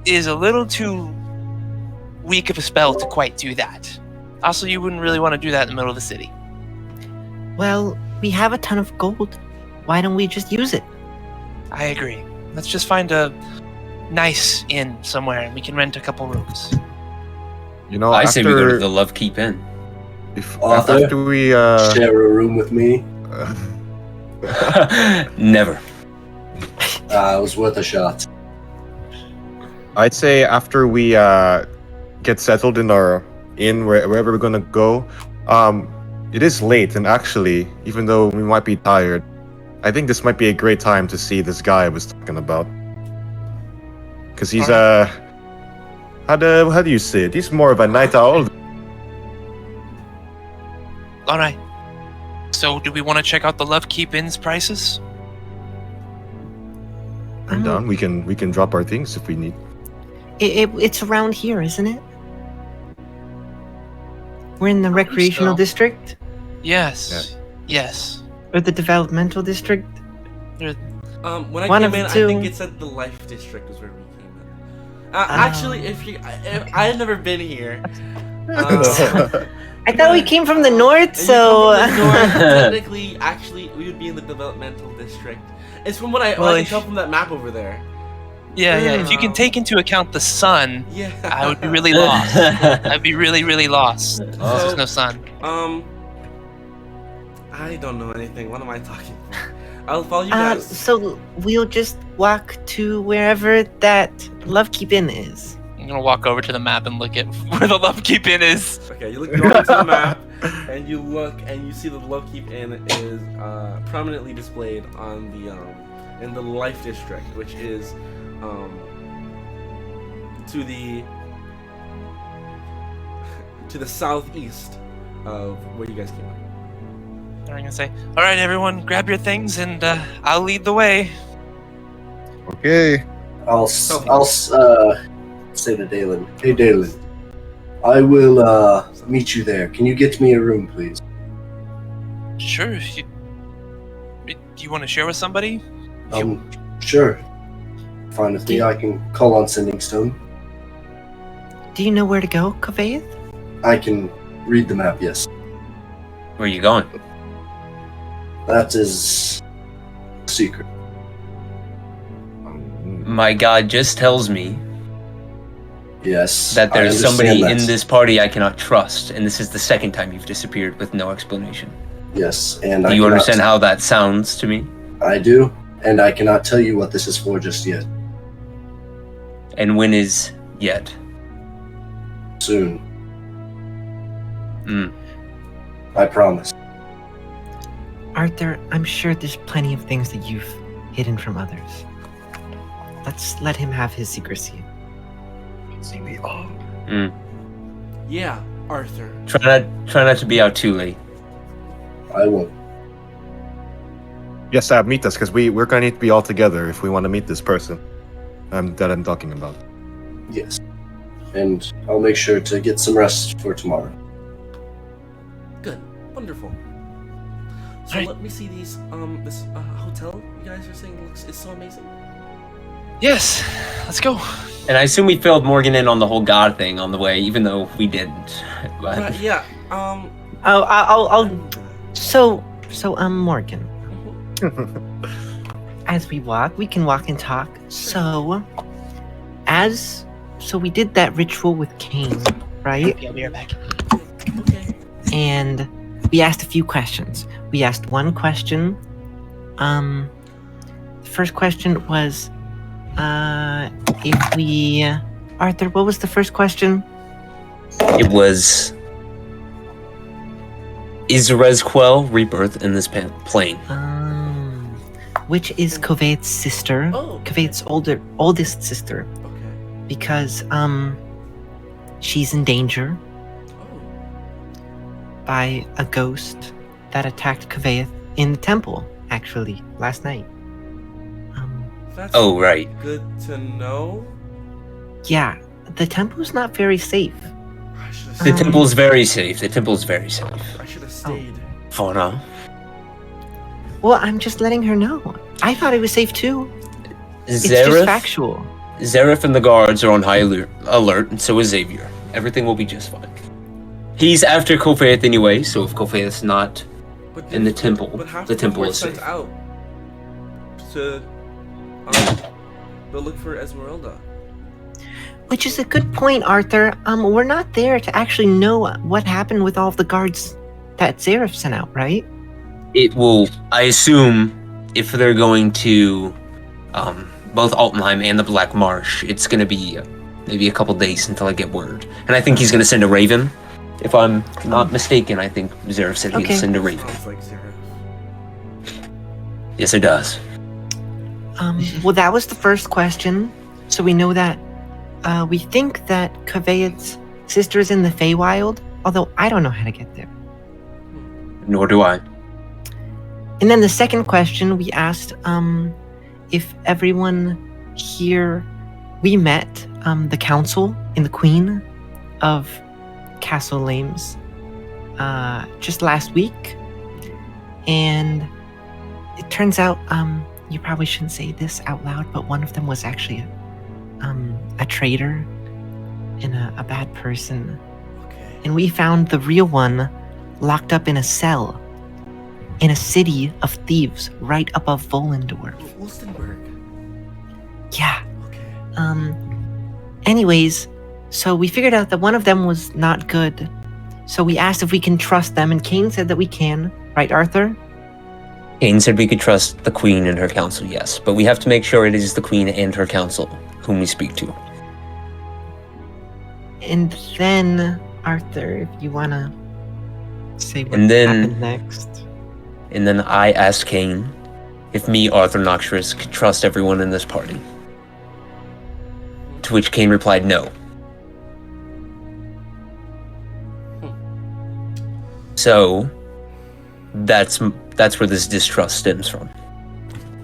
is a little too weak of a spell to quite do that. Also, you wouldn't really want to do that in the middle of the city. Well, we have a ton of gold. Why don't we just use it? I agree. Let's just find a nice inn somewhere and we can rent a couple rooms. You know, I say we go to after the Love Keep Inn. Arthur, after we share a room with me. Never. It was worth a shot. I'd say after we get settled in our inn, wherever we're gonna go, it is late, and actually, even though we might be tired, I think this might be a great time to see this guy I was talking about. Cause he's how do you say it? He's more of a night owl. All right. So, do we want to check out the Love Keep Inn's prices? I'm down. We can drop our things if we need. It's around here, isn't it? We're in the recreational so. district? Yes. Yes. Or the developmental district? When I One came of in, the I two. think it said the Life District was where we came in. Actually, if I had never been here. I thought we came from the north, and you so... come from the north, technically, actually, we would be in the developmental district. It's from what I can tell from that map over there. Yeah. If you can take into account the sun, Yeah. I would be really lost. I'd be really, really lost. There's no sun. I don't know anything. What am I talking about? I'll follow you guys. So we'll just walk to wherever that Love Keep Inn is. I'm gonna walk over to the map and look at where the Love Keep Inn is. Okay, you look over to the map, and you look, and you see the Love Keep Inn is prominently displayed on the in the Life District, which is to the southeast of where you guys came up. I'm gonna say, all right, everyone, grab your things, and I'll lead the way. Okay. I'll say to Dalen, hey Dalen, I will meet you there. Can you get me a room, please? Sure. Do you want to share with somebody? Sure. Fine with me. I can call on Sending Stone. Do you know where to go, Kaveth? I can read the map, yes. Where are you going? That is a secret. My god just tells me Yes. that I there's understand somebody that. in this party I cannot trust, and this is the second time you've disappeared with no explanation. Yes, and Do I you cannot- understand how that sounds to me? I do, and I cannot tell you what this is for just yet. And when is yet? Soon. Mm. I promise. Arthur, I'm sure there's plenty of things that you've hidden from others. Let's let him have his secrecy. Mm. Yeah, Arthur. Try not to be out too late. I won't. Yes, Ab, meet us, because we're gonna need to be all together if we want to meet this person that I'm talking about. Yes. And I'll make sure to get some rest for tomorrow. Good. Wonderful. So Alright. let me see these. This hotel you guys are saying is so amazing. Yes. Let's go. And I assume we filled Morgan in on the whole god thing on the way, even though we didn't. But Right, yeah. I'll So, Morgan, Mhm. as we walk, we can walk and talk. So we did that ritual with Cain, right? Yeah, we are back. Okay. And we asked a few questions. We asked one question. The first question was, if we... Arthur, what was the first question? it was. Is Rezquel rebirth in this plane? Which is Kaveth's sister. Oh. Kaveth's oldest sister. Okay. Because, she's in danger Oh. by a ghost that attacked Kaveth in the temple, actually, last night. That's Oh, right. good to know. Yeah, the temple's not very safe. I should have The stayed. temple's very safe. The temple's very safe. I should have stayed. For now. Well, I'm just letting her know. I thought it was safe too. It's just Zareth? factual. Zareth and the guards are on high alert, and so is Xavier. Everything will be just fine. He's after Kofeith anyway, so if Kofeith's not in the temple, the temple is safe. Out to go look for Esmeralda. Which is a good point, Arthur. We're not there to actually know what happened with all of the guards that Zareth sent out, right? It will, I assume, if they're going to both Altenheim and the Black Marsh, it's going to be maybe a couple days until I get word. And I think he's going to send a raven. If I'm not mistaken, I think Zareth said he'd send a raven. Sounds like Zareth. Yes, it does. Well, that was the first question. So we know that we think that Kavey's sister is in the Feywild, although I don't know how to get there. Nor do I. And then the second question we asked if everyone here, we met the council and the queen of Castle Lames just last week. And it turns out, you probably shouldn't say this out loud, but one of them was actually a traitor and a bad person. Okay. And we found the real one locked up in a cell in a city of thieves right above Volendorf. Wolstenberg. Yeah. Okay. Anyways, so we figured out that one of them was not good. So we asked if we can trust them, and Kane said that we can. Right, Arthur? Kane said we could trust the queen and her council, yes. But we have to make sure it is the queen and her council whom we speak to. And then, Arthur, if you want to say what And then- happened next. And then I asked Kane if me, Arthur Noxtress, could trust everyone in this party. To which Kane replied no. So, that's where this distrust stems from.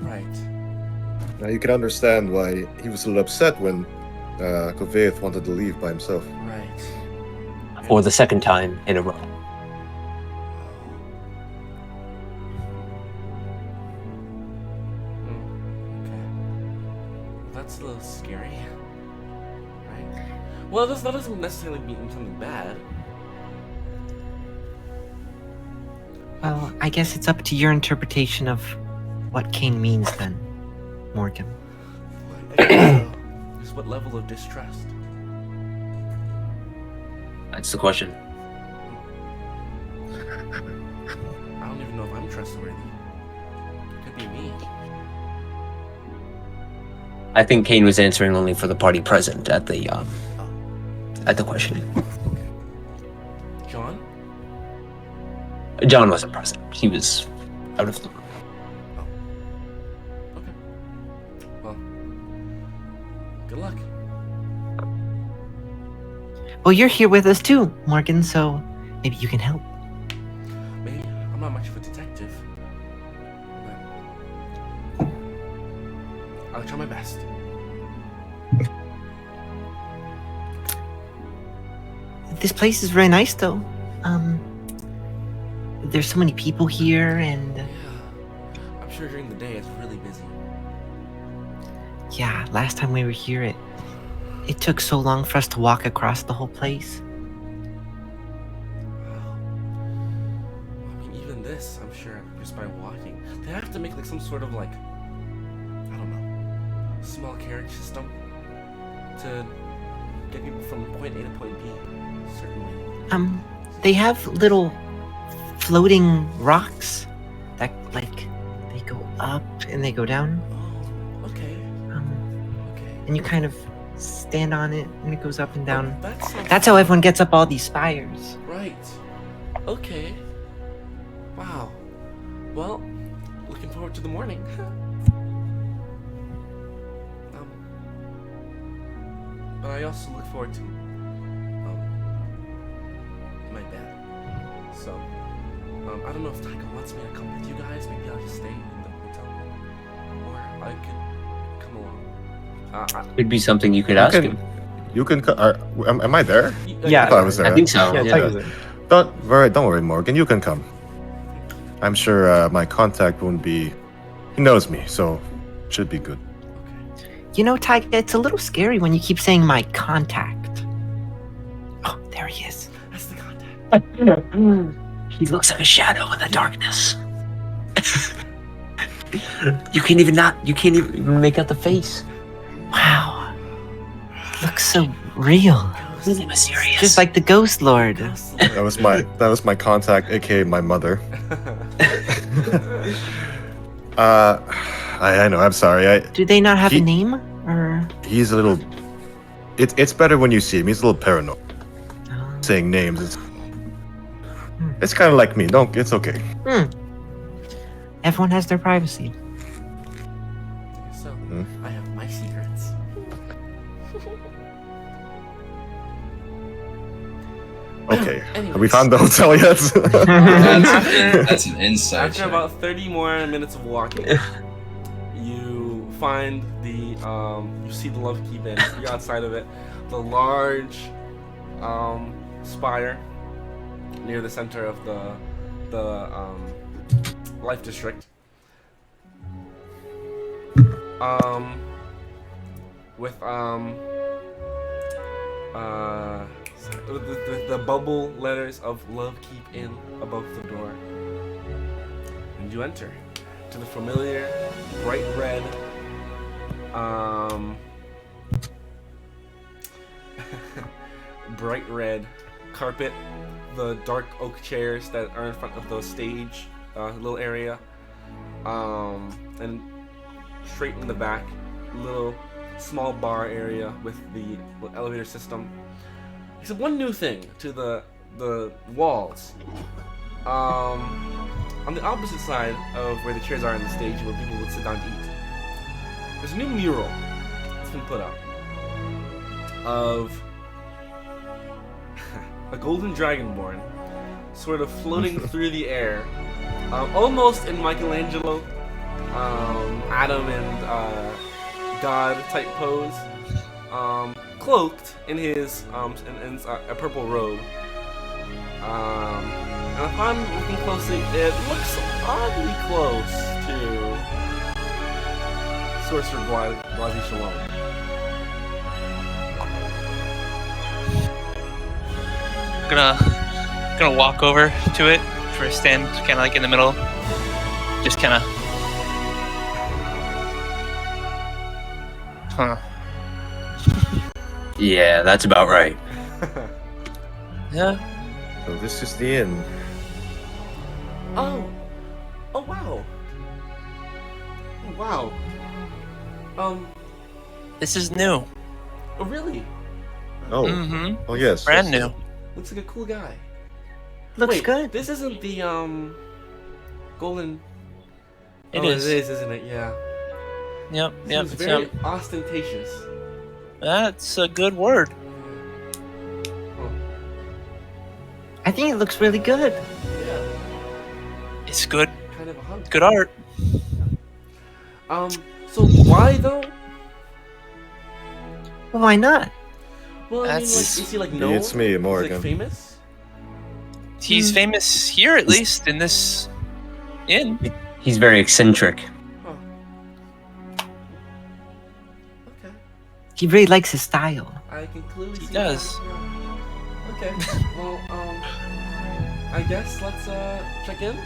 Right. Now you can understand why he was a little upset when Kofeith wanted to leave by himself. Right. For the second time in a row. Okay. That's a little scary. Right. Well, that doesn't necessarily mean something bad. Well, I guess it's up to your interpretation of what Kane means then, Morgan. Just what level of distrust? That's the question. I don't even know if I'm trustworthy. It could be me. I think Kane was answering only for the party present at the questioning. John? John wasn't present. He was out of the room. Okay. Well, good luck. Well, you're here with us too, Morgan, so maybe you can help. Maybe. I'm not much of a detective. But I'll try my best. This place is very nice, though. There's so many people here, and Yeah. I'm sure during the day it's really busy. yeah, last time we were here, it took so long for us to walk across the whole place. Wow. I mean, even this, I'm sure, just by walking. They have to make like some sort of like, I don't know, small carriage system to get people from point A to point B. Certainly. They have little floating rocks that, like, they go up and they go down. Oh, okay. Okay. And you kind of stand on it and it goes up and down. Oh, that sounds That's how everyone gets up all these spires. right. Okay. Wow. Well, looking forward to the morning. But I also look forward to my bed. So, I don't know if Taika wants me to come with you guys. Maybe I'll just stay in the hotel room, or I could come along. Could be something you could ask him. You can. Am I there? Yeah. I thought I was there. I think so. Yeah, Yeah. Tiger's there. Don't worry, Morgan. You can come. I'm sure my contact won't be. He knows me, so should be good. Okay. You know, Tyga, it's a little scary when you keep saying my contact. Oh, there he is. That's the contact. He looks like a shadow in the darkness. You can't even make out the face. Wow. Looks so real. Really mysterious. Just like the Ghost Lord. That was my contact, aka my mother. I know. I'm sorry. Do they not have a name? Or He's a little. It's better when you see him. He's a little paranoid. Saying names. It's kind of like me. Don't. It's okay. Everyone has their privacy. So, I have my secrets. Okay. Have we found the hotel yet? That's an insight. After about 30 more minutes of walking, you find you see the Love Keep Inn. You're outside of it. The large spire near the center of the Life District. With the bubble letters of Love Keep Inn above the door. And you enter to the familiar bright red bright red carpet, the dark oak chairs that are in front of the stage little area, and straight in the back, little small bar area with the elevator system. Except one new thing to the walls. On the opposite side of where the chairs are on the stage, where people would sit down to eat, there's a new mural that's been put up of a golden dragonborn, sort of floating through the air, almost in Michelangelo, Adam and God type pose. Cloaked in his in a purple robe, and upon looking closely, it looks oddly close to Sorcerer Glazi Shalom. Gonna walk over to it for a stand, kind of like in the middle, just kind of. Huh. Yeah, that's about right. Yeah. So this is the inn. Oh wow. Oh wow. This is new. Oh really? Oh. Mm-hmm. Oh yes. Brand yes. new. Looks like a cool guy. Looks Wait, good. This isn't the golden. It oh, is. It is, isn't it? Yeah. Yep. This Yep. is It's very ostentatious. That's a good word. I think it looks really good. Yeah. It's good. Kind of a hunk. Good art. So why though? Well, why not? Well, I mean, like, That's- is he like known? It's me, Is he, Morgan. like, famous? He's famous here, at least in this inn. He's very eccentric. Oh. Okay. He really likes his style. I can clearly He see does. that, yeah. Okay. Well, I guess let's check in.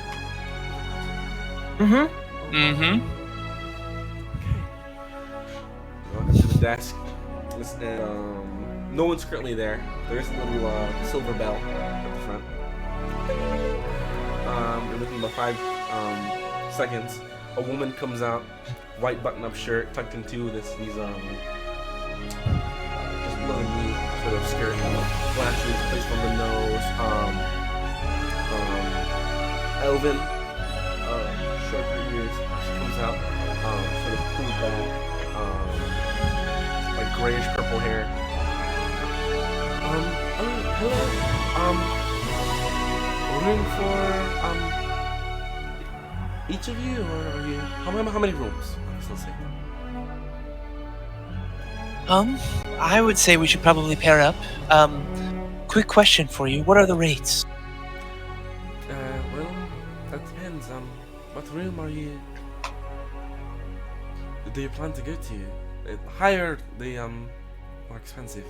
Mm-hmm. Mm-hmm. Welcome to the desk. No one's currently there. There is a little silver bell at the front. And within about 5 seconds, a woman comes out, white button-up shirt tucked into these just below the knee sort of skirt, glasses placed on the nose, elven, shorter ears. She comes out, sort of pulled back, like grayish purple hair. Hello. Room for each of you, or are you? How many rooms? Let's say. I would say we should probably pair up. Quick question for you. What are the rates? Well, that depends. What room are you? Do you plan to go to? higher, the more expensive.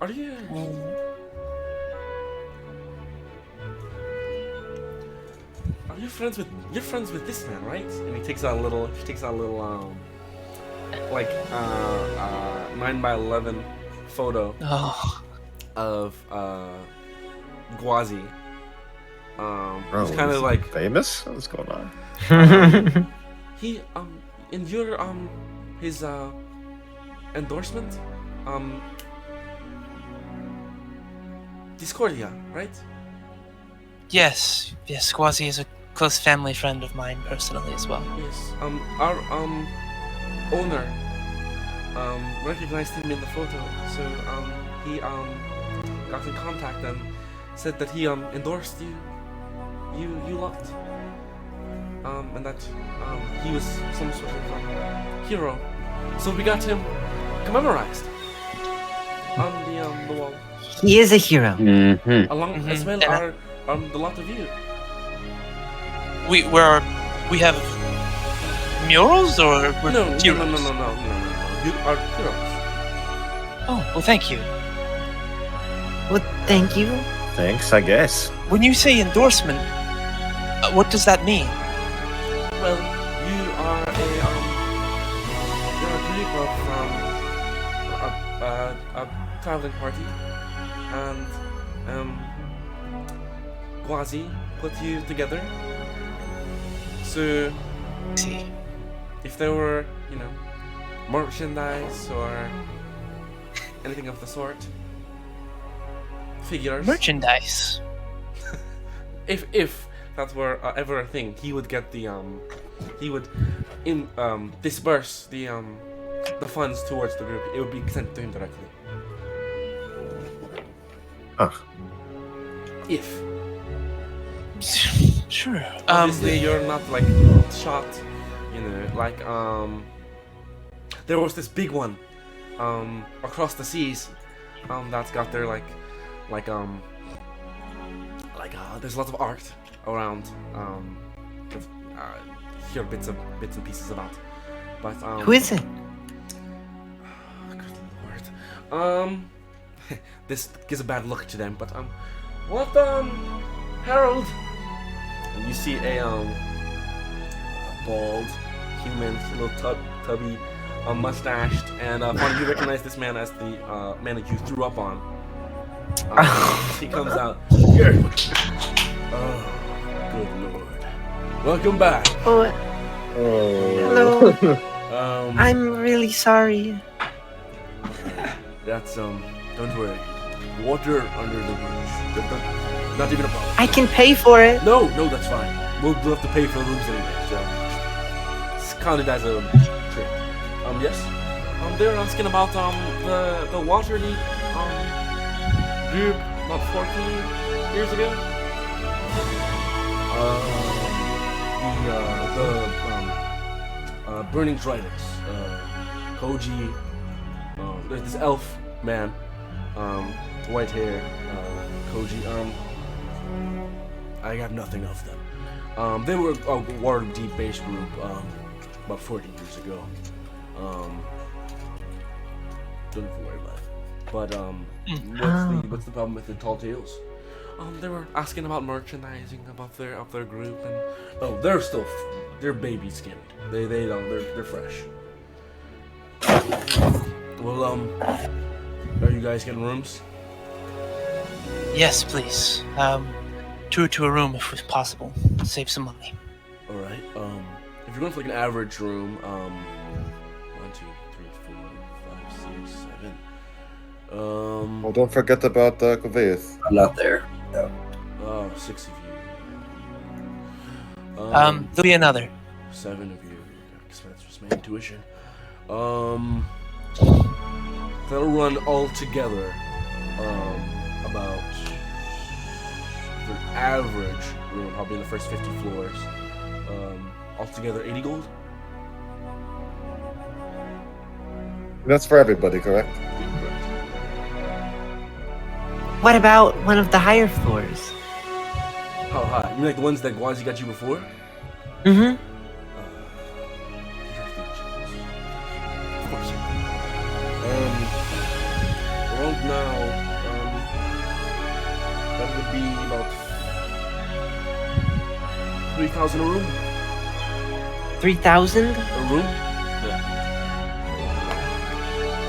Are you? Are you friends with? You're friends with this man, right? And he takes out a little. Like 9x11 photo of Gwazi. Bro, He's kind of is like he famous. What's going on? he in your his endorsement Discordia, right? Yes, Quasi is a close family friend of mine personally as well. Yes. Our owner recognized him in the photo, so he got in contact and said that he endorsed you lot, and that he was some sort of hero. So we got him commemorized on the wall, He is a hero. Mm-hmm. along as well And are the lot of you. we have murals or we're No, heroes? no. You are heroes. Oh, well, thank you. Well, thank you. Thanks, I guess. When you say endorsement, what does that mean? Well, you are you're a group of a traveling party, and Gwazi put you together. So, See, if there were, merchandise or anything of the sort, figures. merchandise. If that were ever a thing, he would get the he would disperse the funds towards the group. It would be sent to him directly. If Sure. obviously you're not like shot, like there was this big one across the seas that's got their there's lots of art around hear bits and pieces about, but Who is it? good lord, this gives a bad look to them, but what Harold, and you see a bald human, a little tubby, mustached, and Fauna, you recognize this man as the man that you threw up on. He comes out. Here. Oh, good lord. Welcome back. Oh, hello. I'm I'm really sorry. That's don't worry. Water under the bridge. Not even a problem. I can pay for it. No, that's fine. We'll have to pay for the rooms anyway, so it's counted as a trip. Yes. They're asking about the water leak group about 14 years ago. The burning tridents. Koji. There's this elf man. White hair. Koji. I got nothing of them. They were a Waterdeep based group about 40 years ago. Don't worry about it. But what's the problem with the tall tales? They were asking about merchandising about their group, and they're baby skinned. They're fresh. Well, are you guys getting rooms? Yes, please. Two to a room if possible. Save some money. All right. If you're going for like an average room, 1, 2, 3, 4, 5, 6, 7. Well, don't forget about Koveith. I'm not there. No. Oh, 6 of you. There'll be another. 7 of you. I guess that's just my intuition. They'll run all together. About for an average room, probably in the first 50 floors. Altogether 80 gold. That's for everybody, correct? Yeah, correct. What about one of the higher floors? How high? You mean like the ones that Gwazi got you before? Mm-hmm. You have to 3,000 a room. 3,000? A room? Yeah.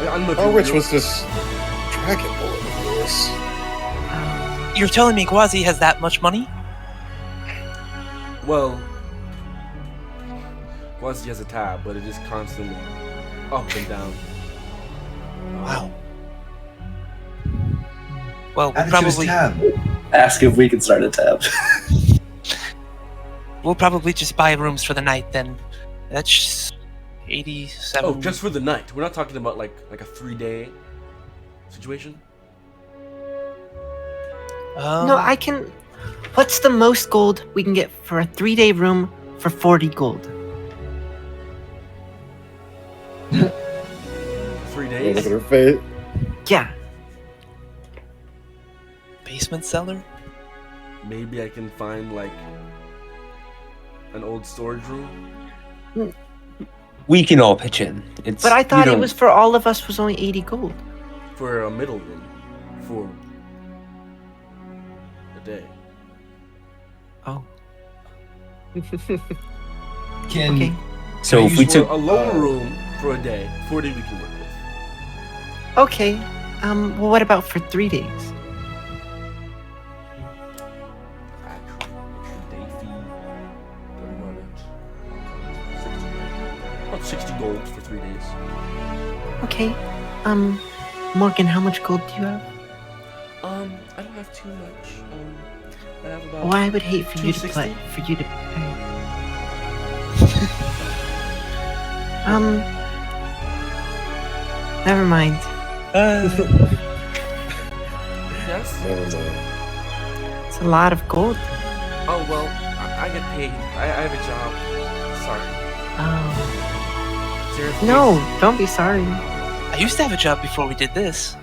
I don't know if How you- rich was this dragon bullet of yours? You're telling me Gwazi has that much money? Well, once he has a tab, but it is constantly up and down. Wow. Well, Add it to his tab. Ask if we can start a tab. we'll probably just buy rooms for the night then. That's just 87. Oh, just for the night. We're not talking about like a 3-day situation. No, I can. What's the most gold we can get for a 3-day room for 40 gold? 3 Look days. at her face. Yeah. Basement cellar? Maybe I can find like an old storage room. We can all pitch in. It's, But I you thought it don't- was for all of us was only 80 gold. For a middle room. For a day. Oh. Can Okay. So if we For took a lower room for a day, 40 we can work with. Okay. Well, what about for 3 days? Actual day fee. Don't run it. 60. About 60 gold for 3 days. Okay. Morgan, how much gold do you have? I don't have too much. I have about. Oh, I would hate for you to 260? play. For you to pay. Never mind. Yes? Never mind. It's a lot of gold. Oh, well, I get paid. I have a job. Sorry. Oh. Is there a No, place- don't be sorry. I used to have a job before we did this.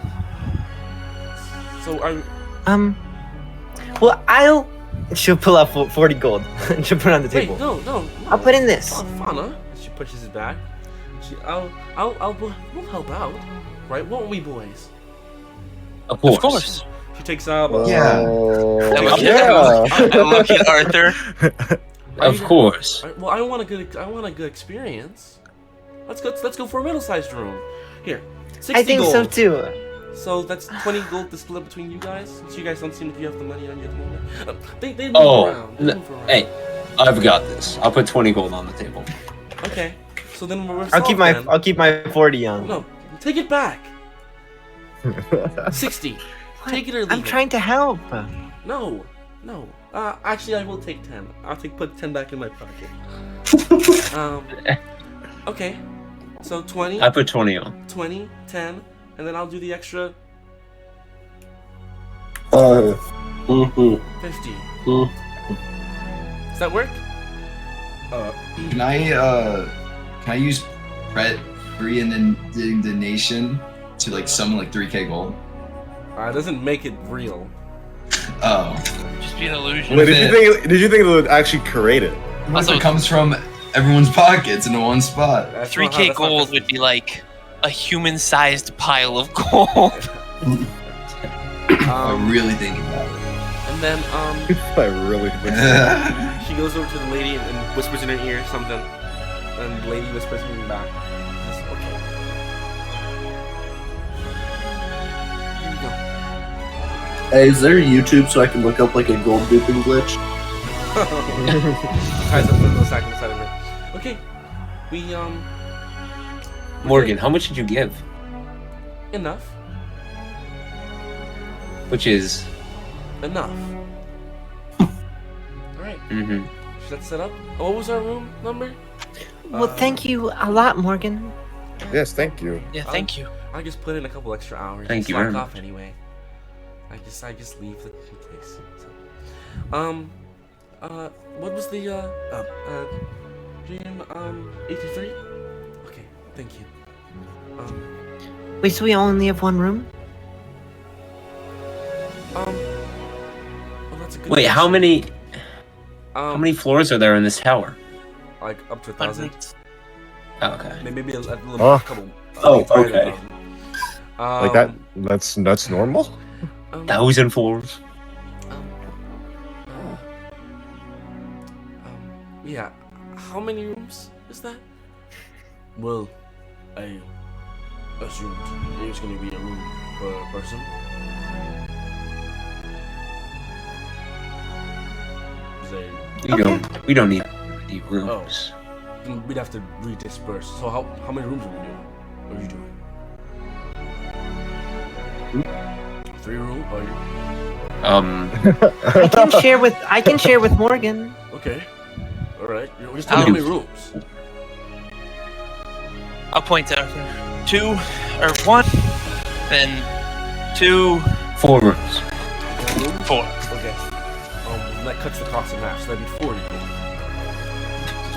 So I. Well, I'll. She'll pull out 40 gold and she'll put it on the Wait, table. no. I'll put in this. Fauna. She pushes it back. We'll help out. Right? Won't we, boys? of course. Of course. She takes out. Yeah. I'm looking Yeah. I'm looking at Arthur. Of course. Well, I want a good experience. Let's go for a middle-sized room. Here, 60 I think gold. so too. So that's 20 gold to split between you guys. Since you guys don't seem like you have the money on you at the moment. They move Oh, around. They no, move around. hey, I've got this. I'll put 20 gold on the table. Okay. So then we're I'll keep my solved I'll keep my 40 on. then. No, take it back. 60. Take it or leave I'm it. trying to help. No. Actually, I will take 10. Put 10 back in my pocket. Okay. So 20, I put 20 on. 20, 10, and then I'll do the extra 50. Does that work? Can I use Pret free and then the nation to like summon like 3k gold? It doesn't make it real. Oh. Just be an illusion. Wait, did you think it would actually create it? What if Also- it comes from everyone's pockets into one spot? That's not how- 3k that's not gold would be like a human-sized pile of gold. I'm really thinking about And then I really think it. she goes over to the lady and whispers in her ear something, and the lady whispers something back. Says, okay. Here we go. Hey, is there YouTube so I can look up like a gold duping glitch? Ties up the sack inside of her. Okay. We Morgan, how much did you give? enough. Which is. Enough. Alright. Mm-hmm. That's set up. Oh, what was our room number? Well, thank you a lot, Morgan. Yes, thank you. Yeah, thank you. I just put in a couple extra hours. Thank and you slack very off much. anyway. I just leave the place. So. What was the GM 83? Okay, thank you. Wait, so we only have one room? Well, that's a good Wait, how question. many? How many floors are there in this tower? Like up to 1,000. Hundreds. Oh, okay. Maybe a little Oh. couple. Oh, higher than okay. 1,000. Like that. That's normal. 1,000 floors. Yeah. How many rooms is that? Well, I assumed it was gonna be a room per person. We don't need any rooms. Then we'd have to redisperse. So how many rooms are we doing? What are you doing? 3 rooms? Are you? I can share with Morgan. Okay. All right. Just tell me how many rooms. I'll point to Arthur. 2 or 1, then 2, 4 rooms. 4. Okay. That cuts the cost in half, so that'd be 40 gold.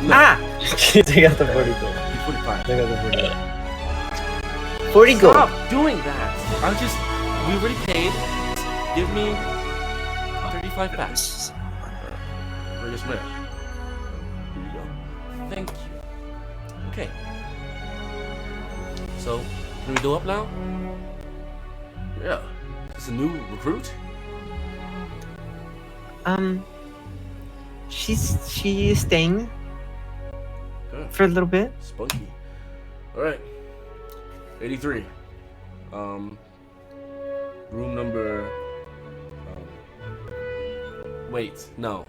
Ah! They got the 40 gold. 45. They got the 40 gold. 40 gold. Stop doing that. We already paid. Give me 35 back. Just a minute. Here you go. Thank you. Okay. So, can we go up now? Yeah. Is this a new recruit? She is staying Good. for a little bit. Spunky. Alright. 83. Room number... wait, no.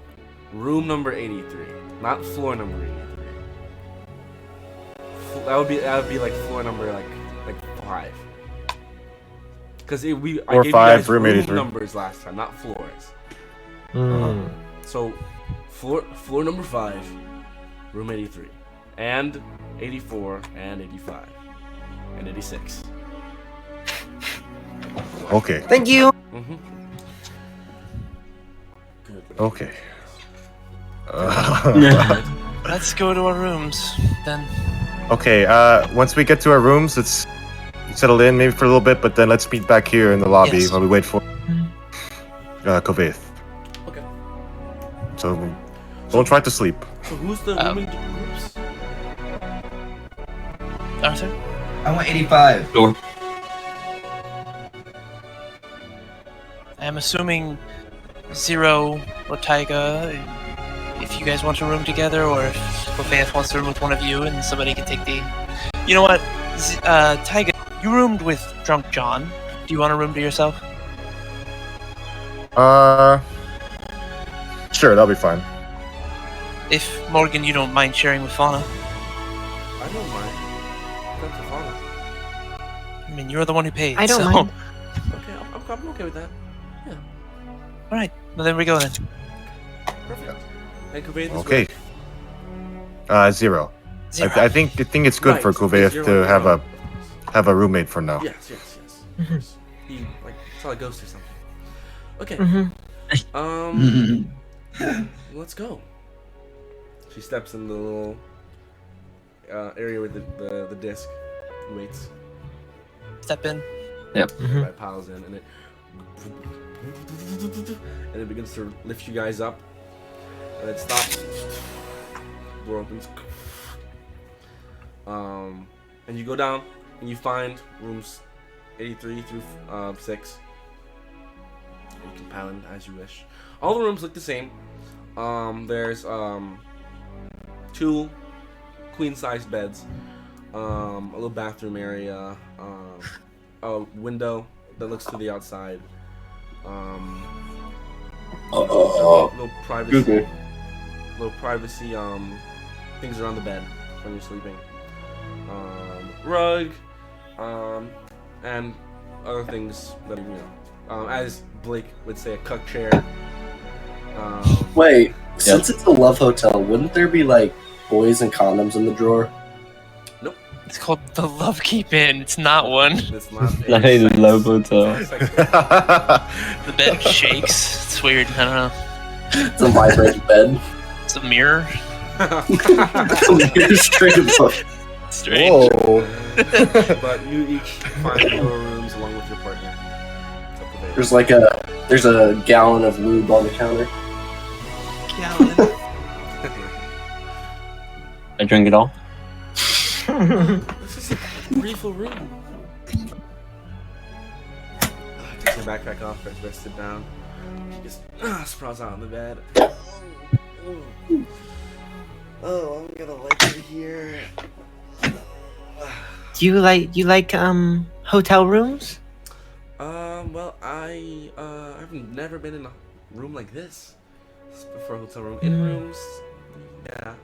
Room number 83. Not floor number 83. That would be like floor number like 5. Because I gave you guys room 83. numbers last time, not floors. Mm. So, floor number 5, room 83, and 84, and 85, and 86. Okay. Thank you. Mm-hmm. Good. Okay. Let's go to our rooms then. Okay. Once we get to our rooms, let's settle in maybe for a little bit, but then let's meet back here in the lobby Yes. while we wait for Kovaith. Okay. So don't try to sleep. So who's the rooming groups? Arthur? I want 85. Sure. I'm assuming Zero or Taiga, if you guys want to room together, or if Kofaith wants to room with one of you and somebody can take the... You know what? Taiga, you roomed with Drunk John. Do you want a room to yourself? Sure, that'll be fine. If, Morgan, you don't mind sharing with Fauna. I don't mind. That's a fun. I mean, you're the one who paid, I don't so... mind. Okay, I'm okay with that. Yeah, Alright, well there we go then. perfect. And Kovaith is Okay. good. 0. Zero. I think it's good for Right, Kovaith zero to and have a roommate for now. Yes. Of course. He saw a ghost or something. Okay. Let's go. She steps in the little area with the disc and waits. Step in. Right, piles in, and it begins to lift you guys up, and it stops. Door opens. And you go down, and you find rooms 83 through 6. You can pile in as you wish. All the rooms look the same. There's 2 queen-sized beds, a little bathroom area, a window that looks to the outside, little privacy, things around the bed when you're sleeping, rug, and other things that as Blake would say, a cuck chair. Wait, since it's a love hotel, wouldn't there be like boys and condoms in the drawer? It's called the Love Keep In. It's not one. It's not Like a love hotel. The bed shakes. It's weird. I don't know. It's a vibrating bed. It's a mirror. You're straight above. Strange. Whoa. But you each find your rooms along with your partner. It's up to them. There's a gallon of lube on the counter. I drink it all. This is a refill room. Takes your backpack off, rests it down. She just sprawls out on the bed. Oh, I'm gonna like it here. Do you like hotel rooms? Well, I've never been in a room like this. For a hotel room. In rooms, yeah.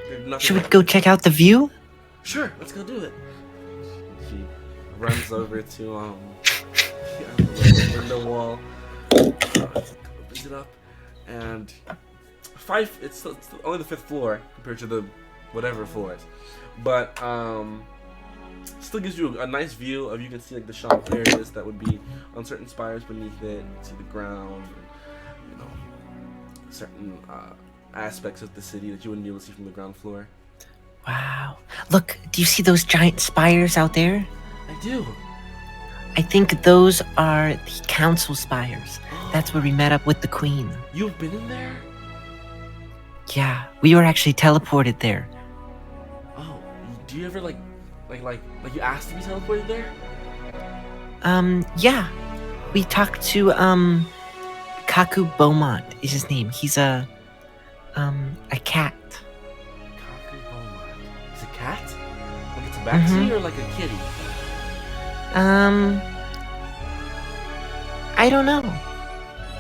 There's nothing Should we like go it. check out the view? Sure, let's go do it. She runs over to the window wall, opens it up, and it's only the 5th floor compared to the whatever floors, but still gives you a nice view of, you can see like the chandeliers that would be on certain spires beneath it. You see the ground, and, certain aspects of the city that you wouldn't be able to see from the ground floor. Wow. Look, do you see those giant spires out there? I do. I think those are the council spires. That's where we met up with the queen. You've been in there? Yeah, we were actually teleported there. Oh, do you ever like you asked to be teleported there? Yeah. We talked to Kaku Beaumont is his name. He's a cat. Kaku Beaumont. It's a cat? Like it's a backseat or like a kitty? I don't know.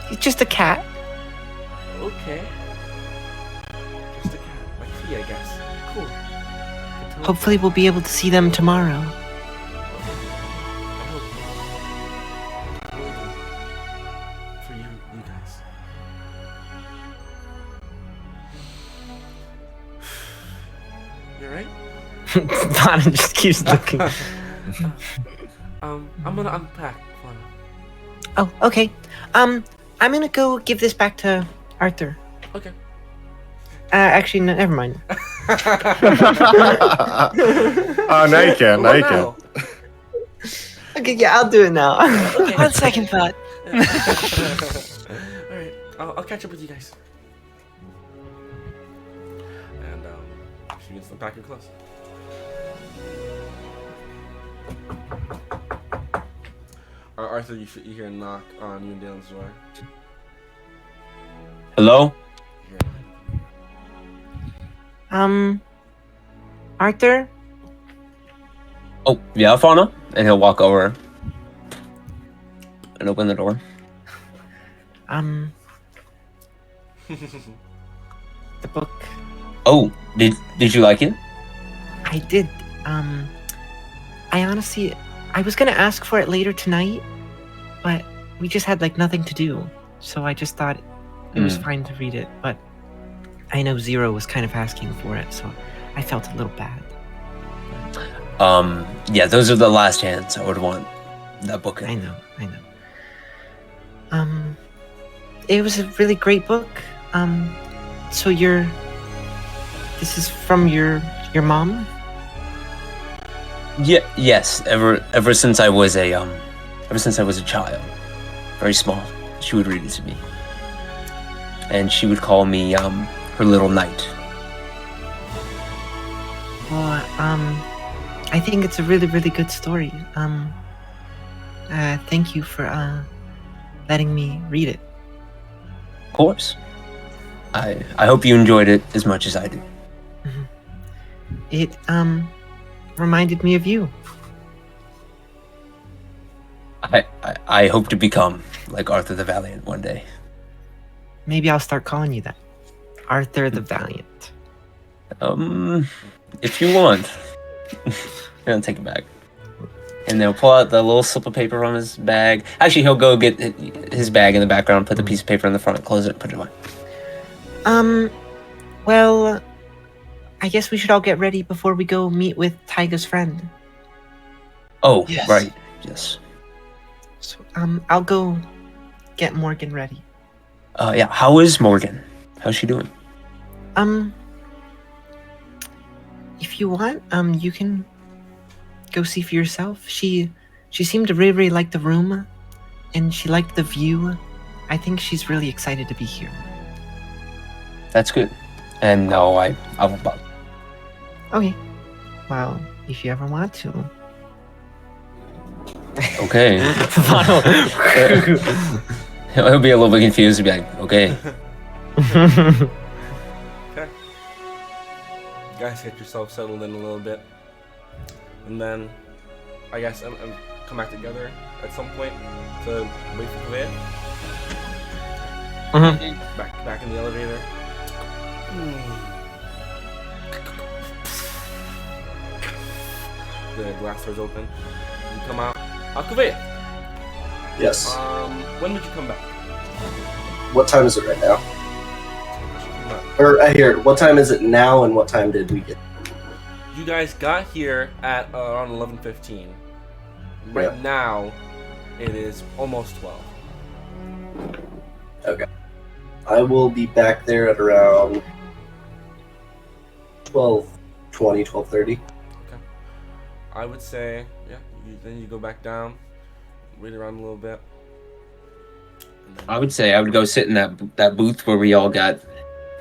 He's just a cat. Okay. Just a cat. Like Fee, I guess. Cool. Hopefully we'll be able to see them tomorrow. I hope. For you guys. You alright? Donna just keeps looking. I'm gonna unpack, Fauna. Oh, okay. I'm gonna go give this back to Arthur. Okay. Actually, no, never mind. Oh, now you can. Now you can. Okay, yeah, I'll do it now. Okay. On second thought. Alright, I'll catch up with you guys. And, she gets to pack your clothes. Arthur, you hear a knock on you and Dylan's door. Hello? Arthur? Oh, yeah, Fauna? And he'll walk over and open the door. The book. Oh, did you like it? I did. I was gonna ask for it later tonight, but we just had like nothing to do, so I just thought it was fine to read it. But I know Zero was kind of asking for it, so I felt a little bad. Yeah, those are the last hands I would want that book in. I know. It was a really great book. So this is from your mom? Yeah, yes. Ever since I was a child, very small, she would read it to me, and she would call me her little knight. Well, I think it's a really, really good story. Thank you for letting me read it. Of course. I hope you enjoyed it as much as I did. It reminded me of you. I hope to become like Arthur the Valiant one day. Maybe I'll start calling you that. Arthur the Valiant. If you want. I'll take it back. And they'll pull out the little slip of paper from his bag. Actually, he'll go get his bag in the background, put the piece of paper in the front, close it, and put it away. Well, I guess we should all get ready before we go meet with Tyga's friend. Oh, Yes. right. Yes. So, I'll go get Morgan ready. Yeah, how is Morgan? How's she doing? If you want, you can go see for yourself. She seemed to really, really like the room, and she liked the view. I think she's really excited to be here. That's good. And no, I won't bother. Okay. Well, if you ever want to. Okay. He'll be a little bit confused and be like, okay. Okay. guys get yourself settled in a little bit, and then I guess and come back together at some point to wait for Kaveh. Back in the elevator. The glass doors open. You come out. Kaveh. Yes. When would you come back? What time is it right now? Or here, what time is it now, and what time did we get? You guys got here at around 11:15. Right now, it is almost 12. Okay. I will be back there at around 12:20, 12:30. Okay. I would say, yeah. Then you go back down, wait around a little bit. I would say I would go sit in that booth where we all got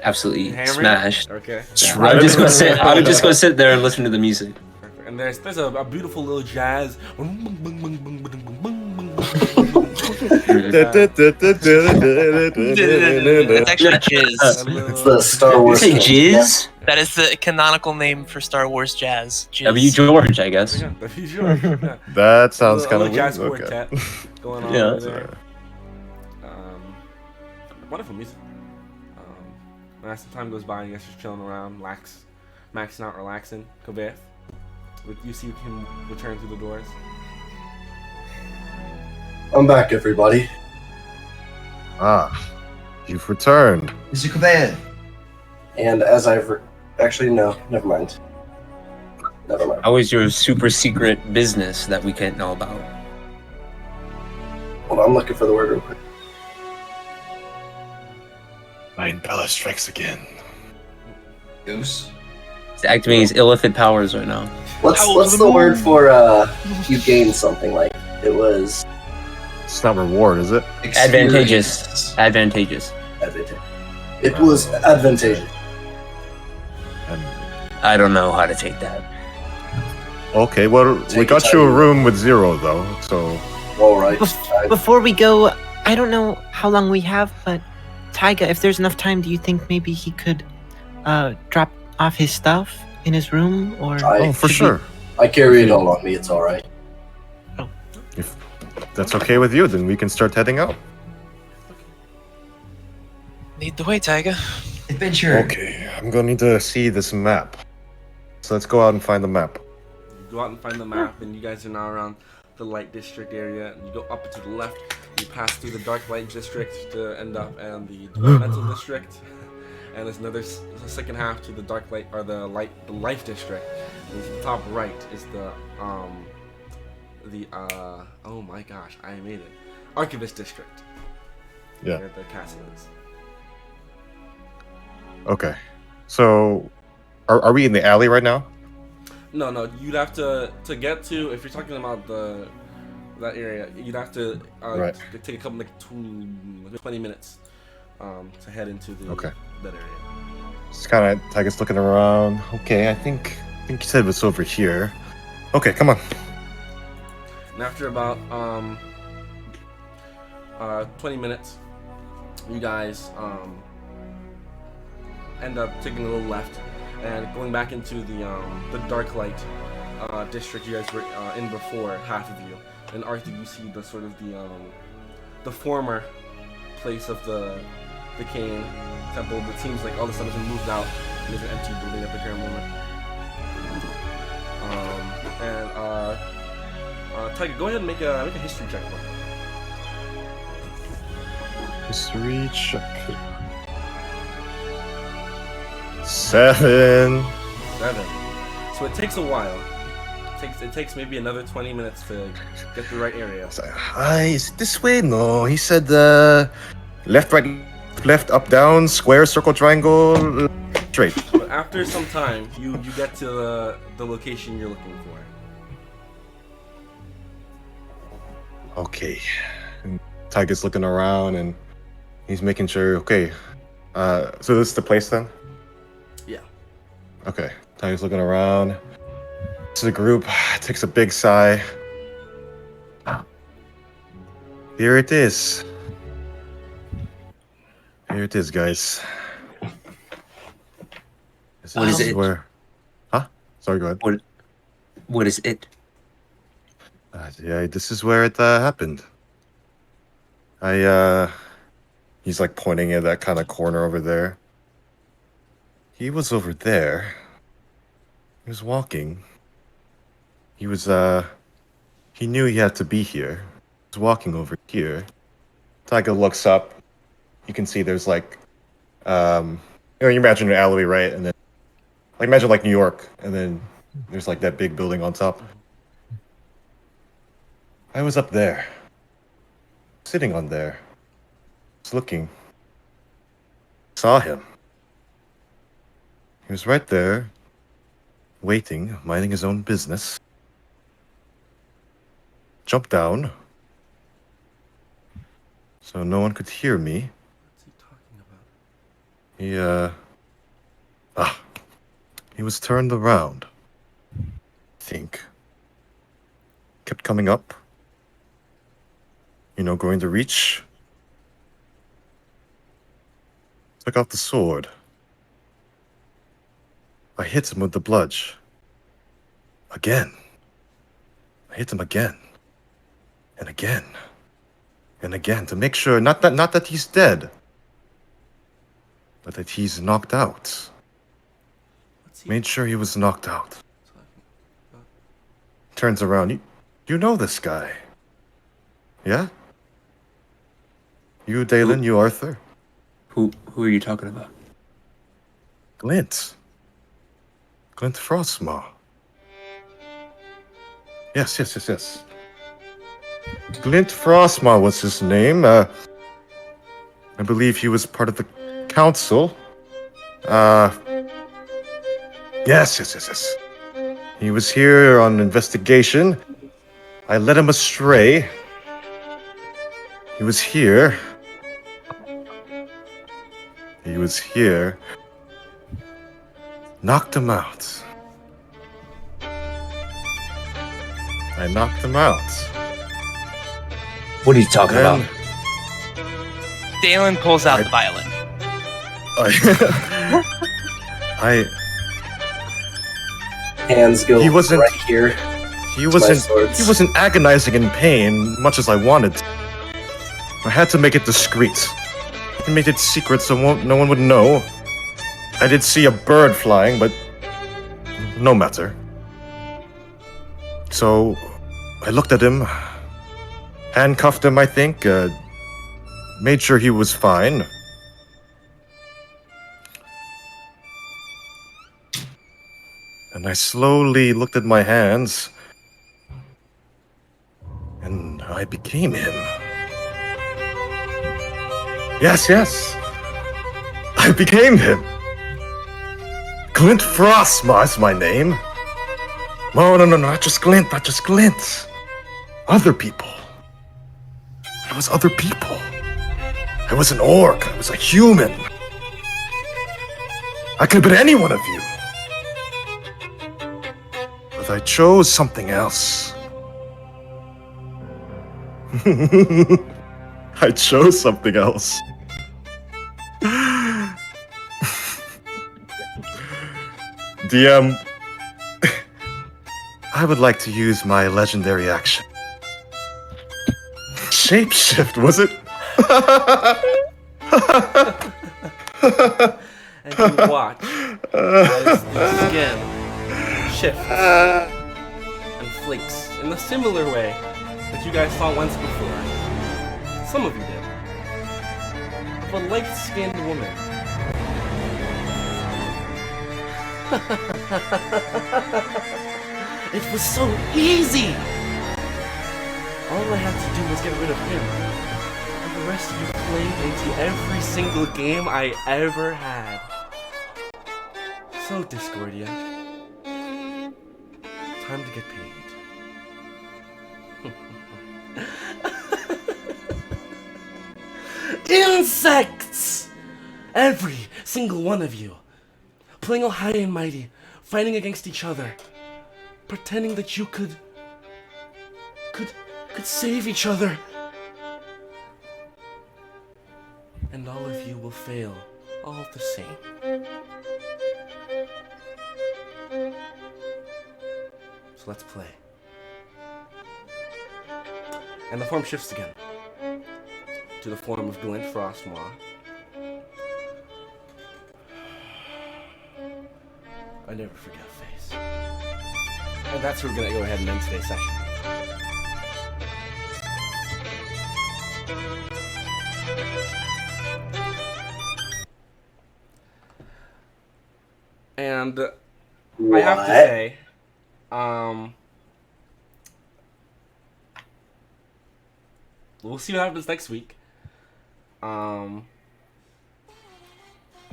absolutely Hammered? smashed. Okay. I would just go sit. I would just go sit there and listen to the music. Perfect. And there's a beautiful little jazz. It's actually jizz. It's the Star Wars. You say jizz? That is the canonical name for Star Wars jazz. Jizz. W. George, I guess. Yeah, W. George. Yeah. That sounds kind of Little jazz weird. quartet going on Yeah. over there. Wonderful music. As the time goes by, you guys just chilling around, maxing out, relaxing. Kaveh, you see him return through the doors. I'm back, everybody. Ah, you've returned. Mr. Kaveh. And as actually, no, never mind. Never mind. How is your super secret business that we can't know about? Hold on, I'm looking for the word real quick. Mein Bella strikes again. Goose. He's activating his illicit powers right now. What's the word for you gain something like? It was It's not reward, is it? Advantageous. Advantageous. advantageous. It was advantageous. And I don't know how to take that. okay, well, we Take got it you a out. room with 0 though, so All right. Before we go, I don't know how long we have, but Taiga, if there's enough time, do you think maybe he could drop off his stuff in his room? Or oh, for should sure. I carry it all on me. It's all right. If that's okay with you, then we can start heading out. Lead the way, Taiga. Adventure. Okay, I'm gonna need to see this map. So let's go out and find the map. You go out and find the map, and you guys are now around the light district area. And you go up and to the left. You pass through the dark light district to end up in the developmental district. And there's another the second half to the dark light or the life district. And to the top right is the oh my gosh, I made it. Archivist district. Yeah. Where the castle is. Okay. So, are we in the alley right now? No, you'd have to get to, if you're talking about that area, you'd have to Right. take a couple, like 20 minutes to head into that area. It's kind of, I guess, looking around. Okay, I think you said it's over here. Okay, come on. And after about 20 minutes, you guys end up taking a little left and going back into the dark light district you guys were in before, half of you. And Arthur, you see the sort of the former place of the Cain temple, but it seems like all the stuff has been moved out and there's an empty building at the current moment. Tiger, go ahead and make a history check for me. History check. 7. 7. So it takes a while. It takes maybe another 20 minutes to get the right area. Is it this way? No, he said left, right, left, up, down, square, circle, triangle, straight. But after some time, you get to the location you're looking for. Okay. And Tiger's looking around and he's making sure. Okay. So this is the place then? Yeah. Okay. Tiger's looking around. To the group, takes a big sigh. Here it is. Here it is, guys. What is it? Where Sorry, go ahead. What is it? Yeah, this is where it happened. He's like pointing at that kind of corner over there. He was over there. He was walking. He was, he knew he had to be here. He was walking over here. Tyga looks up. You can see there's like, you imagine an alleyway, right? And then, like, imagine like New York, and then there's like that big building on top. I was up there. Sitting on there. Just looking. Saw him. He was right there, waiting, minding his own business. Jumped down, so no one could hear me. What's he talking about? He was turned around. I think. Kept coming up. Going to reach. Took out the sword. I hit him with the bludge. Again. I hit him again. And again. And again, to make sure, not that he's dead, but that he's knocked out. What's he Made sure he was knocked out. talking about? Turns around. You know this guy. Yeah? You, Dalen, you, Arthur. Who are you talking about? Glint. Glint Frostmaw. Yes. Glint Frostmaw was his name. I believe he was part of the council. Yes. He was here on investigation. I led him astray. He was here. Knocked him out. I knocked him out. What are you talking Then about? Dalen pulls out the violin. I Hands go He wasn't- right here. He my wasn't. swords. He wasn't agonizing in pain, much as I wanted. I had to make it discreet. I made it secret so no one would know. I did see a bird flying, but no matter. So I looked at him, handcuffed him. I think, made sure he was fine. And I slowly looked at my hands. And I became him. Yes. I became him. Glint Frostmaw is my name. No, not just Glint. Other people. I was other people. I was an orc. I was a human. I could have been any one of you. But I chose something else. I chose something else. DM, I would like to use my legendary action. Shapeshift, was it? And you watch as the skin shifts and flakes in a similar way that you guys saw once before. Some of you did. Of a light-skinned woman. It was so easy! All I had to do was get rid of him. And the rest of you played into every single game I ever had. So, Discordia. Time to get paid. Insects! Every single one of you. Playing all high and mighty, fighting against each other. Pretending that you could save each other. And all of you will fail, all the same. So let's play. And the form shifts again to the form of Glint Frostmaw. I never forget a face. And that's where we're gonna go ahead and end today's session. And I have to say, we'll see what happens next week.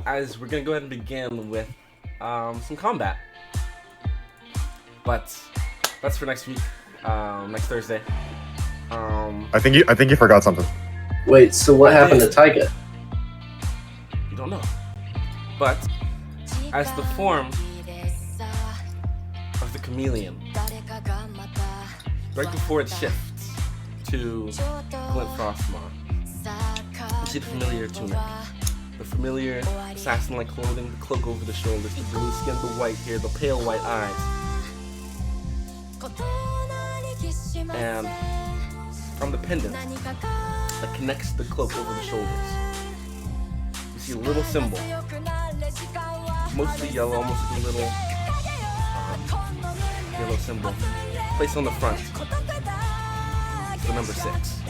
As we're gonna go ahead and begin with some combat, but that's for next week, next Thursday. I think you forgot something. Wait, so what happened to Taiga? You don't know, but as the form of the chameleon, right before it shifts to Glint Frostmaw, you see the familiar tunic, the familiar assassin-like clothing, the cloak over the shoulders, the blue skin, the white hair, the pale white eyes. And from the pendant that connects the cloak over the shoulders, you see a little symbol, mostly yellow, almost like a little yellow symbol, placed on the front. It's the number 6.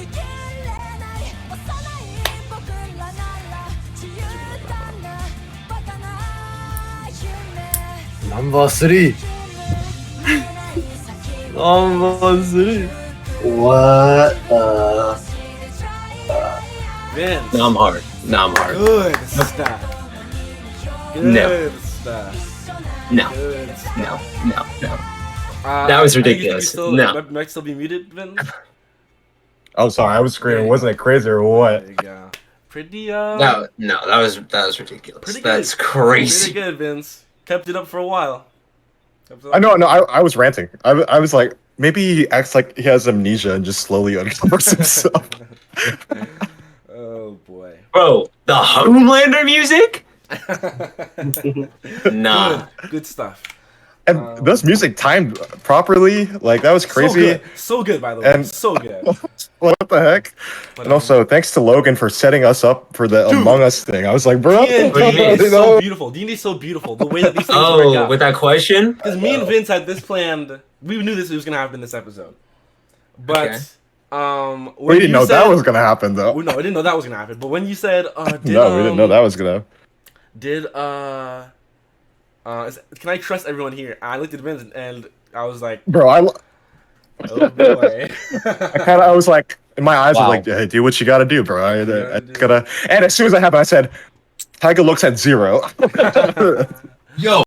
Number 3. Number 3. What? Vince. No, I'm hard. Good stuff. Good No. stuff. No. Good stuff. No. That was ridiculous. No. Might still be muted, Vince. Oh, sorry, I was screaming. Wasn't it crazy or what? There you go. Pretty No, that was ridiculous. Pretty good. That's crazy. Pretty good, Vince. Kept it up for a while. I know. I was ranting. I was like, maybe he acts like he has amnesia and just slowly uncovers himself. Oh boy. Bro, the Homelander music? Nah. Good stuff. And those music timed properly, like that was crazy. So good, by the way. And- So good. What the heck? But, And also, thanks to Logan for setting us up for the Among Us thing. I was like, bro, D&D you is so beautiful. D&D is so beautiful. The way that these things work Oh, out. with that question? Because me and Vince had this planned. We knew this was gonna happen this episode. But Okay. when we didn't you know that said- was gonna happen though. No, I didn't know that was gonna happen. But when you said, did, No, we didn't know that was gonna. can I trust everyone here? I looked at Vince and I was like, Bro, oh boy. I was like, in my eyes Wow. were like, hey, do what you gotta do, bro. I gotta gotta. And as soon as that happened, I said, Tiger looks at 0. Yo,